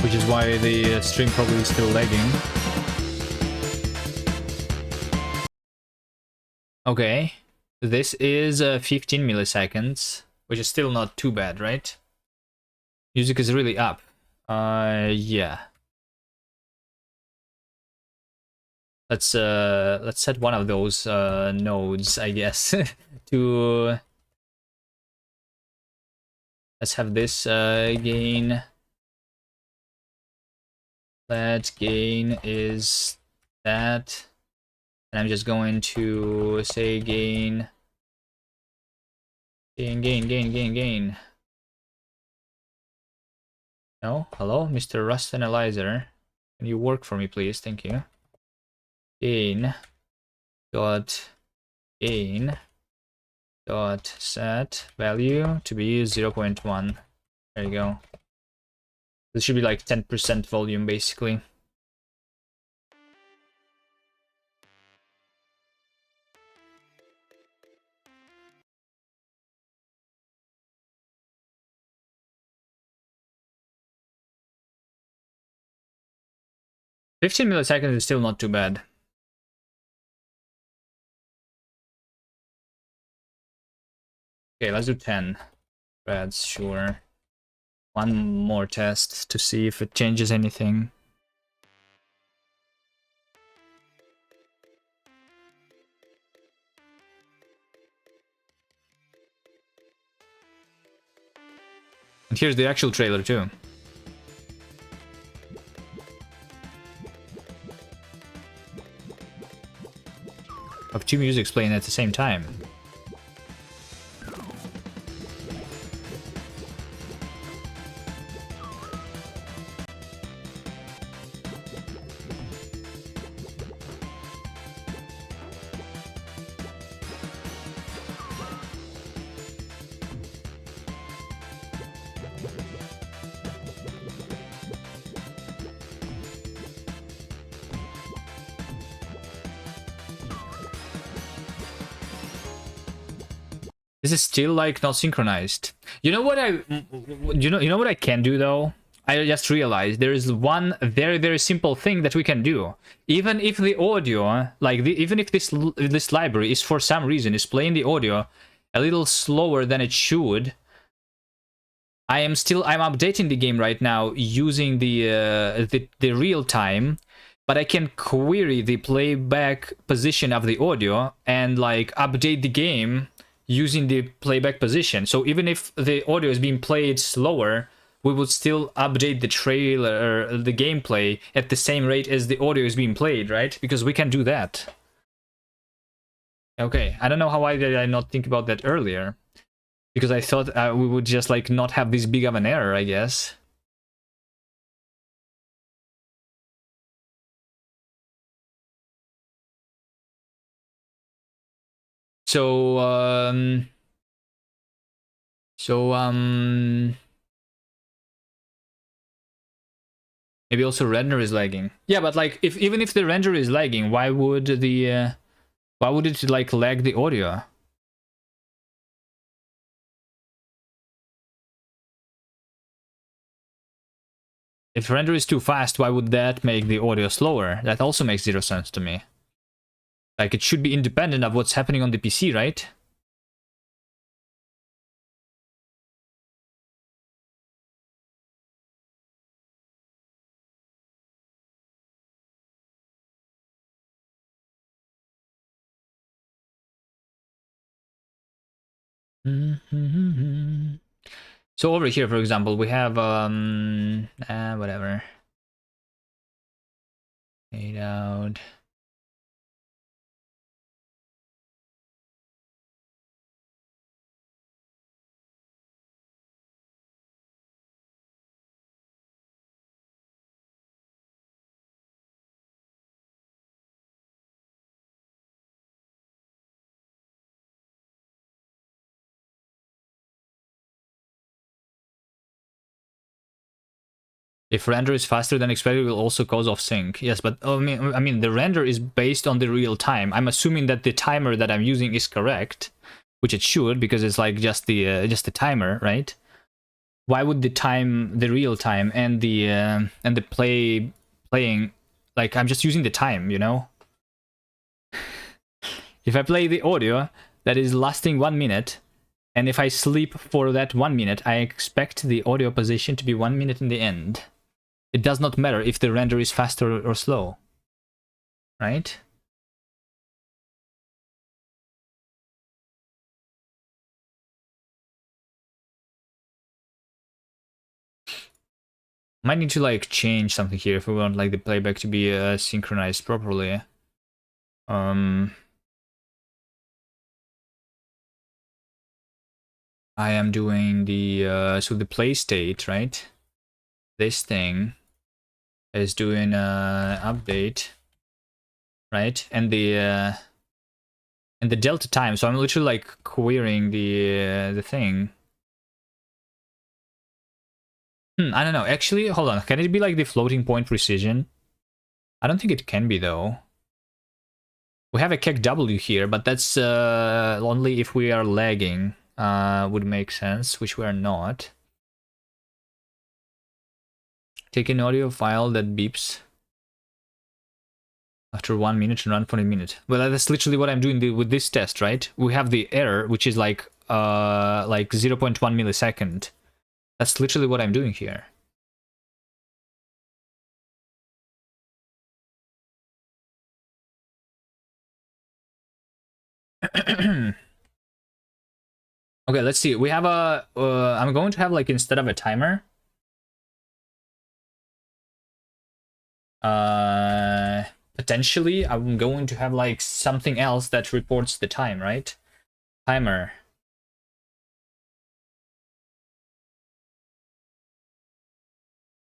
Which is why the stream probably is still lagging. Okay, this is 15 milliseconds, which is still not too bad, right? Music is really up. Yeah. Let's set one of those nodes, I guess, to. Let's have this gain. That gain is that, and I'm just going to say gain. No? Hello, Mr. Rust Analyzer. Can you work for me, please? Thank you. Gain dot set value to be 0.1. There you go. This should be like 10% volume, basically. 15 milliseconds is still not too bad. Okay, let's do 10 threads, sure. One more test to see if it changes anything. And here's the actual trailer too. Of two musics playing at the same time. This is still like not synchronized. You know what you know what I can do though? I just realized there is one very simple thing that we can do. Even if the audio, like even if this library is for some reason is playing the audio a little slower than it should, I'm updating the game right now using the real time, but I can query the playback position of the audio and like update the game using the playback position. So even if the audio is being played slower, we would still update the trailer, the gameplay at the same rate as the audio is being played, right? Because we can do that. Okay, I don't know why did I not think about that earlier. Because I thought we would just like not have this big of an error, I guess. So, maybe also render is lagging. Yeah, but like even if the render is lagging, why would it like lag the audio? If render is too fast, why would that make the audio slower? That also makes zero sense to me. Like, it should be independent of what's happening on the PC, right? So over here, for example, we have whatever. Fade out. If render is faster than expected, it will also cause off sync. Yes, but I mean, the render is based on the real time. I'm assuming that the timer that I'm using is correct, which it should, because it's like just the timer, right? Why would the real time and the playing, like I'm just using the time, you know? If I play the audio that is lasting 1 minute, and if I sleep for that 1 minute, I expect the audio position to be 1 minute in the end. It does not matter if the render is faster or slow, right? Might need to like change something here if we want like the playback to be synchronized properly. I am doing the so the play state, right? This thing is doing update, right? And the delta time. So I'm literally like querying the thing. I don't know. Actually, hold on. Can it be like the floating point precision? I don't think it can be though. We have a keg W here, but that's only if we are lagging. Would make sense, which we are not. Take an audio file that beeps. After 1 minute and run for a minute. Well, that's literally what I'm doing with this test, right? We have the error, which is like 0.1 millisecond. That's literally what I'm doing here. Okay, let's see. We have a... I'm going to have, like, instead of a timer... potentially, I'm going to have, like, something else that reports the time, right? Timer.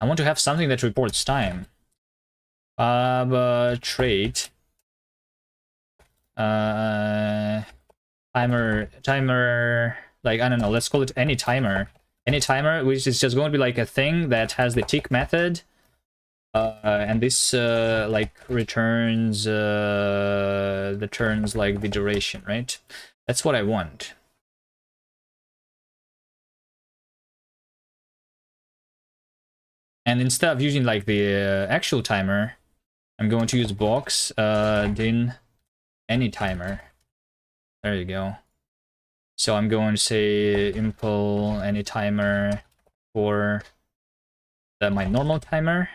I want to have something that reports time. Trait. Timer, like, I don't know, let's call it any timer. Any timer, which is just going to be like a thing that has the tick method. And this, like, returns like the duration, right? That's what I want. And instead of using, like, the actual timer, I'm going to use box din any timer. There you go. So I'm going to say impl any timer for my normal timer,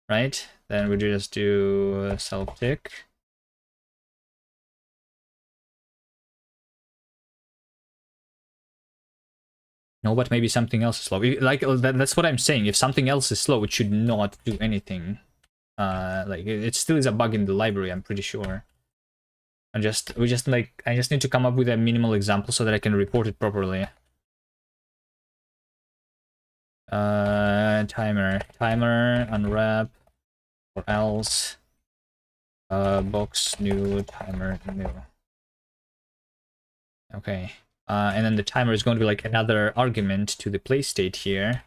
right? Then we just do self tick. No, but maybe something else is slow. Like, that's what I'm saying. If something else is slow, it should not do anything. Like, it still is a bug in the library, I'm pretty sure. I just need to come up with a minimal example so that I can report it properly. Timer unwrap, or else box new timer new. Okay. And then the timer is going to be like another argument to the play state here.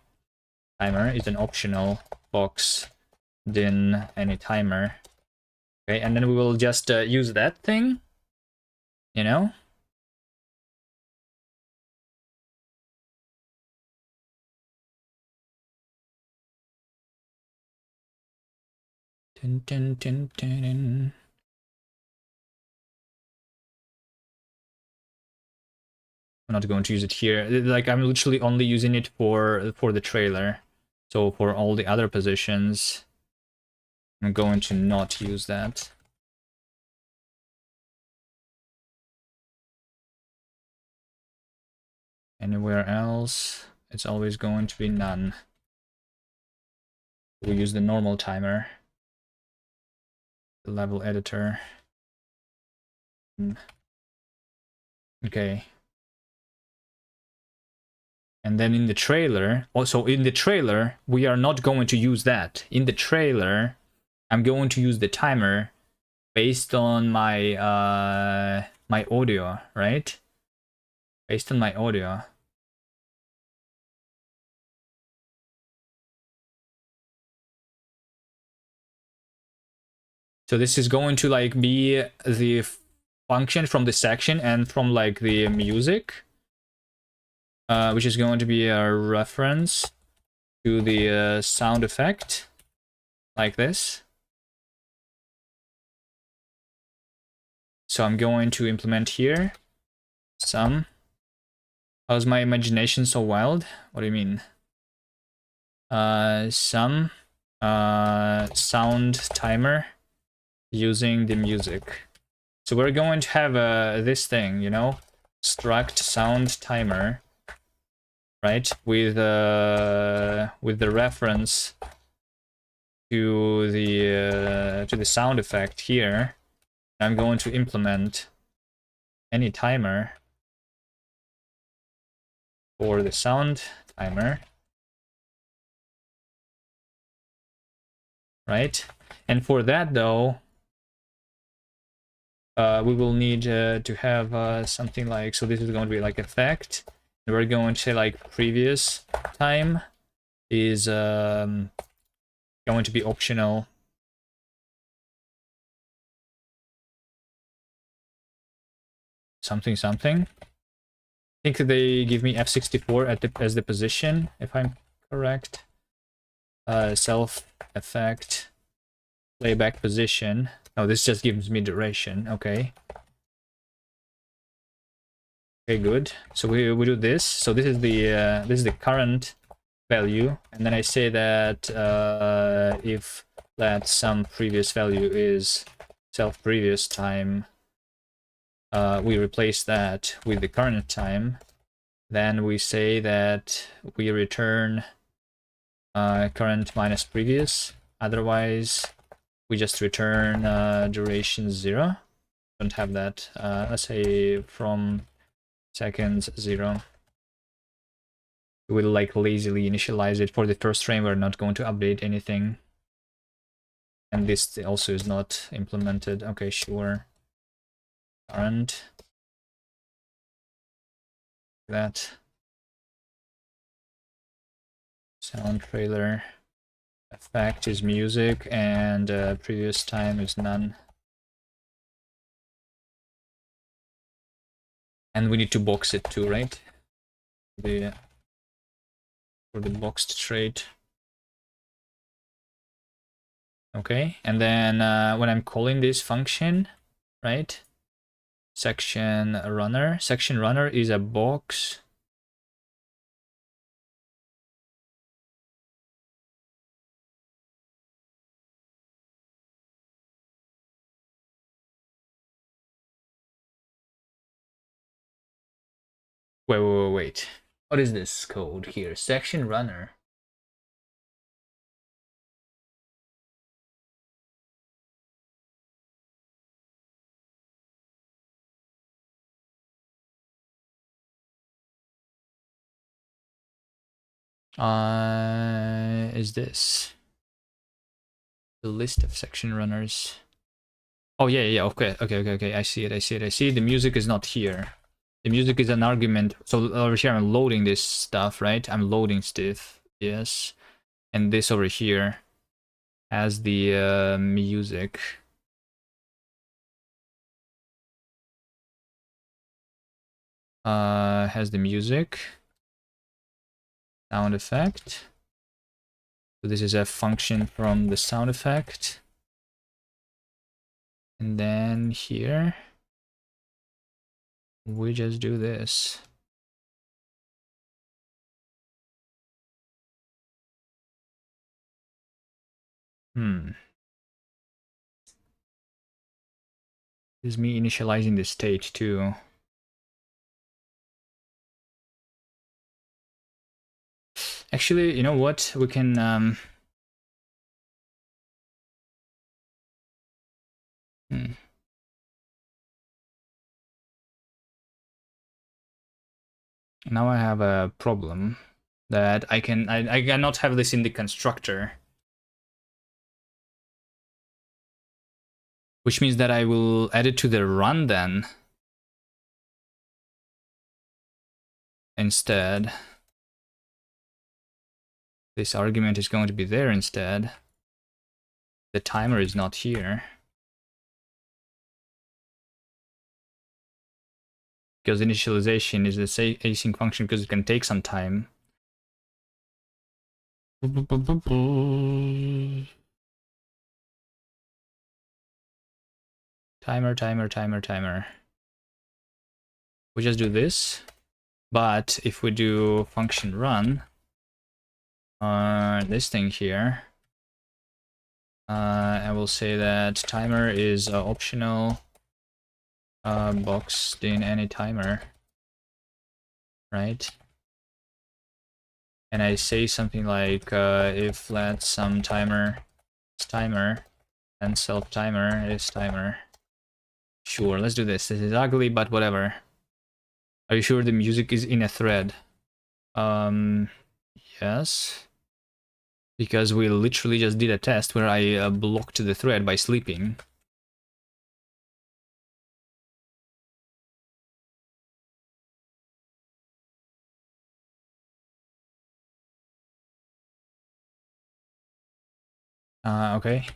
Timer is an optional box din any timer. Okay, and then we will just use that thing, you know? Dun, dun, dun, dun, dun. I'm not going to use it here. Like, I'm literally only using it for the trailer. So for all the other positions, I'm going to not use that. Anywhere else, it's always going to be none. We use the normal timer, the level editor. Okay. And then in the trailer, also in the trailer, we are not going to use that. In the trailer, I'm going to use the timer based on my my audio, right? Based on my audio. So this is going to like be the function from the section and from like the music, which is going to be a reference to the sound effect, like this. So I'm going to implement here some. How's my imagination so wild? What do you mean? Some sound timer using the music. So we're going to have this thing, you know, struct sound timer, right? With the reference to the sound effect here. I'm going to implement any timer for the sound timer, right? And for that though, we will need to have something like, so this is going to be like effect, and we're going to say like previous time is going to be optional. Something something. I think they give me F64 as the position, if I'm correct. Self effect playback position. Oh, this just gives me duration. Okay. Okay, good. So we do this. So this is the current value, and then I say that if that some previous value is self previous time, we replace that with the current time. Then we say that we return current minus previous. Otherwise, we just return duration 0. Don't have that. Let's say from seconds 0. We'll like lazily initialize it. For the first frame, we're not going to update anything. And this also is not implemented. Okay, sure. Current. That. Sound trailer. Effect is music, and previous time is none. And we need to box it too, right? For the boxed trait. Okay, and then when I'm calling this function, right? Section runner. Section runner is a box. Wait. What is this code here? Section runner. Is this the list of section runners? Oh yeah. Okay. I see it. The music is not here. The music is an argument. So over here I'm loading this stuff, right? I'm loading stuff. Yes. And this over here has the music. Has the music. Sound effect. So this is a function from the sound effect. And then here we just do this. This is me initializing the state too. Actually, you know what? We can Now I have a problem that I cannot have this in the constructor. Which means that I will add it to the run then. Instead. This argument is going to be there instead. The timer is not here. Because initialization is the async function because it can take some time. Timer. We just do this. But if we do function run on this thing here, I will say that timer is optional. Boxed in any timer, right? And I say something like if let some timer is timer and self timer is timer. Sure, let's do this. This is ugly, but whatever. Are you sure the music is in a thread? Yes. Because we literally just did a test where I blocked the thread by sleeping. Okay.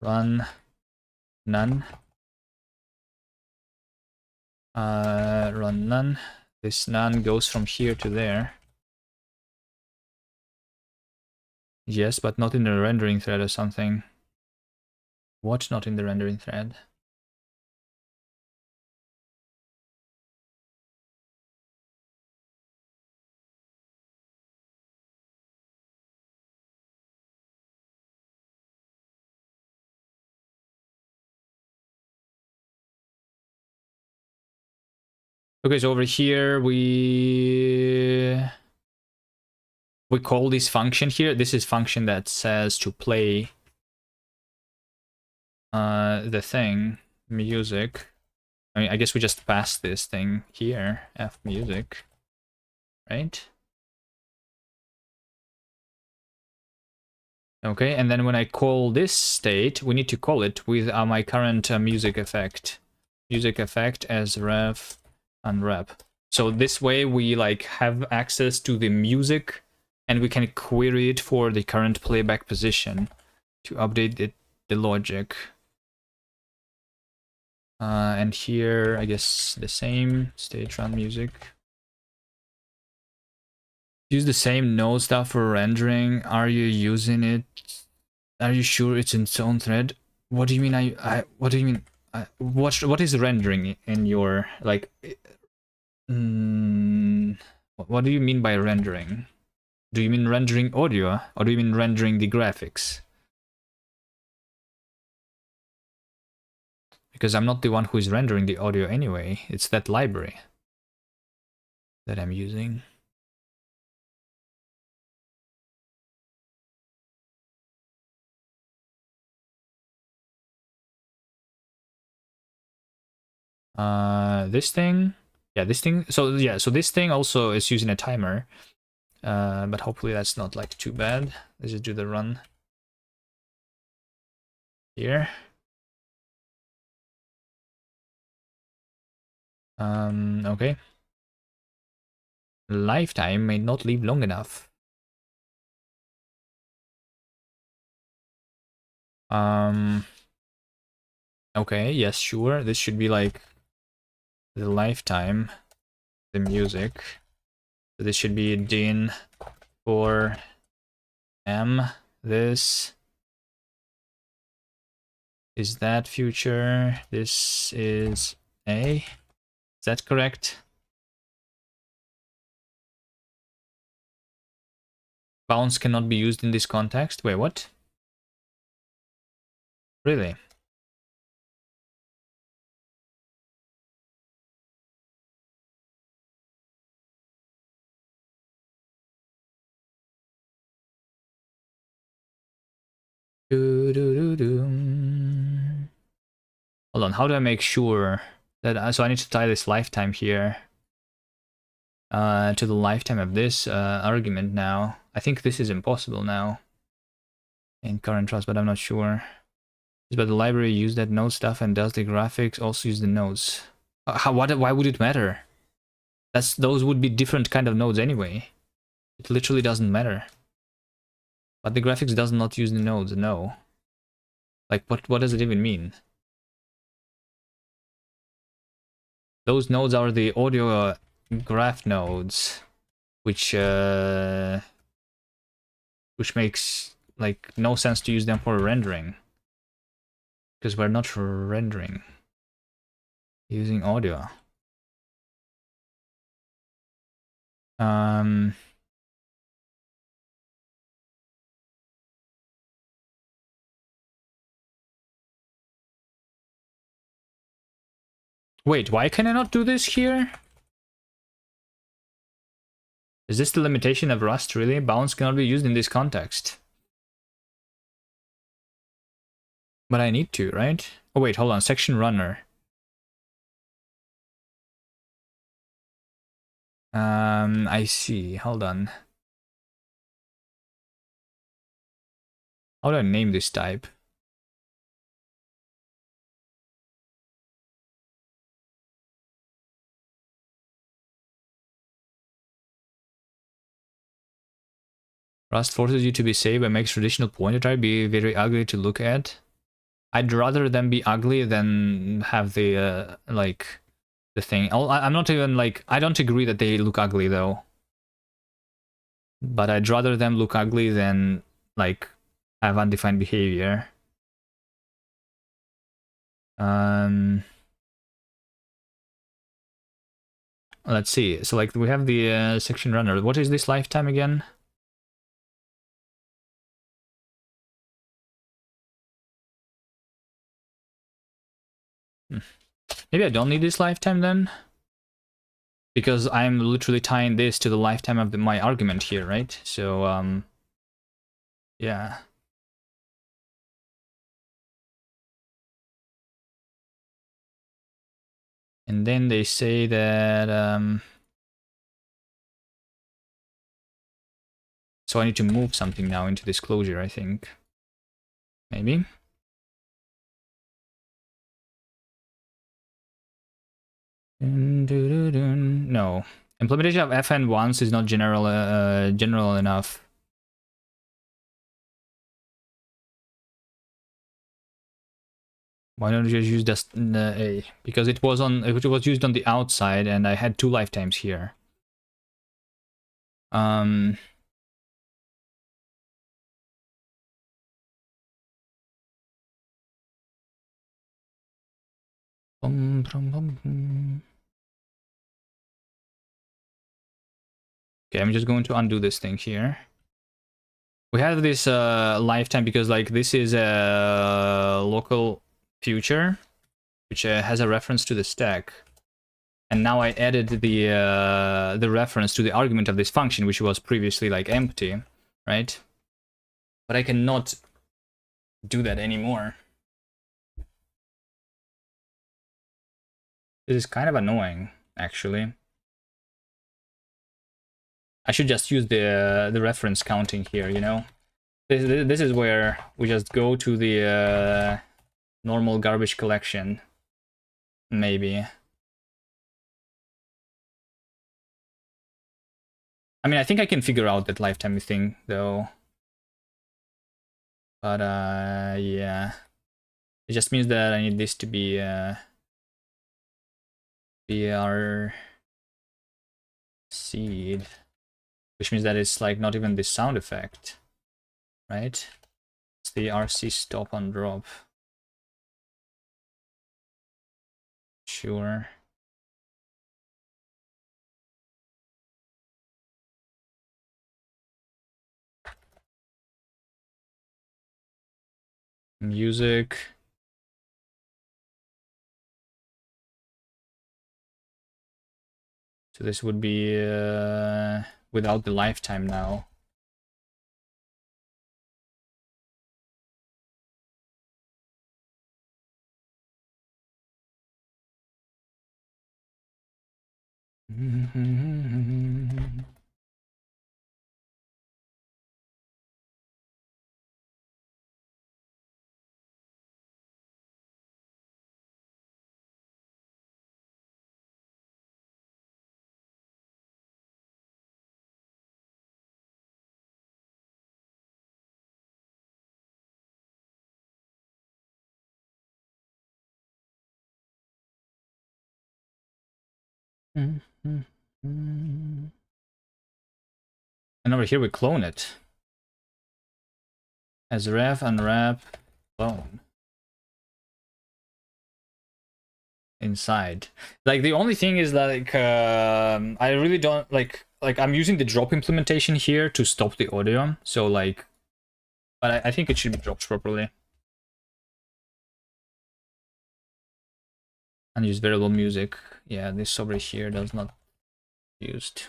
Run none. Run none. This none goes from here to there. Yes, but not in the rendering thread or something. What not in the rendering thread? Okay, so over here we call this function here. This is function that says to play the thing music. I mean, I guess we just pass this thing here, f music, right? Okay, and then when I call this state, we need to call it with my current music effect as ref unwrap. So this way we like have access to the music and we can query it for the current playback position to update the logic. And here, I guess the same state run music. Use the same node stuff for rendering. Are you using it? Are you sure it's in its own thread? What do you mean? What do you mean? What is rendering in your like? What do you mean by rendering? Do you mean rendering audio, or do you mean rendering the graphics? Because I'm not the one who is rendering the audio anyway. It's that library that I'm using. This thing, yeah, this thing. So yeah, so this thing also is using a timer, but hopefully that's not like too bad. Let's just do the run here. Okay. Lifetime may not live long enough. Okay, yes, sure. This should be like the lifetime, the music. So this should be din for m. This is that future. This is a. Is that correct? Bounce cannot be used in this context. Wait, what? Really? Hold on, how do I make sure that so I need to tie this lifetime here to the lifetime of this argument now. I think this is impossible now in current trust, but I'm not sure. But the library use that node stuff and does the graphics also use the nodes. Why would it matter? Those would be different kind of nodes anyway. It literally doesn't matter. But the graphics does not use the nodes, no. Like what does it even mean? Those nodes are the audio graph nodes, which makes like no sense to use them for rendering, because we're not rendering using audio. Wait, why can I not do this here? Is this the limitation of Rust, really? Bounce cannot be used in this context. But I need to, right? Oh wait, hold on, section runner. I see, hold on. How do I name this type? Rust forces you to be safe and makes traditional pointer type be very ugly to look at. I'd rather them be ugly than have the, like, the thing. I'm not even, like, I don't agree that they look ugly, though. But I'd rather them look ugly than, like, have undefined behavior. Let's see. So like we have the section runner. What is this lifetime again? Maybe I don't need this lifetime then, because I'm literally tying this to the lifetime of my argument here, right? So yeah. And then they say that so I need to move something now into this closure, I think. Maybe. No. Implementation of fn once is not general enough. Why don't you just use this A? Because it was used on the outside and I had 2 lifetimes here. Okay, I'm just going to undo this thing here. We have this lifetime because like this is a local future, which has a reference to the stack. And now I added the reference to the argument of this function, which was previously like empty, right? But I cannot do that anymore. This is kind of annoying, actually. I should just use the reference counting here, you know? This is where we just go to the normal garbage collection, maybe. I mean, I think I can figure out that lifetime thing, though. But, yeah. It just means that I need this to be, our seed. Which means that it's, like, not even this sound effect. Right? It's the RC stop on drop. Sure. Music. So this would be without the lifetime now. And over here we clone it. As ref, unwrap, clone. Inside. Like the only thing is that like I really don't like I'm using the drop implementation here to stop the audio. So like, but I think it should be dropped properly. Unused variable music. Yeah, this over here does not used.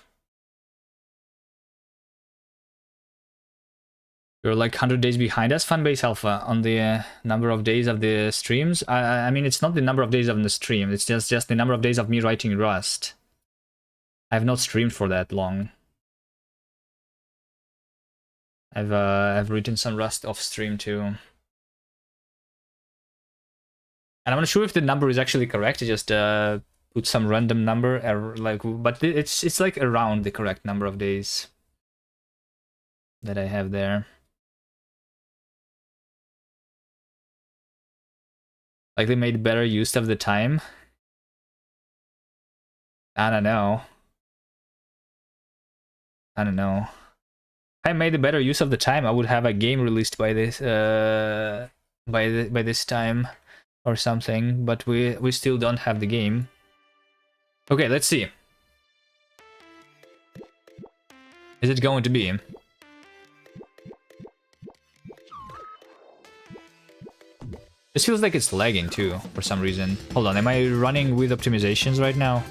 You're like 100 days behind us, Fanbase Alpha, on the number of days of the streams. I mean, it's not the number of days of the stream. It's just the number of days of me writing Rust. I have not streamed for that long. I've written some Rust off stream too. And I'm not sure if the number is actually correct. I just put some random number, like, but it's like around the correct number of days that I have there. Like they made better use of the time. I don't know. I don't know. If I made a better use of the time, I would have a game released by this by this time. or something, but we still don't have the game. Okay, let's see. Is it going to be? This feels like it's lagging too, for some reason. Hold on, am I running with optimizations right now?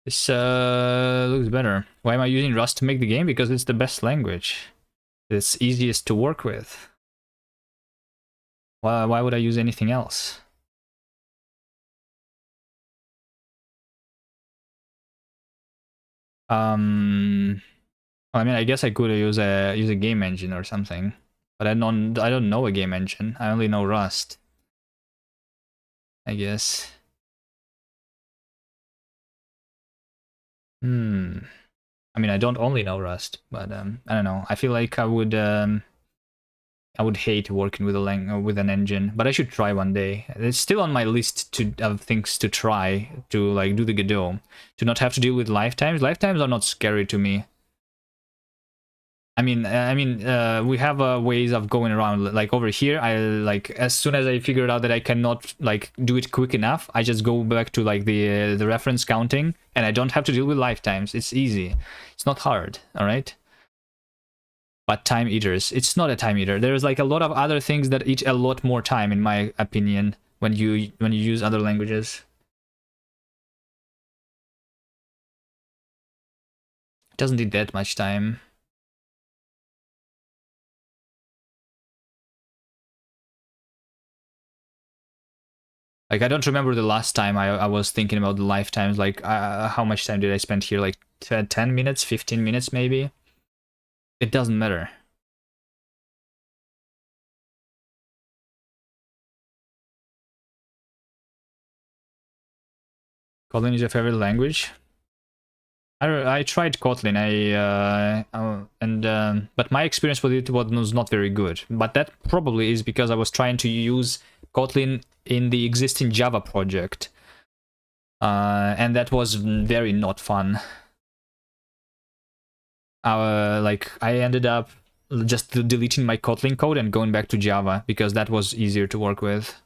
This looks better. Why am I using Rust to make the game? Because it's the best language. It's easiest to work with. Why would I use anything else? I mean, I guess I could use a game engine or something, but I don't know a game engine. I only know Rust, I guess. I mean, I don't only know Rust, but I don't know. I feel like I would hate working with with an engine, but I should try one day. It's still on my list of things to try, to like do the Godot, to not have to deal with lifetimes. Lifetimes are not scary to me. I mean, we have ways of going around. Like over here, I like as soon as I figured out that I cannot like do it quick enough, I just go back to like the reference counting, and I don't have to deal with lifetimes. It's easy. It's not hard. All right. But time eaters, it's not a time eater. There's like a lot of other things that eat a lot more time, in my opinion, when you use other languages. It doesn't need that much time. Like, I don't remember the last time I was thinking about the lifetimes. Like, how much time did I spend here? Like 10 minutes, 15 minutes maybe? It doesn't matter. Kotlin is your favorite language? I tried Kotlin, but my experience with it was not very good. But that probably is because I was trying to use Kotlin in the existing Java project, and that was very not fun. Like I ended up just deleting my Kotlin code and going back to Java because that was easier to work with.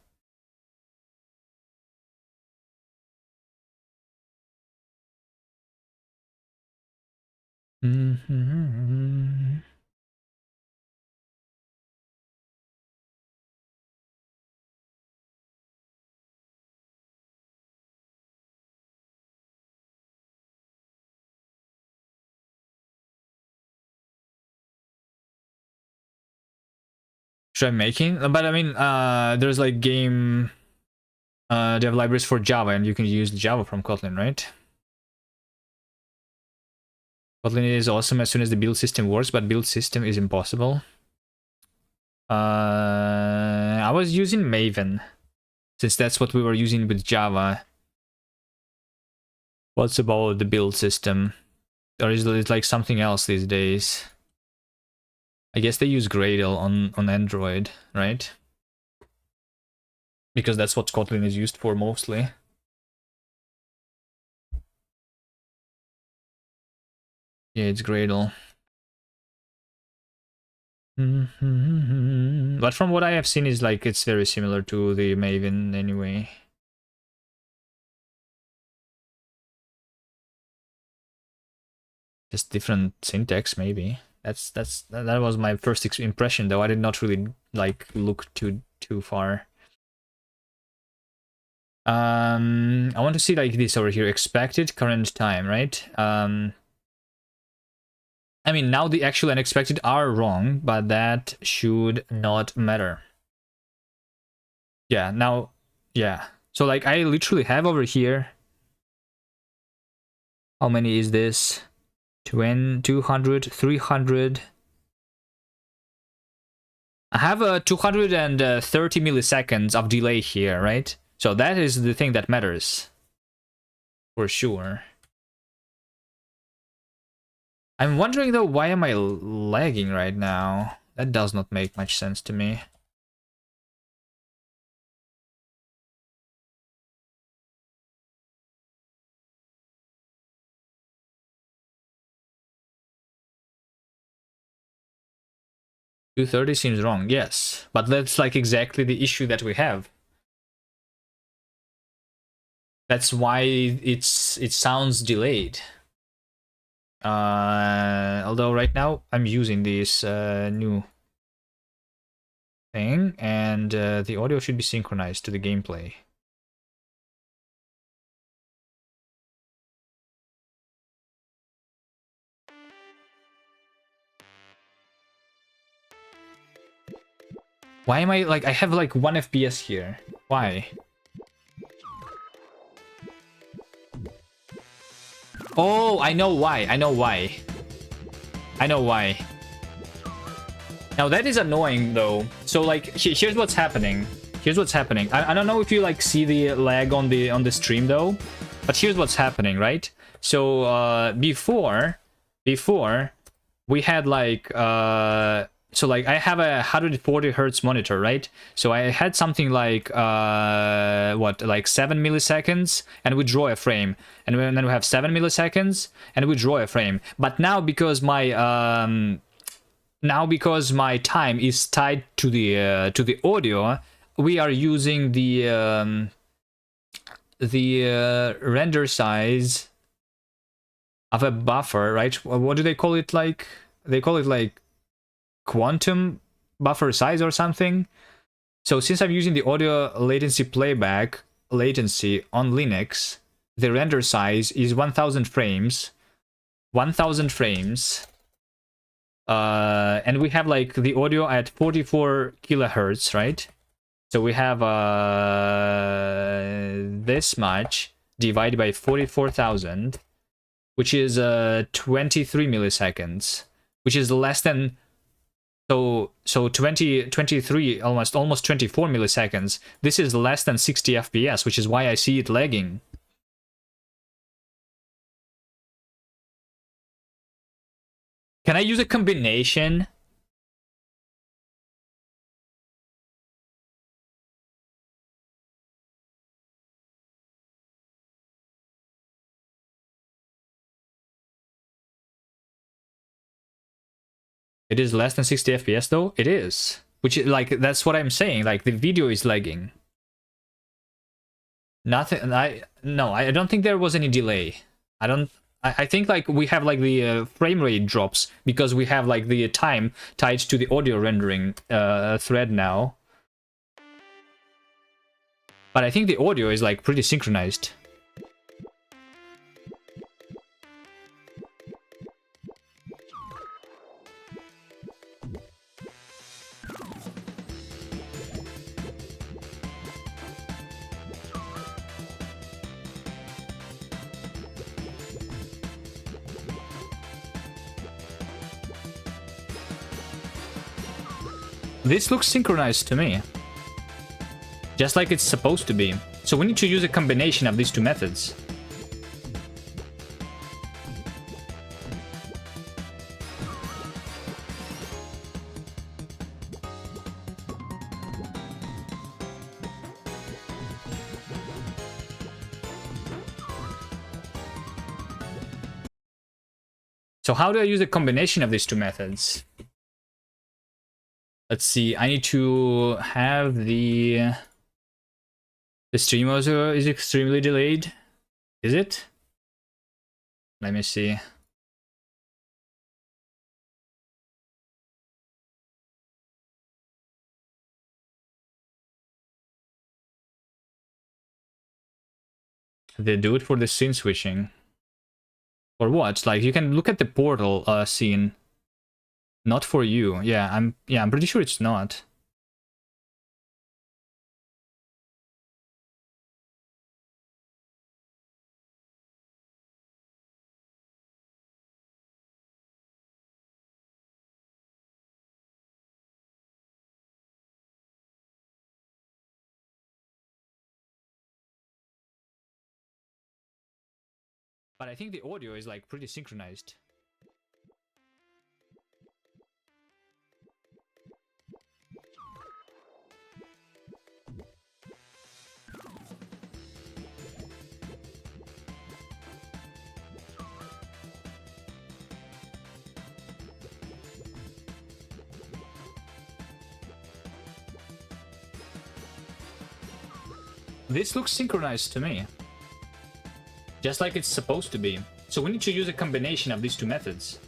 Should I making? But I mean, there's like game dev libraries for Java, and you can use Java from Kotlin, right? Kotlin is awesome as soon as the build system works, but build system is impossible. I was using Maven, since that's what we were using with Java. What's about the build system? Or is it like something else these days? I guess they use Gradle on Android, right? Because that's what Kotlin is used for mostly. Yeah, it's Gradle. But from what I have seen is like it's very similar to the Maven anyway. Just different syntax maybe. That was my first impression though. I did not really like look too far. I want to see like this over here, expected current time, right? I mean, now the actual and expected are wrong, but that should not matter. Yeah, now, yeah. So like I literally have over here, how many is this? 200, 300. I have a 230 milliseconds of delay here, right? So that is the thing that matters. for sure. I'm wondering though, why am I lagging right now? That does not make much sense to me. $230 seems wrong, yes. But that's like exactly the issue that we have. That's why it sounds delayed. Although right now I'm using this new thing, and the audio should be synchronized to the gameplay. Why am I like, I have like 1 FPS here. Why? Oh, I know why. I know why. I know why. Now that is annoying though. So like, here's what's happening. Here's what's happening. I don't know if you like see the lag on the stream though, but here's what's happening, right? So before we had like so like I have a 140 hertz monitor, right? So I had something like what, like 7 milliseconds, and we draw a frame, and then we have 7 milliseconds, and we draw a frame. But now because my time is tied to the audio, we are using the render size of a buffer, right? What do they call it? Like, they call it like quantum buffer size or something. So since I'm using the audio latency playback latency on Linux, the render size is 1000 frames. 1000 frames. And we have like the audio at 44 kilohertz, right? So we have this much divided by 44,000, which is 23 milliseconds, which is less than, so 23, almost 24 milliseconds. This is less than 60 FPS, which is why I see it lagging. Can I use a combination? It is less than 60 FPS though? It is. Which is like, that's what I'm saying, like the video is lagging. Nothing, no, I don't think there was any delay. I think like we have like the frame rate drops because we have like the time tied to the audio rendering thread now. But I think the audio is like pretty synchronized. This looks synchronized to me. Just like it's supposed to be. So we need to use a combination of these two methods. So how do I use a combination of these two methods? Let's see, I need to have the stream also is extremely delayed. Is it? Let me see. They do it for the scene switching. For what? Like, you can look at the portal scene. Not for you. Yeah, I'm pretty sure it's not. But I think the audio is like pretty synchronized. This looks synchronized to me. Just like it's supposed to be. So we need to use a combination of these two methods.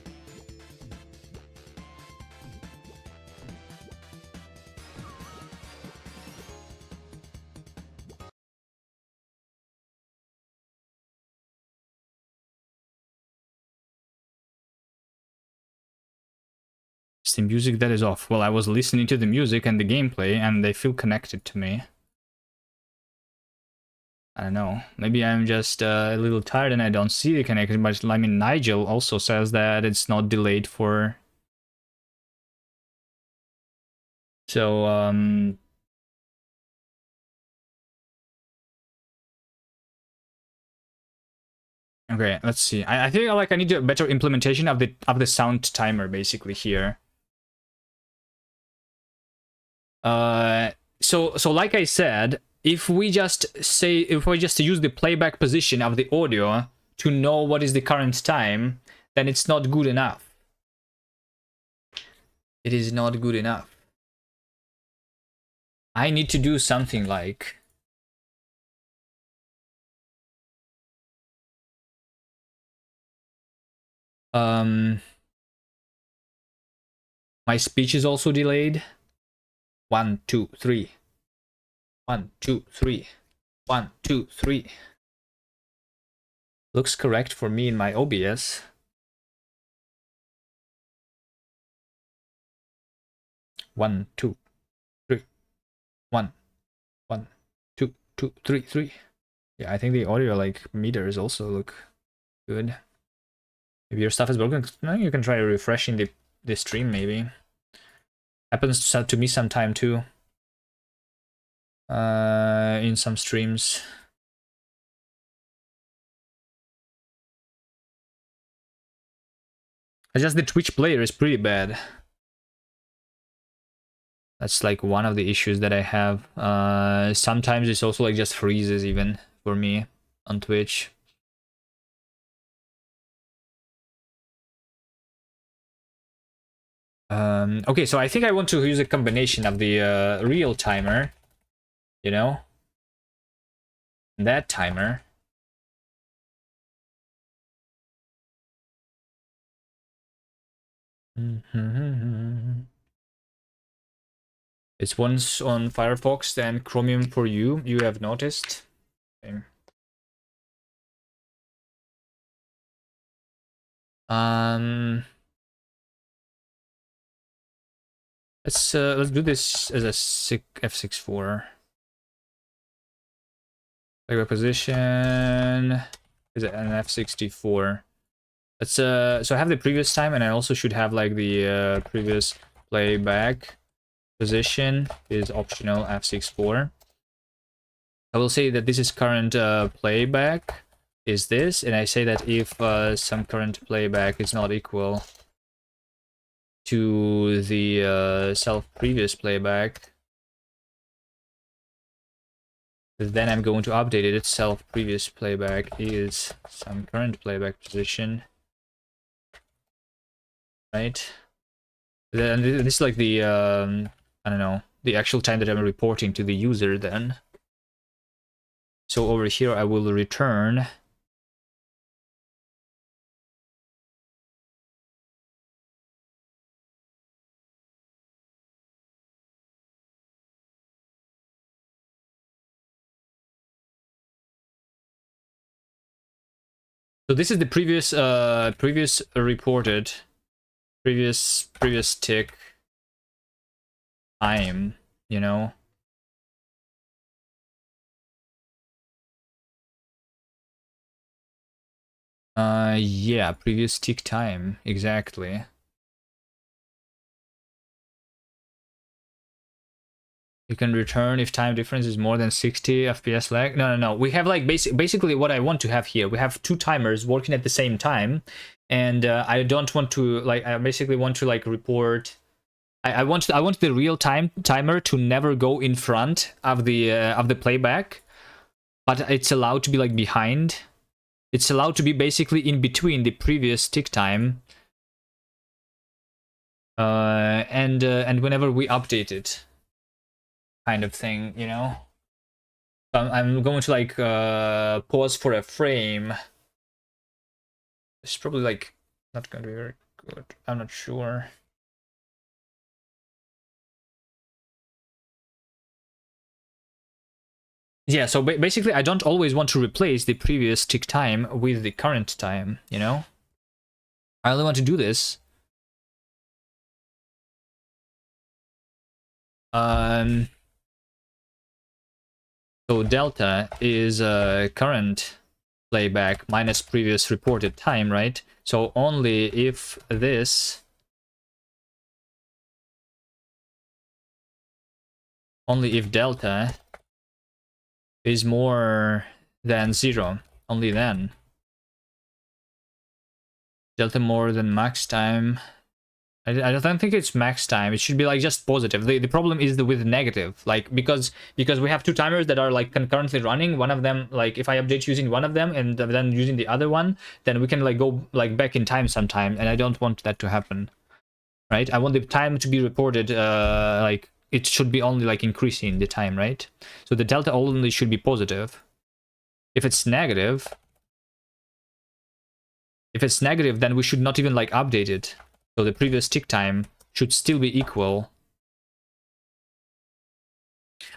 It's the music that is off. Well, I was listening to the music and the gameplay and they feel connected to me. I don't know. Maybe I'm just a little tired and I don't see the connection, but I mean, Nigel also says that it's not delayed for... So, okay, let's see. I think like I need a better implementation of the sound timer basically here. So like I said, if we just use the playback position of the audio to know what is the current time, then it's not good enough. It is not good enough. I need to do something like... my speech is also delayed. 1, 2, 3. 1, 2, 3. 1, 2, 3. Looks correct for me in my OBS. One, two, three. 1, 1, 2, 2, 3, 3. Yeah, I think the audio like meters also look good. If your stuff is broken, you can try refreshing the stream maybe. Happens to me sometime too. In some streams. It's just the Twitch player is pretty bad. That's like one of the issues that I have. Sometimes it's also like just freezes even for me on Twitch. Okay, so I think I want to use a combination of the real timer, you know, that timer. It's once on Firefox, then Chromium for you have noticed. Okay. Let's do this as a F64. Playback position is an F64. Let's so I have the previous time, and I also should have like the previous playback position is optional F64. I will say that this is current playback is this, and I say that if some current playback is not equal to the self previous playback, then I'm going to update it. Its self previous playback is some current playback position, right? Then this is like the I don't know, the actual time that I'm reporting to the user then. So over here I will return so this is the previous reported previous tick time, you know. Yeah, previous tick time, exactly. You can return if time difference is more than 60 FPS lag. No. We have like basically what I want to have here. We have two timers working at the same time, and I don't want to like. I basically want to like report. I want the real time timer to never go in front of the playback, but it's allowed to be like behind. It's allowed to be basically in between the previous tick time. And whenever we update it. Kind of thing, you know. I'm going to like pause for a frame. It's probably like not going to be very good. I'm not sure. Yeah, so basically I don't always want to replace the previous tick time with the current time, you know. I only want to do this. So delta is current playback minus previous reported time, right? So only if this... Only if delta is more than 0. Only then. Delta more than max time. I don't think it's max time. It should be like just positive. The problem is with negative, like because we have two timers that are like concurrently running. One of them, like if I update using one of them and then using the other one, then we can like go like back in time sometime, and I don't want that to happen, right? I want the time to be reported like it should be only like increasing the time, right? So the delta only should be positive. If it's negative, then we should not even like update it. So the previous tick time should still be equal.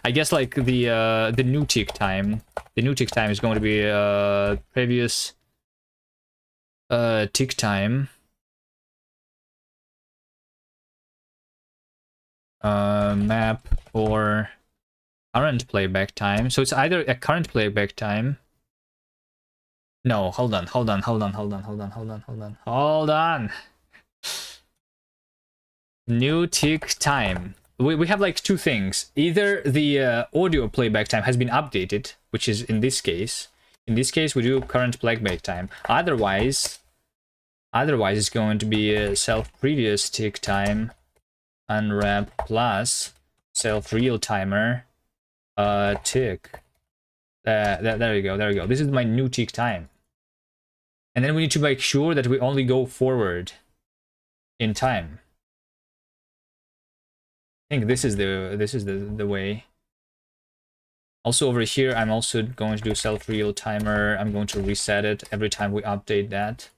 I guess like the new tick time. The new tick time is going to be previous tick time. Map or current playback time. So it's either a current playback time. No, hold on. New tick time. We have like two things. Either the audio playback time has been updated, which is in this case. In this case, we do current playback time. Otherwise it's going to be self previous tick time unwrap plus self real timer tick. There you go. This is my new tick time. And then we need to make sure that we only go forward in time. I think this is the way. Also over here, I'm also going to do self-real timer. I'm going to reset it every time we update that.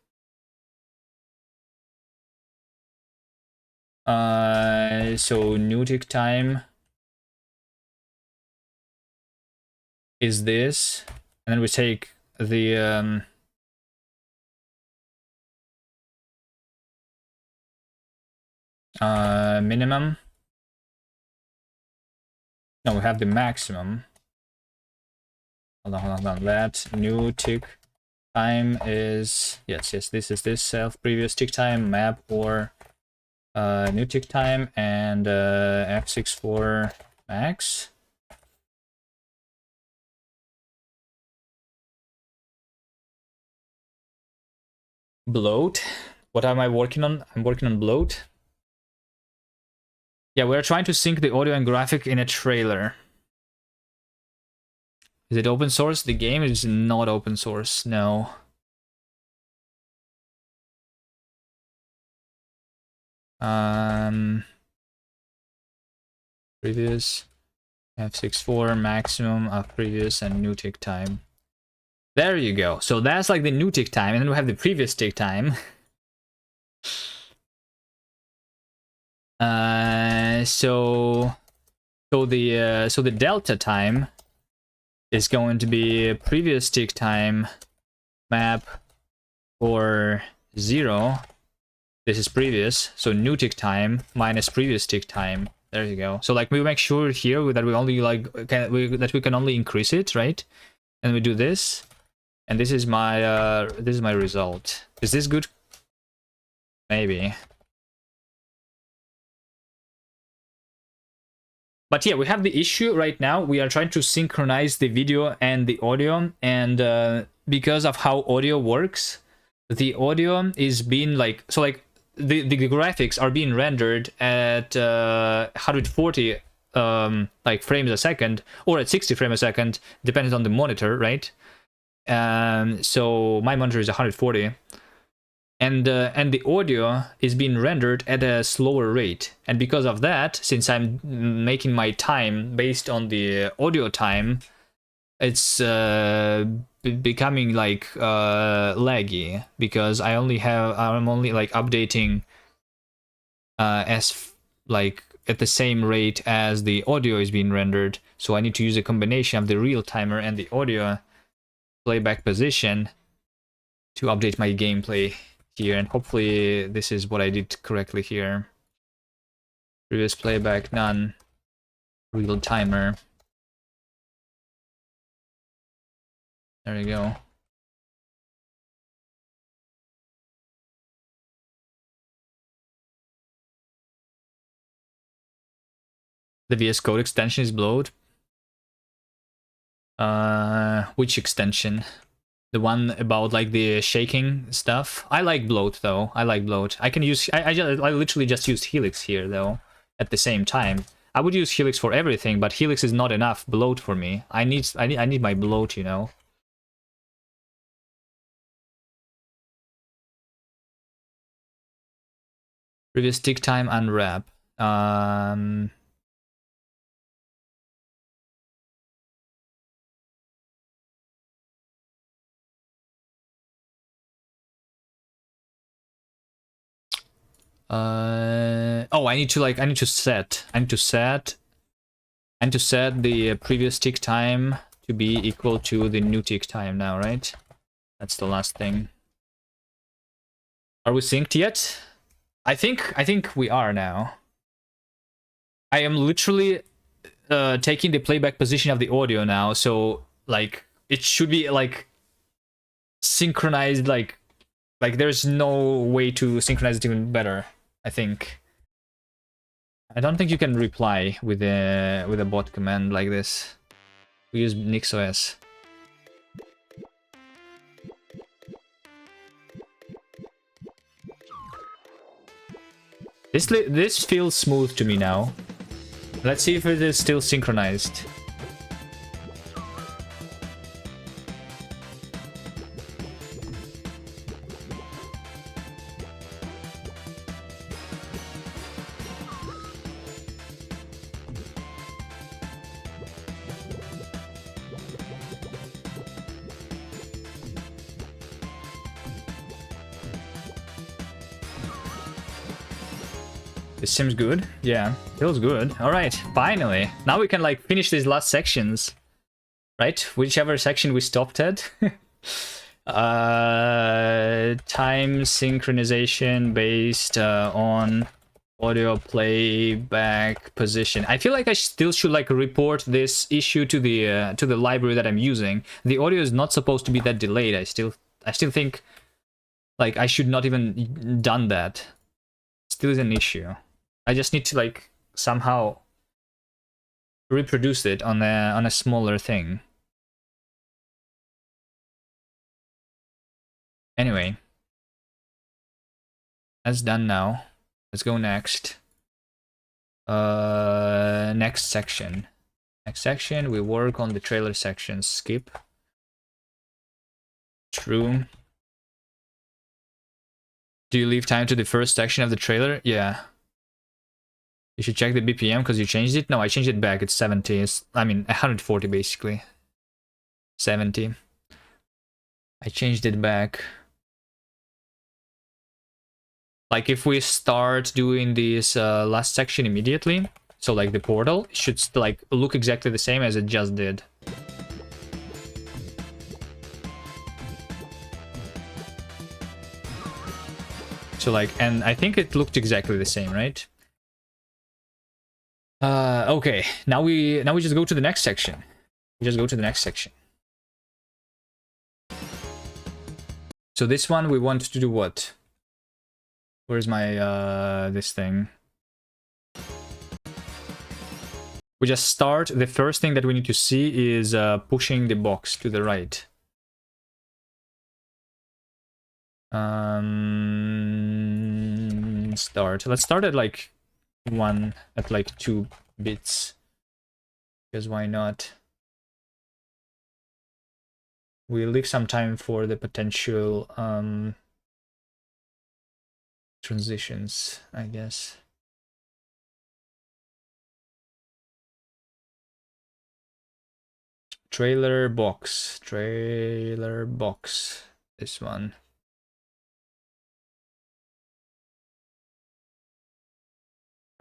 So new tick time is this, and then we take the minimum. No, we have the maximum. Hold on. That new tick time is yes. This is this self previous tick time map or new tick time and F64 max. Bloat. What am I working on? I'm working on bloat. Yeah, we're trying to sync the audio and graphic in a trailer. Is it open source? The game is not open source, no. Previous F64 maximum of previous and new tick time. There you go. So that's like the new tick time, and then we have the previous tick time. So the delta time is going to be previous tick time map or 0. This is previous, so new tick time minus previous tick time. There you go. So like we make sure here that we only like that we can only increase it, right? And we do this, and this is my result. Is this good? Maybe. But yeah, we have the issue right now. We are trying to synchronize the video and the audio, and because of how audio works, the audio is being like, so like the graphics are being rendered at 140 like frames a second, or at 60 frames a second, depending on the monitor, right? So my monitor is 140. And the audio is being rendered at a slower rate, and because of that, since I'm making my time based on the audio time, it's becoming like laggy, because I'm only like updating as like at the same rate as the audio is being rendered. So I need to use a combination of the real timer and the audio playback position to update my gameplay here, and hopefully this is what I did correctly here. Previous playback none, real timer. There we go. The VS Code extension is bloat. Which extension? The one about like the shaking stuff? I like bloat though. I like bloat. I can use. I literally just used Helix here though. At the same time, I would use Helix for everything, but Helix is not enough bloat for me. I need my bloat, you know. Previous tick time unwrap. Oh, I need to set the previous tick time to be equal to the new tick time now, right? That's the last thing. Are we synced yet? I think we are now. I am literally taking the playback position of the audio now, so like it should be like synchronized, like there's no way to synchronize it even better, I think. I don't think you can reply with a bot command like this. We use NixOS. This feels smooth to me now. Let's see if it is still synchronized. This seems good. Yeah, feels good. All right, finally. Now we can like finish these last sections, right? Whichever section we stopped at. Time synchronization based on audio playback position. I feel like I still should like report this issue to the library that I'm using. The audio is not supposed to be that delayed. I still think like I should not even done that. Still is an issue. I just need to like somehow reproduce it on a smaller thing. Anyway, that's done now. Let's go next. Next section. Next section, we work on the trailer section. Skip. True. Do you leave time to the first section of the trailer? Yeah. You should check the BPM because you changed it. No, I changed it back. It's 70. I mean, 140 basically. 70. I changed it back. Like if we start doing this last section immediately, so like the portal, it should like look exactly the same as it just did. So like, and I think it looked exactly the same, right? Okay, now we just go to the next section. We just go to the next section. So this one we want to do what? Where's my this thing? we just start. The first thing that we need to see is pushing the box to the right. Start. Let's start at like 2 bits. Because why not? We'll leave some time for the potential transitions, I guess. Trailer box. This one.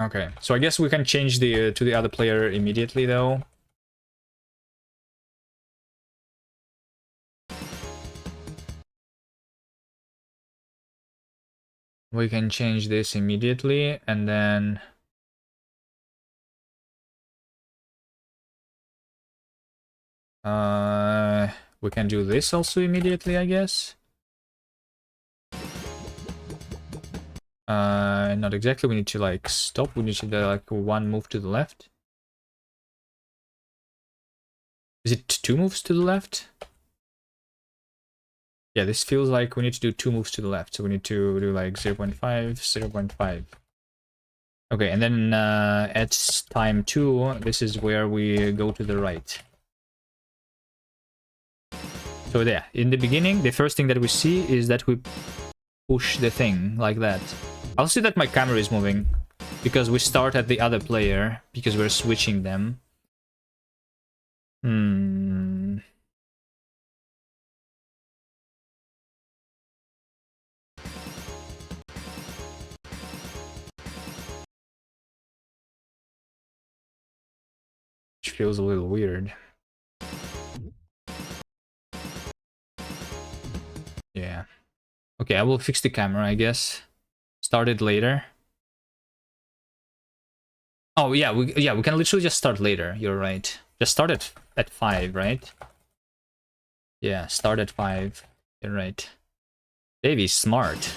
Okay, so I guess we can change the to the other player immediately though. We can change this immediately and then we can do this also immediately, I guess. Not exactly. We need to like stop. We need to do like 1 move to the left. Is it 2 moves to the left? Yeah, this feels like we need to do 2 moves to the left. So we need to do like 0.5, 0.5. Okay, and then at time 2, this is where we go to the right. So there, in the beginning, the first thing that we see is that we push the thing like that. I'll see that my camera is moving because we start at the other player because we're switching them. Which feels a little weird. Yeah. Okay, I will fix the camera, I guess. Start it later. Oh yeah, we can literally just start later. You're right. Just start it at 5, right? Yeah, start at 5. You're right. Davy's smart.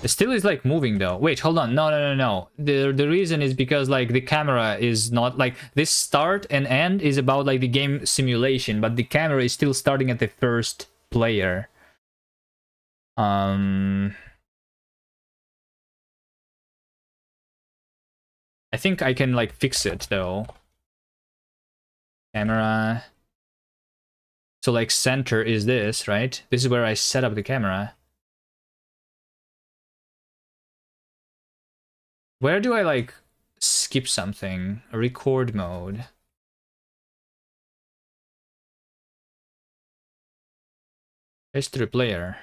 It still is like moving though. Wait, hold on. No. The reason is because like the camera is not like this start and end is about like the game simulation, but the camera is still starting at the first player. I think I can like fix it though. Camera. So like center is this, right? This is where I set up the camera. Where do I like skip something? Record mode. History player.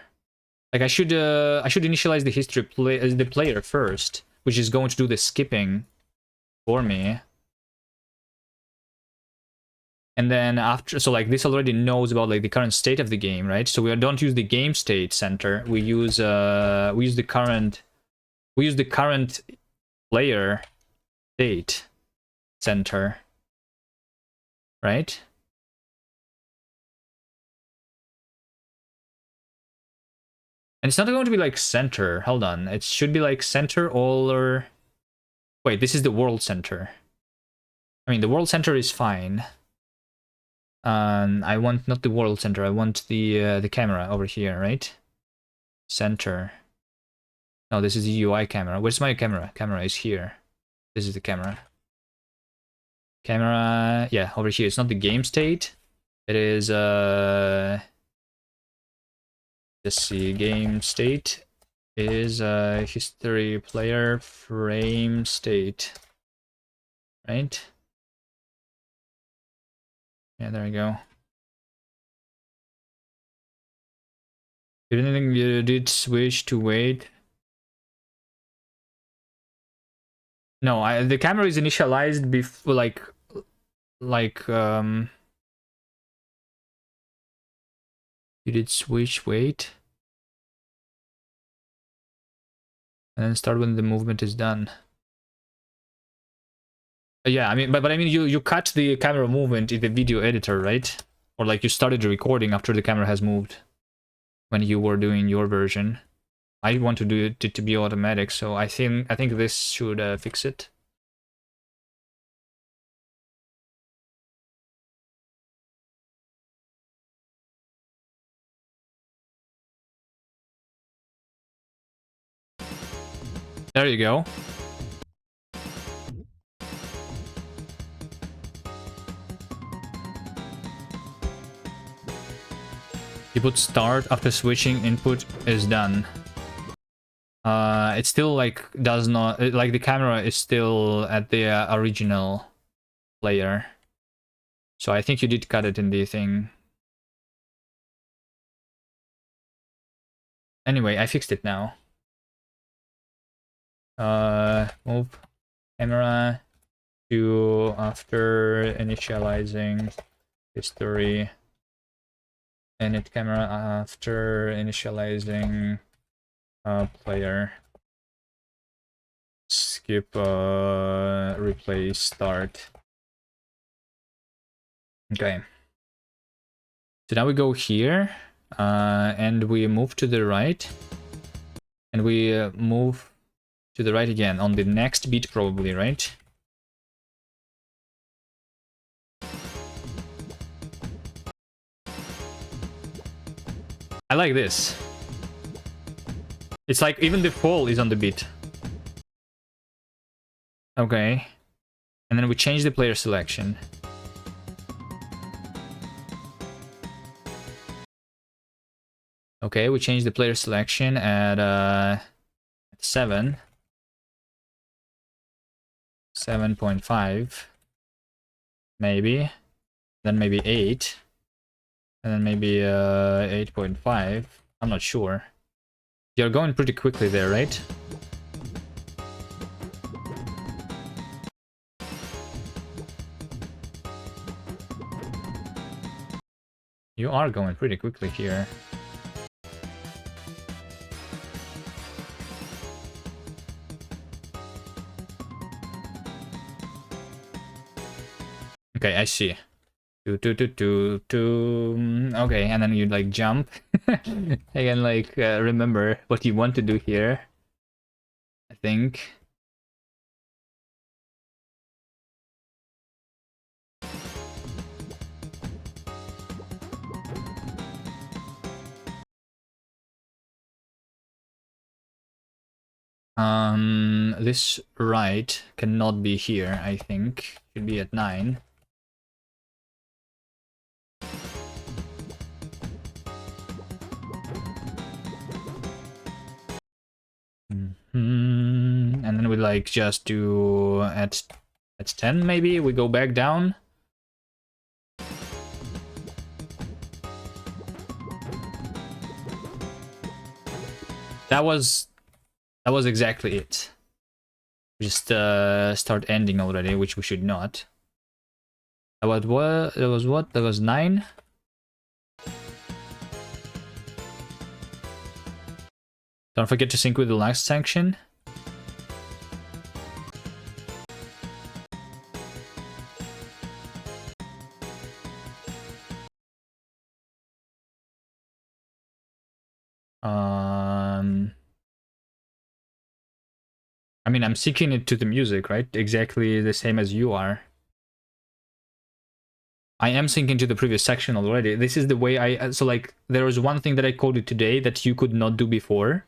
Like I should initialize the history the player first, which is going to do the skipping for me. And then after, so like this already knows about like the current state of the game, right? So we don't use the game state center. We use the current player state center, right? And it's not going to be like center. Hold on. It should be like center all or... Wait, this is the world center. I mean, the world center is fine. I want not the world center. I want the camera over here, right? Center. No, this is the UI camera. Where's my camera? Camera is here. This is the camera. Camera, yeah, over here. It's not the game state. It is let's see, game state is history player frame state. Right? Yeah, there we go. You did switch to wait. No, the camera is initialized before you did switch wait. And then start when the movement is done. Yeah, I mean, but I mean, you cut the camera movement in the video editor, right? Or like you started the recording after the camera has moved when you were doing your version. I want to do it to be automatic, so I think this should fix it. There you go. You put start after switching input is done. It still like does not like the camera is still at the original player. So I think you did cut it in the thing. Anyway, I fixed it now. Move camera to after initializing history. Init camera after initializing player. Skip replay start. Okay. So now we go here and we move to the right. And we move to the right again on the next beat probably, right? I like this. It's like even the fall is on the beat. Okay. And then we change the player selection. Okay, we change the player selection at 7. 7.5. Maybe. Then maybe 8. And then maybe 8.5. I'm not sure. You're going pretty quickly there, right? You are going pretty quickly here. Okay, I see. Okay, and then you like jump. Again, like remember what you want to do here. I think. This right cannot be here, I think. Should be at 9. And then we like just do at 10 maybe we go back down. That was exactly it. We just start ending already, which we should not. About what? That was what? That was 9. Don't forget to sync with the last section. I mean, I'm syncing it to the music, right? Exactly the same as you are. I am syncing to the previous section already. This is the way I... So, like, there was one thing that I coded today that you could not do before.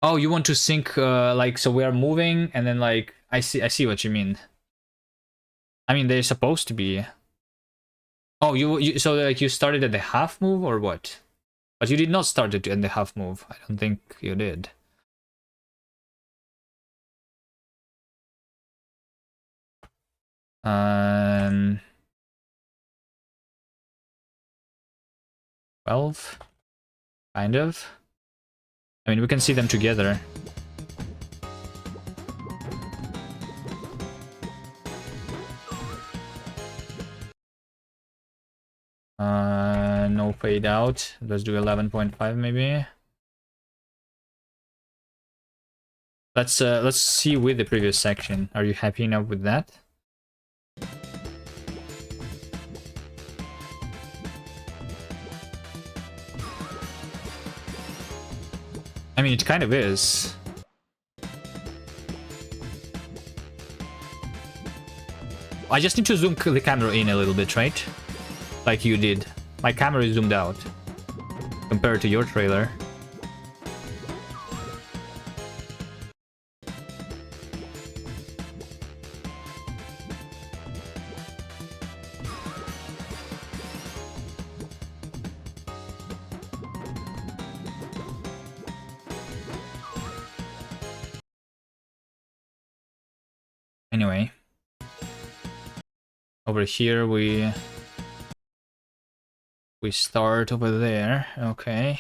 Oh, you want to sync, like, so we are moving, and then, like, I see what you mean. I mean, they're supposed to be... Oh, so, like, you started at the half move, or what? But you did not start it at the half move. I don't think you did. Um... 12? Kind of. I mean, we can see them together. No fade out. Let's do 11.5 maybe. Let's see with the previous section. Are you happy enough with that? I mean, it kind of is. I just need to zoom the camera in a little bit, right? Like you did. My camera is zoomed out compared to your trailer. Anyway, over here we start over there. Okay.